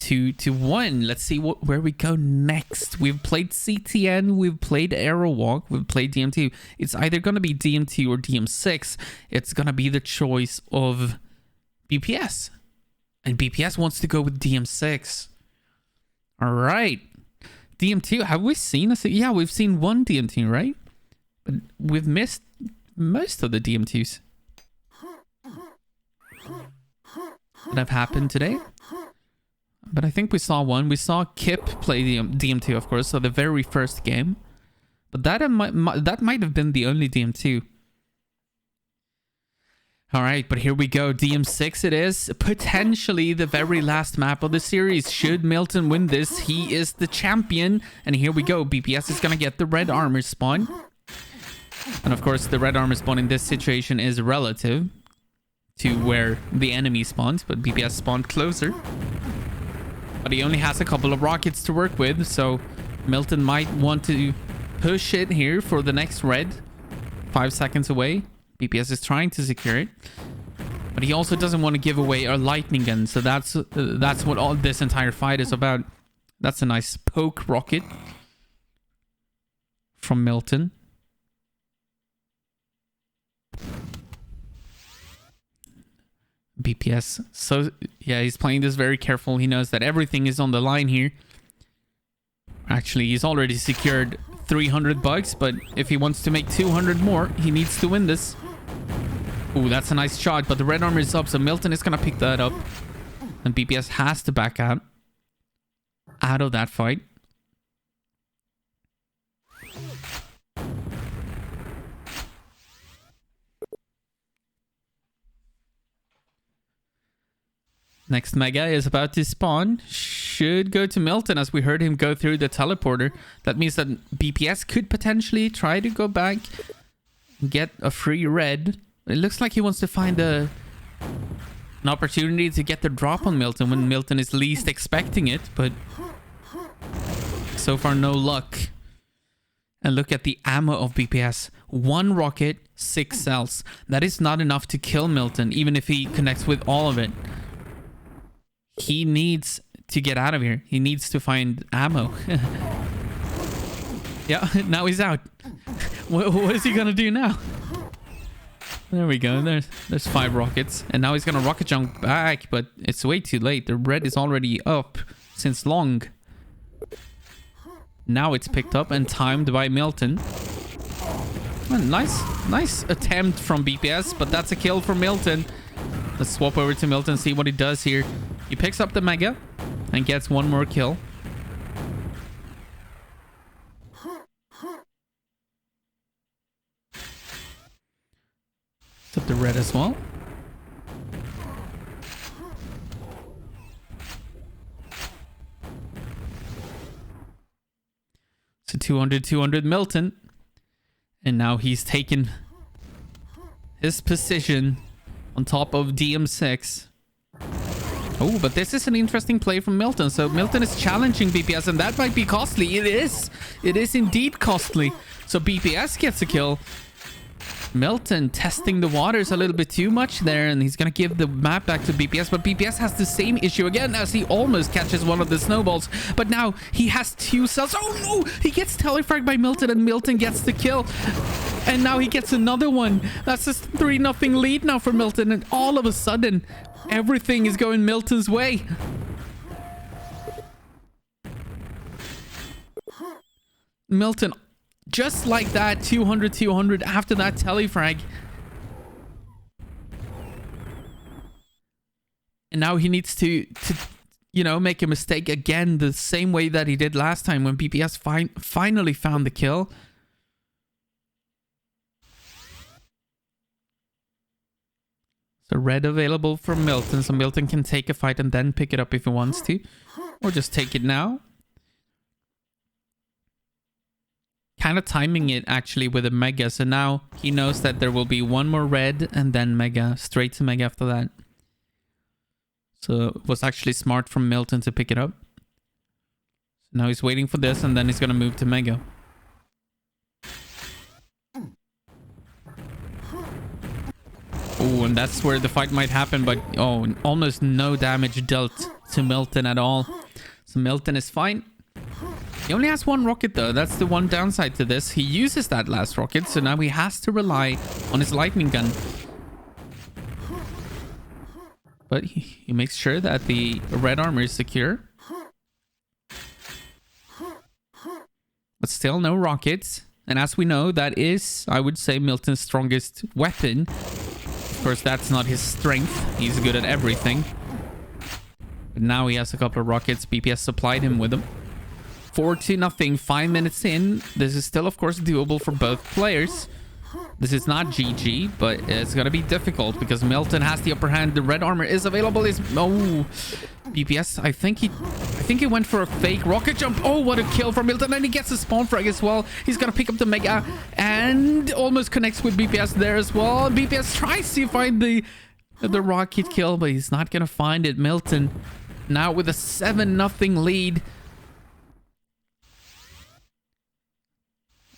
2-1. Let's see where we go next. We've played CTN, we've played Aerowalk, we've played DM2. It's either going to be DM2 or DM6. It's going to be the choice of BPS. And BPS wants to go with DM6. All right. DM2, have we seen us? Yeah, we've seen one DM2, right? But we've missed most of the DM2s that have happened today. But I think we saw one. We saw Kip play DM2, of course, so the very first game. But that might have been the only DM2. All right, but here we go. DM6 it is. Potentially the very last map of the series. Should Milton win this, he is the champion. And here we go. BPS is going to get the red armor spawn. And of course, the red armor spawn in this situation is relative to where the enemy spawns. But BPS spawned closer. But he only has a couple of rockets to work with, so Milton might want to push it here for the next red. 5 seconds away. BPS is trying to secure it. But he also doesn't want to give away a lightning gun, so that's what all this entire fight is about. That's a nice poke rocket from Milton. BPS. So, yeah, he's playing this very careful. He knows that everything is on the line here. Actually, he's already secured 300 bucks, but if he wants to make 200 more, he needs to win this. Ooh, that's a nice shot, but the red armor is up, so Milton is going to pick that up. And BPS has to back out of that fight. Next mega is about to spawn. Should go to Milton as we heard him go through the teleporter. That means that BPS could potentially try to go back and get a free red. It looks like he wants to find an opportunity to get the drop on Milton when Milton is least expecting it. But so far, no luck. And look at the ammo of BPS. 1 rocket, 6 cells. That is not enough to kill Milton, even if he connects with all of it. He needs to get out of here. He needs to find ammo. Yeah, now he's out. What is he gonna do now? There we go. There's 5 rockets. And now he's gonna rocket jump back, but it's way too late. The red is already up since long. Now it's picked up and timed by Milton. Oh, nice attempt from BPS, but that's a kill for Milton. Let's swap over to Milton, see what he does here. He picks up the mega and gets 1 more kill. Took the red as well. So 200 Milton. And now he's taken his position on top of DM6. Oh, but this is an interesting play from Milton. So Milton is challenging BPS, and that might be costly. It is. It is indeed costly. So BPS gets a kill. Milton testing the waters a little bit too much there, and he's going to give the map back to BPS. But BPS has the same issue again as he almost catches one of the snowballs. But now he has 2 cells. Oh, no! He gets telefragged by Milton, and Milton gets the kill. And now he gets another one. That's a 3-0 lead now for Milton. And all of a sudden, everything is going Milton's way. Milton, just like that, 200 after that telefrag. And now he needs to you know, make a mistake again the same way that he did last time when BPS finally found the kill. So red available for Milton, so Milton can take a fight and then pick it up if he wants to. Or just take it now. Kind of timing it actually with a mega, so now he knows that there will be 1 more red and then mega, straight to mega after that. So it was actually smart from Milton to pick it up. So now he's waiting for this and then he's going to move to mega. Oh, and that's where the fight might happen, but oh, almost no damage dealt to Milton at all. So Milton is fine. He only has one rocket though. That's the one downside to this. He uses that last rocket, so now he has to rely on his lightning gun. But he makes sure that the red armor is secure. But still no rockets. And as we know, that is, I would say, Milton's strongest weapon. Of course, that's not his strength. He's good at everything. But now he has a couple of rockets. BPS supplied him with them. 4-0, 5 minutes in. This is still, of course, doable for both players. This is not GG, but it's going to be difficult because Milton has the upper hand. The red armor is available. Oh, BPS, I think he went for a fake rocket jump. Oh, what a kill from Milton. And he gets a spawn frag as well. He's going to pick up the mega and almost connects with BPS there as well. BPS tries to find the rocket kill, but he's not going to find it. Milton now with a 7-0 lead.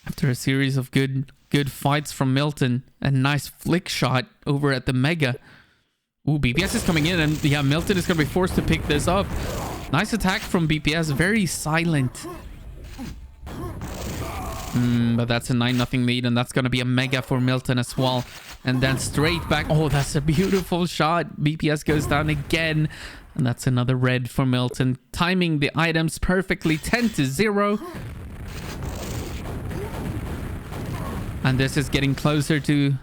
After a series of good fights from Milton. A nice flick shot over at the mega. Ooh, BPS is coming in, and yeah, Milton is going to be forced to pick this up. Nice attack from BPS. Very silent. But that's a 9-0 lead, and that's going to be a mega for Milton as well. And then straight back. Oh, that's a beautiful shot. BPS goes down again. And that's another red for Milton. Timing the items perfectly. 10-0. And this is getting closer to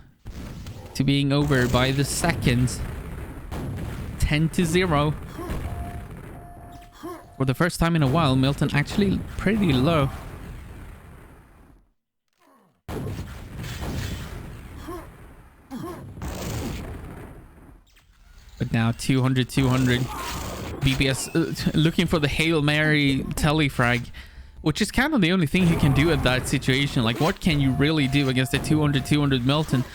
being over by the second. 10-0. For the first time in a while, Milton actually pretty low. But now 200. BPS looking for the Hail Mary telefrag, which is kind of the only thing he can do at that situation. Like, what can you really do against a 200 Milton?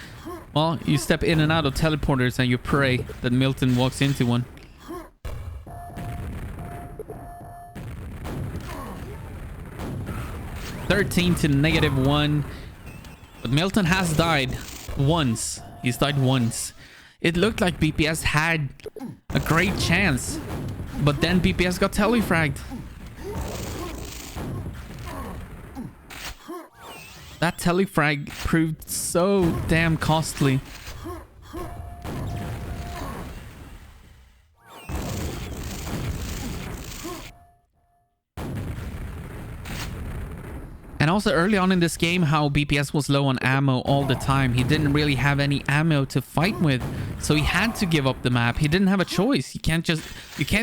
Well, you step in and out of teleporters and you pray that Milton walks into one. -13. But Milton has died once. He's died once. It looked like BPS had a great chance, but then BPS got telefragged. That telefrag proved so damn costly. And also early on in this game, how BPS was low on ammo all the time. He didn't really have any ammo to fight with, so he had to give up the map. He didn't have a choice. You can't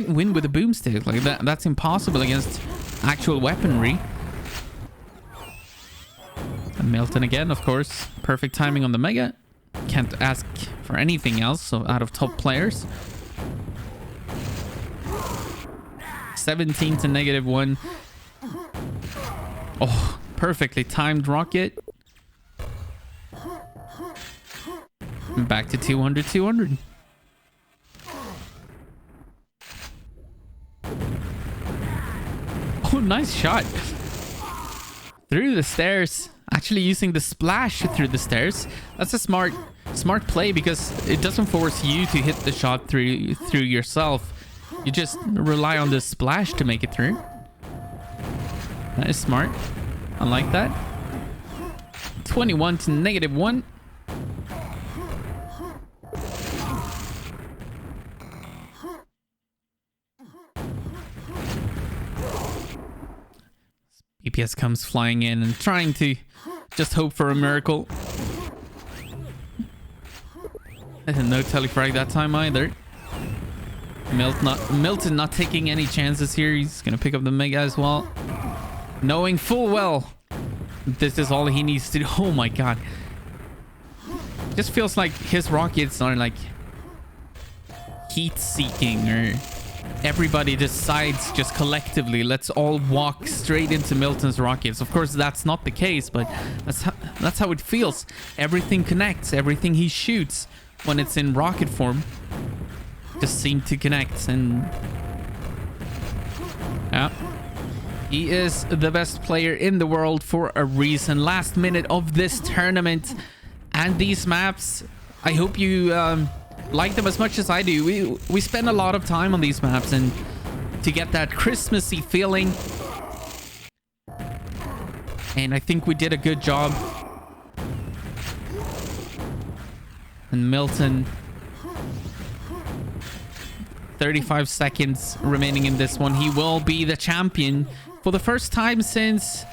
win with a boomstick like that. That's impossible against actual weaponry. And Milton again, of course. Perfect timing on the mega. Can't ask for anything else, so out of top players. 17 to -1. Oh, perfectly timed rocket. And back to 200. Oh, nice shot. Through the stairs. Actually using the splash through the stairs. That's a smart play because it doesn't force you to hit the shot through yourself. You just rely on the splash to make it through. That is smart. I like that. 21 to -1. BPS comes flying in and trying to just hope for a miracle. No telefrag that time either. Milton not taking any chances here. He's gonna pick up the mega as well, knowing full well this is all he needs to do. Oh my god. Just feels like his rockets are like heat seeking, or everybody decides just collectively, let's all walk straight into Milton's rockets. Of course, that's not the case, but that's how it feels. Everything connects. Everything he shoots when it's in rocket form just seem to connect. And yeah, he is the best player in the world for a reason. Last minute of this tournament, and these maps I hope you like them as much as I do. We spend a lot of time on these maps, and to get that Christmassy feeling, and I think we did a good job. And Milton, 35 seconds remaining in this one. He will be the champion for the first time since,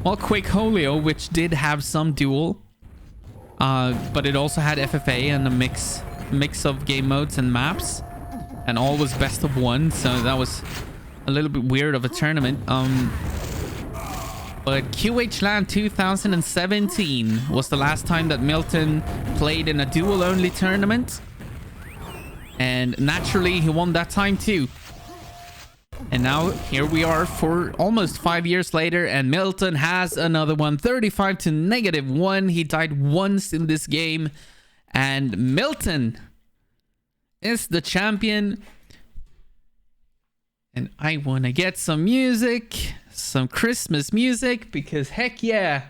well, Quake Holio, which did have some duel, but it also had FFA and a mix of game modes and maps, and all was best of one, so that was a little bit weird of a tournament. But QH LAN 2017 was the last time that Milton played in a duel-only tournament. And naturally, he won that time too. And now, here we are for almost 5 years later, and Milton has another one. 35 to -1. He died once in this game. And Milton is the champion. And I want to get some music. Some Christmas music, because heck yeah.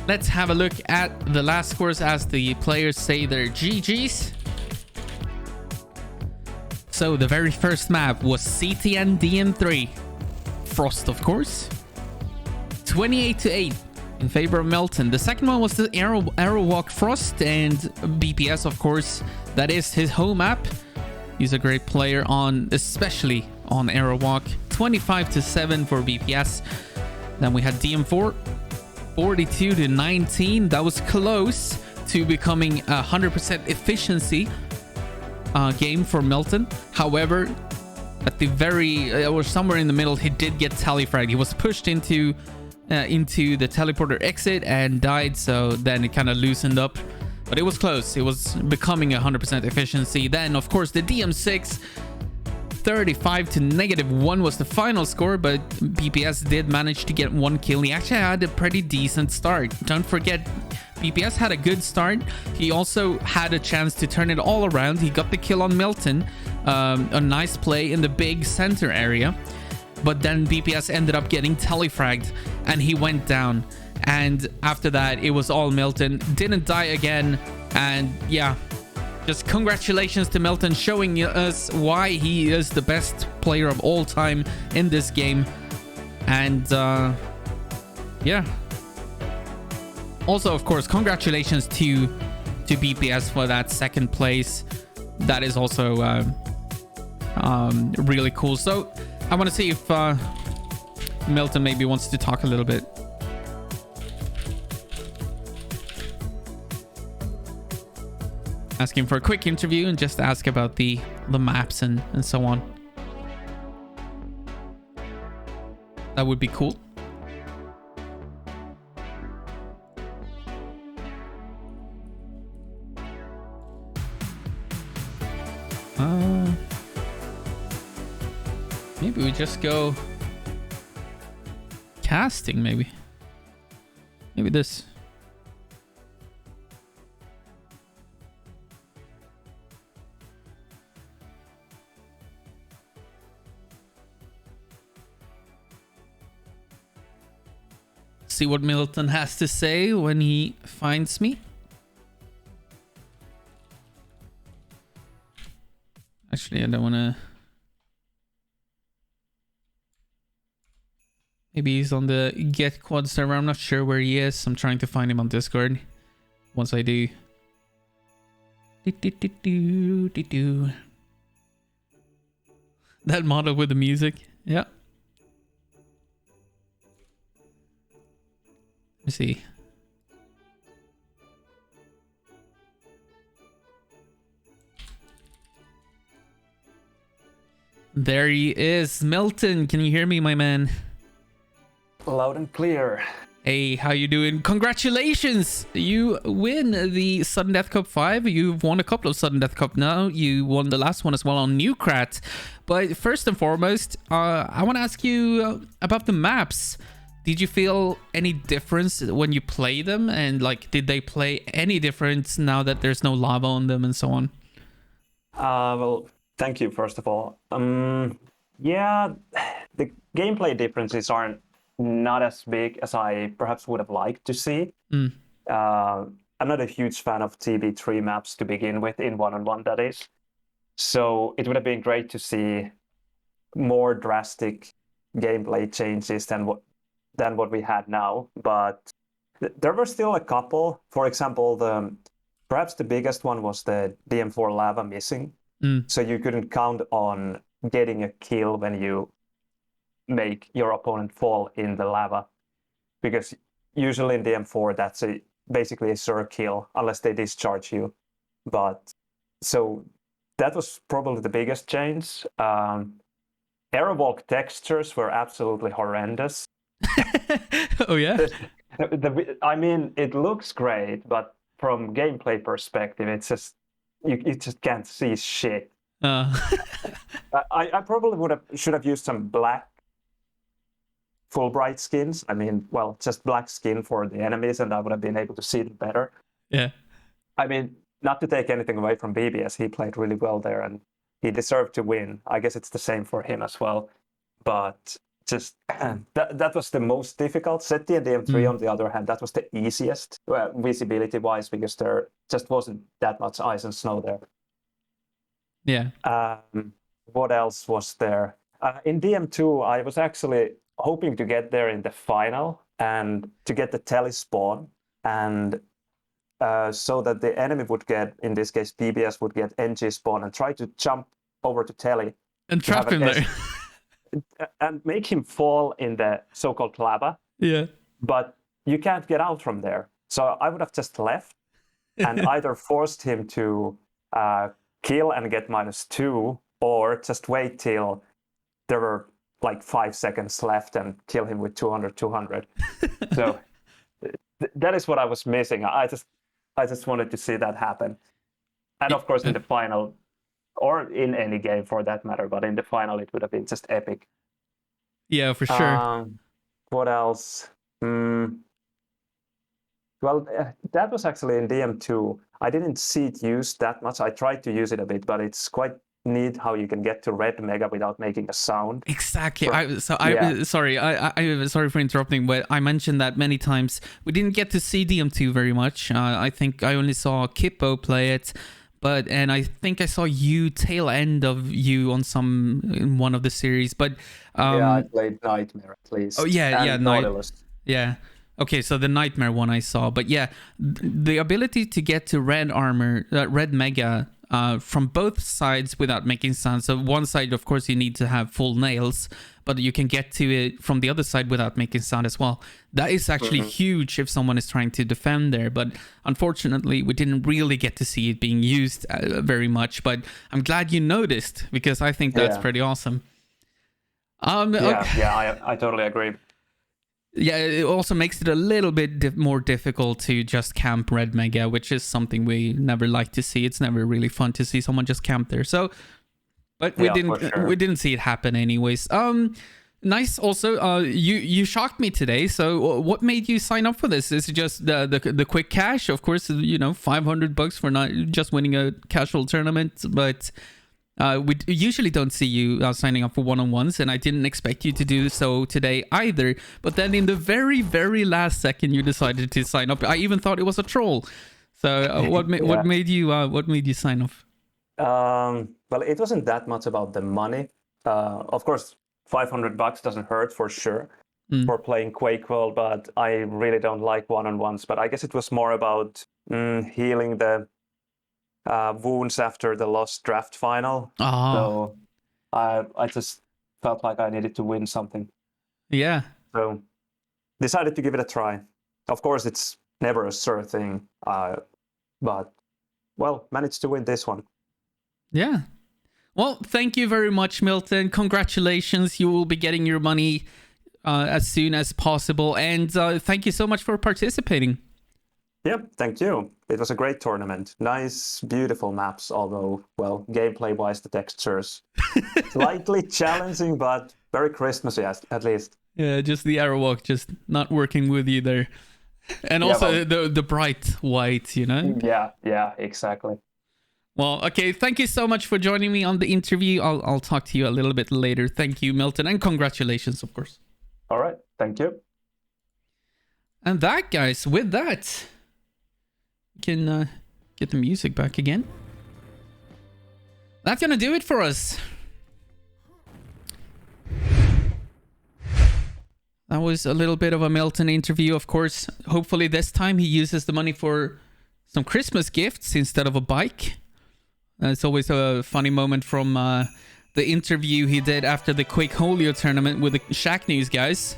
Let's have a look at the last scores as the players say their GGs. So the very first map was CTN DM3. Frost, of course. 28 to 8. In favor of Milton. The second one was the Aerowalk Frost, and BPS, of course, that is his home map. He's a great player on, especially on Aerowalk. 25 to 7 for BPS. Then we had DM4, 42 to 19. That was close to becoming a 100% efficiency game for Milton. However, at the very or somewhere in the middle, he did get tallyfragged. He was pushed into the teleporter exit and died, so then it kind of loosened up, but it was close. It was becoming 100% efficiency. Then of course the DM6, 35 to -1 was the final score, but BPS did manage to get 1 kill. He actually had a pretty decent start. Don't forget, BPS had a good start. He also had a chance to turn it all around. He got the kill on Milton, a nice play in the big center area. But then BPS ended up getting telefragged and he went down. And after that, it was all Milton. Didn't die again. And yeah, just congratulations to Milton, showing us why he is the best player of all time in this game. And yeah. Also, of course, congratulations to BPS for that second place. That is also really cool. So I want to see if Milton maybe wants to talk a little bit. Ask him for a quick interview and just ask about the maps and so on. That would be cool. Maybe we just go casting, maybe this. See what Milton has to say when he finds me. Actually, I don't want to. Maybe he's on the Get Quad server. I'm not sure where he is. I'm trying to find him on Discord. Once I do. That model with the music. Yeah. Let me see. There he is. Milton, can you hear me, my man? Loud and clear. Hey, how you doing? Congratulations! You win the Sudden Death Cup 5. You've won a couple of Sudden Death Cup now. You won the last one as well on Newcrat. But first and foremost, I want to ask you about the maps. Did you feel any difference when you play them? And like, did they play any difference now that there's no lava on them and so on? Well, Thank you, first of all. Yeah, the gameplay differences aren't not as big as I perhaps would have liked to see. Mm. I'm not a huge fan of TB3 maps to begin with, in one-on-one that is. So it would have been great to see more drastic gameplay changes than what we had now. But there were still a couple. For example, perhaps the biggest one was the DM4 lava missing. Mm. So you couldn't count on getting a kill when you make your opponent fall in the lava, because usually in DM4 that's basically a sure kill unless they discharge you. But so that was probably the biggest change. Airwalk textures were absolutely horrendous. Oh yeah. I mean, it looks great, but from gameplay perspective, it's just you just can't see shit. Uh. I probably should have used some black Fulbright skins. I mean, well, just black skin for the enemies, and I would have been able to see them better. Yeah. I mean, not to take anything away from BBS, he played really well there, and he deserved to win. I guess it's the same for him as well. But just that was the most difficult. SETI and DM3, on the other hand, that was the easiest visibility-wise, because there just wasn't that much ice and snow there. Yeah. What else was there? In DM2, I was actually hoping to get there in the final and to get the tele spawn, and so that the enemy would get, in this case PBS would get NG spawn and try to jump over to tele And trap him there. and make him fall in the so-called lava. Yeah. But you can't get out from there. So I would have just left and either forced him to kill and get -2, or just wait till there were like 5 seconds left and kill him with 200. So that is what I was missing. I just wanted to see that happen. And of course, in the final, or in any game for that matter, but in the final, it would have been just epic. Yeah, for sure. What else? Well, that was actually in DM2. I didn't see it used that much. I tried to use it a bit, but it's quite neat how you can get to red mega without making a sound. Exactly. Sorry for interrupting, but I mentioned that many times. We didn't get to see DM2 very much. I think I only saw Kippo play it, and I think I saw you tail end of you on in one of the series. But yeah, I played Nightmare at least. Oh yeah, Nautilus. Yeah. Okay, so the Nightmare one I saw, but yeah, the ability to get to red armor, red mega, from both sides without making sound. So one side, of course, you need to have full nails, but you can get to it from the other side without making sound as well. That is actually huge if someone is trying to defend there, but unfortunately, we didn't really get to see it being used very much. But I'm glad you noticed, because I think that's pretty awesome. I totally agree. Yeah, it also makes it a little bit more difficult to just camp red mega, which is something we never like to see. It's never really fun to see someone just camp there. So, but we didn't see it happen anyways. Nice. Also, you shocked me today. So, what made you sign up for this? Is it just the quick cash? Of course, $500 for not just winning a casual tournament, but. We usually don't see you signing up for one-on-ones, and I didn't expect you to do so today either. But then in the very, very last second, you decided to sign up. I even thought it was a troll. So what made you sign up? Well, it wasn't that much about the money. Of course, $500 doesn't hurt for sure for playing Quake World, but I really don't like one-on-ones. But I guess it was more about healing the wounds after the lost draft final. So I just felt like I needed to win something. Yeah. So decided to give it a try. Of course, it's never a sure thing, but well, managed to win this one. Yeah. Well, thank you very much, Milton. Congratulations. You will be getting your money as soon as possible. And thank you so much for participating. Yeah, thank you. It was a great tournament. Nice, beautiful maps, although, well, gameplay-wise, the textures slightly challenging, but very Christmassy at least. Yeah, just the arrow walk just not working with you there. And also the bright white, Yeah, exactly. Well, okay. Thank you so much for joining me on the interview. I'll talk to you a little bit later. Thank you, Milton, and congratulations, of course. All right. Thank you. And that, guys, with that, we can get the music back again. That's gonna do it for us. That was a little bit of a Milton interview, of course. Hopefully this time he uses the money for some Christmas gifts instead of a bike. It's always a funny moment from the interview he did after the Quick Holio tournament with the Shack News guys.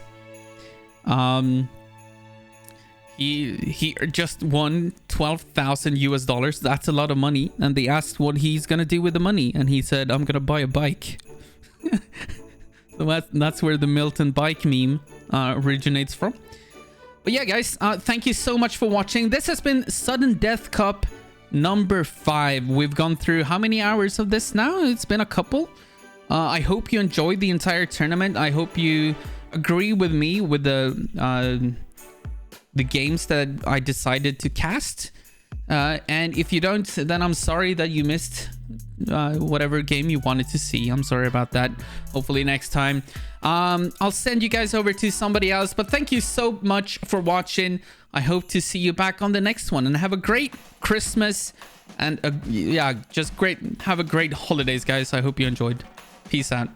He just won $12,000 US. That's a lot of money. And they asked what he's gonna do with the money, and he said, "I'm gonna buy a bike." So that's where the Milton bike meme originates from. But yeah, guys, thank you so much for watching. This has been Sudden Death Cup number 5. We've gone through how many hours of this now? It's been a couple. I hope you enjoyed the entire tournament. I hope you agree with me with the games that I decided to cast. And if you don't, then I'm sorry that you missed whatever game you wanted to see. I'm sorry about that. Hopefully next time I'll send you guys over to somebody else. But thank you so much for watching. I hope to see you back on the next one, and have a great Christmas, and yeah, just great, have a great holidays, guys. I hope you enjoyed. Peace out.